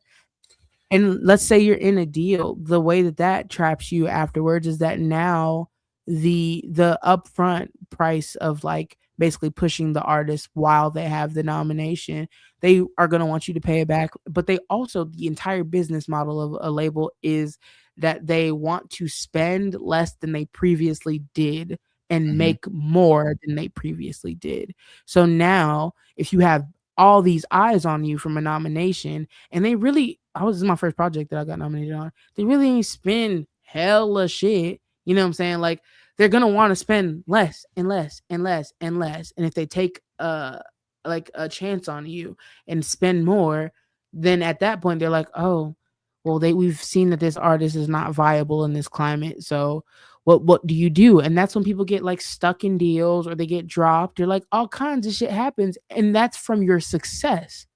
And let's say you're in a deal, the way that traps you afterwards is that now the upfront price of like basically pushing the artist while they have the nomination, they are going to want you to pay it back. But they also, the entire business model of a label is that they want to spend less than they previously did and make more than they previously did. So now, if you have all these eyes on you from a nomination, and they really, this is my first project that I got nominated on, they really ain't spend hella shit. You know what I'm saying? Like, they're gonna want to spend less and less and less and less. And if they take like a chance on you and spend more, then at that point they're like, oh, well, we've seen that this artist is not viable in this climate. So what do you do? And that's when people get like stuck in deals or they get dropped or like all kinds of shit happens. And that's from your success,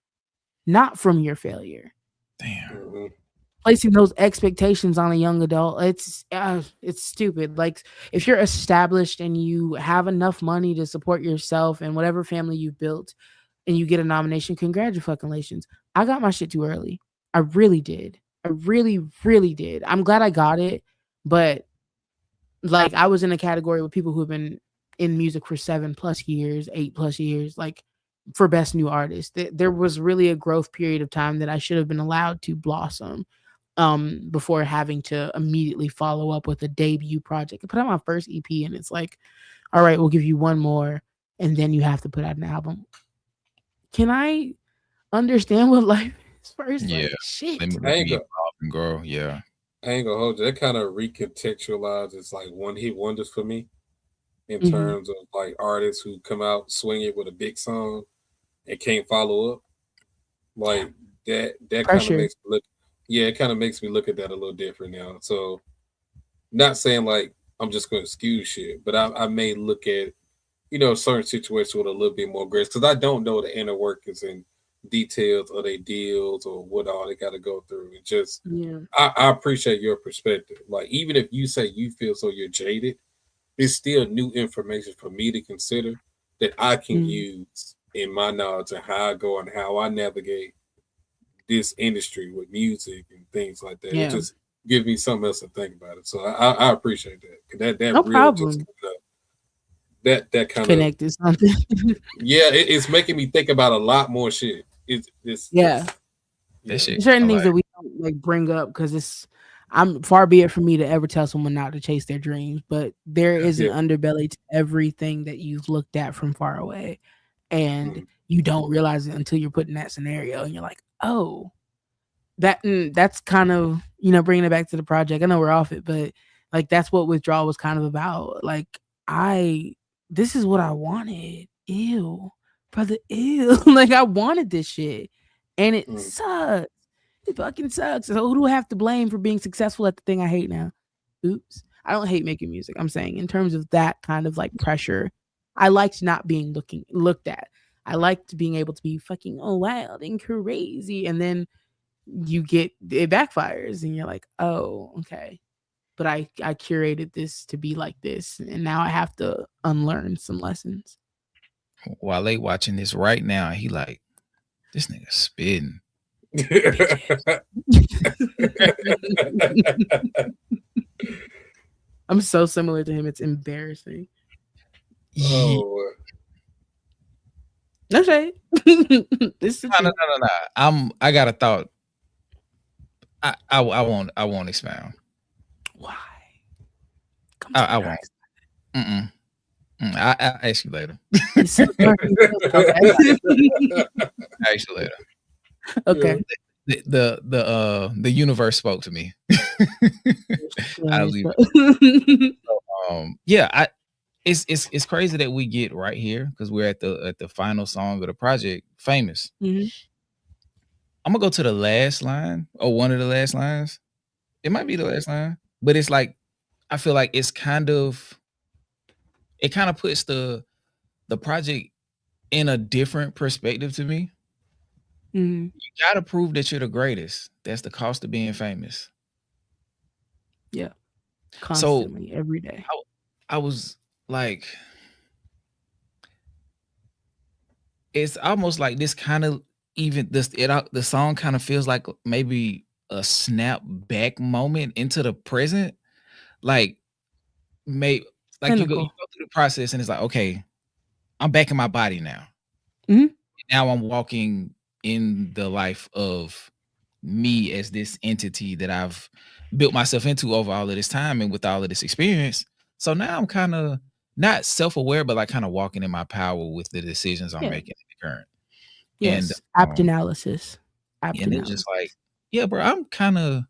not from your failure. Damn. Placing those expectations on a young adult, it's stupid. Like, if you're established and you have enough money to support yourself and whatever family you've built, and you get a nomination, congratulations. I got my shit too early. I really did. I really, really did. I'm glad I got it, but like, I was in a category with people who have been in music for 7+ years, 8+ years, like, for best new artist. There was really a growth period of time that I should have been allowed to blossom before having to immediately follow up with a debut project. I put out my first EP and it's like, all right, we'll give you one more and then you have to put out an album. Can I understand what life is first? Yeah. Like, shit. I ain't gonna, Girl, yeah. I ain't gonna hold you. That kind of recontextualizes like one-hit wonders for me in Mhm. terms of like artists who come out swinging with a big song and can't follow up. Like that kind of Pressure. makes me look. Yeah, it kind of makes me look at that a little different now. So, not saying like I'm just going to excuse shit, but I may look at certain situations with a little bit more grace because I don't know the inner workings and details of their deals or what all they got to go through. It just Yeah. I appreciate your perspective. Like, even if you say you feel so you're jaded, it's still new information for me to consider that I can use in my knowledge of how I go and how I navigate this industry with music and things like that. Yeah. It just gives me something else to think about it. So I appreciate that. That No real problem. just that kind of Connected something. yeah, it's making me think about a lot more shit. Yeah. That shit. Certain things that we don't like bring up because I'm far be it for me to ever tell someone not to chase their dreams, but there is an underbelly to everything that you've looked at from far away, and you don't realize it until you're put in that scenario, and you're like, oh, that's kind of bringing it back to the project. I know we're off it, but like that's what Withdrawal was kind of about. Like, this is what I wanted. Ew, brother, ew. Like, I wanted this shit, and it sucks. It fucking sucks. So who do I have to blame for being successful at the thing I hate now? Oops. I don't hate making music. I'm saying in terms of that kind of like pressure, I liked not being looked at. I liked being able to be fucking wild and crazy, and then it backfires, and you're like, oh, okay. But I curated this to be like this, and now I have to unlearn some lessons. While they watching this right now, he like, this nigga spitting. I'm so similar to him. It's embarrassing. Oh, No shade. No. I got a thought. I won't expound. Why? I won't. I'll ask you later. I'll ask you later. Okay. The universe spoke to me. I'll leave it. Yeah, it's crazy that we get right here because we're at the final song of the project, Famous. Mm-hmm. I'm gonna go to the last line or one of the last lines. It might be the last line, but it's like I feel like it kind of puts the project in a different perspective to me. Mm-hmm. You gotta prove that you're the greatest. That's the cost of being famous. Yeah. Constantly, every day. I was like, it's almost like this kind of the song kind of feels like maybe a snap back moment into the present. Like, you go through the process and it's like, okay, I'm back in my body now. Mm-hmm. Now I'm walking in the life of me as this entity that I've built myself into over all of this time and with all of this experience. So now I'm kind of not self-aware, but like kind of walking in my power with the decisions I'm making in the current. Yes, And apt analysis. and it's just like, yeah, bro, I'm kind of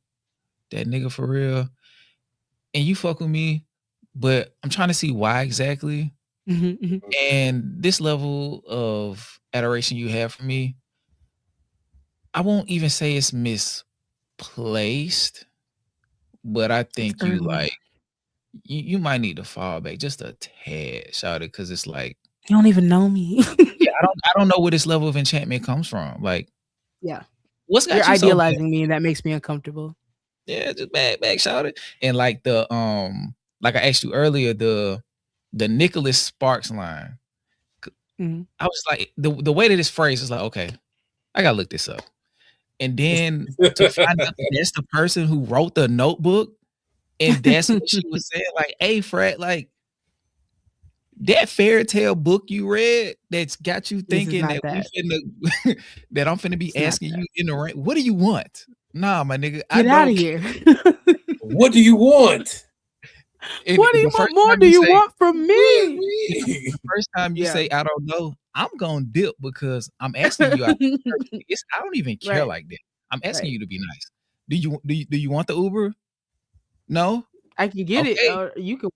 that nigga for real. And you fuck with me, but I'm trying to see why exactly. And this level of adoration you have for me, I won't even say it's misplaced, but I think you like you might need to fall back just a tad, shout it, because it's like you don't even know me. yeah, I don't know where this level of enchantment comes from. Like, yeah, what's got you're you idealizing so me, and that makes me uncomfortable. Yeah, just back, shout it. And like like I asked you earlier, the Nicholas Sparks line. I was like, the way that it's phrased is like, okay, I gotta look this up. And then to find out that's the person who wrote the Notebook, and that's what she was saying. Like, hey, Fred, like that fairy tale book you read that's got you thinking that that I'm finna be asking you in the rain. What do you want? Nah, my nigga, get out of here. What do you want? What do you want? More do you want from me? The first time you say I don't know, I'm gonna dip because I'm asking you. I don't even care like that. I'm asking you to be nice. Do you want the Uber? No, I can get it. You can.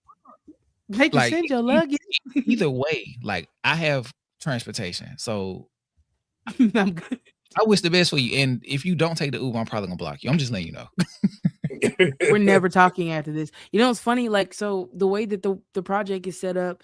They can send your luggage. Either way, like I have transportation, so I'm good. I wish the best for you. And if you don't take the Uber, I'm probably gonna block you. I'm just letting you know. We're never talking after this. You know, it's funny. Like, so the way that the project is set up,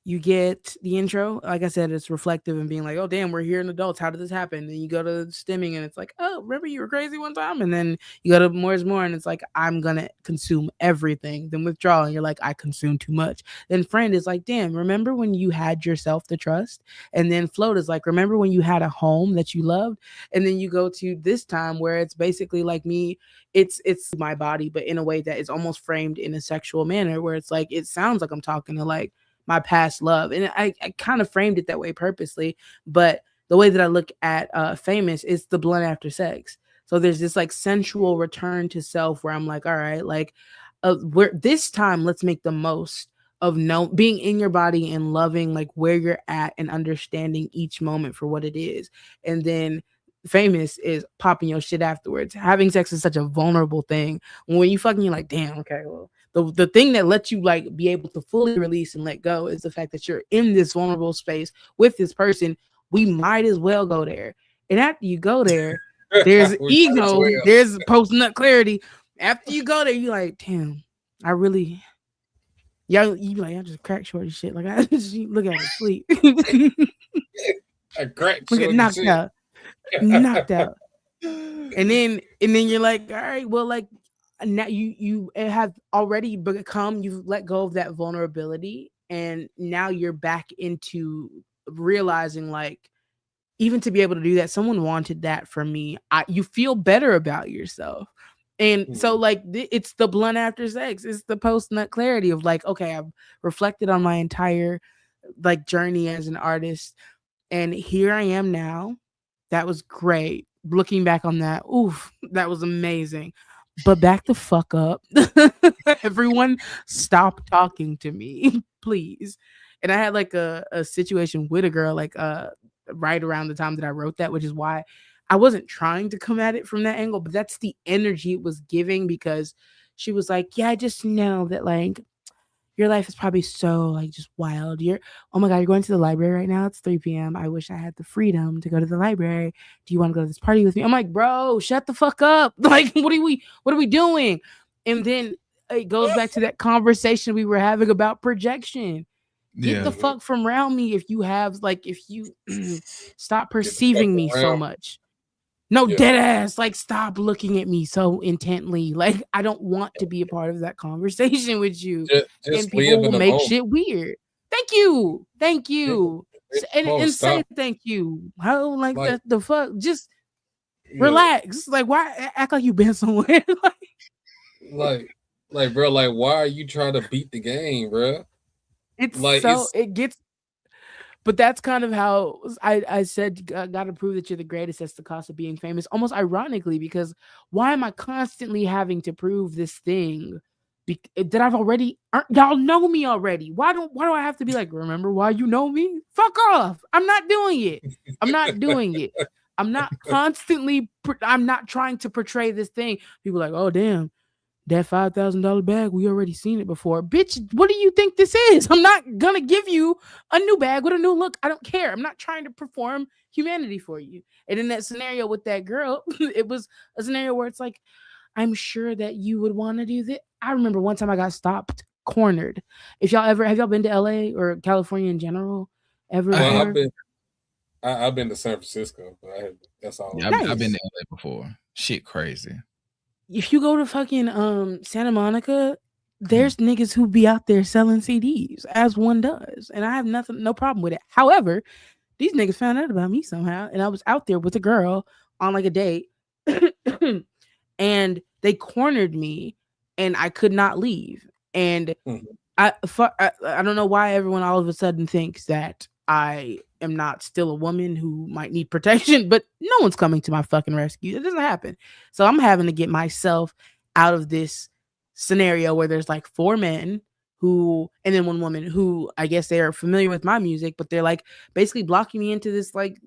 you get the intro. Like I said, it's reflective and being like, oh, damn, we're here in adults. How did this happen? Then you go to stemming and it's like, oh, remember you were crazy one time? And then you go to more is more and it's like, I'm going to consume everything. Then withdrawal and you're like, I consume too much. Then friend is like, damn, remember when you had yourself to trust? And then float is like, remember when you had a home that you loved? And then you go to this time where it's basically like me, it's my body, but in a way that is almost framed in a sexual manner where it's like, it sounds like I'm talking to like my past love. And I kind of framed it that way purposely, but the way that I look at Famous is the blunt after sex. So there's this like sensual return to self where I'm like, all right, like where this time let's make the most of being in your body and loving like where you're at and understanding each moment for what it is. And then Famous is popping your shit afterwards. Having sex is such a vulnerable thing. When you fucking, you're like, damn, okay, well, the thing that lets you like be able to fully release and let go is the fact that you're in this vulnerable space with this person. We might as well go there. And after you go there, there's ego, there's post-nut clarity. After you go there, you're like, damn, I really, you be like, I just crack short and shit. Like I just look at it sleep. I cracked short and knocked out. Knocked out. And then you're like, all right, well, like now you have already become, you've let go of that vulnerability, and now you're back into realizing like, even to be able to do that, someone wanted that from me. You feel better about yourself. And so like it's the blunt after sex, it's the post-nut clarity of like, okay, I've reflected on my entire like journey as an artist, and here I am now. That was great. Looking back on that, oof, that was amazing. But back the fuck up. Everyone stop talking to me, please. And I had like a situation with a girl like right around the time that I wrote that, which is why I wasn't trying to come at it from that angle, but that's the energy it was giving, because she was like, yeah, I just know that like your life is probably so like just wild. Oh my God, you're going to the library right now. It's 3 p.m. I wish I had the freedom to go to the library. Do you want to go to this party with me? I'm like, bro, shut the fuck up. Like, what are we doing? And then it goes back to that conversation we were having about projection. Get the fuck from around me if you stop perceiving me so much. No, dead ass. Like, stop looking at me so intently. Like, I don't want to be a part of that conversation with you. Just and people will make moment. shit weird. Thank you. And say thank you. How like that? The fuck? Just relax. Like, why act like you've been somewhere? like, bro. Like, why are you trying to beat the game, bro? It's like it gets. But that's kind of how I said, gotta prove that you're the greatest. That's the cost of being famous. Almost ironically, because why am I constantly having to prove this thing that I've already y'all know me already? Why do I have to be like, remember why you know me? Fuck off. I'm not doing it. I'm not doing it. I'm not constantly, I'm not trying to portray this thing. People are like, oh, damn, that $5,000 bag, we already seen it before. Bitch, what do you think this is? I'm not gonna give you a new bag with a new look. I don't care. I'm not trying to perform humanity for you. And in that scenario with that girl, it was a scenario where it's like, I'm sure that you would want to do that. I remember one time I got stopped, cornered. If y'all ever, have y'all been to LA or California in general? Ever? Well, I've been to San Francisco, but that's all. Yeah, I've been to LA before. Shit crazy. If you go to fucking Santa Monica, there's niggas who be out there selling CDs, as one does, and I have no problem with it. However, these niggas found out about me somehow, and I was out there with a girl on like a date, and they cornered me, and I could not leave. And I don't know why everyone all of a sudden thinks that I am not still a woman who might need protection, but no one's coming to my fucking rescue. It doesn't happen. So I'm having to get myself out of this scenario where there's like 4 men who, and then 1 woman who I guess they're familiar with my music, but they're like basically blocking me into this like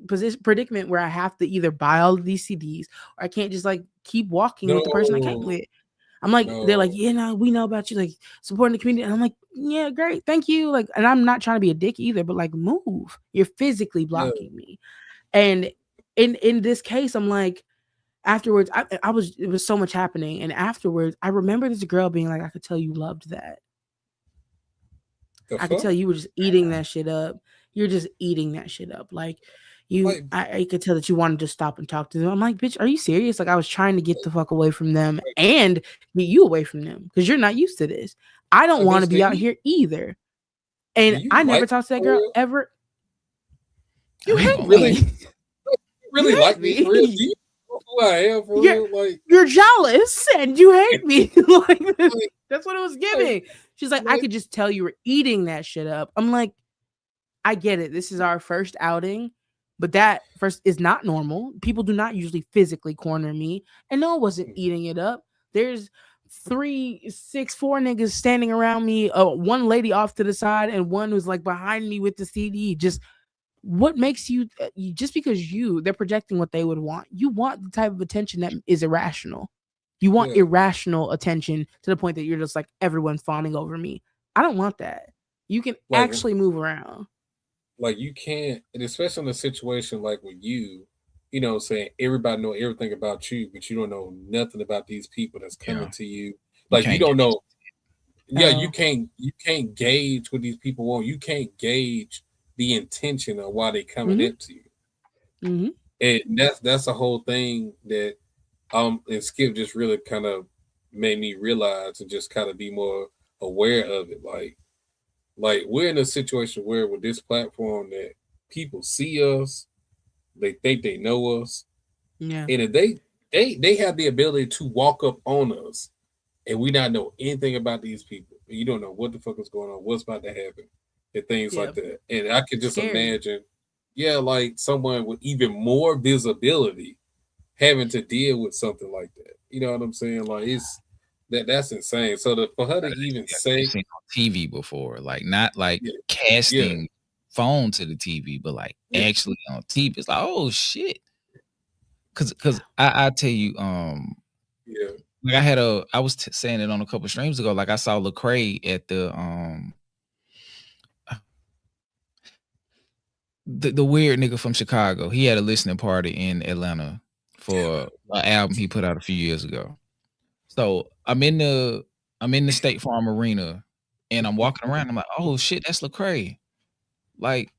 predicament where I have to either buy all of these CDs or I can't just like keep walking with the person I came with. I'm like, they're like, yeah, no, we know about you, like supporting the community. And I'm like, yeah, great, thank you. Like, and I'm not trying to be a dick either, but like, move. You're physically blocking me. And in this case, I'm like, afterwards, it was so much happening. And afterwards, I remember this girl being like, I could tell you loved that. I could tell you were just eating that shit up. You're just eating that shit up. Like, I could tell that you wanted to stop and talk to them. I'm like, bitch, are you serious? Like, I was trying to get the fuck away from them and get you away from them because you're not used to this. I don't want to be out here either. And I never talked to that girl ever. You hate really, me. Really like me. For real? Do you know who I am for real? Like, you're jealous and you hate me. Like, that's what it was giving. She's like, I could just tell you were eating that shit up. I'm like, I get it. This is our first outing. But that first is not normal. People do not usually physically corner me. And no one wasn't eating it up. There's 4 niggas standing around me. 1 lady off to the side and 1 who's like behind me with the CD. Just what makes you, just because they're projecting what they would want. You want the type of attention that is irrational. You want irrational attention to the point that you're just like, everyone's fawning over me. I don't want that. You can actually move around. Like, you can't, and especially in a situation like with you know what I'm saying, everybody know everything about you, but you don't know nothing about these people that's coming to you. Like, you don't know. You can't gauge what these people want. You can't gauge the intention of why they coming up to you. And that's the whole thing that and Skip just really kind of made me realize and just kind of be more aware of it. Like we're in a situation where with this platform that people see us, they think they know us. Yeah. And if they have the ability to walk up on us and we not know anything about these people. You don't know what the fuck is going on, what's about to happen, and things like that. And I could just imagine, like someone with even more visibility having to deal with something like that. You know what I'm saying? Like that's insane. So for her to even say seen on TV before, like not like casting phone to the TV, but like actually on TV, it's like, oh shit. Cause I tell you, like I was saying it on a couple of streams ago. Like I saw Lecrae at the weird nigga from Chicago. He had a listening party in Atlanta for an album he put out a few years ago. So I'm in the State Farm Arena and I'm walking around. I'm like, oh shit, that's Lecrae. Like,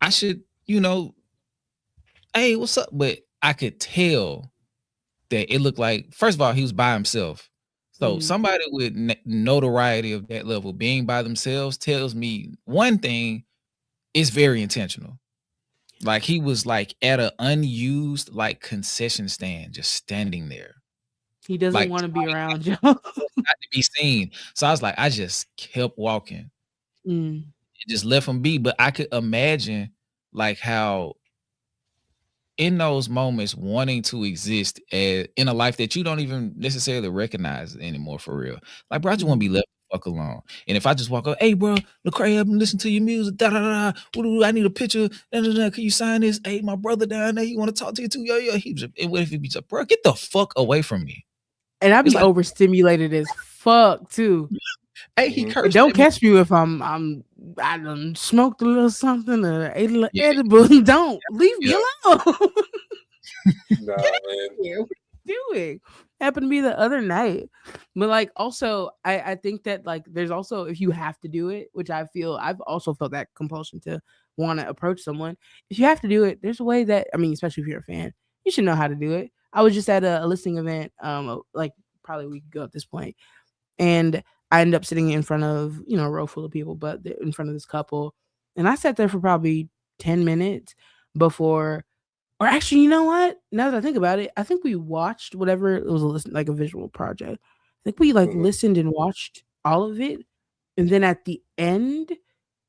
I should, hey, what's up? But I could tell that it looked like, first of all, he was by himself. So somebody with notoriety of that level being by themselves tells me one thing is very intentional. Like he was like at an unused like concession stand, just standing there. He doesn't want to be around you. Not to be seen. So I was like, I just kept walking. And just left them be. But I could imagine like how in those moments wanting to exist in a life that you don't even necessarily recognize anymore for real. Like, bro, I just want to be left the fuck alone. And if I just walk up, hey, bro, Lecrae, I've been listening to your music. Da da da. I need a picture. Da, da, da. Can you sign this? Hey, my brother down there, he want to talk to you too. Yo, yo. He was, and what if he be like, bro, get the fuck away from me? And I be like, overstimulated as fuck too. Hey, he cursed. Don't catch me if I done smoked a little something or ate a little edible. Don't leave me alone. Nah, man. Yeah, what are you doing? Happened to be the other night. But like also I think that like there's also, if you have to do it, which I feel I've also felt that compulsion to want to approach someone. If you have to do it, there's a way that, I mean, especially if you're a fan, you should know how to do it. I was just at a listening event, like probably a week ago at this point, and I ended up sitting in front of, a row full of people, but in front of this couple, and I sat there for probably 10 minutes before, or actually, you know what? Now that I think about it, I think we watched whatever it was, like a visual project. I think we listened and watched all of it, and then at the end,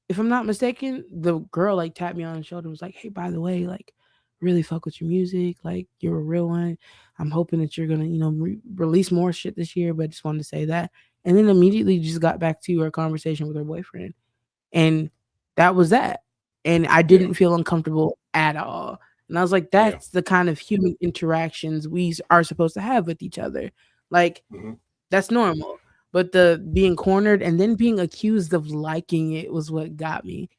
if I'm not mistaken, the girl like tapped me on the shoulder and was like, "Hey, by the way, like, really fuck with your music, like you're a real one. I'm hoping that you're gonna release more shit this year, but I just wanted to say that." And then immediately just got back to her conversation with her boyfriend, and that was that. And I didn't feel uncomfortable at all. And I was like, that's the kind of human interactions we are supposed to have with each other. Like, that's normal. But the being cornered and then being accused of liking it was what got me.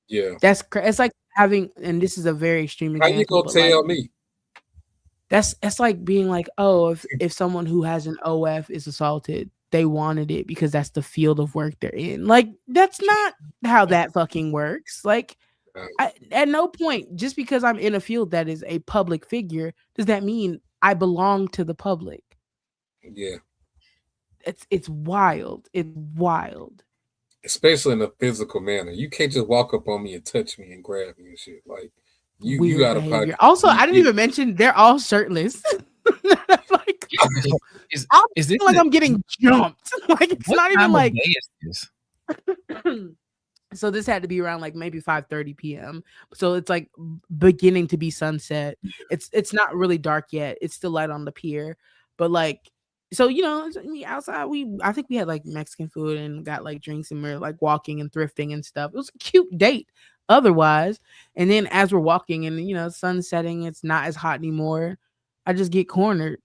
Yeah, it's like having, and this is a very extreme example. How you gonna tell me? That's like being like, oh, if someone who has an OF is assaulted, they wanted it because that's the field of work they're in. Like, that's not how that fucking works. Like, at no point, just because I'm in a field that is a public figure, does that mean I belong to the public. Yeah. It's wild. It's wild. Especially in a physical manner. You can't just walk up on me and touch me and grab me and shit. Like, you gotta behavior. Also, I didn't even mention they're all shirtless. Like, is this like I'm getting jumped? Like, it's not even like. So this had to be around like maybe 5:30 p.m. So it's like beginning to be sunset. It's not really dark yet. It's still light on the pier, but like, so outside I think we had like Mexican food and got like drinks, and we're like walking and thrifting and stuff. It was a cute date otherwise. And then as we're walking and sun setting, it's not as hot anymore. I just get cornered.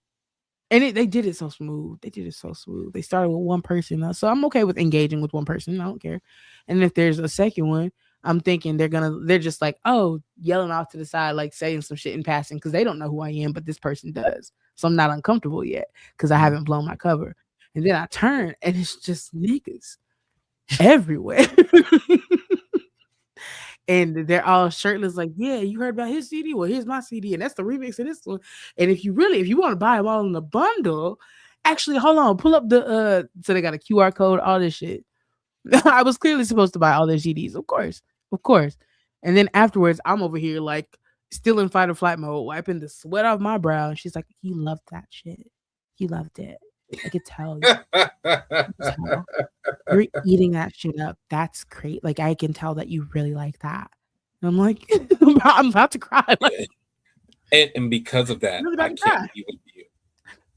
And they did it so smooth. They started with one person. So I'm okay with engaging with one person. I don't care. And if there's a second one, I'm thinking they're just like, oh, yelling off to the side, like saying some shit in passing because they don't know who I am, but this person does. So I'm not uncomfortable yet because I haven't blown my cover. And then I turn and it's just niggas everywhere. And they're all shirtless, like, yeah, you heard about his CD? Well, here's my CD, and that's the remix of this one. And if you want to buy them all in the bundle, actually, hold on, pull up the so they got a QR code, all this shit. I was clearly supposed to buy all their CDs, of course. And then afterwards, I'm over here like still in fight or flight mode, wiping the sweat off my brow. And she's like, he loved that shit. He loved it. I could tell you. You're eating that shit up. That's great. Like, I can tell that you really like that. And I'm like, I'm about to cry. Like, and because of that, I can't be with you.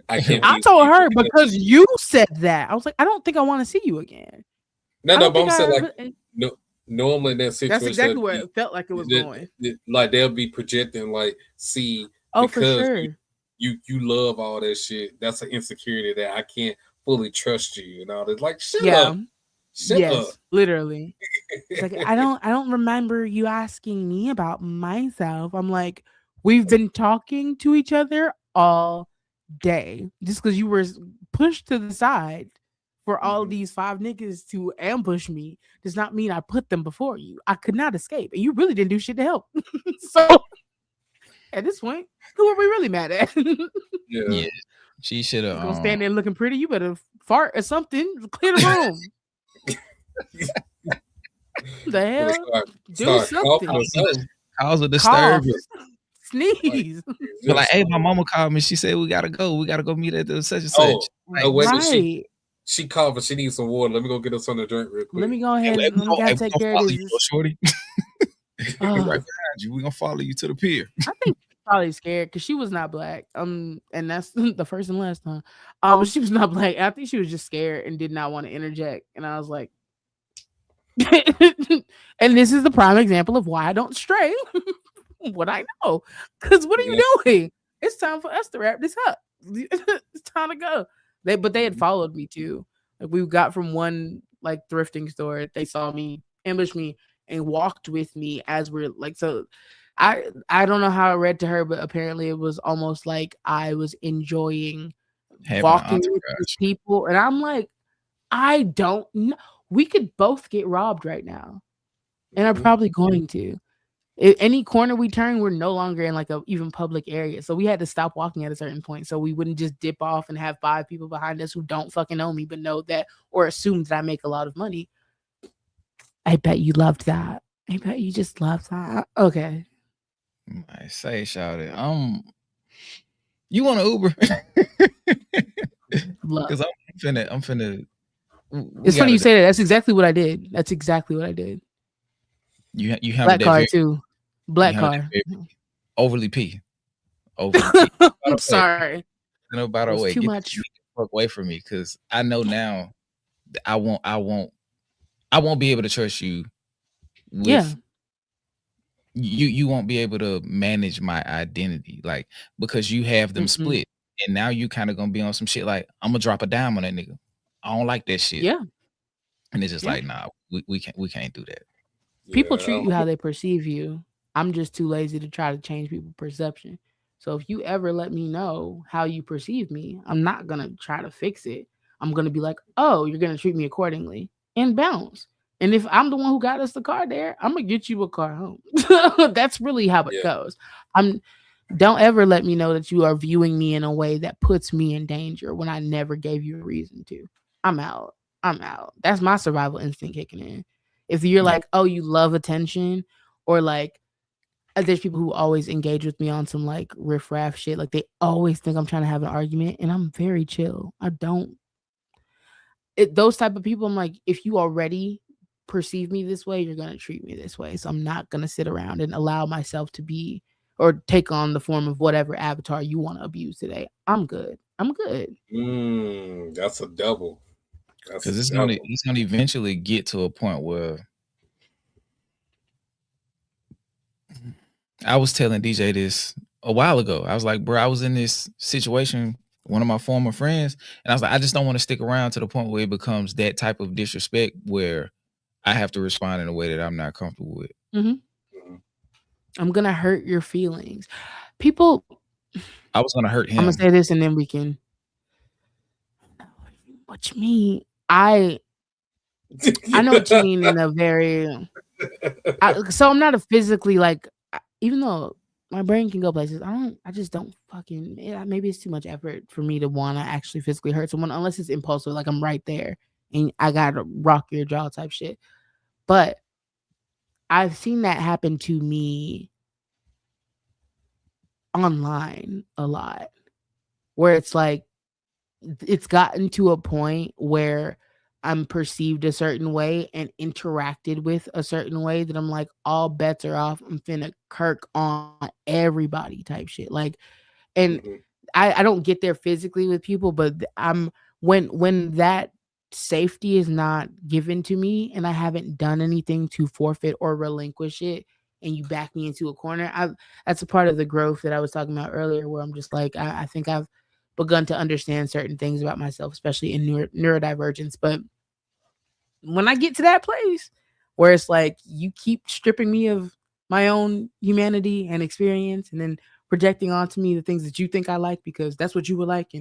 I told her because you said that. I was like, I don't think I want to see you again. No, but I'm saying like, no. Normally in that situation, that's exactly where it felt like it was going. Like they'll be projecting, like, see, oh, for sure. You love all that shit. That's an insecurity that I can't fully trust you and all that. Like, shut up. Shut up. Literally. It's like, I don't remember you asking me about myself. I'm like, we've been talking to each other all day. Just because you were pushed to the side for all these 5 niggas to ambush me does not mean I put them before you. I could not escape. And you really didn't do shit to help. So at this point, who are we really mad at? Yeah. She should have gonna stand there looking pretty. You better fart or something. Clear the room. The hell? Do something. Cause a disturbance. Sneeze. But like, hey, my mama called me. She said we gotta go. We gotta go meet at the such and such. Right. She called, but she needs some water. Let me go get her something to drink real quick. Let me go ahead Hey, and let me go take care of follow this. you, shorty. We right behind you. We're gonna follow you to the pier. I think she's probably scared because she was not black. And that's the first and last time. She was not black. I think she was just scared and did not want to interject. And I was like, and this is the prime example of why I don't stray what I know. Because what are you doing? It's time for us to wrap this up. It's time to go. They had followed me too. Like we got from one like thrifting store. They saw me, ambushed me, and walked with me as we're like so. I don't know how it read to her, but apparently it was almost like I was enjoying walking with these people, and I'm like, I don't know. We could both get robbed right now, and I'm probably going to. Any corner we turn, we're no longer in like a even public area. So we had to stop walking at a certain point so we wouldn't just dip off and have 5 people behind us who don't fucking know me but know that or assume that I make a lot of money. I bet you loved that. I bet you just loved that. Okay. I say, shout it. You want an Uber? Because I'm finna. It's funny you say that. That's exactly what I did. You have black car too. Black car. Overly P. I'm sorry. No, by the way, too much. Get the fuck away from me because I know now that I won't be able to trust you. You won't be able to manage my identity, like because you have them split, and now you kind of gonna be on some shit like I'm gonna drop a dime on that nigga. I don't like that shit. Yeah. And it's just like, nah, we can't do that. People treat you how they perceive you. I'm just too lazy to try to change people's perception. So if you ever let me know how you perceive me, I'm not going to try to fix it. I'm going to be like, oh, you're going to treat me accordingly and bounce. And if I'm the one who got us the car there, I'm going to get you a car home. That's really how it goes. Don't ever let me know that you are viewing me in a way that puts me in danger when I never gave you a reason to. I'm out. That's my survival instinct kicking in. If you're like, oh, you love attention, or like, there's people who always engage with me on some like riffraff shit. Like they always think I'm trying to have an argument, and I'm very chill. I don't. Those type of people, I'm like, if you already perceive me this way, you're gonna treat me this way. So I'm not gonna sit around and allow myself to be or take on the form of whatever avatar you want to abuse today. I'm good. That's a double. Because it's gonna eventually get to a point where I was telling DJ this a while ago. I was like, bro, I was in this situation, one of my former friends, and I was like, I just don't want to stick around to the point where it becomes that type of disrespect where I have to respond in a way that I'm not comfortable with. I'm gonna hurt your feelings. People, I was gonna hurt him. I'm gonna say this and then we can. What you mean? I know what you mean in a very. So I'm not a physically like, even though my brain can go places, I just don't fucking. Maybe it's too much effort for me to want to actually physically hurt someone unless it's impulsive, like I'm right there and I gotta rock your jaw type shit. But I've seen that happen to me online a lot, where it's like it's gotten to a point where I'm perceived a certain way and interacted with a certain way that I'm like, all bets are off. I'm finna kirk on everybody type shit. Like, and I don't get there physically with people, but when that safety is not given to me and I haven't done anything to forfeit or relinquish it, and you back me into a corner, that's a part of the growth that I was talking about earlier, where I'm just like, I think I've begun to understand certain things about myself, especially in neurodivergence. But when I get to that place where it's like you keep stripping me of my own humanity and experience and then projecting onto me the things that you think I like because that's what you would like,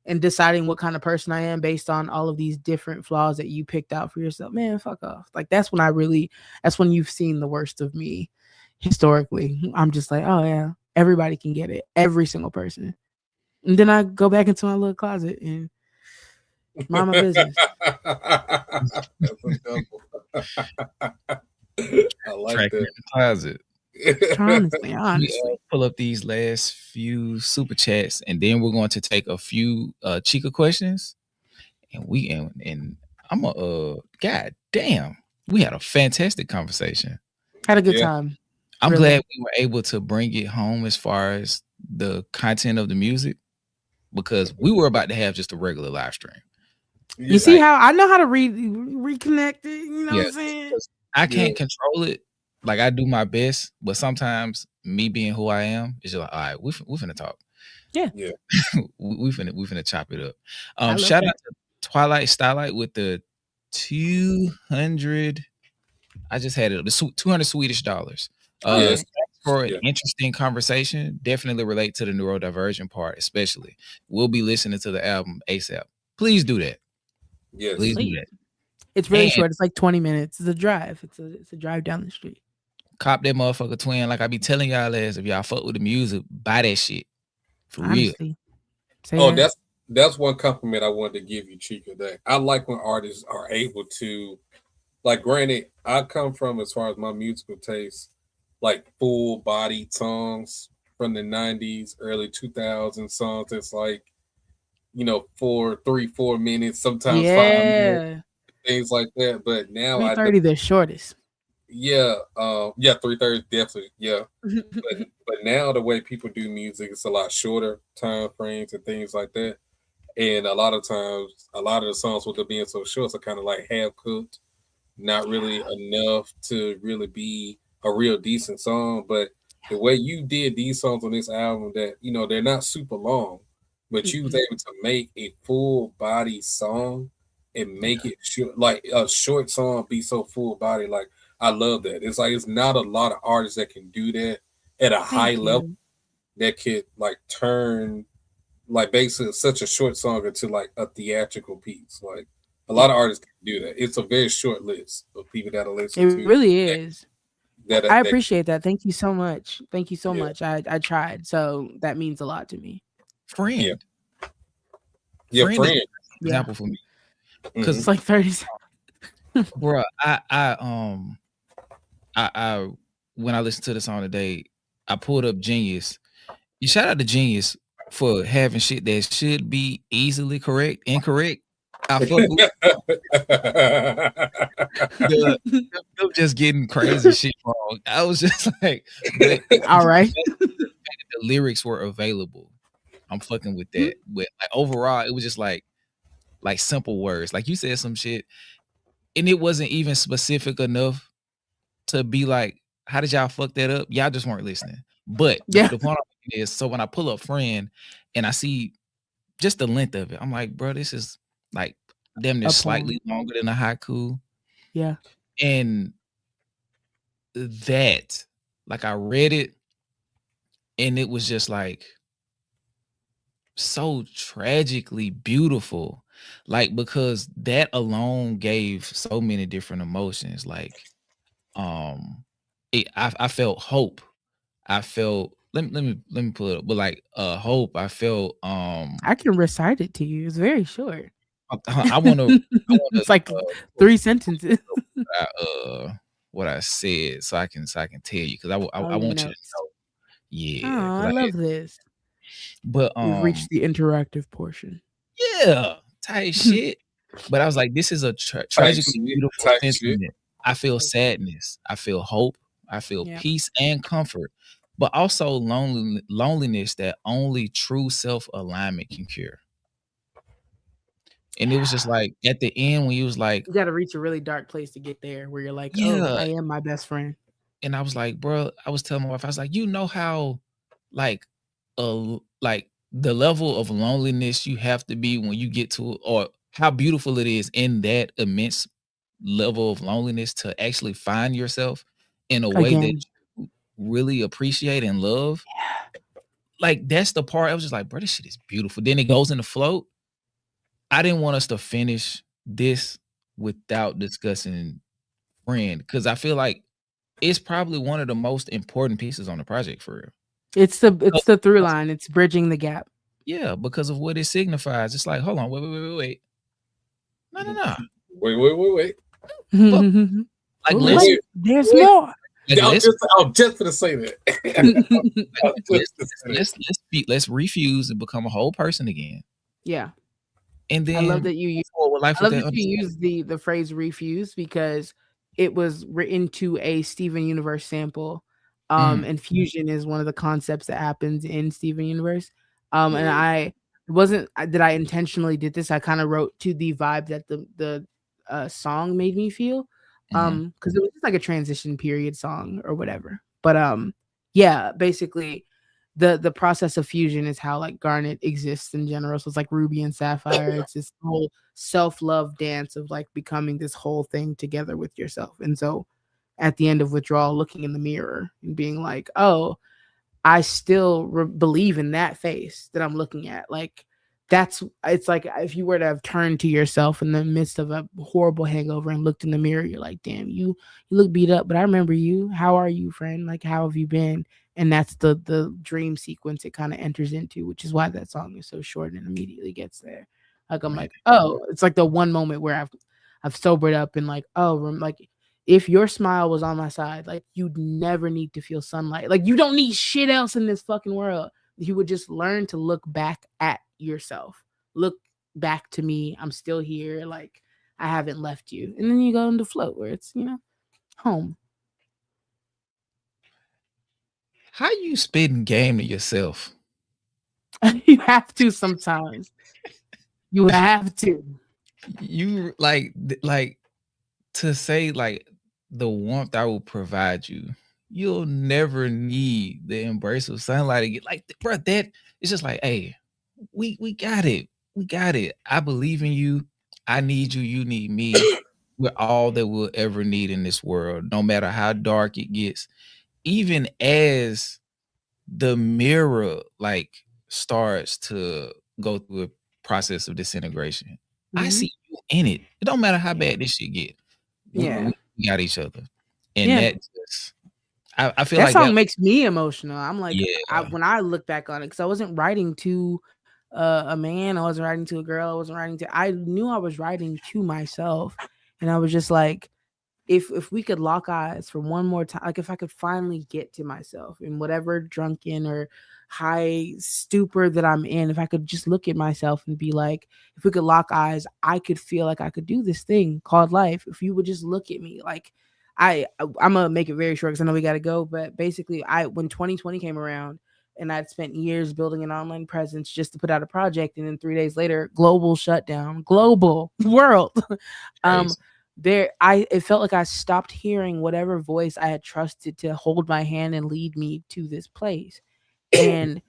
and deciding what kind of person I am based on all of these different flaws that you picked out for yourself, man, fuck off. Like that's when you've seen the worst of me historically. I'm just like, oh yeah, everybody can get it. Every single person. And then I go back into my little closet and mind my business. That's a double. I like Tracking that. in the closet. Honestly. Pull up these last few super chats, and then we're going to take a few Chika questions, and I'm god damn, we had a fantastic conversation. Had a good time. I'm Really. glad we were able to bring it home as far as the content of the music, because we were about to have just a regular live stream. You see how I know how to reconnect it, you know what I'm saying? I can't control it. Like, I do my best, but sometimes me being who I am, it's just like, all right, we finna talk. Yeah. we finna chop it up. Shout out to Twilight Starlight with the 200. I just had it. The 200 Swedish dollars. Thanks for an interesting conversation. Definitely relate to the neurodivergent part, especially. We'll be listening to the album ASAP. Please do that. Yes. Please do that. It's really short. It's like 20 minutes. It's a drive. It's a drive down the street. Cop that motherfucker twin. Like I be telling y'all if y'all fuck with the music, buy that shit. For real. That's one compliment I wanted to give you, Chika. That I like when artists are able to, like, granted, I come from, as far as my musical taste, like full body songs from the 90s, early 2000s songs that's like, 3-4 minutes, sometimes 5 minutes, things like that. But now 3:30 the shortest. 3:30 definitely, but now the way people do music, it's a lot shorter time frames and things like that. And a lot of times, a lot of the songs with it being so short are kind of like half cooked, not really enough to really be a real decent song. But the way you did these songs on this album, that they're not super long, but you was able to make a full body song and make it short, like a short song be so full body. Like, I love that. It's like, it's not a lot of artists that can do that at a high level, that could like turn like basically such a short song into like a theatrical piece. Like, a lot of artists can do that. It's a very short list of people that are listening to. It really is. I appreciate that. Thank you so much. Thank you so much. I tried, so that means a lot to me. Friend. Friend. Example for me, because it's like 30 seconds. Bro, I when I listened to the song today, I pulled up Genius. You shout out to Genius for having shit that should be easily incorrect. I fuck with them just getting crazy shit wrong. I was just like, all right. The lyrics were available. I'm fucking with that. But like overall, it was just like simple words. Like, you said some shit, and it wasn't even specific enough to be like, how did y'all fuck that up? Y'all just weren't listening. But the point is, so when I pull up Friend and I see just the length of it, I'm like, bro, this is like damn near slightly longer than a haiku. Yeah. And that, like, I read it and it was just like so tragically beautiful. Like, because that alone gave so many different emotions. Like, I felt hope. I felt let me pull it up. But like hope, I felt I can recite it to you. It's very short. I wanna it's like 3 sentences. What I said, so I can tell you, because I want you to know. Yeah. I love this. But we've reached the interactive portion. Yeah, tight shit. But I was like, this is a tragically beautiful sentiment. I feel sadness. I feel hope. I feel peace and comfort, but also loneliness that only true self-alignment can cure. And it was just like, at the end, when you was like, you got to reach a really dark place to get there, where you're like, oh, I am my best friend. And I was like, bro, I was telling my wife, I was like, how like the level of loneliness you have to be when you get to, or how beautiful it is in that immense level of loneliness to actually find yourself in a way that you really appreciate and love. Like, that's the part I was just like, bro, this shit is beautiful. Then it goes into float. I didn't want us to finish this without discussing Friend, because I feel like it's probably one of the most important pieces on the project, for real. It's the through line. It's bridging the gap. Yeah, because of what it signifies. It's like, hold on, wait. No. Wait. Like, there's more. I'm just gonna say that. Let's refuse and become a whole person again. Yeah. And then I love that you use life I with love that that you understanding. used the phrase "refuse" because it was written to a Steven Universe sample, Mm, and fusion is one of the concepts that happens in Steven Universe. And Mhm. I it wasn't that I intentionally did this. I kind of wrote to the vibe that the song made me feel, mhm. because it was just like a transition period song or whatever. But yeah, basically the process of fusion is how like Garnet exists in general. So it's like Ruby and Sapphire. It's this whole self-love dance of like becoming this whole thing together with yourself. And so at the end of withdrawal, looking in the mirror and being like, oh, I still believe in that face that I'm looking at. Like it's like if you were to have turned to yourself in the midst of a horrible hangover and looked in the mirror, you're like, damn, you look beat up, but I remember you. How are you, friend? Like, how have you been? And that's the dream sequence it kind of enters into, which is why that song is so short and immediately gets there. Like I'm Man, like, oh, it's like the one moment where I've sobered up and like, oh, like if your smile was on my side, like you'd never need to feel sunlight. Like you don't need shit else in this fucking world. You would just learn to look back at yourself. Look back to me. I'm still here. Like I haven't left you. And then you go into float where it's, home. how you spitting game to yourself? You have to sometimes. You have to. You like to say like the warmth I will provide you. You'll never need the embrace of sunlight again. Like, bro, that it's just like, hey, we got it. We got it. I believe in you. I need you. You need me. We're all that we'll ever need in this world, no matter how dark it gets. Even as the mirror like starts to go through a process of disintegration, I Mhm. see you in it. It don't matter how Yeah. bad this shit get. Yeah. We got each other, and Yeah. that just I feel That like that. song makes me emotional. I'm like, Yeah, when I look back on it, because I wasn't writing to a man, I wasn't writing to a girl, I wasn't writing to. I knew I was writing to myself, and I was just like, if we could lock eyes for one more time, like if I could finally get to myself in whatever drunken or high stupor that I'm in, if I could just look at myself and be like, if we could lock eyes, I could feel like I could do this thing called life. If you would just look at me, like I'm gonna make it very short because I know we gotta go. But basically, when 2020 came around and I'd spent years building an online presence just to put out a project, and then 3 days later, global shutdown, global world. um crazy. it felt like I stopped hearing whatever voice I had trusted to hold my hand and lead me to this place. And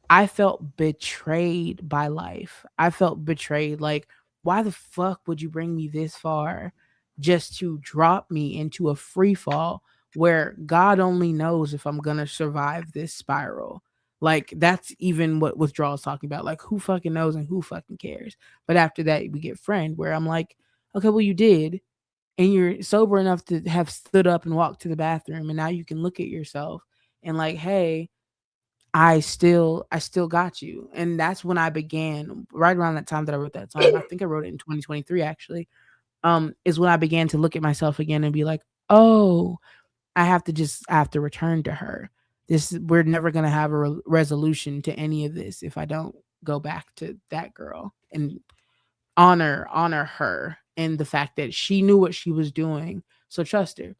I felt betrayed by life. I felt betrayed. Like, why the fuck would you bring me this far just to drop me into a free fall where God only knows if I'm gonna survive this spiral? Like, that's even what withdrawal is talking about. Like, who fucking knows and who fucking cares? But after that, we get friend, where I'm like, okay, well, you did, and you're sober enough to have stood up and walked to the bathroom, and now you can look at yourself and like, hey, I still got you. And that's when I began, right around that time that I wrote that song. I think I wrote it in 2023 actually. Is when I began to look at myself again and be like, "Oh, I have to return to her. We're never going to have a resolution to any of this if I don't go back to that girl and honor her and the fact that she knew what she was doing. So trust her."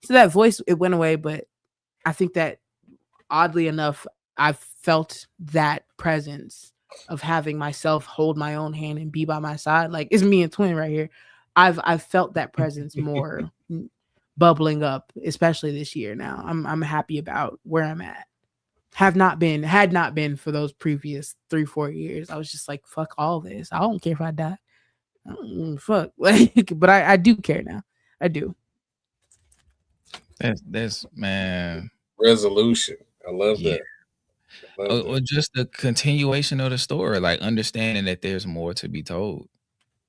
So that voice, it went away, but I think that oddly enough, I've felt that presence of having myself hold my own hand and be by my side. Like it's me and Twin right here. I've felt that presence more bubbling up, especially this year now. I'm happy about where I'm at. Had not been for those previous 3-4 years. I was just like, fuck all this. I don't care if I die. I don't fuck. Like, but I do care now. I do. That's man. Resolution. I love Yeah. that. I love Or that. just the continuation of the story, like understanding that there's more to be told.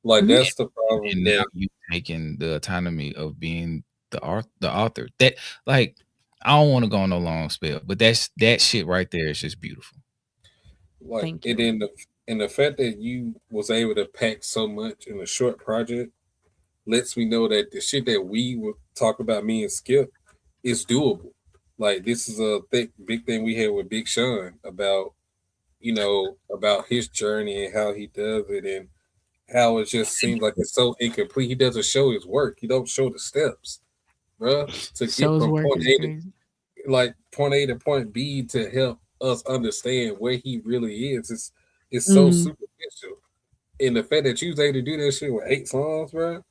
Like Mhm. that's the problem And now that you taking the autonomy of being the author. That like I don't want to go on no long spell, but that shit right there is just beautiful. like Thank it you. in the fact that you was able to pack so much in a short project lets me know that the shit that we would talk about me and Skip is doable. Like this is a big thing we had with Big Sean about about his journey and how he does it, and how it just seems like it's so incomplete. He doesn't show his work. He don't show the steps, bro, to get Shows from work point is A crazy. to point A to point B to help us understand where he really is. It's so superficial. And the fact that you was able to do that shit with 8 songs, bro,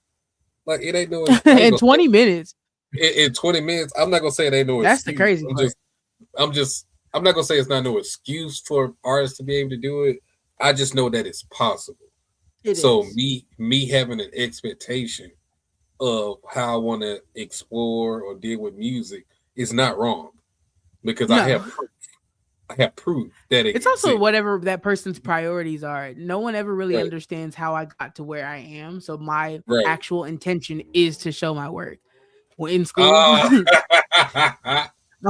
like it ain't no. I ain't In gonna 20 minutes. in 20 minutes. I'm not gonna say it ain't no That's the excuse. crazy part. I'm not gonna say it's not no excuse for artists to be able to do it. I just know that it's possible. It So is. me having an expectation of how I want to explore or deal with music is not wrong because I No. have proof that it It's also exists. whatever that person's priorities are. No one ever really Right. understands how I got to where I am. So my Right. actual intention is to show my work. Well, in school, I'm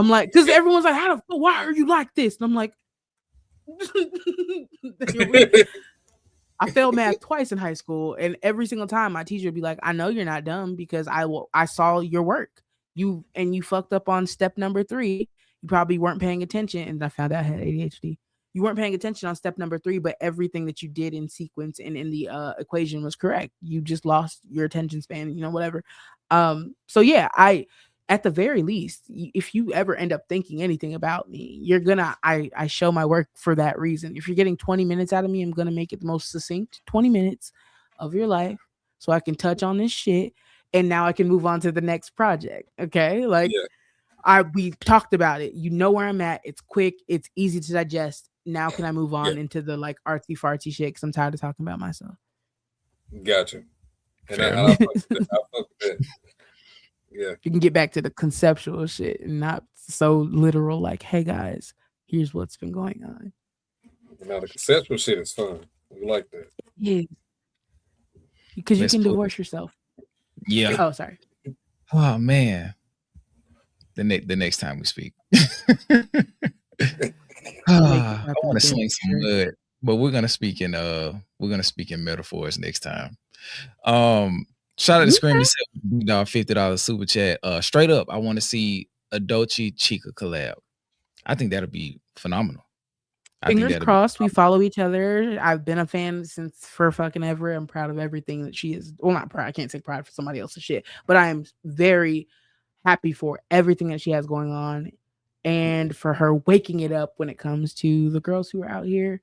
like, because everyone's like, why are you like this? And I'm like, I failed math twice in high school, and every single time my teacher would be like, I know you're not dumb because I saw your work. You fucked up on step number 3. You probably weren't paying attention, and I found out I had ADHD. You weren't paying attention on step number 3, but everything that you did in sequence and in the equation was correct. You just lost your attention span, whatever. So yeah, at the very least, if you ever end up thinking anything about me, you're gonna I show my work for that reason. If you're getting 20 minutes out of me, I'm gonna make it the most succinct 20 minutes of your life so I can touch on this shit, and now I can move on to the next project. Okay, like we talked about it. You know where I'm at. It's quick. It's easy to digest. Now can I move on into the like artsy fartsy shit? Because I'm tired of talking about myself. Gotcha. And I fuck with that. Yeah. You can get back to the conceptual shit and not so literal. Like, hey guys, here's what's been going on. Now the conceptual shit is fun. We like that. Yeah. Because you can divorce yourself. Yeah. Oh, sorry. Oh man. The next time we speak. I want to sling some mud, but we're gonna speak in metaphors next time. Shout out to Scream yourself, $50 super chat. Straight up, I want to see a Dolce Chika collab. I think that'll be phenomenal. Fingers crossed. We follow each other. I've been a fan for fucking ever. I'm proud of everything that she is. Well, not proud. I can't say proud for somebody else's shit, but I am very happy for everything that she has going on, and for her waking it up when it comes to the girls who are out here,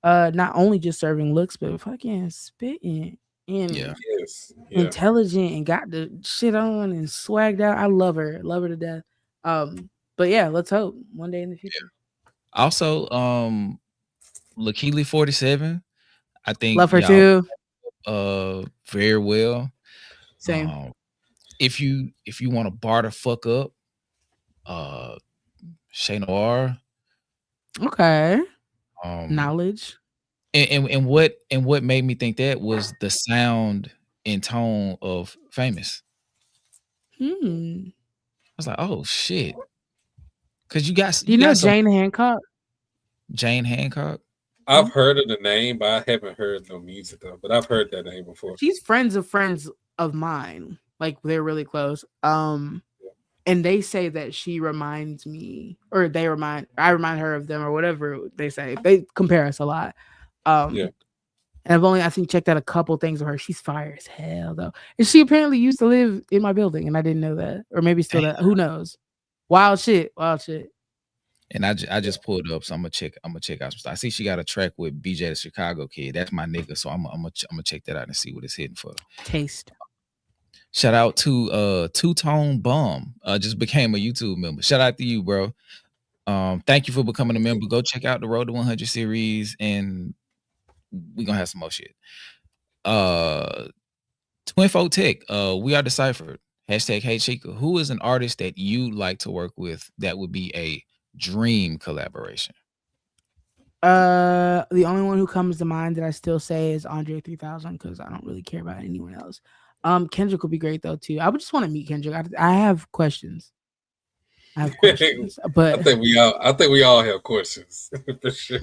not only just serving looks, but fucking spitting and intelligent and got the shit on and swagged out. I love her to death. But yeah, let's hope one day in the future. Also, Lakili 47, I think love her too. Very well. Same. If you want to bar the fuck up, Shay Noir. Okay. Knowledge. And what made me think that was the sound and tone of Famous. I was like, oh shit. Cause you got Do you know Jane Hancock? Jane Hancock? I've heard of the name, but I haven't heard no music though. But I've heard that name before. She's friends of mine. Like they're really close. And they say that she reminds me, or I remind her of them, or whatever they say. They compare us a lot. And I've only, I think, checked out a couple things of her. She's fire as hell though. And she apparently used to live in my building, and I didn't know that. Or maybe still that. Who knows? Wild shit. And I just pulled up, so I'm gonna check out some stuff. I see she got a track with BJ the Chicago Kid. That's my nigga, so I'm gonna check that out and see what it's hitting for. Taste. Shout out to Two Tone Bum. Just became a YouTube member. Shout out to you, bro. Thank you for becoming a member. Go check out the Road to 100 series, and we're gonna have some more shit. Twinfo Tech. We are DeCypherEd. Hashtag Hey Chika. Who is an artist that you like to work with that would be a dream collaboration? The only one who comes to mind that I still say is Andre 3000, because I don't really care about anyone else. Kendrick would be great though too. I would just want to meet Kendrick. I have questions. But I think we all have questions for sure.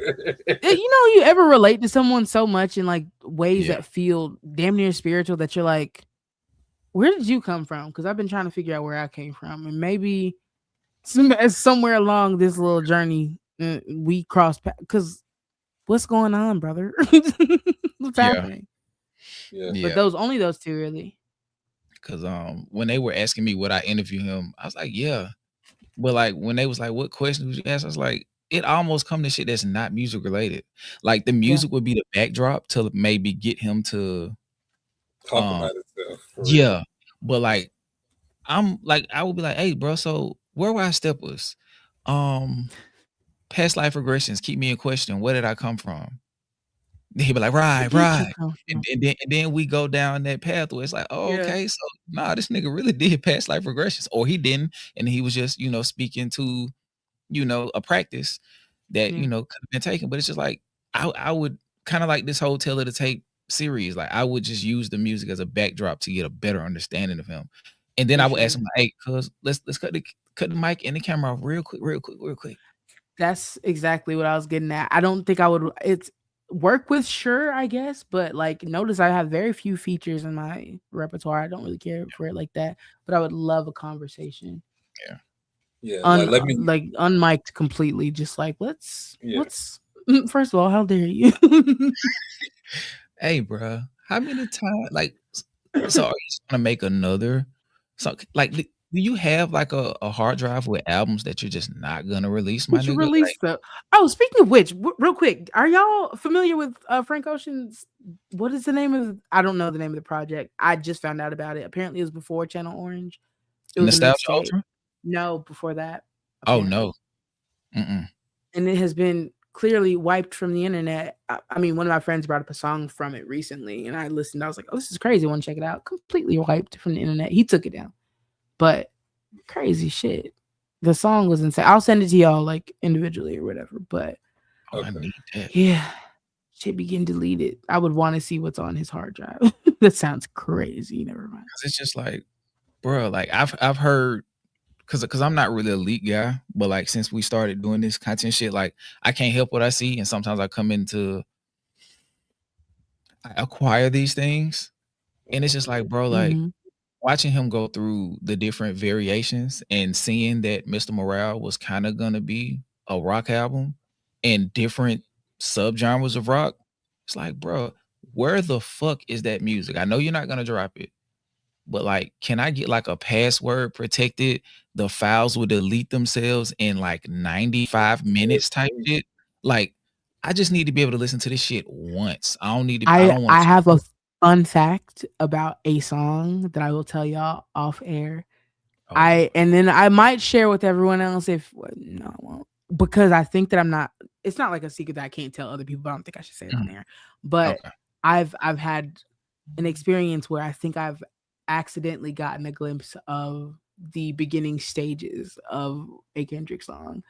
You ever relate to someone so much in like ways that feel damn near spiritual that you're like, where did you come from? Because I've been trying to figure out where I came from, and maybe somewhere along this little journey we crossed paths. Because what's going on, brother? What's happening? But those only those two really. Because when they were asking me would I interview him, I was like, yeah. But like when they was like, what questions would you ask? I was like, it almost come to shit that's not music related. Like the music would be the backdrop to maybe get him to talk about itself. Yeah. But like I'm like, I would be like, hey, bro, so where were I steppers? Past life regressions, keep me in question. Where did I come from? He'd be like, right. And then we go down that pathway. It's like, oh, okay. So nah, this nigga really did past life regressions. Or he didn't, and he was just, speaking to, a practice that, could have been taken. But it's just like I would kind of like this whole Tell It to Tape series. Like I would just use the music as a backdrop to get a better understanding of him. And then I would ask him, hey, cuz let's cut the mic and the camera off real quick. That's exactly what I was getting at. I don't think I would it's work with, sure, I guess, but like notice I have very few features in my repertoire. I don't really care for it like that, but I would love a conversation. Yeah, like unmiked completely, just like let's first of all, how dare you? Hey, bro, how many times? Like, so are you gonna make another? So, like, do you have like a hard drive with albums that you're just not gonna release, my nigga? Release the. Oh, speaking of which, real quick, are y'all familiar with Frank Ocean's? What is the name of? I don't know the name of the project. I just found out about it. Apparently, it was before Channel Orange. It was Nostalgia Ultra? No, before that. Apparently. Oh no. And it has been clearly wiped from the internet. I mean, one of my friends brought up a song from it recently, and I listened. I was like, "Oh, this is crazy! I want to check it out." Completely wiped from the internet. He took it down, but crazy shit. The song was insane. I'll send it to y'all like individually or whatever. But I need that. Yeah, shit be getting deleted. I would want to see what's on his hard drive. That sounds crazy. Never mind. It's just like, bro, like I've heard. Cause I'm not really a leak guy, but like since we started doing this content shit, like I can't help what I see, and sometimes I acquire these things, and it's just like, bro, like watching him go through the different variations and seeing that Mr. Morale was kind of gonna be a rock album and different subgenres of rock. It's like, bro, where the fuck is that music? I know you're not gonna drop it. But like, can I get like a password protected? The files will delete themselves in like 95 minutes type shit. Like, I just need to be able to listen to this shit once. I don't need to. I have a fun fact about a song that I will tell y'all off air. And then I might share with everyone else if no, I won't, because I think that I'm not. It's not like a secret that I can't tell other people. But I don't think I should say it on there. But I've had an experience where I think I've accidentally gotten a glimpse of the beginning stages of a Kendrick song,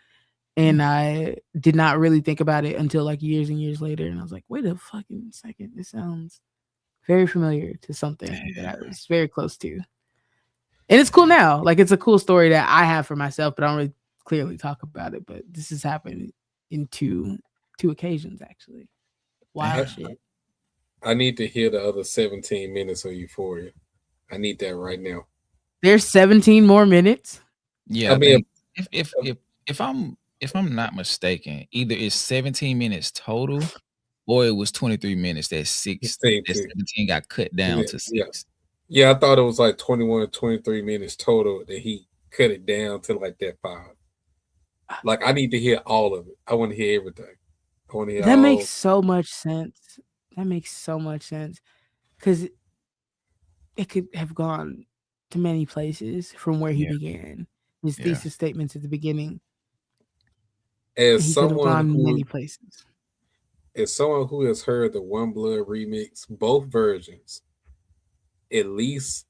and I did not really think about it until like years and years later, and I was like, wait a fucking second, this sounds very familiar to something that I was very close to. And it's cool now, like it's a cool story that I have for myself, but I don't really clearly talk about it. But this has happened in two occasions actually. Wild shit. I need to hear the other 17 minutes of Euphoria. I need that right now. There's 17 more minutes. Yeah, I mean, if I'm not mistaken, either it's 17 minutes total, or it was 23 minutes. That 17 got cut down to 6. Yeah, I thought it was like 21 or 23 minutes total that he cut it down to like that 5. Like I need to hear all of it. I want to hear everything. I want to hear. That makes so much sense. Because it could have gone to many places from where he began. His thesis statements at the beginning. As someone many places. As someone who has heard the One Blood remix, both versions, at least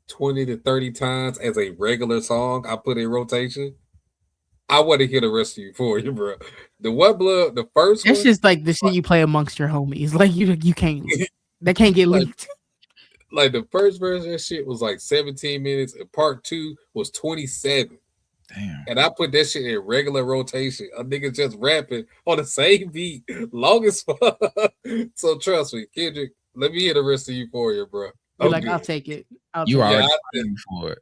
20 to 30 times as a regular song, I put in rotation. I want to hear the rest of Euphoria, bro. The One Blood, the first one. It's just like the shit you play amongst your homies. Like you can't. That can't get leaked. Like the first version of that shit was like 17 minutes, and part 2 was 27. Damn. And I put that shit in regular rotation. A nigga just rapping on the same beat, long as fuck. So trust me, Kendrick, let me hear the rest of Euphoria, bro. Like, I'll take it. You are for it.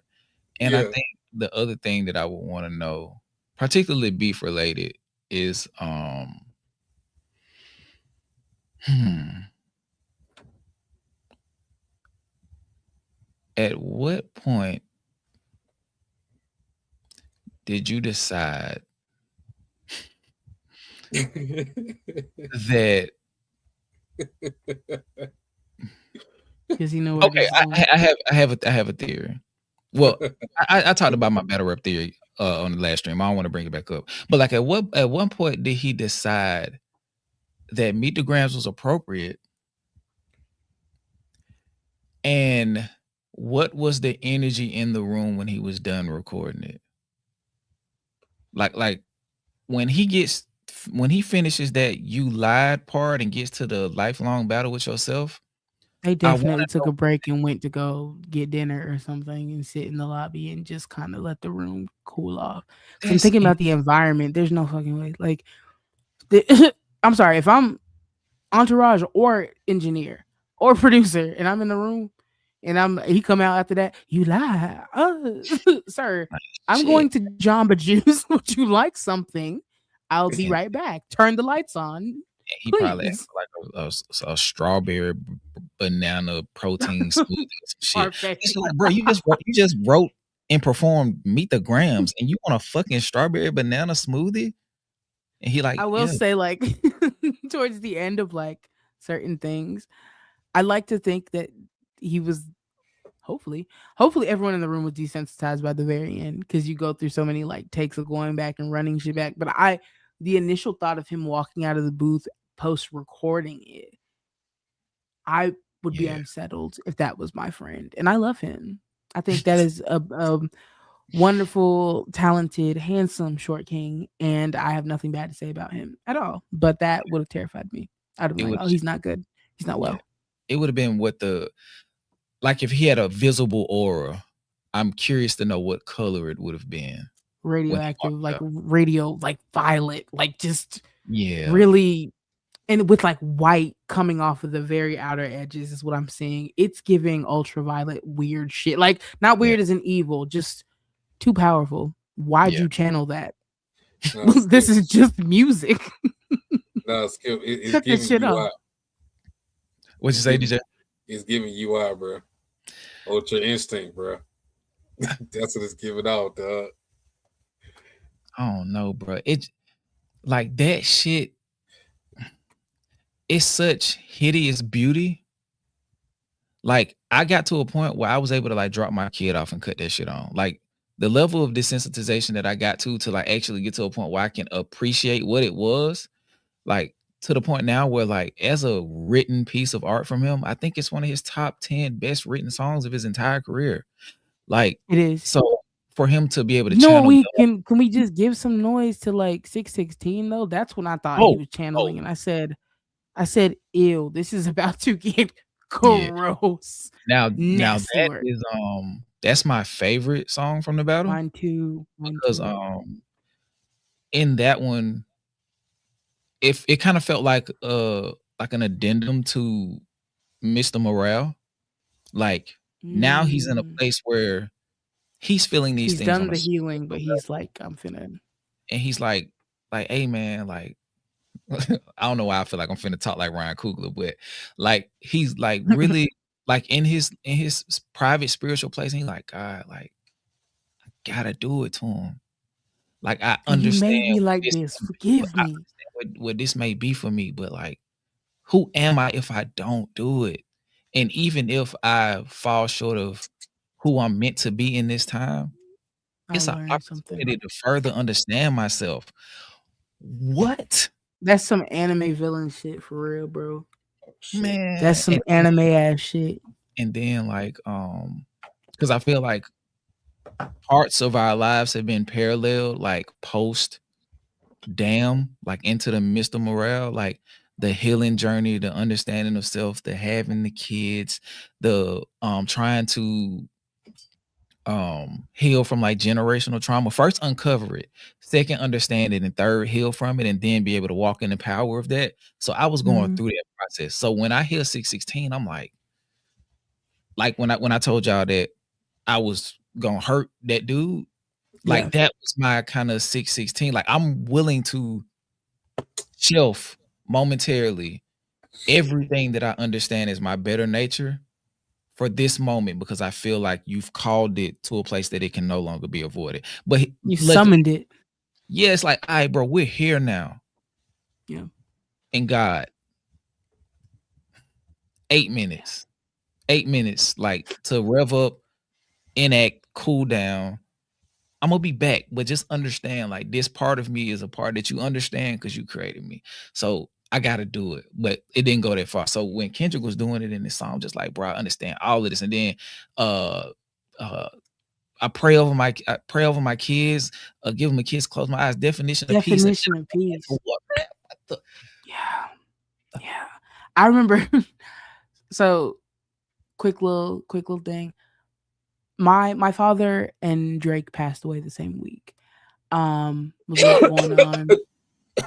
And I think the other thing that I would want to know, particularly beef related, is at what point did you decide that? Because you know where Okay, this is going. I have a theory. Well, I talked about my battle rap theory on the last stream. I don't want to bring it back up, but like at one point did he decide that Meet the Grams was appropriate, and what was the energy in the room when he was done recording it? Like when he finishes that "you lied" part and gets to the lifelong battle with yourself. They I want definitely to took know. a break and went to go get dinner or something and sit in the lobby and just kind of let the room cool off. Because I'm That's thinking about the environment. There's no fucking way. Like, I'm sorry, if I'm entourage or engineer or producer and I'm in the room and he come out after that, you lie. Sir, I'm going shit. to Jamba Juice. Would you like something? I'll be And right back. Turn the lights on, he probably had please. like a strawberry banana protein smoothie or some shit. Parfait. It's like, bro, you just wrote and performed Meet the Grams, and you want a fucking strawberry banana smoothie? And he like, I will yeah, say, like, towards the end of like certain things, I like to think that he was hopefully everyone in the room was desensitized by the very end because you go through so many like takes of going back and running shit back. But the initial thought of him walking out of the booth post recording it, I would be yeah. unsettled if that was my friend, and I love him. I think that is a wonderful, talented, handsome short king, and I have nothing bad to say about him at all. But that would have terrified me. I'd have It been like, would, "Oh, he's not good. He's not yeah, well." it would have been like if he had a visible aura. I'm curious to know what color it would have been when he Radioactive, walked like out. radio, like violet, like just Yeah, really, and with like white coming off of the very outer edges is what I'm seeing. It's giving ultraviolet weird shit. Like not yeah, weird as in evil, just too powerful. Why'd yeah. you channel that? No, This Skip. is just music. No, Skip. It's Cut this giving shit you off. out. What'd you It's say, giving. DJ? It's giving you out, bro. Ultra instinct, bro. That's what it's giving out, dog. I don't know, bro. It like that shit. It's such hideous beauty. Like I got to a point where I was able to like drop my kid off and cut that shit on. Like the level of desensitization that I got to like actually get to a point where I can appreciate what it was. Like to the point now where like as a written piece of art from him, I think it's one of his top 10 best written songs of his entire career. Like It is. so for him to be able to You know what channel we can we just give some noise to like 616 though? That's when I thought he was channeling, and I said, ew, this is about to get yeah. gross. Now Nasty that work. is that's my favorite song from the battle Mine too. because in that one if it kind of felt like an addendum to Mr. Morale. Like now he's in a place where he's feeling these He's things done on the a healing, but he's level, like, I'm finna. and he's like, hey man, like I don't know why I feel like I'm finna talk like Ryan Coogler, but like he's like really like in his private spiritual place, and he's like, God, like I gotta do it to him. Like I And you understand made me like this, this. Forgive I me. understand what this may be for me, but like, who am I if I don't do it? And even if I fall short of who I'm meant to be in this time, I'll it's an learn something. opportunity to further understand myself. What? That's some anime villain shit for real, bro. Man. That's some anime ass shit. And then like because I feel like parts of our lives have been paralleled, like post damn, like into the Mr. Morale, like the healing journey, the understanding of self, the having the kids, the trying to heal from like generational trauma. First uncover it, second understand it, and third heal from it, and then be able to walk in the power of that. So I was going through that process. So when I hear 616, I'm like when I told y'all that I was gonna hurt that dude, like that was my kind of 616. Like I'm willing to shelf momentarily everything that I understand is my better nature for this moment because I feel like you've called it to a place that it can no longer be avoided. But you summoned it. Yeah, it's like, all right, bro, we're here now. Yeah. And God, 8 minutes. 8 minutes, like to rev up, enact, cool down. I'm gonna be back, but just understand, like, this part of me is a part that you understand because you created me. So I gotta do it, but it didn't go that far. So when Kendrick was doing it in this song, just like, bro, I understand all of this. And then I pray over my kids, give them a kiss, close my eyes. Definition of peace. What the? Yeah. I remember. So quick little thing. My father and Drake passed away the same week. Was a lot going on.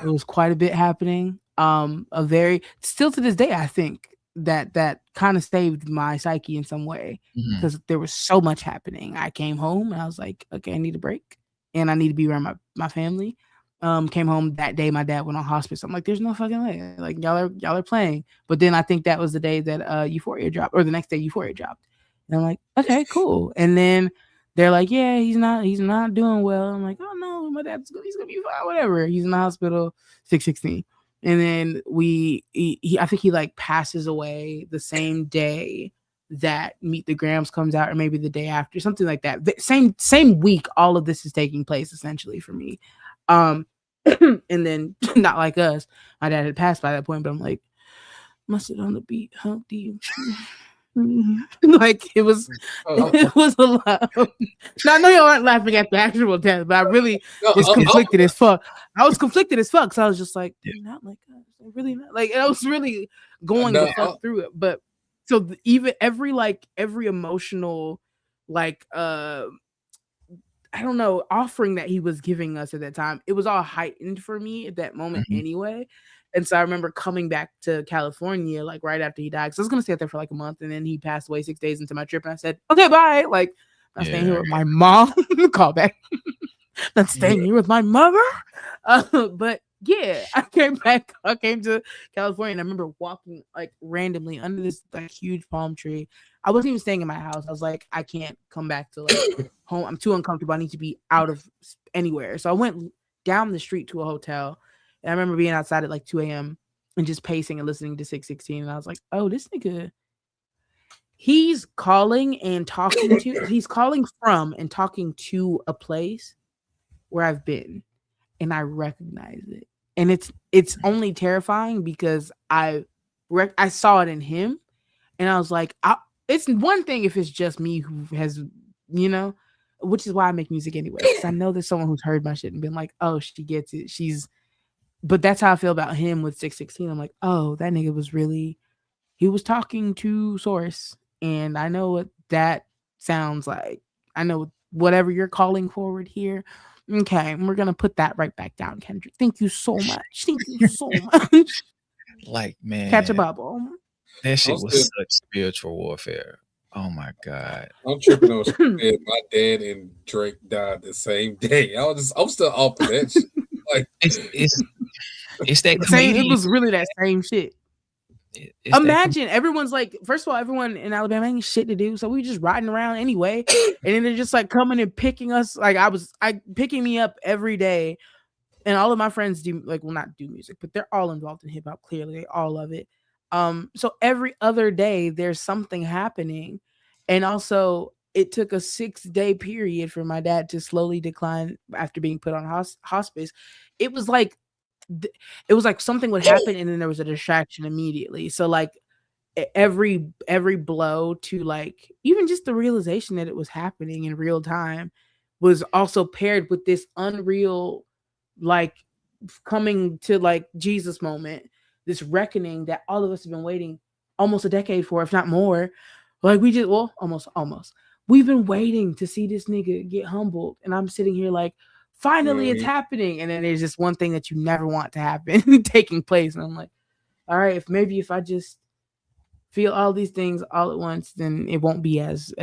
There was quite a bit happening. Still to this day, I think that kind of saved my psyche in some way because there was so much happening. I came home and I was like, okay, I need a break and I need to be around my family. Came home that day, my dad went on hospice. I'm like, there's no fucking way. Like y'all are playing. But then I think that was the day that Euphoria dropped, or the next day Euphoria dropped. And I'm like, okay, cool. And then they're like, yeah, he's not doing well. I'm like, oh no, my dad's he's gonna be fine, whatever. He's in the hospital, 6/16. And then I think he like passes away the same day that Meet the Grams comes out, or maybe the day after, something like that. Same week, all of this is taking place essentially for me. And then Not Like Us, my dad had passed by that point, but I'm like, must sit on the beat, Humpty. Like it was a lot. Now I know y'all aren't laughing at the actual death, but I really was conflicted as fuck. I was conflicted as fuck, so I was just like, Not Like Us, really not. Like I was really going the fuck through it. But so even every emotional, like I don't know, offering that he was giving us at that time, it was all heightened for me at that moment anyway. And so I remember coming back to California like right after he died, because I was gonna stay out there for like a month, and then he passed away 6 days into my trip, and I said, okay, bye. Like I'm staying here with my mom. Call back. Not staying here with my mother. But yeah, I came to California, and I remember walking like randomly under this like huge palm tree. I wasn't even staying in my house. I was like, I can't come back to like home. I'm too uncomfortable. I need to be out of anywhere. So I went down the street to a hotel. And I remember being outside at like 2 a.m. and just pacing and listening to 6/16. And I was like, oh, this nigga, he's calling from and talking to a place where I've been, and I recognize it. And it's only terrifying because I saw it in him, and I was like, it's one thing if it's just me who has, which is why I make music anyway. Because I know there's someone who's heard my shit and been like, oh, she gets it. But that's how I feel about him with 6/16. I'm like, oh, that nigga he was talking to Source, and I know what that sounds like. I know whatever you're calling forward here. Okay, we're gonna put that right back down, Kendrick. Thank you so much. Thank you so much. Like, man, catch a bubble. That shit was such spiritual warfare. Oh my God. I'm tripping on shit. My dad and Drake died the same day. I'm still off of that shit. Like it's that same. It was really that same shit. Imagine everyone's like, first of all, everyone in Alabama ain't shit to do, so we just riding around anyway, and then they're just like coming and picking us. Like picking me up every day, and all of my friends do not do music, but they're all involved in hip hop. Clearly, they all love it. So every other day there's something happening, and also it took a 6-day period for my dad to slowly decline after being put on hospice. It was like something would happen, and then there was a distraction immediately. So like every blow to like even just the realization that it was happening in real time was also paired with this unreal like coming to like Jesus moment, this reckoning that all of us have been waiting almost a decade for, if not more. Like almost. We've been waiting to see this nigga get humbled, and I'm sitting here like, finally it's happening. And then there's this one thing that you never want to happen taking place, and I'm like, all right, if I just feel all these things all at once, then it won't be as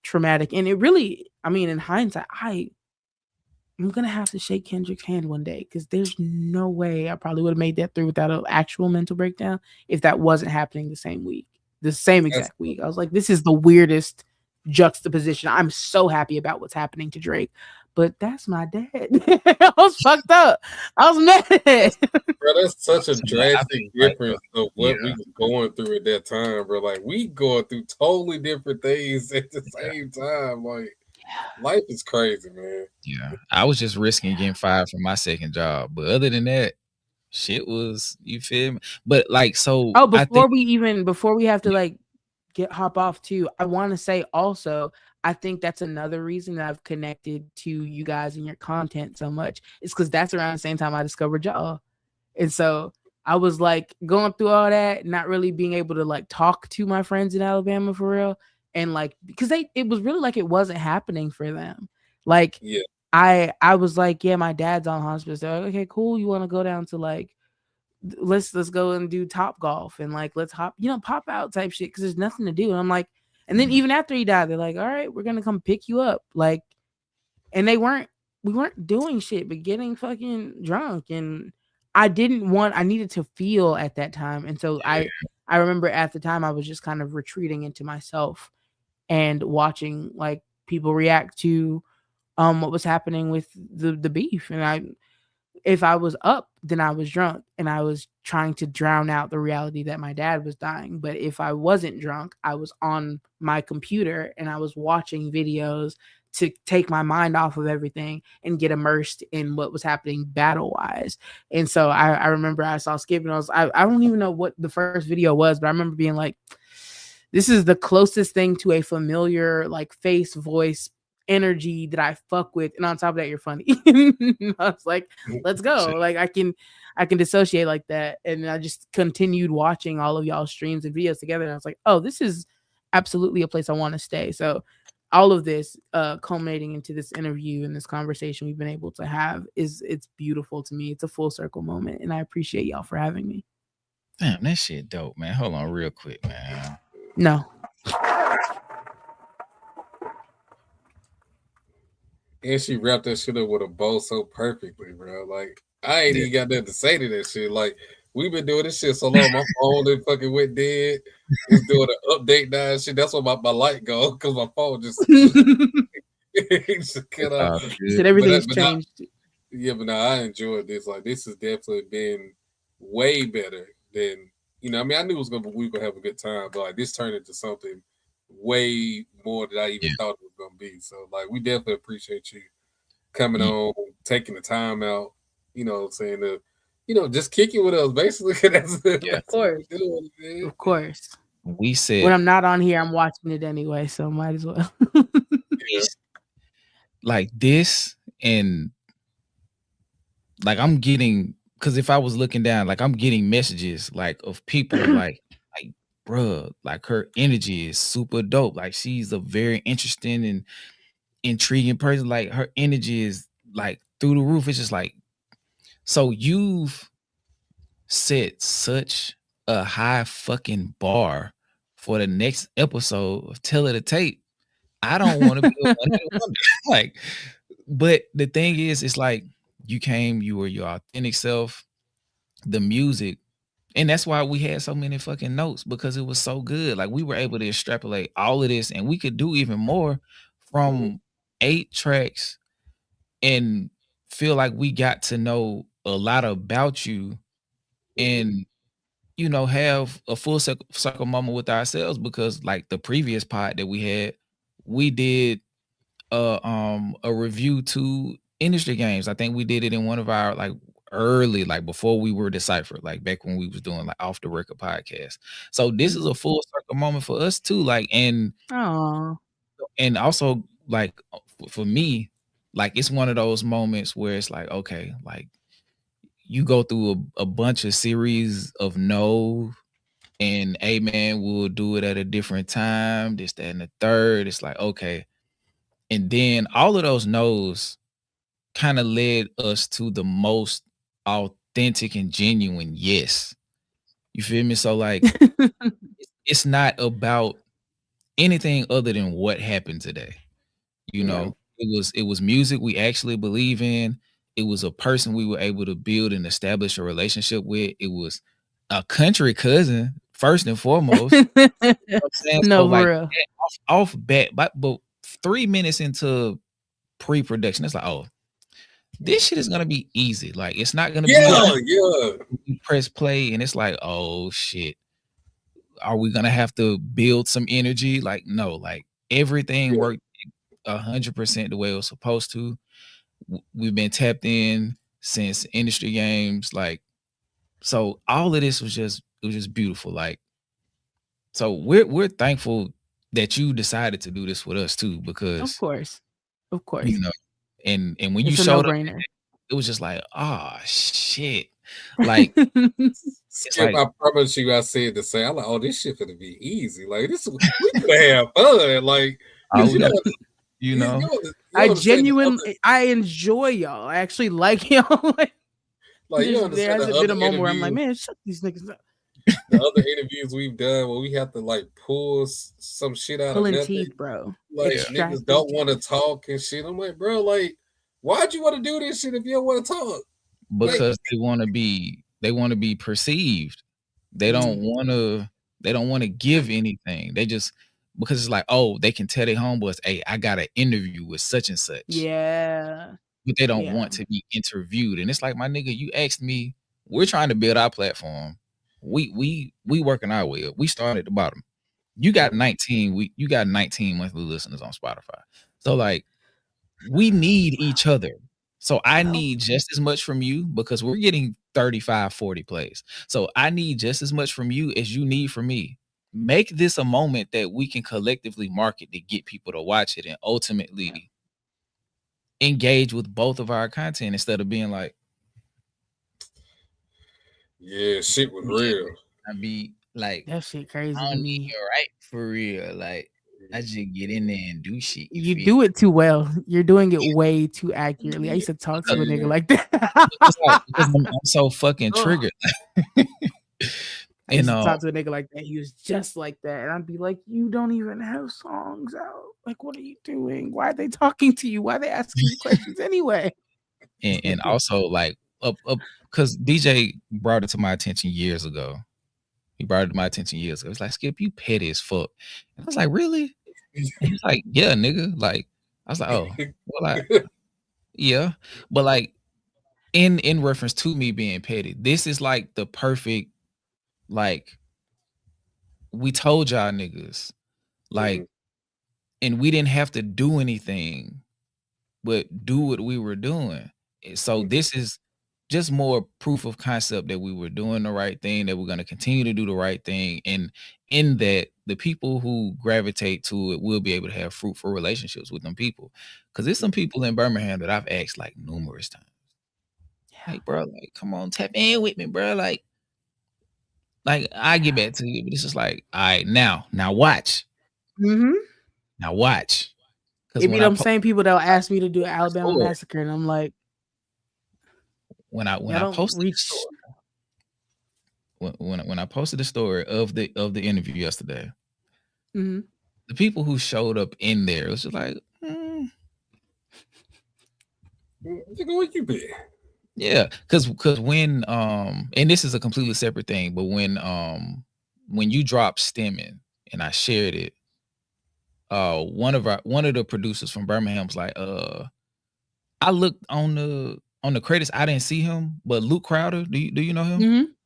traumatic. And it really, I mean, in hindsight, I'm gonna have to shake Kendrick's hand one day, because there's no way I probably would have made that through without an actual mental breakdown if that wasn't happening the same week. the same exact week. I was like, this is the weirdest juxtaposition. I'm so happy about what's happening to Drake, but that's my dad. I was fucked up. I was mad. Bro, that's such a drastic difference of what we was going through at that time, bro. Like, we going through totally different things at the same time. Like, life is crazy, man. Yeah, I was just risking getting fired from my second job, but other than that, shit was, you feel me? But like, so before we have to like hop off too, I want to say also, I think that's another reason that I've connected to you guys and your content so much. It's because that's around the same time I discovered y'all. And so I was like going through all that, not really being able to like talk to my friends in Alabama for real. And like, because it was really like it wasn't happening for them. Like, yeah. I was like, yeah, my dad's on hospice. They're like, okay, cool. You want to go down to like, let's go and do Top Golf and like, let's hop, pop out type shit. Cause there's nothing to do. And I'm like, and then even after he died, they're like, all right, we're going to come pick you up. Like, and we weren't doing shit, but getting fucking drunk. And I needed to feel at that time. And so I remember at the time I was just kind of retreating into myself and watching like people react to what was happening with the beef. And if I was up, then I was drunk and I was trying to drown out the reality that my dad was dying. But if I wasn't drunk, I was on my computer and I was watching videos to take my mind off of everything and get immersed in what was happening battle wise. And so I remember I saw Skip and I don't even know what the first video was, but I remember being like, this is the closest thing to a familiar like face, voice, energy that I fuck with. And on top of that, you're funny. I was like, let's go. Like I can dissociate like that. And I just continued watching all of y'all's streams and videos together. And I was like, oh, this is absolutely a place I want to stay. So all of this culminating into this interview and this conversation we've been able to have it's beautiful to me. It's a full circle moment. And I appreciate y'all for having me. Damn, that shit dope, man. Hold on real quick, man. No. And she wrapped that shit up with a bow so perfectly, bro. Like, I ain't even got nothing to say to that shit. Like, we've been doing this shit so long, my phone done fucking went dead. It's doing an update now and shit. That's why my light go, because my phone just cut off. Said everything's changed. But I enjoyed this. Like, this has definitely been way better than, I mean, I knew we were gonna have a good time, but like this turned into something way more than I even thought it was gonna be. So like we definitely appreciate you coming on, taking the time out, saying just kicking with us basically. Of course. Of course. We said when I'm not on here, I'm watching it anyway, so might as well. Like this, and like I'm getting, because if I was looking down, like I'm getting messages like of people like bruh, like her energy is super dope. Like she's a very interesting and intriguing person. Like her energy is like through the roof. It's just like, so you've set such a high fucking bar for the next episode of Tell It to Tape. I don't want to be a one like, but the thing is, it's like you came, you were your authentic self, the music. And that's why we had so many fucking notes, because it was so good. Like we were able to extrapolate all of this, and we could do even more from 8 tracks and feel like we got to know a lot about you and, have a full circle moment with ourselves, because like the previous pod that we had, we did a review to industry games. I think we did it in one of our like early, like before we were DeCypherEd, like back when we was doing like off the record podcast. So this is a full circle moment for us too. Like, and also like for me, like it's one of those moments where it's like, okay, like you go through a bunch of series of no, and hey man, we'll do it at a different time, this, that, and the third. It's like, okay. And then all of those no's kind of led us to the most authentic and genuine yes. You feel me? So like it's not about anything other than what happened today. It was music we actually believe in. It was a person we were able to build and establish a relationship with. It was a country cousin first and foremost. You know what I'm saying? So No, for like real. off bat, but 3 minutes into pre-production, it's like, oh, this shit is gonna be easy. Like it's not gonna be you press play and it's like, oh shit. Are we gonna have to build some energy? Like, no, like everything worked 100% the way it was supposed to. We've been tapped in since industry games, like so all of this was just beautiful. Like, so we're thankful that you decided to do this with us too, Of because course. you know, and when you It's a showed up, no-brainer. it was just like, oh shit. Like Skip, I promise you, I said the same. I'm like, oh, this shit gonna be easy. Like this, we gonna have fun. Like, you know, I genuinely, I enjoy y'all. I actually like y'all. There hasn't been a moment where I'm like, man, shut these niggas up. The other interviews we've done where we have to like pull some shit out Pulling of nothing. teeth, bro. Like niggas don't want to talk and shit. I'm like, bro, like, why'd you want to do this shit if you don't want to talk? Because they want to be perceived. They don't want to give anything. They just, because it's like, oh, they can tell their homeboys, hey, I got an interview with such and such. Yeah. But they don't want to be interviewed. And it's like, my nigga, you asked me, we're trying to build our platform. We working our way up. We started at the bottom. You got 19 monthly listeners on Spotify. So like, we need each other. So I need just as much from you, because we're getting 35, 40 plays. So I need just as much from you as you need from me. Make this a moment that we can collectively market to get people to watch it and ultimately engage with both of our content instead of being like, yeah, shit was real. I be like, that shit crazy. I don't need you right for real. Like, I just get in there and do shit. You do it too well. You're doing it way too accurately. I used to talk to a nigga like that. Because I'm so fucking triggered. I used to talk to a nigga like that. He was just like that. And I'd be like, you don't even have songs out. Like, what are you doing? Why are they talking to you? Why are they asking you questions anyway? And also, like, because DJ brought it to my attention years ago. He brought it to my attention years ago. It's like, Skip, you petty as fuck. And I was like, really? And he's like, yeah, nigga. Like, I was like, oh, well, like, yeah. But like, in reference to me being petty, this is like the perfect, like, we told y'all niggas, like, and we didn't have to do anything but do what we were doing. So this is just more proof of concept that we were doing the right thing, that we're going to continue to do the right thing. And in that, the people who gravitate to it will be able to have fruitful relationships with them people. Because there's some people in Birmingham that I've asked like numerous times. Like, bro, like, come on, tap in with me, bro. Like I get back to you, but it's just like, all right, now watch. Now watch. If you know, I'm saying, people that'll ask me to do Alabama Massacre, and I'm like, when I posted the story, when I posted the story of the interview yesterday, the people who showed up in there, it was just like, what you been? Yeah, because when and this is a completely separate thing, but when you dropped Stemming and I shared it, one of the producers from Birmingham's like, I looked on the credits, I didn't see him, but Luke Crowder, do you know him?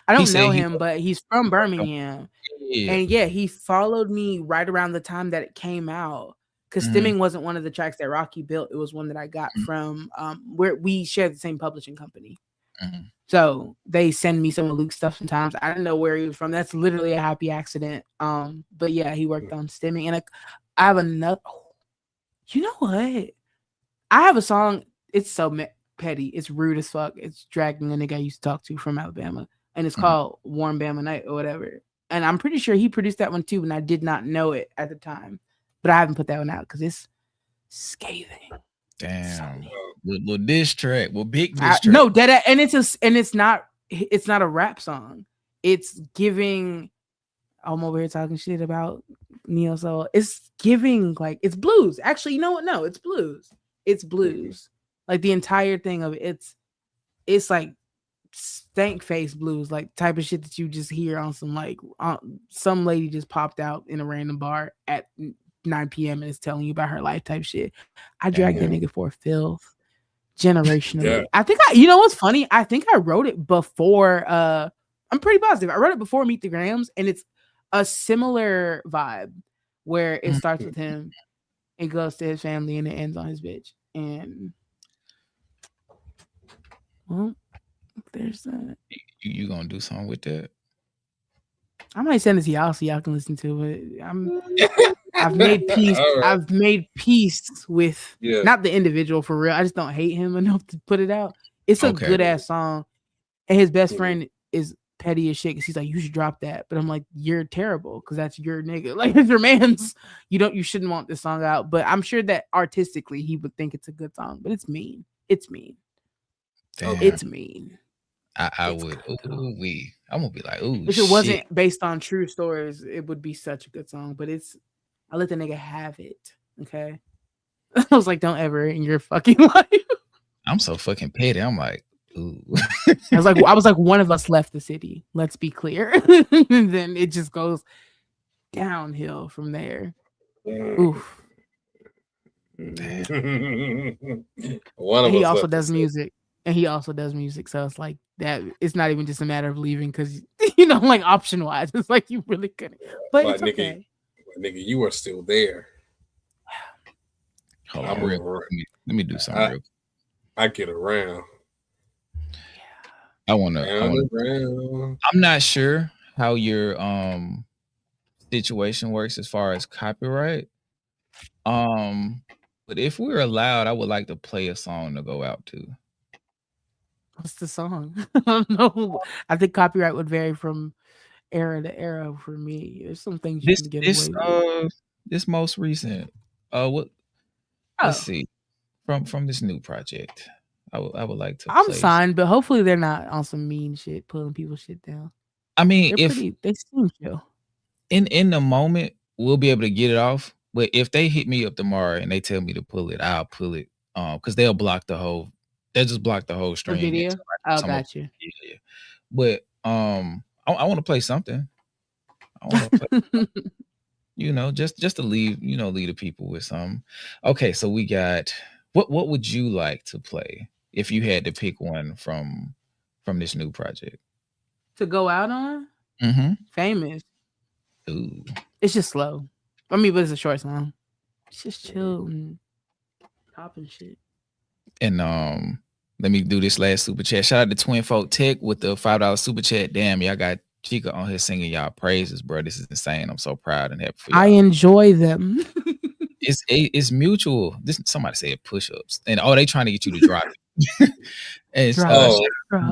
I don't know him, but he's from Birmingham. And yeah, he followed me right around the time that it came out. Because Stemming wasn't one of the tracks that Rocky built. It was one that I got from where we share the same publishing company. So they send me some of Luke's stuff sometimes. I didn't know where he was from. That's literally a happy accident. But yeah, he worked on Stemming. And I have another. You know what? I have a song. It's so petty. It's rude as fuck. It's dragging a nigga I used to talk to from Alabama. And it's called Warm Bama Night or whatever. And I'm pretty sure he produced that one too. And I did not know it at the time. But I haven't put that one out because it's scathing. Damn. Well, diss track. Well, big diss track. No, and it's not a rap song. It's giving. I'm over here talking shit about neo soul. It's giving like it's blues. Actually, you know what? No, it's blues. It's blues. Like the entire thing of it. It's like stank face blues, like type of shit that you just hear on some like some lady just popped out in a random bar at 9 p.m. and is telling you about her life type shit. I dragged that nigga for filth generationally. Yeah. I think you know what's funny? I think I wrote it before. I'm pretty positive. I wrote it before Meet the Grams, and it's a similar vibe where it starts with him, it goes to his family, and it ends on his bitch. And well, there's that. You gonna do something with that? I might send it to y'all so y'all can listen to it. I've made peace. All right. I've made peace with Yeah. not the individual for real. I just don't hate him enough to put it out. It's a Okay. good ass song, and his best friend is petty as shit because he's like, you should drop that. But I'm like, you're terrible because that's your nigga. Like, it's your man's. You shouldn't want this song out. But I'm sure that artistically he would think it's a good song. But it's mean. It's mean. Damn. It's mean. I it's would. good, though. I'm gonna be like, ooh. If it wasn't based on true stories, it would be such a good song. But I let the nigga have it. Okay. I was like, don't ever in your fucking life. I'm so fucking petty. I'm like, ooh. I was like, one of us left the city. Let's be clear. And then it just goes downhill from there. Oof. One of He us also left does the music. So it's like that. It's not even just a matter of leaving because, like option wise, it's like you really couldn't. But Like, it's okay. Nigga, you are still there. Hold I'm on, real over quick. Let me do something real quick. I get around. I wanna. Around. I'm not sure how your situation works as far as copyright. But if we're allowed, I would like to play a song to go out to. What's the song? I don't know. I think copyright would vary from era to era for me. There's some things you can get away with. This most recent. What? Let's see. From this new project, I would like to. I'm signed, but hopefully they're not on some mean shit, pulling people's shit down. I mean, they seem chill. In the moment, we'll be able to get it off. But if they hit me up tomorrow and they tell me to pull it, I'll pull it. Because they'll block the whole. They'll just block the whole stream. The video. Oh, got you. Yeah. But I want to play something. I want to play. Just to leave the people with something. Okay, so we got. What would you like to play if you had to pick one from this new project to go out on? Famous. Ooh, it's just slow. I mean, but it's a short song. It's just chill and popping shit. And let me do this last super chat. Shout out to Twin Folk Tech with the $5 super chat. Damn, y'all got Chika on here singing y'all praises, bro. This is insane. I'm so proud and happy for y'all. I enjoy them. It's mutual. Somebody said push-ups, and they trying to get you to drop it. And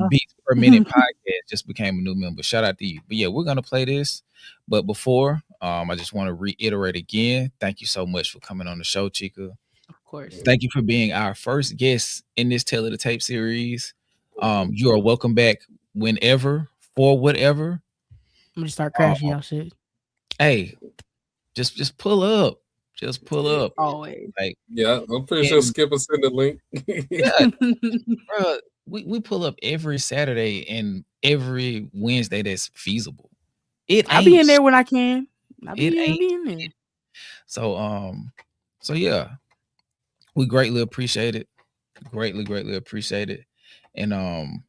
Beats Per Minute podcast just became a new member. Shout out to you. But yeah, we're gonna play this. But before, I just want to reiterate again. Thank you so much for coming on the show, Chika. Of course. Thank you for being our first guest in this Tale of the Tape series. You are welcome back whenever for whatever. I'm gonna start crashing y'all shit. Hey, just pull up. Just pull up. Always. Like, yeah, I'm pretty sure Skip will send the link. Yeah, bro, we pull up every Saturday and every Wednesday that's feasible. I'll be in there when I can. I'll be in there. So yeah, we greatly appreciate it. Greatly appreciate it. And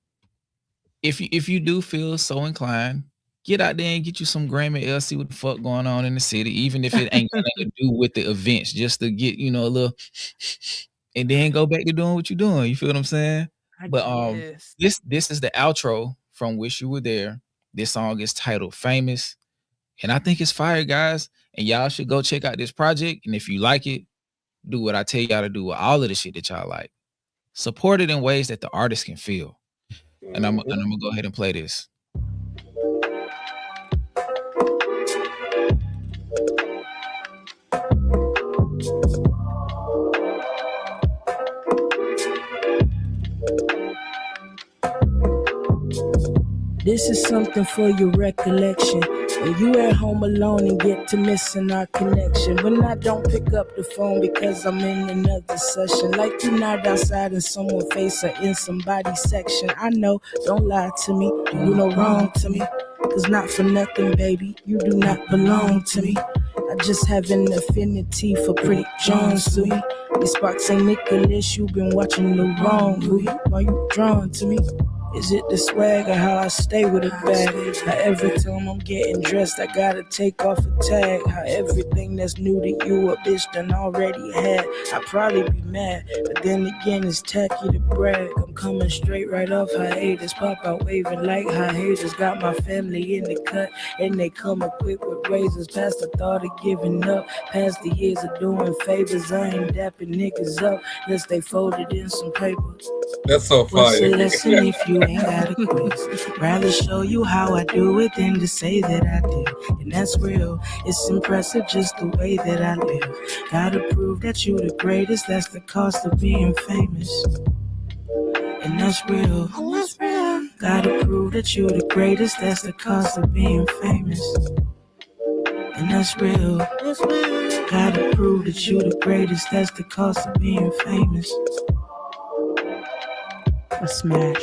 if you do feel so inclined, get out there and get you some Grammy L, see what the fuck going on in the city, even if it ain't got nothing to do with the events, just to get, a little, and then go back to doing what you're doing. You feel what I'm saying? This is the outro from Wish You Were There. This song is titled Famous, and I think it's fire, guys. And y'all should go check out this project. And if you like it, do what I tell y'all to do with all of the shit that y'all like. Support it in ways that the artist can feel. And I'm gonna go ahead and play this. This is something for your recollection. When you at home alone and get to missing our connection. When I don't pick up the phone because I'm in another session. Like you're not outside in someone's face or in somebody's section. I know, don't lie to me, don't do no wrong to me. Cause not for nothing, baby, you do not belong to me. I just have an affinity for pretty Jones to me. These spots ain't Nicholas, you been watching the wrong movie. Why you drawn to me? Is it the swag or how I stay with a bag? How every time I'm getting dressed, I gotta take off a tag. How everything that's new to you, a bitch done already had. I'd probably be mad, but then again, it's tacky to brag. I'm coming straight right off hiatus, pop out waving like high haters. Got my family in the cut, and they come equipped with razors. Past the thought of giving up, past the years of doing favors. I ain't dapping niggas up unless they folded in some paper. That's so What's the funny. lesson if you ain't got a quiz? Rather show you how I do it than to say that I did. And that's real. It's impressive just the way that I live. Gotta prove that you the greatest. That's the cost of being famous. And that's real. Gotta prove that you the greatest. That's the cost of being famous. And that's real. Gotta prove that you the greatest. That's the cost of being famous. A smash.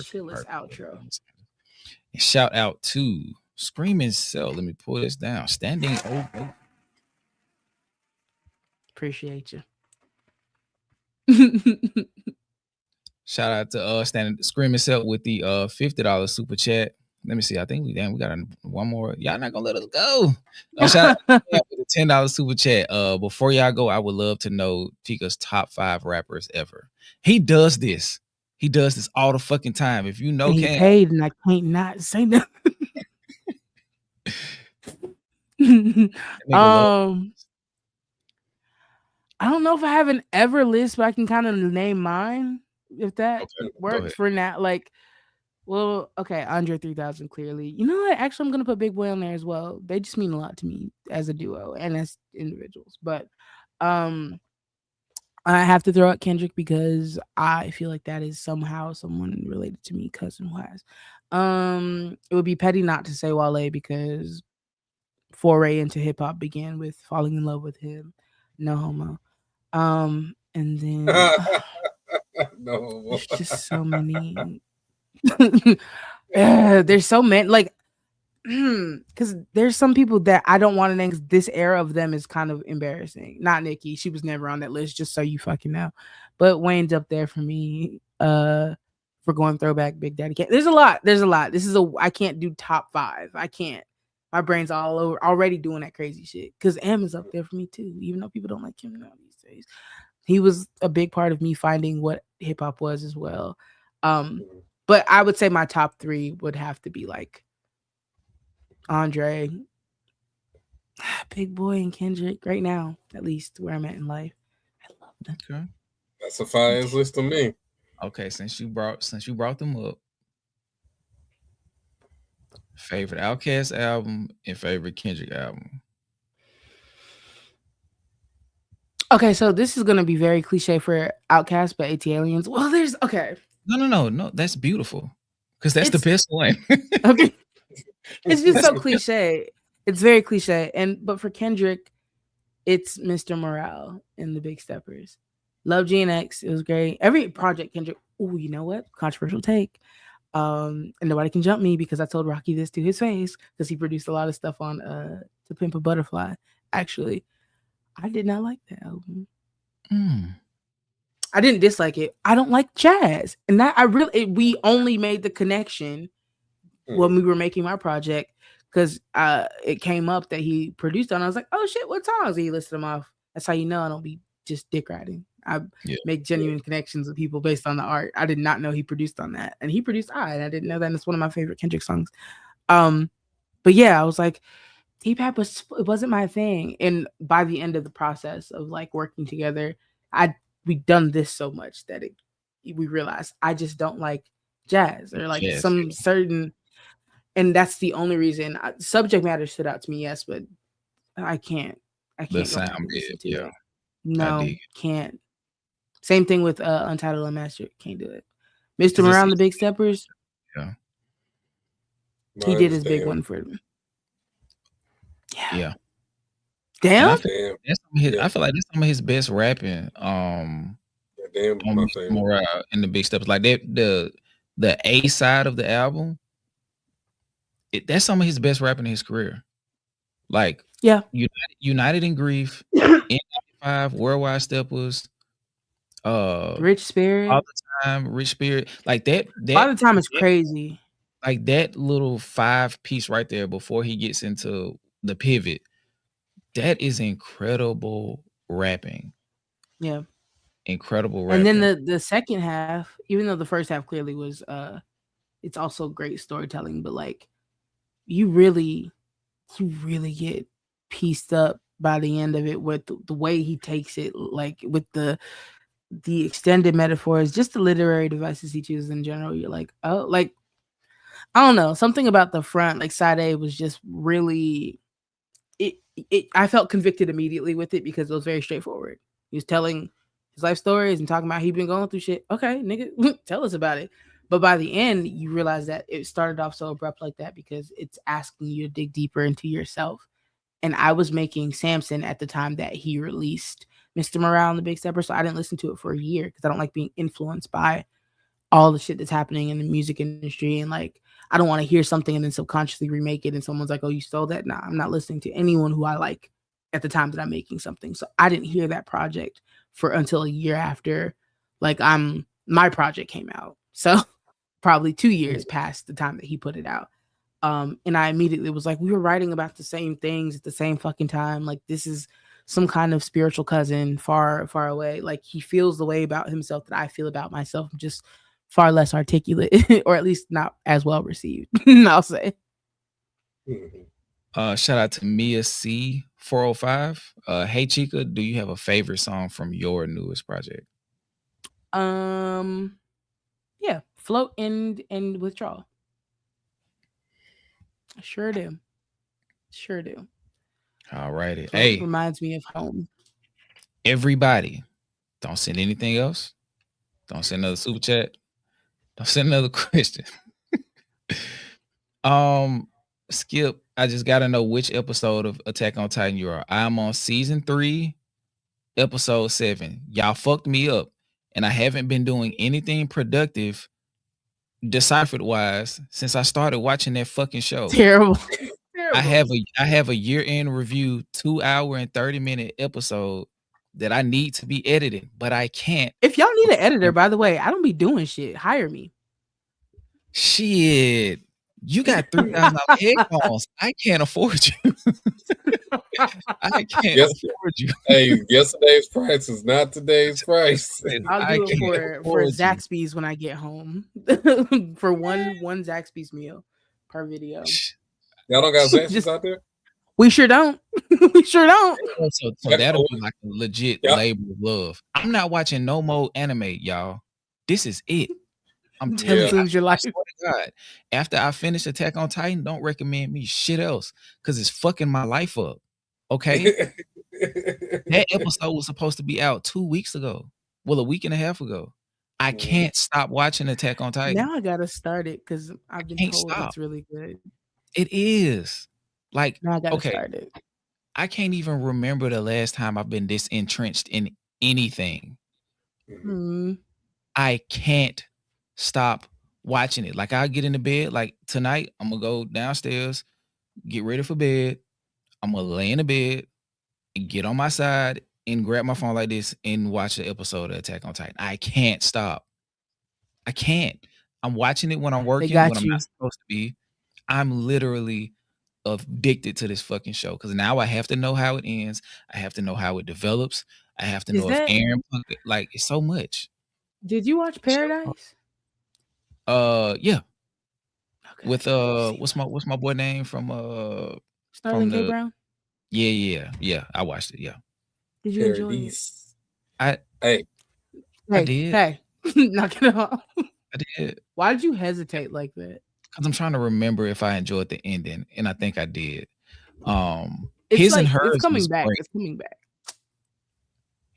Chillest outro. And shout out to Screaming Cell. Let me pull this down. Standing over. Appreciate you. Shout out to Standing Screaming Cell with the $50 super chat. Let me see. I think we got one more. Y'all not gonna let us go. Shout out to the $10 super chat. Before y'all go, I would love to know Chika's top 5 rappers ever. He does this. He does this all the fucking time. If you know, he paid, and I can't not say nothing. I don't know if I have an ever list, but I can kind of name mine if that works for now. Like, well, okay, Andre 3000 clearly. You know what? Actually, I'm gonna put Big Boy on there as well. They just mean a lot to me as a duo and as individuals. But I have to throw out Kendrick because I feel like that is somehow someone related to me, cousin-wise. It would be petty not to say Wale because foray into hip hop began with falling in love with him. No homo. And then No. there's just so many. There's so many, like, because there's some people that I don't want to name. This era of them is kind of embarrassing. Not Nicki, she was never on that list, just so you fucking know. But Wayne's up there for me. For going throwback, Big Daddy Kane. There's a lot. This is I can't do top 5. I can't. My brain's all over already doing that crazy shit. Because M is up there for me too, even though people don't like him now these days. He was a big part of me finding what hip hop was as well. But I would say my top 3 would have to be like Andre, Big Boy, and Kendrick right now, at least where I'm at in life. I love them. Okay. That's a fire list to me. Okay, since you brought them up, favorite Outkast album and favorite Kendrick album. Okay, so this is gonna be very cliche for Outkast, but AT Aliens. Well, there's okay. No, that's beautiful because that's the best one. Okay, it's just so cliche. It's very cliche, but for Kendrick, it's Mr. Morale and the Big Steppers. Love GNX. It was great. Every project Kendrick. Oh, you know what? Controversial take. And nobody can jump me because I told Rocky this to his face because he produced a lot of stuff on To Pimp a Butterfly. Actually, I did not like that album. I didn't dislike it. I don't like jazz, and that we only made the connection when we were making my project because it came up that he produced on. I was like, oh shit, what songs? He listed them off. That's how you know I don't be just dick riding. I make genuine connections with people based on the art. I did not know he produced on that, and he produced and I didn't know that. And it's one of my favorite Kendrick songs. But yeah, I was like, T-Pap it wasn't my thing. And by the end of the process of like working together, we'd done this so much that we realized I just don't like jazz or like some certain, and that's the only reason. Subject matter stood out to me, yes, but I can't. The sound, No, can't. Same thing with Untitled Unmastered. Can't do it. Mr. Morale, the Big Steppers. Yeah. He did his big one for me. Yeah. Damn. I feel like that's some of his best rapping. Damn, my favorite. Morale and the Big Steps. Like the A side of the album. That's some of his best rapping in his career. Like United in Grief, N95, Worldwide Steppers, Rich Spirit. All the Time, Rich Spirit. Like that All the Time is crazy. Like that little 5-piece right there before he gets into the pivot. That is incredible rapping. Yeah. Incredible rapping. And then the second half, even though the first half clearly was it's also great storytelling, but like you really get pieced up by the end of it with the way he takes it, like with the extended metaphors, just the literary devices he chooses in general. You're like, oh, like I don't know, something about the front, like side A was just really I felt convicted immediately with it because it was very straightforward. He was telling his life stories and talking about he'd been going through shit. Okay, nigga, tell us about it. But by the end, you realize that it started off so abrupt like that because it's asking you to dig deeper into yourself. And I was making Samson at the time that he released Mr. Morale and the Big Stepper, so I didn't listen to it for a year because I don't like being influenced by all the shit that's happening in the music industry. And like, I don't want to hear something and then subconsciously remake it and someone's like, oh, you stole that? Nah, I'm not listening to anyone who I like at the time that I'm making something. So I didn't hear that project until a year after like my project came out. So probably 2 years past the time that he put it out. And I immediately was like, we were writing about the same things at the same fucking time. Like this is some kind of spiritual cousin far, far away. Like he feels the way about himself that I feel about myself. I'm just far less articulate or at least not as well received. I'll say. Shout out to Mia C 405. Hey Chika, do you have a favorite song from your newest project? Yeah, Float and Withdrawal. Sure do. All righty. Float hey, reminds me of home. Everybody, don't send anything else. Don't send another super chat. Don't send another question. Skip, I just gotta know which episode of Attack on Titan you are. I'm on season 3, episode 7. Y'all fucked me up, and I haven't been doing anything productive, DeCypherEd wise, since I started watching that fucking show. Terrible. I have a year-end review, 2-hour and 30-minute episode that I need to be edited, but I can't. If y'all need an editor, by the way, I don't be doing shit. Hire me. Shit. You got $3,000 headphones. I can't afford you. I can't afford you. Hey, yesterday's price is not today's price. I'll do it for Zaxby's when I get home. For one Zaxby's meal per video. Y'all don't got Zaxby's out there? We sure don't. So that'll be like a legit labor of love. I'm not watching no more anime, y'all. This is it. I'm telling you, your life. I swear to God, after I finish Attack on Titan, don't recommend me shit else because it's fucking my life up. Okay? That episode was supposed to be out 2 weeks ago. Well, a week and a half ago. I can't stop watching Attack on Titan. Now I gotta start it because I've been told it's really good. It is. Like, now I gotta start it. I can't even remember the last time I've been this entrenched in anything. I can't stop watching it. Like, I'll get into bed. Like, tonight, I'm gonna go downstairs, get ready for bed. I'm gonna lay in the bed and get on my side and grab my phone like this and watch the episode of Attack on Titan. I can't stop. I can't. I'm watching it when I'm working, when I'm not supposed to be. I'm literally addicted to this fucking show because now I have to know how it ends. I have to know how it develops. I have to know if Aaron, like, it's so much. Did you watch Paradise? Yeah. Okay. With what's my boy name from Sterling K. Brown? Yeah. I watched it. Yeah. Did you enjoy it? I did. Hey, knock it off. I did. Why did you hesitate like that? Because I'm trying to remember if I enjoyed the ending, and I think I did. His and hers it's coming back. Great. It's coming back.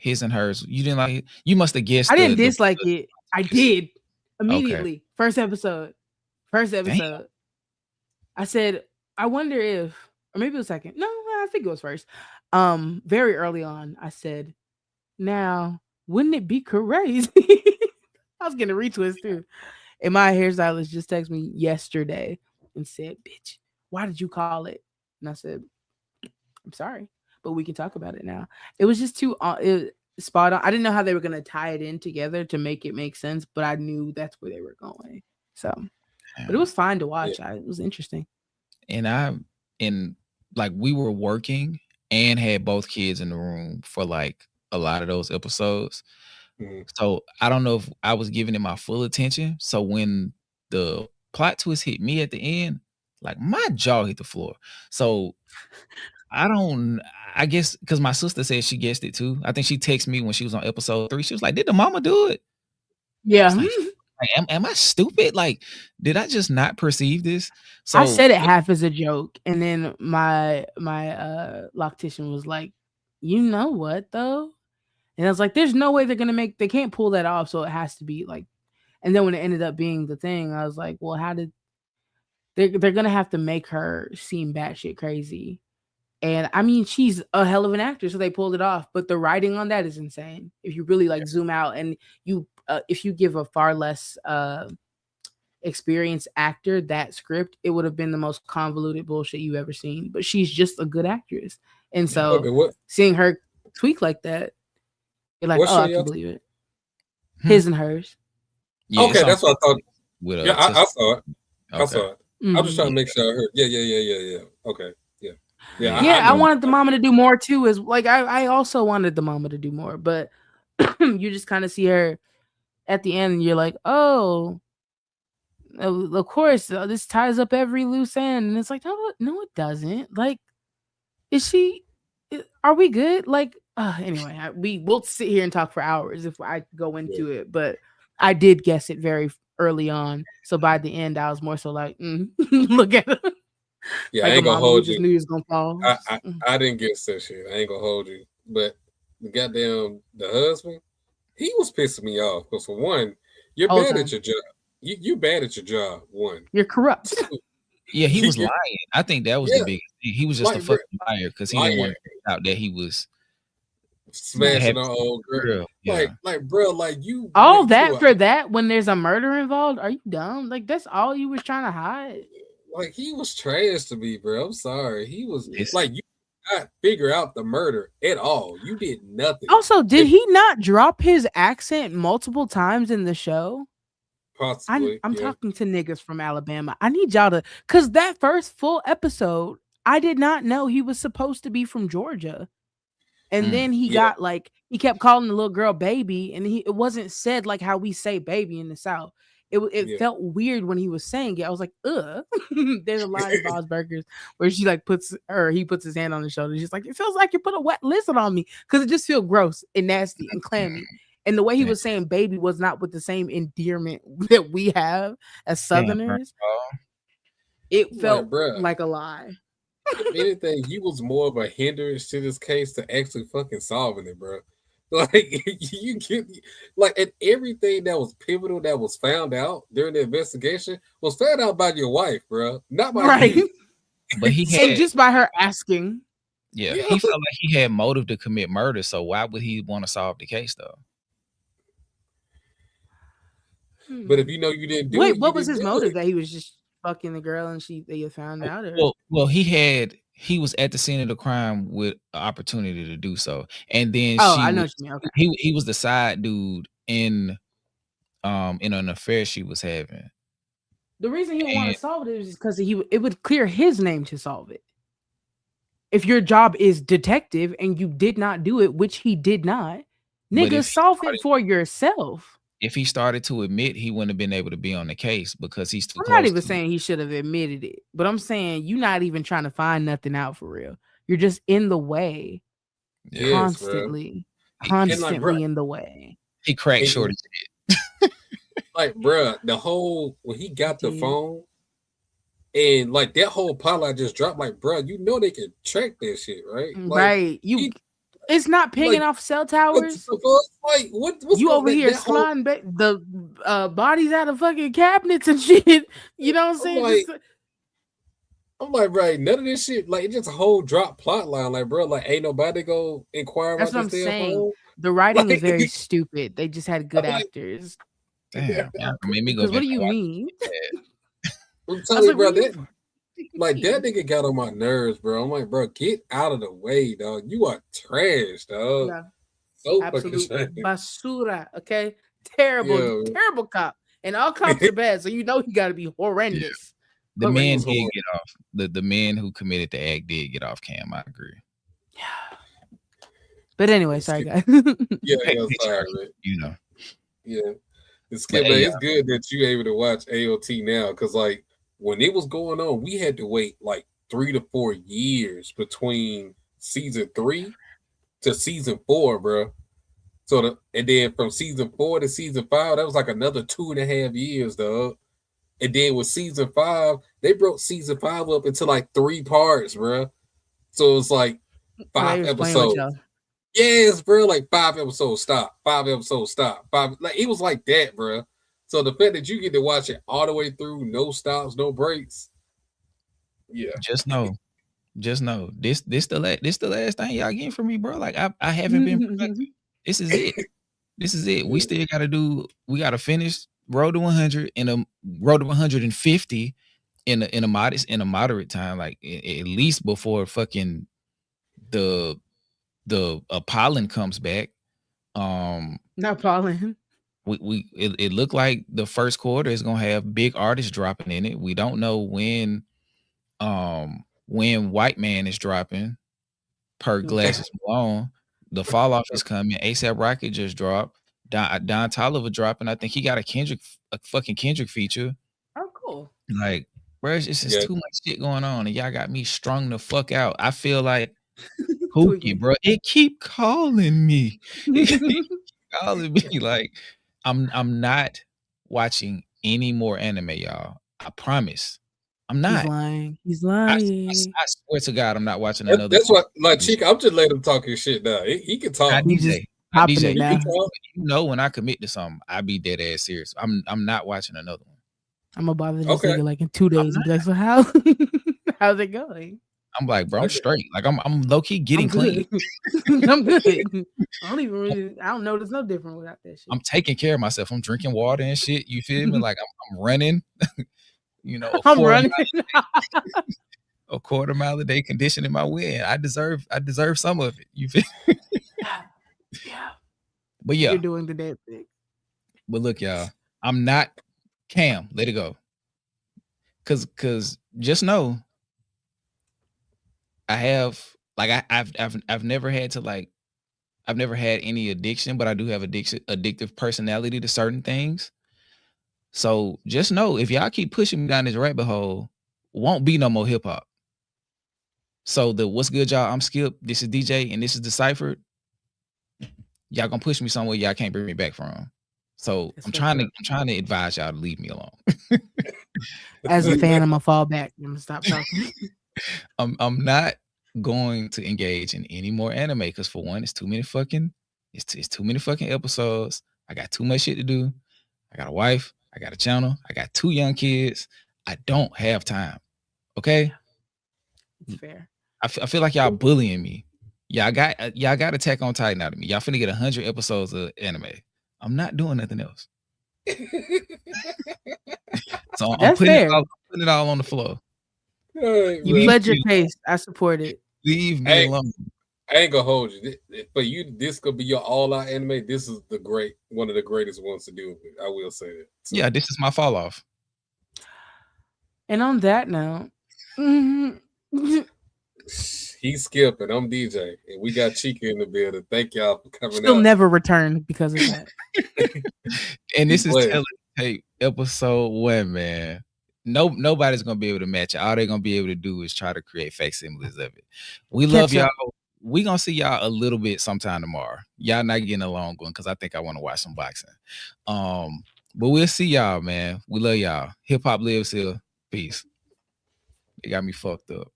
His and Hers. You didn't like it? You must have guessed. I didn't dislike it. I did immediately. Okay. First episode. Damn. I said, I wonder if, or maybe it was second. No, I think it was first. Very early on, I said, now, wouldn't it be crazy? I was getting a retwist too. And my hairstylist just texted me yesterday and said, bitch, why did you call it? And I said, I'm sorry, but we can talk about it now. It was just too spot on. I didn't know how they were going to tie it in together to make it make sense, but I knew that's where they were going. So, but it was fine to watch. It was interesting. And we were working and had both kids in the room for like a lot of those episodes. So I don't know if I was giving it my full attention. So when the plot twist hit me at the end, like my jaw hit the floor. So I guess because my sister said she guessed it too. I think she texted me when she was on episode 3. She was like, did the mama do it? Yeah. Am I stupid? Like, did I just not perceive this? So I said it half as a joke, and then my loctician was like, you know what though? And I was like, there's no way they can't pull that off, so it has to be like. And then when it ended up being the thing, I was like, well, how did they're gonna have to make her seem batshit crazy? And I mean, she's a hell of an actor, so they pulled it off. But the writing on that is insane. If you really zoom out and you, if you give a far less experienced actor that script, it would have been the most convoluted bullshit you've ever seen. But she's just a good actress, and so seeing her tweak like that, you're like, oh, I can believe it. His and Hers. Yeah, okay, that's what I thought. Yeah, I saw it. Okay. I saw it. I'm just trying to make sure I heard. Yeah. Okay. Yeah. I wanted the mama to do more too. Is like I also wanted the mama to do more, but you just kind of see her at the end, and you're like, oh, of course, this ties up every loose end, and it's like, no, it doesn't. Like, is she? Are we good? Like, anyway, we'll sit here and talk for hours if I go into it, but I did guess it very early on, so by the end, I was more so like, look at it. Yeah, like I ain't gonna hold you. Just knew he was gonna fall. I didn't get such shit. I ain't gonna hold you. But the husband, he was pissing me off. Because for one, you're bad at your job. You bad at your job. One, you're corrupt. Yeah, he was lying. I think that was the biggest thing. He was just a fucking liar because he didn't want to put out that he was smashing an old girl. Like, bro, like you. All that for that when there's a murder involved? Are you dumb? Like, that's all you was trying to hide. Like, he was trash to me, bro. I'm sorry. He was like, you did not figure out the murder at all. You did nothing. Also, did he not drop his accent multiple times in the show? Possibly. I'm talking to niggas from Alabama. I need y'all to, because that first full episode, I did not know he was supposed to be from Georgia. And then he got he kept calling the little girl baby, and it wasn't said like how we say baby in the South. It felt weird when he was saying it. I was like, ugh. There's a line in Bob's Burgers where he puts his hand on his shoulder. She's like, it feels like you put a wet lizard on me, because it just feels gross and nasty and clammy. And the way he was saying baby was not with the same endearment that we have as Southerners. It felt like a lie. If anything, he was more of a hindrance to this case to actually fucking solving it, bro. Like, you get and everything that was pivotal that was found out during the investigation was found out by your wife, bro, not by you. But he and just by her asking. Yeah, he felt like he had motive to commit murder, so why would he want to solve the case though? But if you know you didn't do it, what was his motive? That he was just fucking the girl and they found out? Or? Well, he was at the scene of the crime with an opportunity to do so, and then I know what you mean. Okay. He was the side dude in an affair she was having. The reason he would want to solve it is because it would clear his name to solve it. If your job is detective and you did not do it, which he did not, nigga, solve it for yourself. If he started to admit, he wouldn't have been able to be on the case because he's too close. I'm not even saying he should have admitted it, but I'm saying you're not even trying to find nothing out for real. You're just in the way, constantly in the way. He cracked Shorty's head. Like, bro, when he got the phone and like that whole pilot just dropped, like, bro, you know they can track that shit, right? Like, right. It's not pinging off cell towers. Like, what's you over here sliding back the bodies out of fucking cabinets and shit. You know what I'm saying? I'm like, bro, none of this shit. Like, it's just a whole drop plot line. Like, bro, like, ain't nobody go inquire That's about what this I'm damn saying. phone. The writing was very stupid. They just had good actors. Damn, made me go. Because what do you mean? I'm telling you, bro, that nigga got on my nerves, bro. I'm like, bro, get out of the way, dog. You are trash, dog. Yeah. So Absolute fucking basura. Okay, terrible cop. And all cops are bad, so you know he got to be horrendous. The man did get off. The man who committed the act did get off cam. I agree. Yeah. But anyway, sorry guys. Sorry, man. You know. Yeah. It's good, man. It's good that you're able to watch AOT now, because like when it was going on, we had to wait like 3 to 4 years between season 3 to season 4, bro. So and then from season 4 to season 5, that was like another 2.5 years, dog. And then with season 5, they broke season 5 up into like 3 parts, bro. So it's like 5 episodes. Yes, bro. Like 5 episodes, stop. 5 episodes, stop. 5. Like it was like that, bro. So the fact that you get to watch it all the way through, no stops, no breaks. Yeah. Just know, this the last thing y'all getting from me, bro. Like I haven't been productive. This is it. We still we gotta finish Road to 100 in a Road to 150 in a moderate time, like at least before fucking the pollen comes back. Not pollen. It looked like the first quarter is gonna have big artists dropping in it. We don't know when White Man is dropping per Glasses Malone. The fall off is coming. ASAP Rocky just dropped. Don Toliver dropping. I think he got a fucking Kendrick feature. Oh, cool. Like, bro, it's just too much shit going on, and y'all got me strung the fuck out. I feel like Pookie, bro. It keep calling me. Calling me. Like, I'm not watching any more anime, y'all. I promise. I'm not. He's lying. I swear to God, I'm not watching another. That's what, like, Chika, I'm just letting him talk his shit now. He can talk. DJ, you know, when I commit to something, I be dead ass serious. I'm not watching another one. I'm gonna bother this nigga like in 2 days and be like, so how's it going? I'm like, bro, I'm straight. Like I'm low key getting clean. I'm good. I don't know. There's no different without that shit. I'm taking care of myself. I'm drinking water and shit. You feel me? Like I'm running. You know, a quarter mile a day conditioning my wind. I deserve some of it. You feel? Yeah. But yeah, you're doing the damn thing. But look, y'all, I'm not Cam. Let it go. Cause just know, I have like I've never had to like I've never had any addiction, but I do have addictive personality to certain things. So just know, if y'all keep pushing me down this rabbit hole, won't be no more hip hop. So what's good, y'all? I'm Skip. This is DJ, and this is DeCypherEd. Y'all gonna push me somewhere y'all can't bring me back from. So I'm trying to advise y'all to leave me alone. As a fan, I'm gonna fall back. I'm gonna stop talking. I'm not going to engage in any more anime because, for one, it's too many fucking episodes. I got too much shit to do. I got a wife. I got a channel. I got 2 young kids. I don't have time. Okay? It's fair. I feel like y'all bullying me. Y'all got Attack on Titan out of me. Y'all finna get 100 episodes of anime. I'm not doing nothing else. So I'm putting it all on the floor. You led your pace. I support it. Leave me alone. I ain't gonna hold you. For you, this could be your all-out anime. This is one of the greatest ones to do. I will say that. So. Yeah, this is my fall off. And on that note, he's Skip and I'm DJ, and we got Chika in the building. Thank y'all for coming out. She'll never return because of that. And this is Tape episode 1, man. Nobody's gonna be able to match it. All they're gonna be able to do is try to create facsimiles of it. We love y'all. We gonna see y'all a little bit sometime tomorrow. Y'all not getting a long one because I think I want to watch some boxing. But we'll see y'all, man. We love y'all. Hip hop lives here. Peace. They got me fucked up.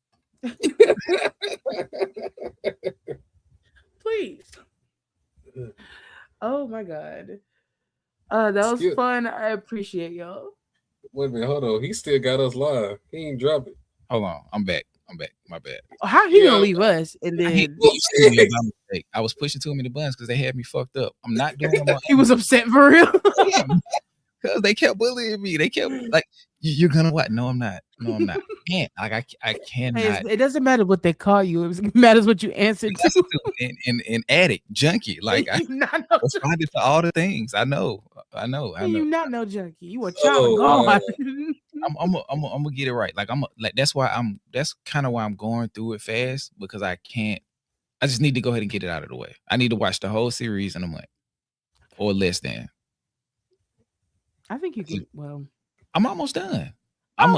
Please. please. Oh my god. That was fun. I appreciate y'all. Wait a minute, hold on. He still got us live. He ain't drop it. Hold on, I'm back. My bad. How he gonna leave us and then I was pushing too many buttons because they had me fucked up. I'm not doing them. He was upset for real. Because they kept bullying me. They kept like, you're gonna what? No, I'm not. I can't. Like I cannot. Hey, it doesn't matter what they call you. It matters what you answer to. And addict, junkie. Like I responded to all the things. I know. You not no junkie. You a child of God. I'm gonna get it right. Like that's kind of why I'm going through it fast, because I just need to go ahead and get it out of the way. I need to watch the whole series in a month or less than. I think you can. Well, I'm almost done. I'm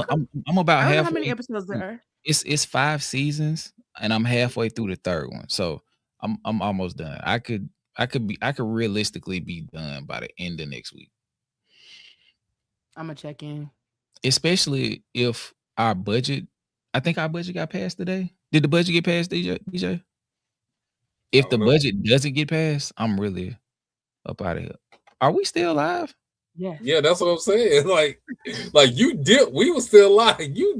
about halfway. How many episodes there are? It's 5 seasons, and I'm halfway through the 3rd one. So I'm almost done. I could realistically be done by the end of next week. I'm gonna check in. Especially if our budget, I think our budget got passed today. Did the budget get passed, DJ? If the budget doesn't get passed, I'm really up out of here. Are we still live? Yeah. Yeah, that's what I'm saying. Like you did. We were still live. You